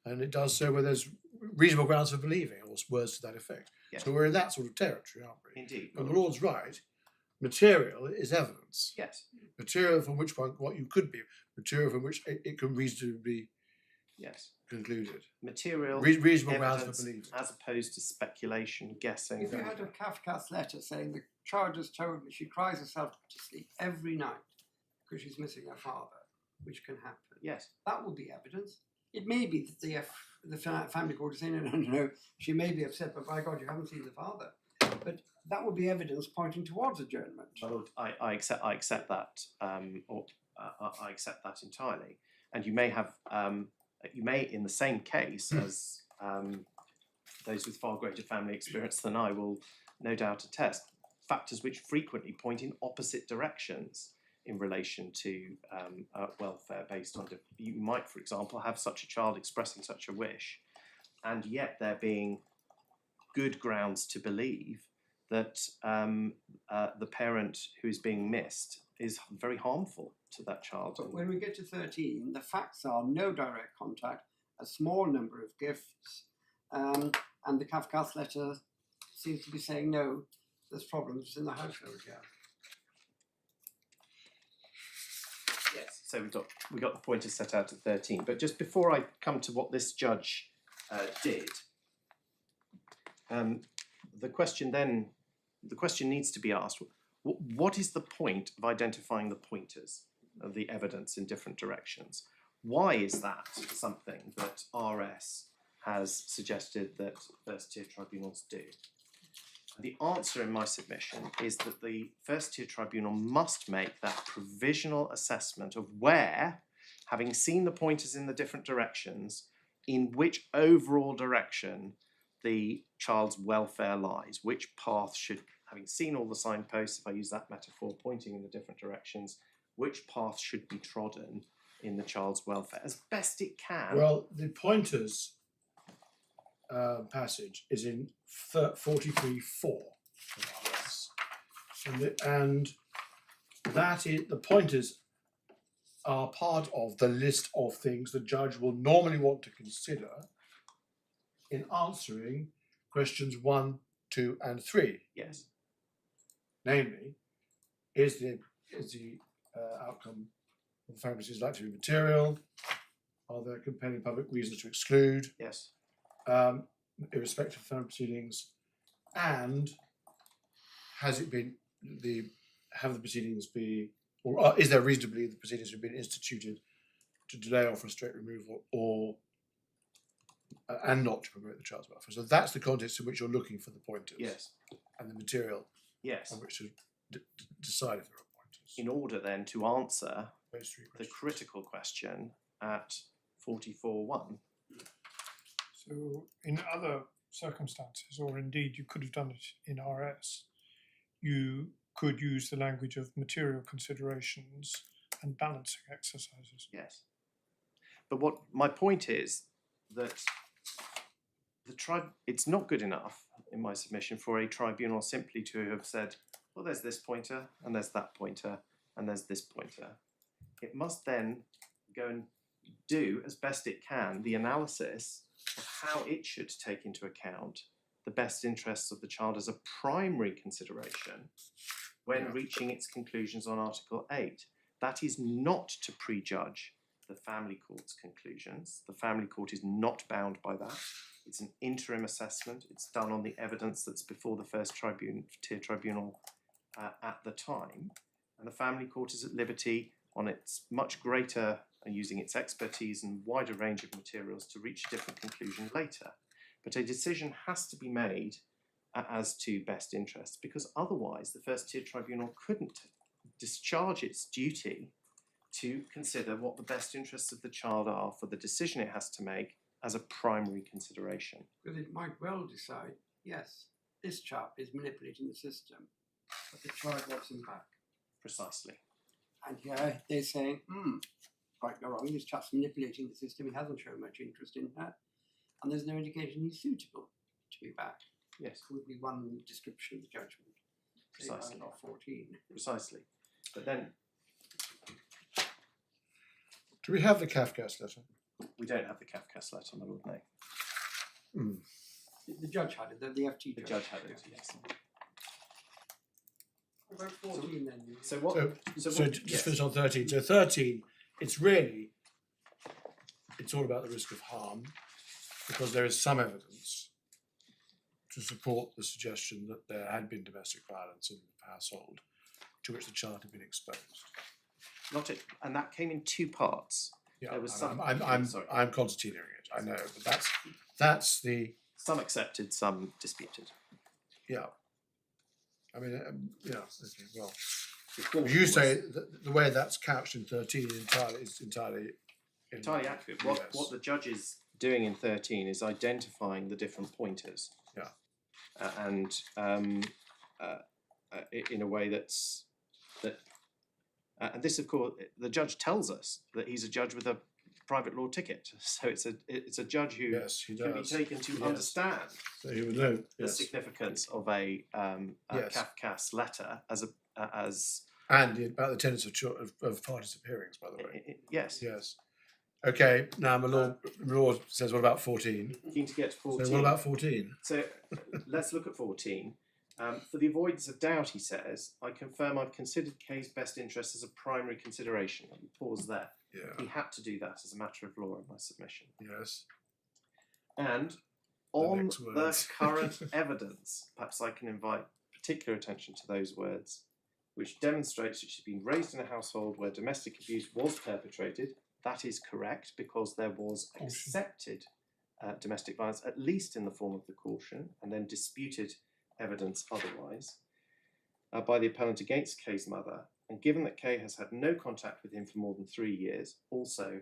and it does so where there's reasonable grounds for believing, or words to that effect. Yes. So we're in that sort of territory, aren't we? Indeed. And the Lord's right. Material is evidence. Yes. Material from which what you could be. Material from which it can reasonably be Yes. concluded. Material Reasonable grounds evidence for believing. as opposed to speculation, guessing. If you had a Kafka's letter saying the child has told me she cries herself to sleep every night because she's missing her father, which can happen, Yes. that would be evidence. It may be that the family court is saying, no, she may be upset, but by God, you haven't seen the father. But that would be evidence pointing towards adjournment. Well, I accept that, I accept that entirely. And you may have, you may, in the same case as those with far greater family experience than I will no doubt attest, factors which frequently point in opposite directions in relation to welfare based on, you might, for example, have such a child expressing such a wish, and yet there being good grounds to believe that the parent who is being missed is very harmful to that child. But when we get to 13, the facts are no direct contact, a small number of gifts, and the Kafka's letter seems to be saying, no, there's problems in the household here. Yes, so we got the pointers set out at 13. But just before I come to what this judge did, the question needs to be asked: what is the point of identifying the pointers of the evidence in different directions? Why is that something that RS has suggested that first-tier tribunals do? And the answer in my submission is that the first-tier tribunal must make that provisional assessment of where, having seen the pointers in the different directions, in which overall direction the child's welfare lies, which path should, having seen all the signposts, if I use that metaphor, pointing in the different directions, which path should be trodden in the child's welfare as best it can. Well, the pointers passage is in 43.4 of RS. And that is, the pointers are part of the list of things the judge will normally want to consider in answering questions 1, 2, and 3. Yes. Namely, is the outcome of the family proceedings likely to be material? Are there compelling public reasons to exclude? Yes. Irrespective of family proceedings, and has it been have the proceedings be, or is there reason to believe the proceedings have been instituted to delay or frustrate removal, or and not to promote the child's welfare? So that's the context in which you're looking for the pointers. Yes. And the material. Yes. On which to decide if there are pointers. In order then to answer Those 3 the questions. critical question at 44.1. So in other circumstances, or indeed you could have done it in RS, you could use the language of material considerations and balancing exercises. Yes. But what my point is that it's not good enough in my submission for a tribunal simply to have said, well, there's this pointer and there's that pointer and there's this pointer. It must then go and do as best it can the analysis of how it should take into account the best interests of the child as a primary consideration when reaching its conclusions on Article 8. That is not to prejudge the family court's conclusions. The family court is not bound by that. It's an interim assessment. It's done on the evidence that's before the First-Tier Tribunal at the time. And the family court is at liberty on its much greater and using its expertise and wider range of materials to reach a different conclusion later. But a decision has to be made as to best interests, because otherwise the First-Tier Tribunal couldn't discharge its duty to consider what the best interests of the child are for the decision it has to make as a primary consideration. Because it might well decide, yes, this chap is manipulating the system, but the child wants him back. Precisely. And here they're saying, quite no wrong, this chap's manipulating the system, he hasn't shown much interest in her, and there's no indication he's suitable to be back. Yes. Would be one description of the judgment. Say by Precisely. law 14. Precisely. But then Do we have the Kafkas letter? we don't have the Kafkas letter, my lord, no. The judge had it, the FT The judge. judge had it, yes. About 14 then. So what? So what- just yes. finish on 13. So 13, it's all about the risk of harm, because there is some evidence to support the suggestion that there had been domestic violence in the household to which the child had been exposed. Not it, and that came in two parts. Yeah, There was and some- sorry. I'm concertining it. I know, but that's the Some accepted, some disputed. yeah. I mean, yeah. Okay, well, The court you was say that the way that's couched in 13 is entirely entirely accurate. Yes. What the judge is doing in 13 is identifying the different pointers. Yeah. In a way that, and this, of course, the judge tells us that he's a judge with a private law ticket. So it's a judge who Yes, he can be does. taken to Yes. understand So he would know. the Yes. significance of a Yes. Kafkas letter as And about the tenets of parties of hearings, by the way. yes. Yes. Okay, now my lord says, what about 14? Keen to get to 14. So what about 14? So let's look at 14. For the avoidance of doubt, he says, I confirm I've considered Kay's best interest as a primary consideration. Let me pause there. Yeah. He had to do that as a matter of law in my submission. Yes. And on next the words. current evidence, perhaps I can invite particular attention to those words, which demonstrates that she's been raised in a household where domestic abuse was perpetrated. That is correct, because there was accepted domestic violence, at least in the form of the caution, and then disputed evidence otherwise, by the appellant against Kay's mother. And given that Kay has had no contact with him for more than 3 years, also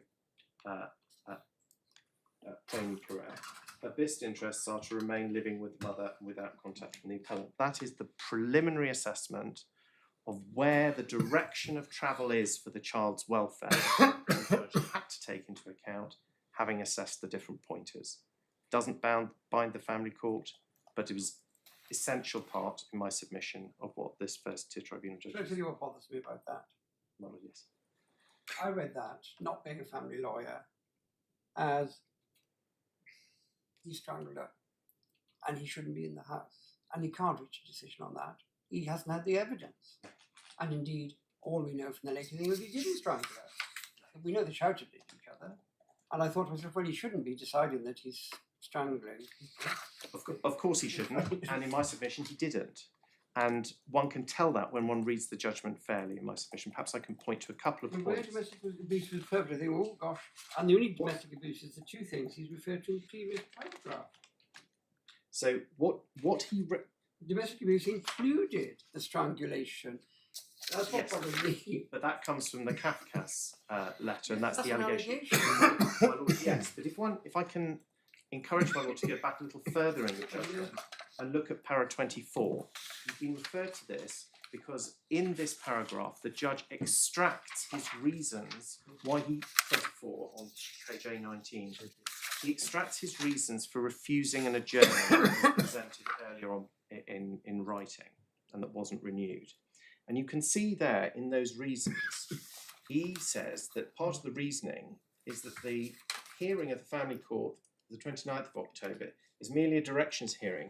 plainly correct, her best interests are to remain living with the mother without contact from the appellant. That is the preliminary assessment of where the direction of travel is for the child's welfare. The judge had to take into account, having assessed the different pointers. Doesn't bind the family court, but it was essential part in my submission of what this first-tier tribunal judge. Shall I tell you what bothers me about that? Well, yes. I read that, not being a family lawyer, as he strangled her and he shouldn't be in the house. And he can't reach a decision on that. He hasn't had the evidence. And indeed, all we know from the later thing was he didn't strangle her. We know they shouted at each other. And I thought to myself, well, he shouldn't be deciding that he's strangling people. Of course he shouldn't, and in my submission he didn't. And one can tell that when one reads the judgment fairly in my submission. Perhaps I can point to a couple of And where points. domestic abuse was perpetrated, I think, oh gosh. And the only domestic abuse is the two things he's referred to in the previous paragraph. So what he Domestic abuse included the strangulation. That's what Yes. bothers me. but that comes from the Kafkas letter, and that's the an allegation. allegation. My lord, yes, but if I can encourage my lord to go back a little further in the judgment and look at para 24, you've been referred to this because in this paragraph the judge extracts his reasons why he 24 on page A19. He extracts his reasons for refusing an adjournment that was presented earlier on in writing and that wasn't renewed. And you can see there in those reasons, he says that part of the reasoning is that the hearing of the family court, the 29th of October, is merely a directions hearing.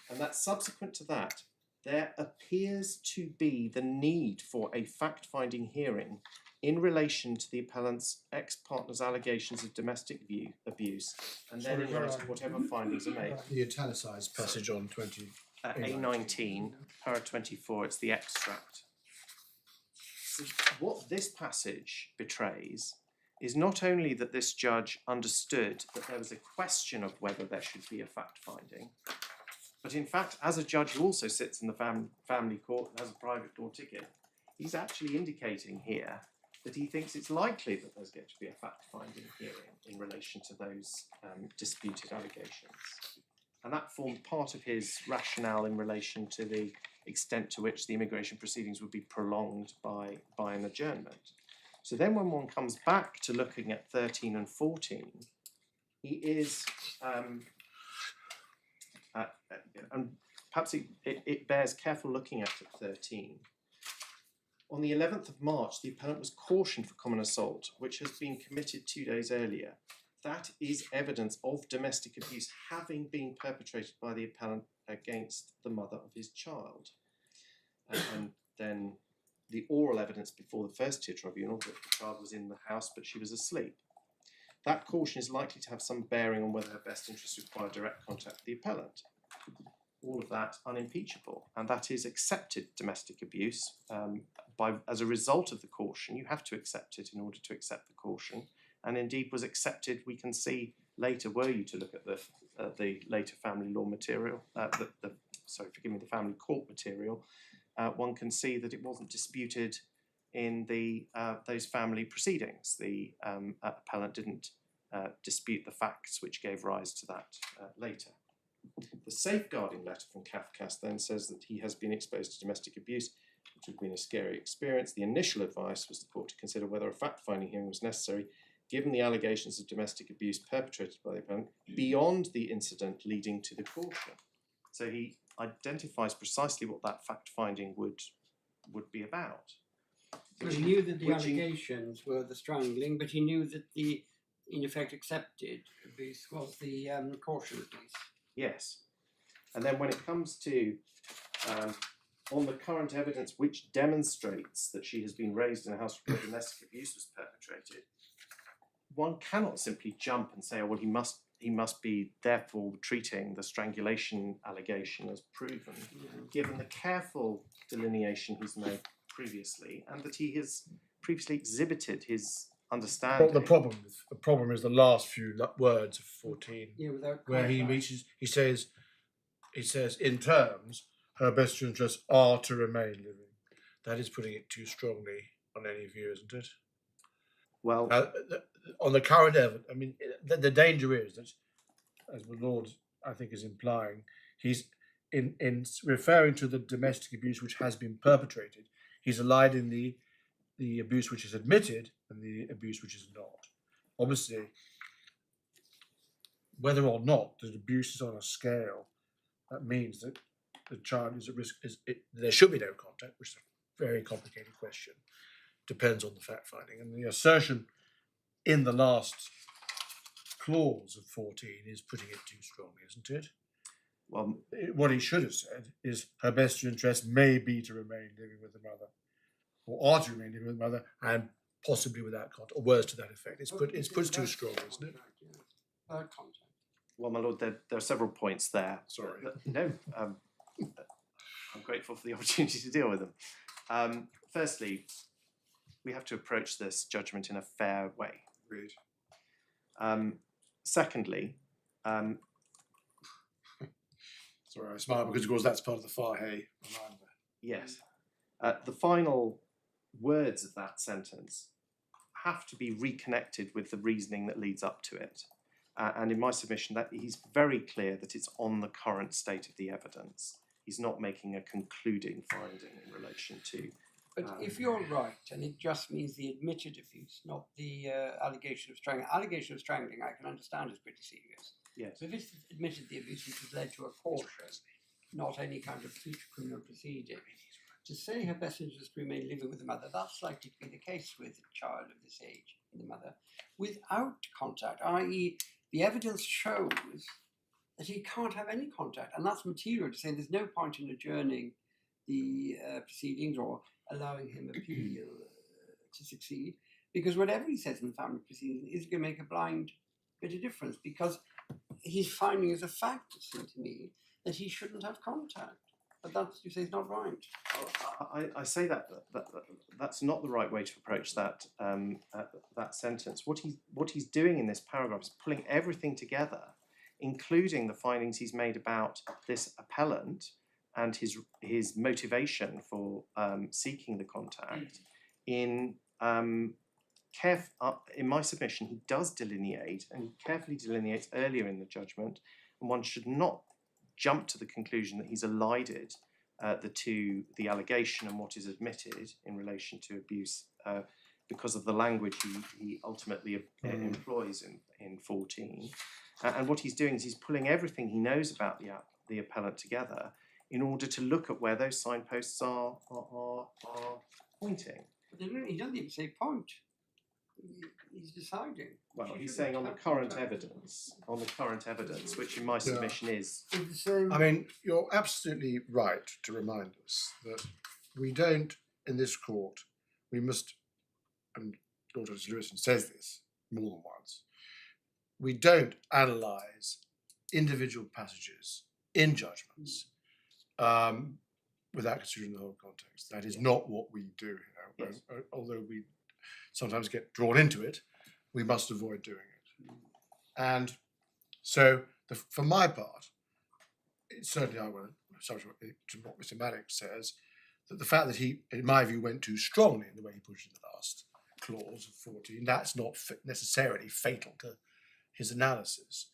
And that subsequent to that, there appears to be the need for a fact-finding hearing in relation to the appellant's ex-partner's allegations of domestic abuse, and then in light of whatever findings are made. The italicised passage on 20. A19, para 24, it's the extract. So what this passage betrays is not only that this judge understood that there was a question of whether there should be a fact-finding, but in fact, as a judge who also sits in the family court and has a private law ticket, he's actually indicating here that he thinks it's likely that there's going to be a fact-finding hearing in relation to those disputed allegations. And that formed part of his rationale in relation to the extent to which the immigration proceedings would be prolonged by an adjournment. So then when one comes back to looking at 13 and 14, he is, and perhaps it bears careful looking at 13. On the 11th of March, the appellant was cautioned for common assault, which has been committed 2 days earlier. That is evidence of domestic abuse having been perpetrated by the appellant against the mother of his child. And then the oral evidence before the First-Tier Tribunal that the child was in the house but she was asleep. That caution is likely to have some bearing on whether her best interests require direct contact with the appellant. All of that unimpeachable, and that is accepted domestic abuse. As a result of the caution, you have to accept it in order to accept the caution, and indeed was accepted. We can see later, were you to look at the later family law material, the family court material, one can see that it wasn't disputed in those family proceedings. The appellant didn't dispute the facts which gave rise to that later. The safeguarding letter from Kafkas then says that he has been exposed to domestic abuse, which would have been a scary experience. The initial advice was the court to consider whether a fact-finding hearing was necessary, given the allegations of domestic abuse perpetrated by the appellant, beyond the incident leading to the caution. So he identifies precisely what that fact-finding would be about. So he knew that the allegations were the strangling, but he knew that the, in effect, accepted abuse was the caution abuse. Yes. And then when it comes to on the current evidence which demonstrates that she has been raised in a house where domestic abuse was perpetrated, one cannot simply jump and say, oh, well, he must be therefore treating the strangulation allegation as proven, given the careful delineation he's made previously, and that he has previously exhibited his understanding. Well, the problem is the last few words of 14, where he says in terms, her best interests are to remain living. That is putting it too strongly on any view, isn't it? Well, on the current evidence, I mean, the danger is that, as the Lord, I think, is implying, he's in referring to the domestic abuse which has been perpetrated, he's allied in the abuse which is admitted and the abuse which is not. Obviously, whether or not the abuse is on a scale, that means that the child is at risk. There should be no contact, which is a very complicated question. Depends on the fact finding, and the assertion in the last clause of 14 is putting it too strongly, isn't it? Well, what he should have said is her best interest may be to remain living with the mother, or are to remain living with the mother, and possibly without contact, or words to that effect. It's put too strongly, isn't it? Without contact. Well, my lord, there are several points there. Sorry. No, I'm grateful for the opportunity to deal with them. Firstly, we have to approach this judgment in a fair way. Agreed. Secondly, sorry, I smile because, of course, that's part of the Fahy reminder. Yes. The final words of that sentence have to be reconnected with the reasoning that leads up to it. And in my submission, that he's very clear that it's on the current state of the evidence. He's not making a concluding finding in relation to. But if you're right, and it just means the admitted abuse, not the allegation of strangling. Allegation of strangling, I can understand, is pretty serious. Yes. But if it's admitted the abuse which has led to a caution, not any kind of future criminal proceeding, to say her best interest to remain living with the mother, that's likely to be the case with a child of this age in the mother, without contact, i.e. the evidence shows that he can't have any contact, and that's material to say there's no point in adjourning the proceedings or allowing him appeal to succeed, because whatever he says in the family proceedings is going to make a blind bit of difference, because he's finding as a fact, it seems to me, that he shouldn't have contact. But that's, you say, is not right. I say that's not the right way to approach that that sentence. What he's doing in this paragraph is pulling everything together, including the findings he's made about this appellant and his motivation for seeking the contact in in my submission, he does delineate, and he carefully delineates earlier in the judgment, and one should not jump to the conclusion that he's elided the allegation and what is admitted in relation to abuse because of the language he ultimately employs in 14. And what he's doing is he's pulling everything he knows about the appellant together in order to look at where those signposts are pointing. But he doesn't even say point. He's deciding. Well, he's saying on the current evidence, which in my submission is. I mean, you're absolutely right to remind us that we don't, in this court, we must, and Lord Justice Lewison says this more than once, we don't analyse individual passages in judgments without considering the whole context. That is not what we do here. Yes. Although we sometimes get drawn into it, we must avoid doing it. And so, for my part, certainly I will subject to what Mr. Maddox says, that the fact that he, in my view, went too strongly in the way he pushed in the last clause of 14, that's not necessarily fatal to his analysis.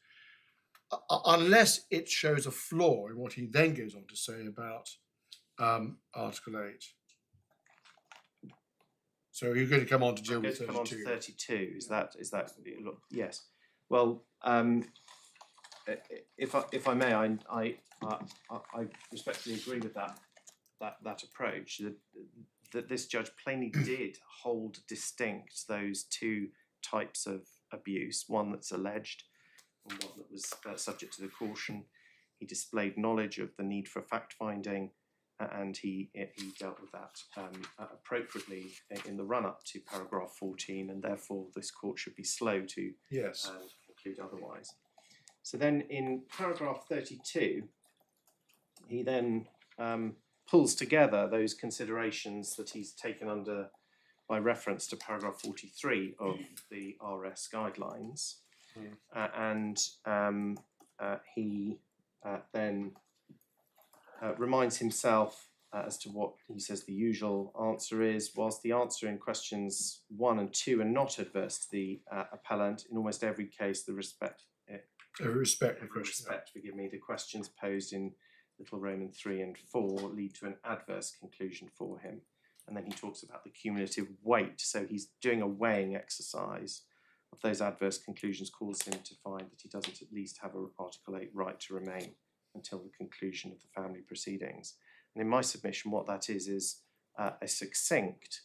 Unless it shows a flaw in what he then goes on to say about Article 8. So you're going to come on to deal with 32. Come on to 32. Is that look? Yes. Well, if I may, I respectfully agree with that approach. That this judge plainly did hold distinct those two types of abuse: one that's alleged, and one that was subject to the caution. He displayed knowledge of the need for fact-finding, and he dealt with that appropriately in the run-up to paragraph 14, and therefore this court should be slow to conclude otherwise. So then in paragraph 32, he then pulls together those considerations that he's taken under by reference to paragraph 43 of the RS guidelines, and he then reminds himself as to what he says the usual answer is. Whilst the answer in questions 1 and 2 are not adverse to the appellant, in almost every case the the questions posed in Little Roman 3 and 4 lead to an adverse conclusion for him. And then he talks about the cumulative weight. So he's doing a weighing exercise of those adverse conclusions, causes him to find that he doesn't at least have an Article 8 right to remain until the conclusion of the family proceedings. And in my submission, what that is a succinct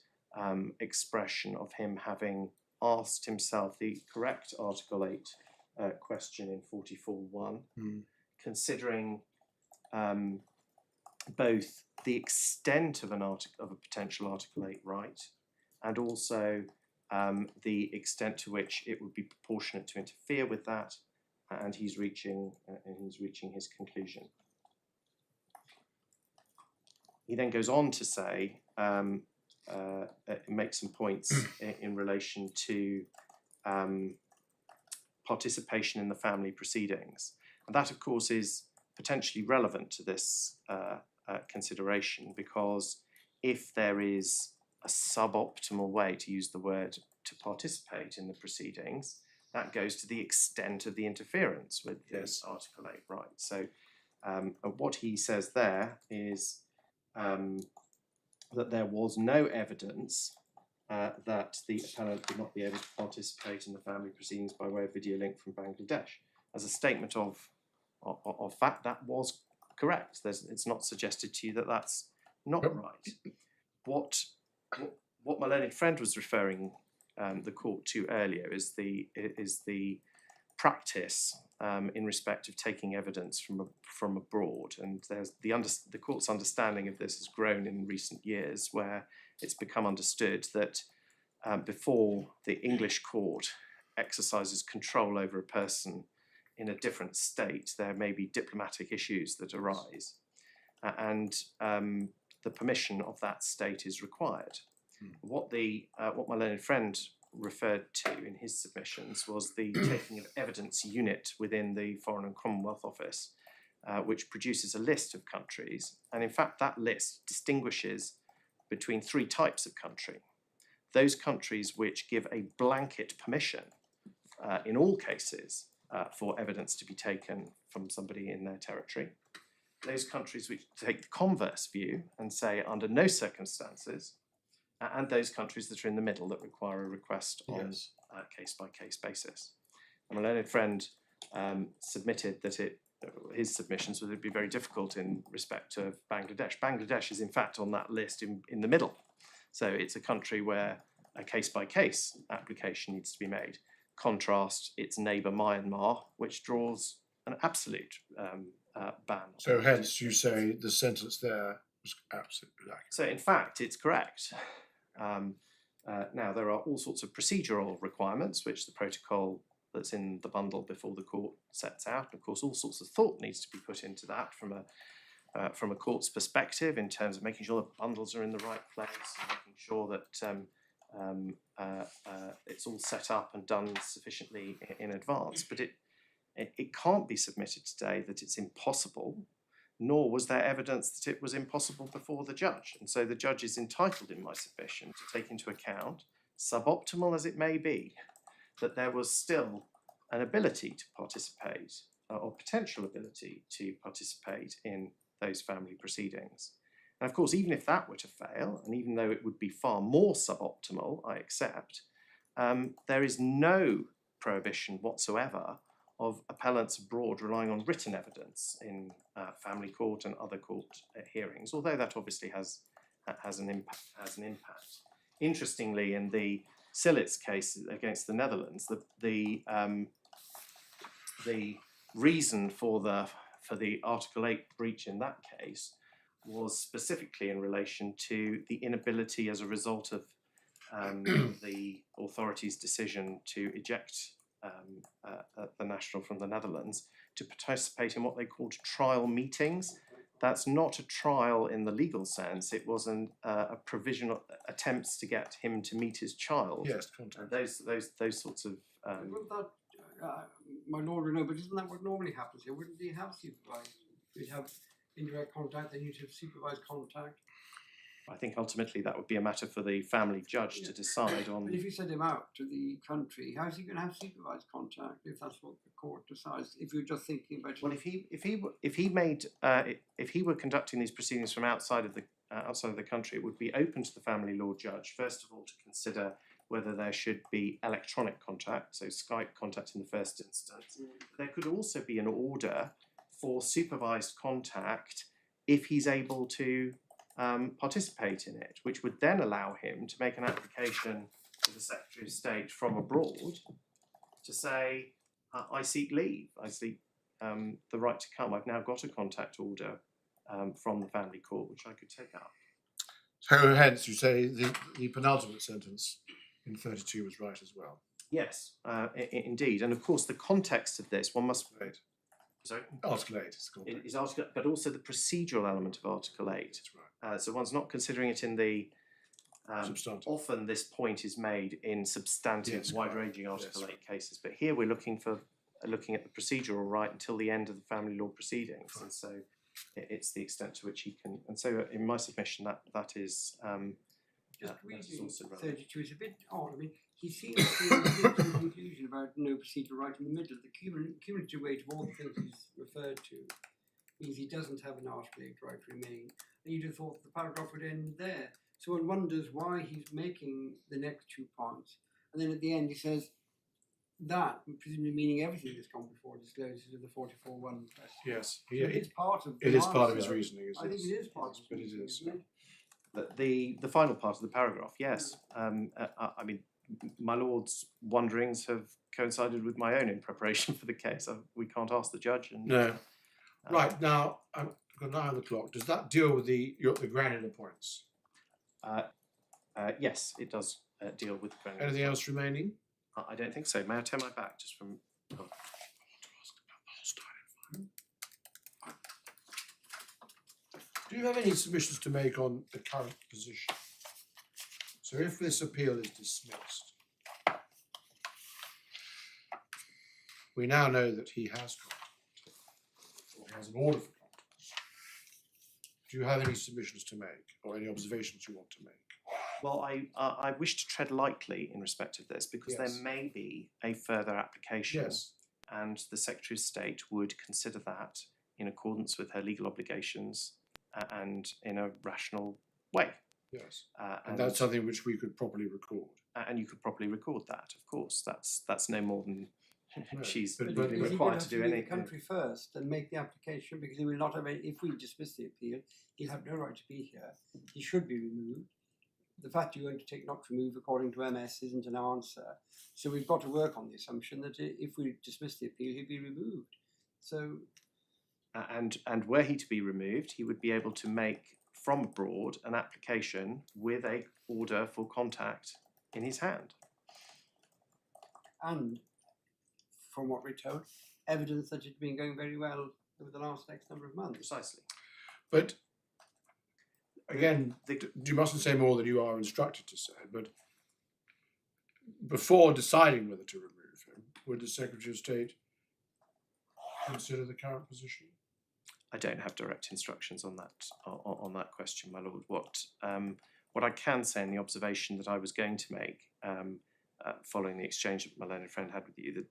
expression of him having asked himself the correct Article 8 question in 44.1, considering both the extent of a potential Article 8 right, and also the extent to which it would be proportionate to interfere with that, and he's reaching his conclusion. He then goes on to say, make some points in relation to participation in the family proceedings, and that, of course, is potentially relevant to this consideration, because if there is a suboptimal way, to use the word, to participate in the proceedings, that goes to the extent of the interference with this Article 8 right. So what he says there is that there was no evidence that the appellant would not be able to participate in the family proceedings by way of video link from Bangladesh. As a statement of fact, that was correct. It's not suggested to you that that's not right. What my learned friend was referring the court to earlier is the practice in respect of taking evidence from abroad, and there's the court's understanding of this has grown in recent years, where it's become understood that before the English court exercises control over a person in a different state, there may be diplomatic issues that arise, and the permission of that state is required. What my learned friend referred to in his submissions was the taking of evidence unit within the Foreign and Commonwealth Office, which produces a list of countries, and in fact that list distinguishes between three types of country. those countries which give a blanket permission in all cases for evidence to be taken from somebody in their territory, those countries which take the converse view and say under no circumstances, and those countries that are in the middle that require a request on a case-by-case basis. And my learned friend submitted that his submissions would be very difficult in respect of Bangladesh. Bangladesh is in fact on that list in the middle. So it's a country where a case-by-case application needs to be made. Contrast its neighbour Myanmar, which draws an absolute ban. So hence you say the sentence there was absolutely accurate. So in fact, it's correct. Now, there are all sorts of procedural requirements which the protocol that's in the bundle before the court sets out. Of course, all sorts of thought needs to be put into that from a court's perspective in terms of making sure the bundles are in the right place, and making sure that it's all set up and done sufficiently in advance. But it can't be submitted today that it's impossible, nor was there evidence that it was impossible before the judge. And so the judge is entitled, in my submission, to take into account, suboptimal as it may be, that there was still an ability to participate, or potential ability to participate in those family proceedings. And of course, even if that were to fail, and even though it would be far more suboptimal, I accept, there is no prohibition whatsoever of appellants abroad relying on written evidence in family court and other court hearings, although that obviously has an impact. Interestingly, in the Sillits case against the Netherlands, the reason for the Article 8 breach in that case was specifically in relation to the inability as a result of the authorities' decision to eject the national from the Netherlands to participate in what they called trial meetings. That's not a trial in the legal sense. It was a provisional attempts to get him to meet his child. Yes, contact. Those sorts of. Wouldn't that, my lord, would know, but isn't that what normally happens here? Wouldn't they have supervised? You'd have indirect contact, then you'd have supervised contact. I think ultimately that would be a matter for the family judge to decide on. But if you send him out to the country, how's he going to have supervised contact if that's what the court decides? If you're just thinking about. Well, if he were conducting these proceedings from outside of the country, it would be open to the family law judge first of all to consider whether there should be electronic contact, so Skype contact in the first instance. There could also be an order for supervised contact if he's able to participate in it, which would then allow him to make an application to the Secretary of State from abroad to say, I seek leave, I seek the right to come. I've now got a contact order from the family court, which I could take up. So hence you say the penultimate sentence in 32 was right as well. Yes, indeed. And of course, the context of this, one must... Right. Sorry? Article 8 is called. Is Article, but also the procedural element of Article 8. That's right. So one's not considering it in the... Substantive. Often this point is made in substantive, Yes, wide-ranging correct. Article Yes, 8 cases, but here we're looking at the procedural right until the end of the family law proceedings, Fine. and so it's the extent to which he can. And so in my submission, that is Just that's reading also relevant. 32 is a bit odd. I mean, he seems to come to the conclusion about no procedural right in the middle. The cumulative weight of all the things he's referred to means he doesn't have an Article 8 right to remain. And you'd have thought the paragraph would end there. So one wonders why he's making the next 2 points. And then at the end he says that, presumably meaning everything that's gone before discloses of the 44.1 question. Yes. So it's part of It the is part of his answer. reasoning, isn't I it? think it is part of his But it reasoning, is. isn't it? The final part of the paragraph, yes. I mean, my lord's wonderings have coincided with my own in preparation for the case. We can't ask the judge. And, No. Right, now, I've got an eye on the clock. Does that deal with the granular points? yes, it does deal with granular. Anything else remaining? I don't think so. May I turn my back just from... Oh. Do you have any submissions to make on the current position? So if this appeal is dismissed, we now know that he has contact, or he has an order for contact. Do you have any submissions to make, or any observations you want to make? Well, I wish to tread lightly in respect of this because Yes. there may be a further application, Yes. and the Secretary of State would consider that in accordance with her legal obligations and in a rational way. Yes. And that's something which we could properly record. And you could properly record that, of course. That's no more than No, she's but- legally but- Is he required gonna to have do leave any. the country first and make the application, because he will not have any, if we dismiss the appeal, he'll have no right to be here. He should be removed. The fact you're going to take not to remove according to MS isn't an answer. So we've got to work on the assumption that if we dismiss the appeal, he'll be removed. So And were he to be removed, he would be able to make from abroad an application with a order for contact in his hand. and from what we're told, evidence that it's been going very well over the last X number of months. Precisely. But again, you mustn't say more than you are instructed to say, but before deciding whether to remove him, would the Secretary of State consider the current position? I don't have direct instructions on that question, my lord. What I can say in the observation that I was going to make following the exchange that my learned friend had with you,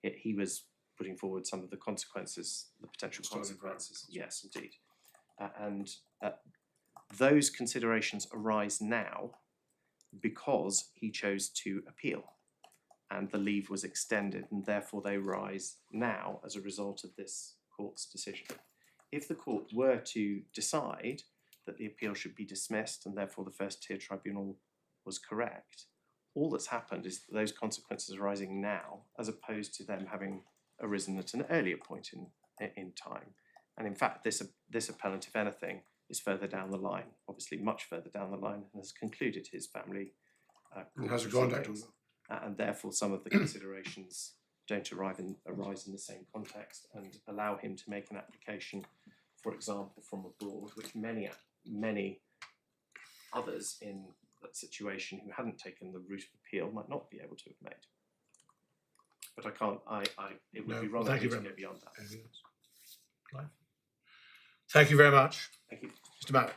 that he was putting forward some of the consequences, the potential consequences. Yes, indeed. And those considerations arise now because he chose to appeal, and the leave was extended, and therefore they rise now as a result of this court's decision. If the court were to decide that the appeal should be dismissed and therefore the First-Tier Tribunal was correct, all that's happened is that those consequences are arising now as opposed to them having arisen at an earlier point in time. And in fact, this appellant, if anything, is further down the line, obviously much further down the line, and has concluded his family And has a contact proceedings. order. And therefore some of the considerations don't arise in the same context and allow him to make an application, for example, from abroad, which many others in that situation who hadn't taken the route of appeal might not be able to have made. But I can't. It would No, be wrong thank of you me to very go much. beyond that. Anything else? Clive? Thank you very much. Thank you. Mr. Mallock.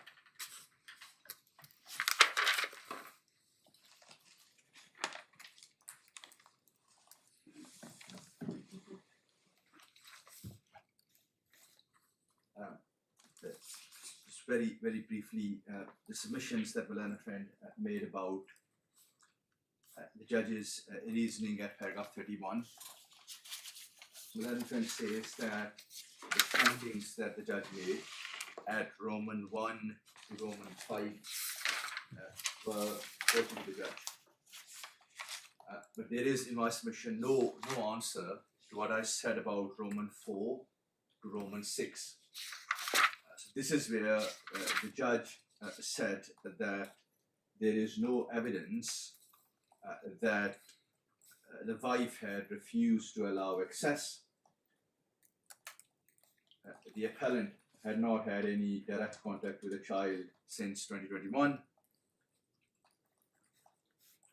Just very briefly, the submissions that Valena friend made about the judge's reasoning at paragraph 31. Valena friend says that the findings that the judge made at Roman 1 to Roman 5 were quoted to the judge. But there is in my submission no answer to what I said about Roman 4 to Roman 6. So this is where the judge said that there is no evidence that the wife had refused to allow access. The appellant had not had any direct contact with the child since 2021.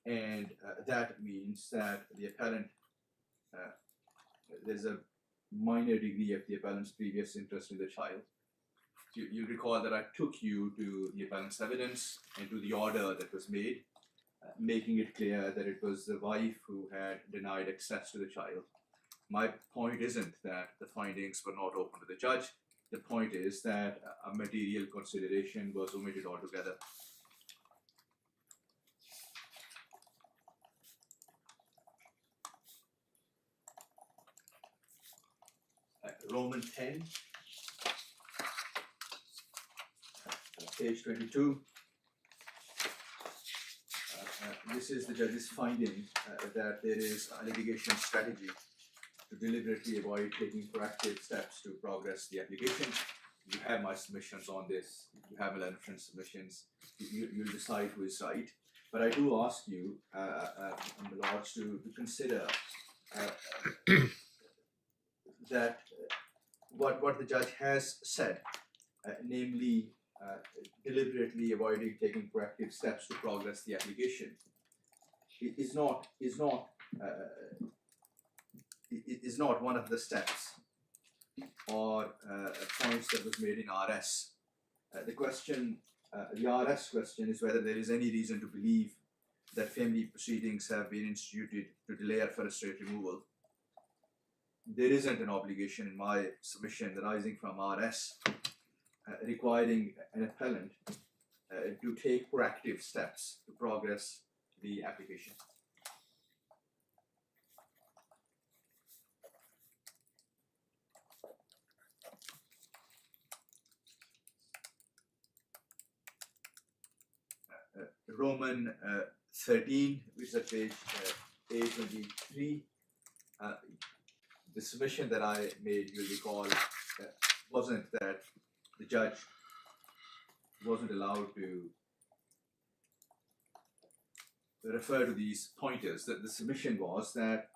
And that means that the appellant, there's a minor degree of the appellant's previous interest in the child. You'll recall that I took you to the appellant's evidence and to the order that was made, making it clear that it was the wife who had denied access to the child. My point isn't that the findings were not open to the judge. The point is that a material consideration was omitted altogether. Roman 10, page 22. This is the judge's finding that there is a litigation strategy to deliberately avoid taking proactive steps to progress the application. You have my submissions on this. You have a letter of submissions. You'll decide who is right. But I do ask you, my lords, to consider that what the judge has said, namely deliberately avoiding taking proactive steps to progress the application, is not one of the steps or points that was made in RS. The question The RS question is whether there is any reason to believe that family proceedings have been instituted to delay or frustrate removal. There isn't an obligation in my submission arising from RS requiring an appellant to take proactive steps to progress the application. Roman 13, which is at page A23. The submission that I made, you'll recall, wasn't that the judge wasn't allowed to refer to these pointers. That the submission was that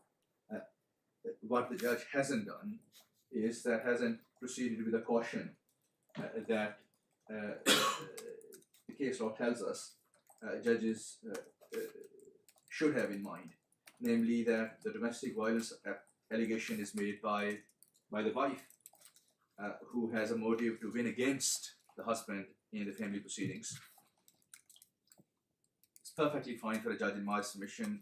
what the judge hasn't done is that hasn't proceeded with a caution that the case law tells us judges should have in mind, namely that the domestic violence allegation is made by the wife who has a motive to win against the husband in the family proceedings. It's perfectly fine for a judge in my submission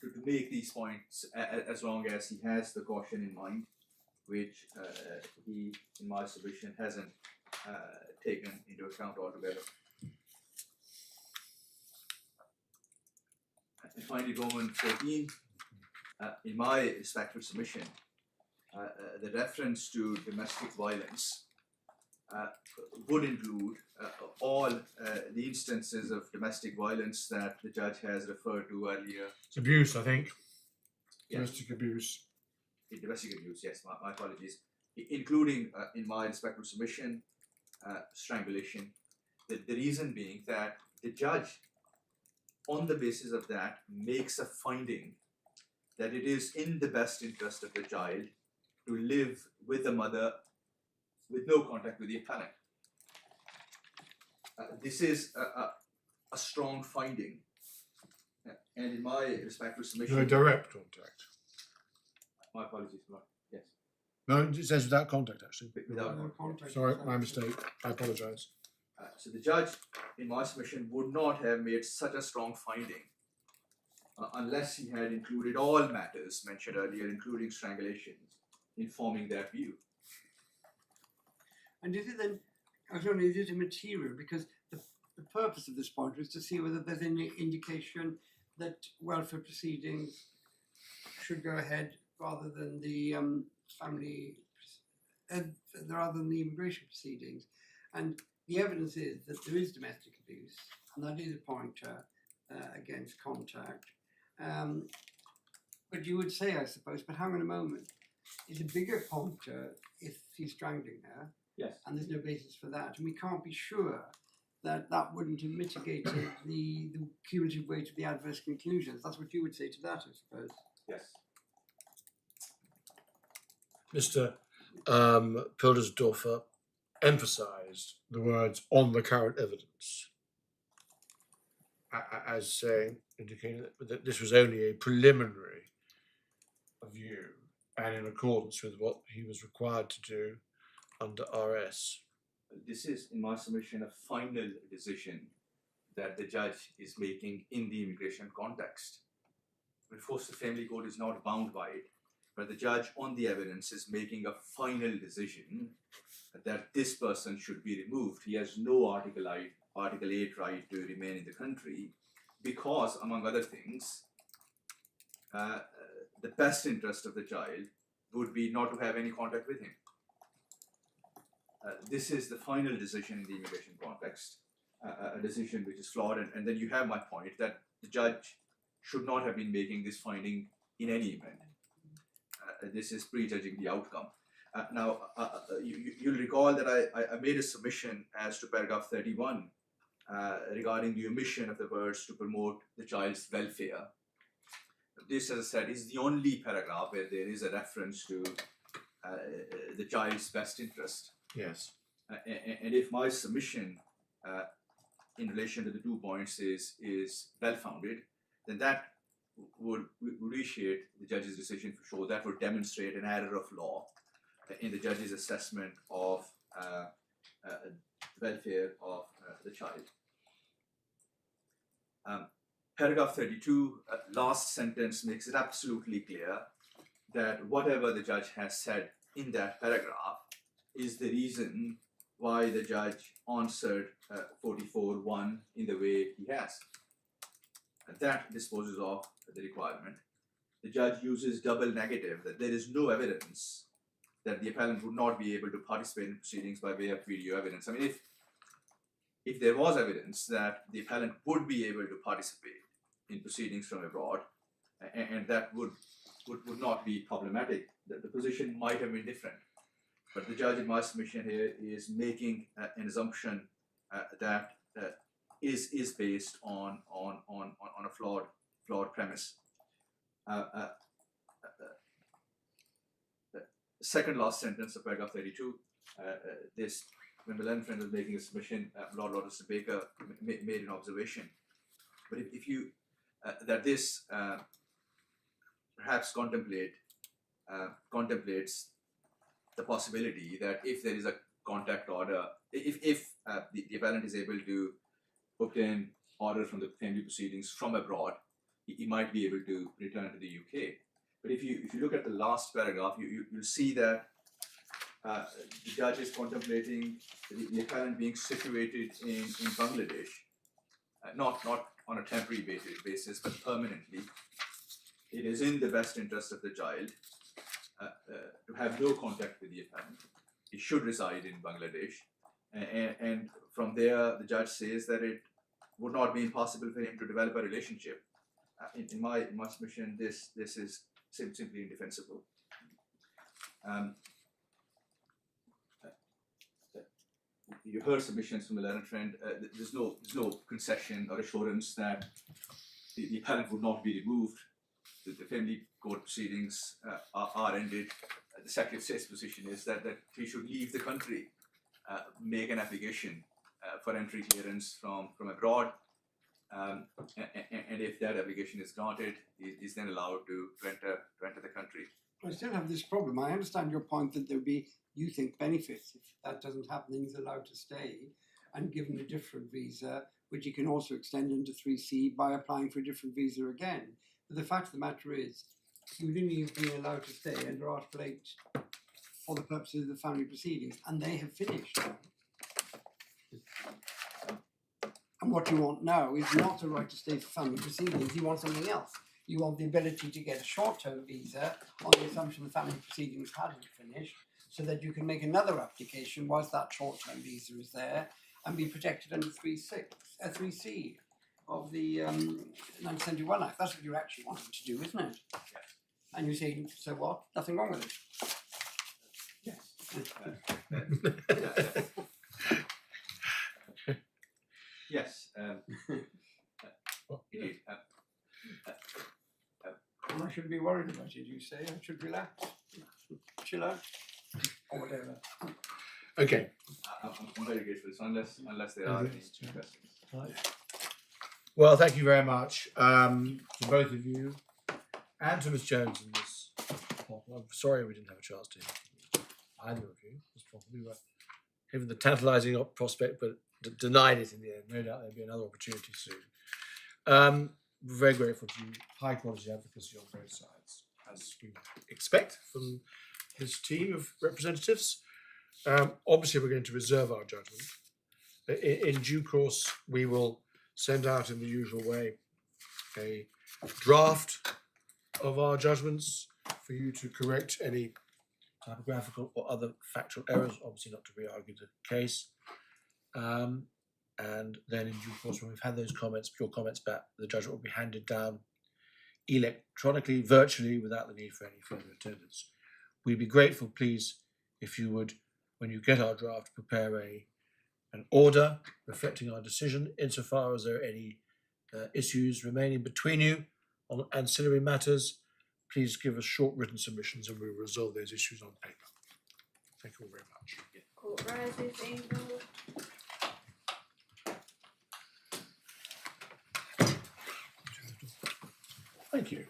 to make these points as long as he has the caution in mind, which he, in my submission, hasn't taken into account altogether. And finally, Roman 14, in my respectful submission, the reference to domestic violence would include all the instances of domestic violence that the judge has referred to earlier. It's abuse, I think. Yes. Domestic abuse. Domestic abuse, yes, my apologies. Including, in my respectful submission, strangulation. The reason being that the judge, on the basis of that, makes a finding that it is in the best interest of the child to live with the mother with no contact with the appellant. This is a strong finding, and in my respectful submission, No direct contact. my apologies, yes, No, it says without contact, actually. without No contact. Sorry, my mistake. I apologise. So the judge, in my submission, would not have made such a strong finding unless he had included all matters mentioned earlier, including strangulations, in forming that view. And is it then, I was wondering, is it immaterial? Because the purpose of this point was to see whether there's any indication that welfare proceedings should go ahead rather than the rather than the immigration proceedings. And the evidence is that there is domestic abuse, and that is a pointer against contact. But you would say, I suppose, but hang on a moment, it's a bigger pointer if he's strangling her. Yes. And there's no basis for that. And we can't be sure that that wouldn't have mitigated the cumulative weight of the adverse conclusions. That's what you would say to that, I suppose. Yes. Mr. Pildersdorfer emphasised the words "on the current evidence" as saying, indicating that this was only a preliminary view and in accordance with what he was required to do under RS. This is, in my submission, a final decision that the judge is making in the immigration context. Of course, the family court is not bound by it, but the judge on the evidence is making a final decision that this person should be removed. He has no Article 8 right to remain in the country because, among other things, the best interest of the child would be not to have any contact with him. This is the final decision in the immigration context, a decision which is flawed, and then you have my point that the judge should not have been making this finding in any event. This is prejudging the outcome. Now, you'll recall that I made a submission as to paragraph 31 regarding the omission of the words "to promote the child's welfare." This, as I said, is the only paragraph where there is a reference to the child's best interest. Yes. And if my submission in relation to the 2 points is well-founded, then that would reshape the judge's decision for sure. That would demonstrate an error of law in the judge's assessment of welfare of the child. Paragraph 32, last sentence makes it absolutely clear that whatever the judge has said in that paragraph is the reason why the judge answered 44.1 in the way he has. That disposes of the requirement. The judge uses double negative, that there is no evidence that the appellant would not be able to participate in proceedings by way of video evidence. I mean, if there was evidence that the appellant would be able to participate in proceedings from abroad, and that would not be problematic, the position might have been different. But the judge in my submission here is making an assumption that is based on a flawed premise. The second last sentence of paragraph 32, this, when the learned friend was making a submission, Lord Lawrence Baker made an observation. But if you that this perhaps contemplates the possibility that if there is a contact order, if the appellant is able to obtain order from the family proceedings from abroad, he might be able to return to the UK. But if you look at the last paragraph, you'll see that the judge is contemplating the appellant being situated in Bangladesh, not on a temporary basis, but permanently. It is in the best interest of the child to have no contact with the appellant. He should reside in Bangladesh, and from there, the judge says that it would not be impossible for him to develop a relationship. In my submission, this is simply indefensible. You heard submissions from the learned friend. There's no concession or assurance that the appellant would not be removed. The family court proceedings are ended. The Secretary of State's position is that he should leave the country, make an application for entry clearance from abroad, and if that application is granted, he is then allowed to enter the country. I still have this problem. I understand your point that there would be, you think, benefits if that doesn't happen, he's allowed to stay and given a different visa, which he can also extend into 3C by applying for a different visa again. But the fact of the matter is, you didn't have been allowed to stay under Article 8 for the purposes of the family proceedings, and they have finished now. And what you want now is not a right to stay for family proceedings, you want something else. You want the ability to get a short-term visa on the assumption the family proceedings hadn't finished, so that you can make another application whilst that short-term visa is there and be protected under 3C of the 1971 Act. That's what you're actually wanting to do, isn't it? And you say, so what? Nothing wrong with it. Yes. Indeed. And I shouldn't be worried about it, you say. I should relax, chill out, or whatever. Okay. I'm very grateful. So unless there are any questions. Well, thank you very much to both of you and to Ms. Jones in this. Well, I'm sorry we didn't have a chance to hear either of you. We were given the tantalising prospect, but denied it in the end. No doubt there'll be another opportunity soon. We're very grateful to you. High quality advocacy on both sides, as we expect from this team of representatives. Obviously, we're going to reserve our judgment. In due course, we will send out in the usual way a draft of our judgments for you to correct any typographical or other factual errors, obviously not to re-argue the case. And then in due course, when we've had those comments, your comments back, the judgment will be handed down electronically, virtually, without the need for any further attendance. We'd be grateful, please, if you would, when you get our draft, prepare an order reflecting our decision insofar as there are any issues remaining between you on ancillary matters. Please give us short written submissions and we'll resolve those issues on paper. Thank you all very much. Court rises, Angel. Thank you.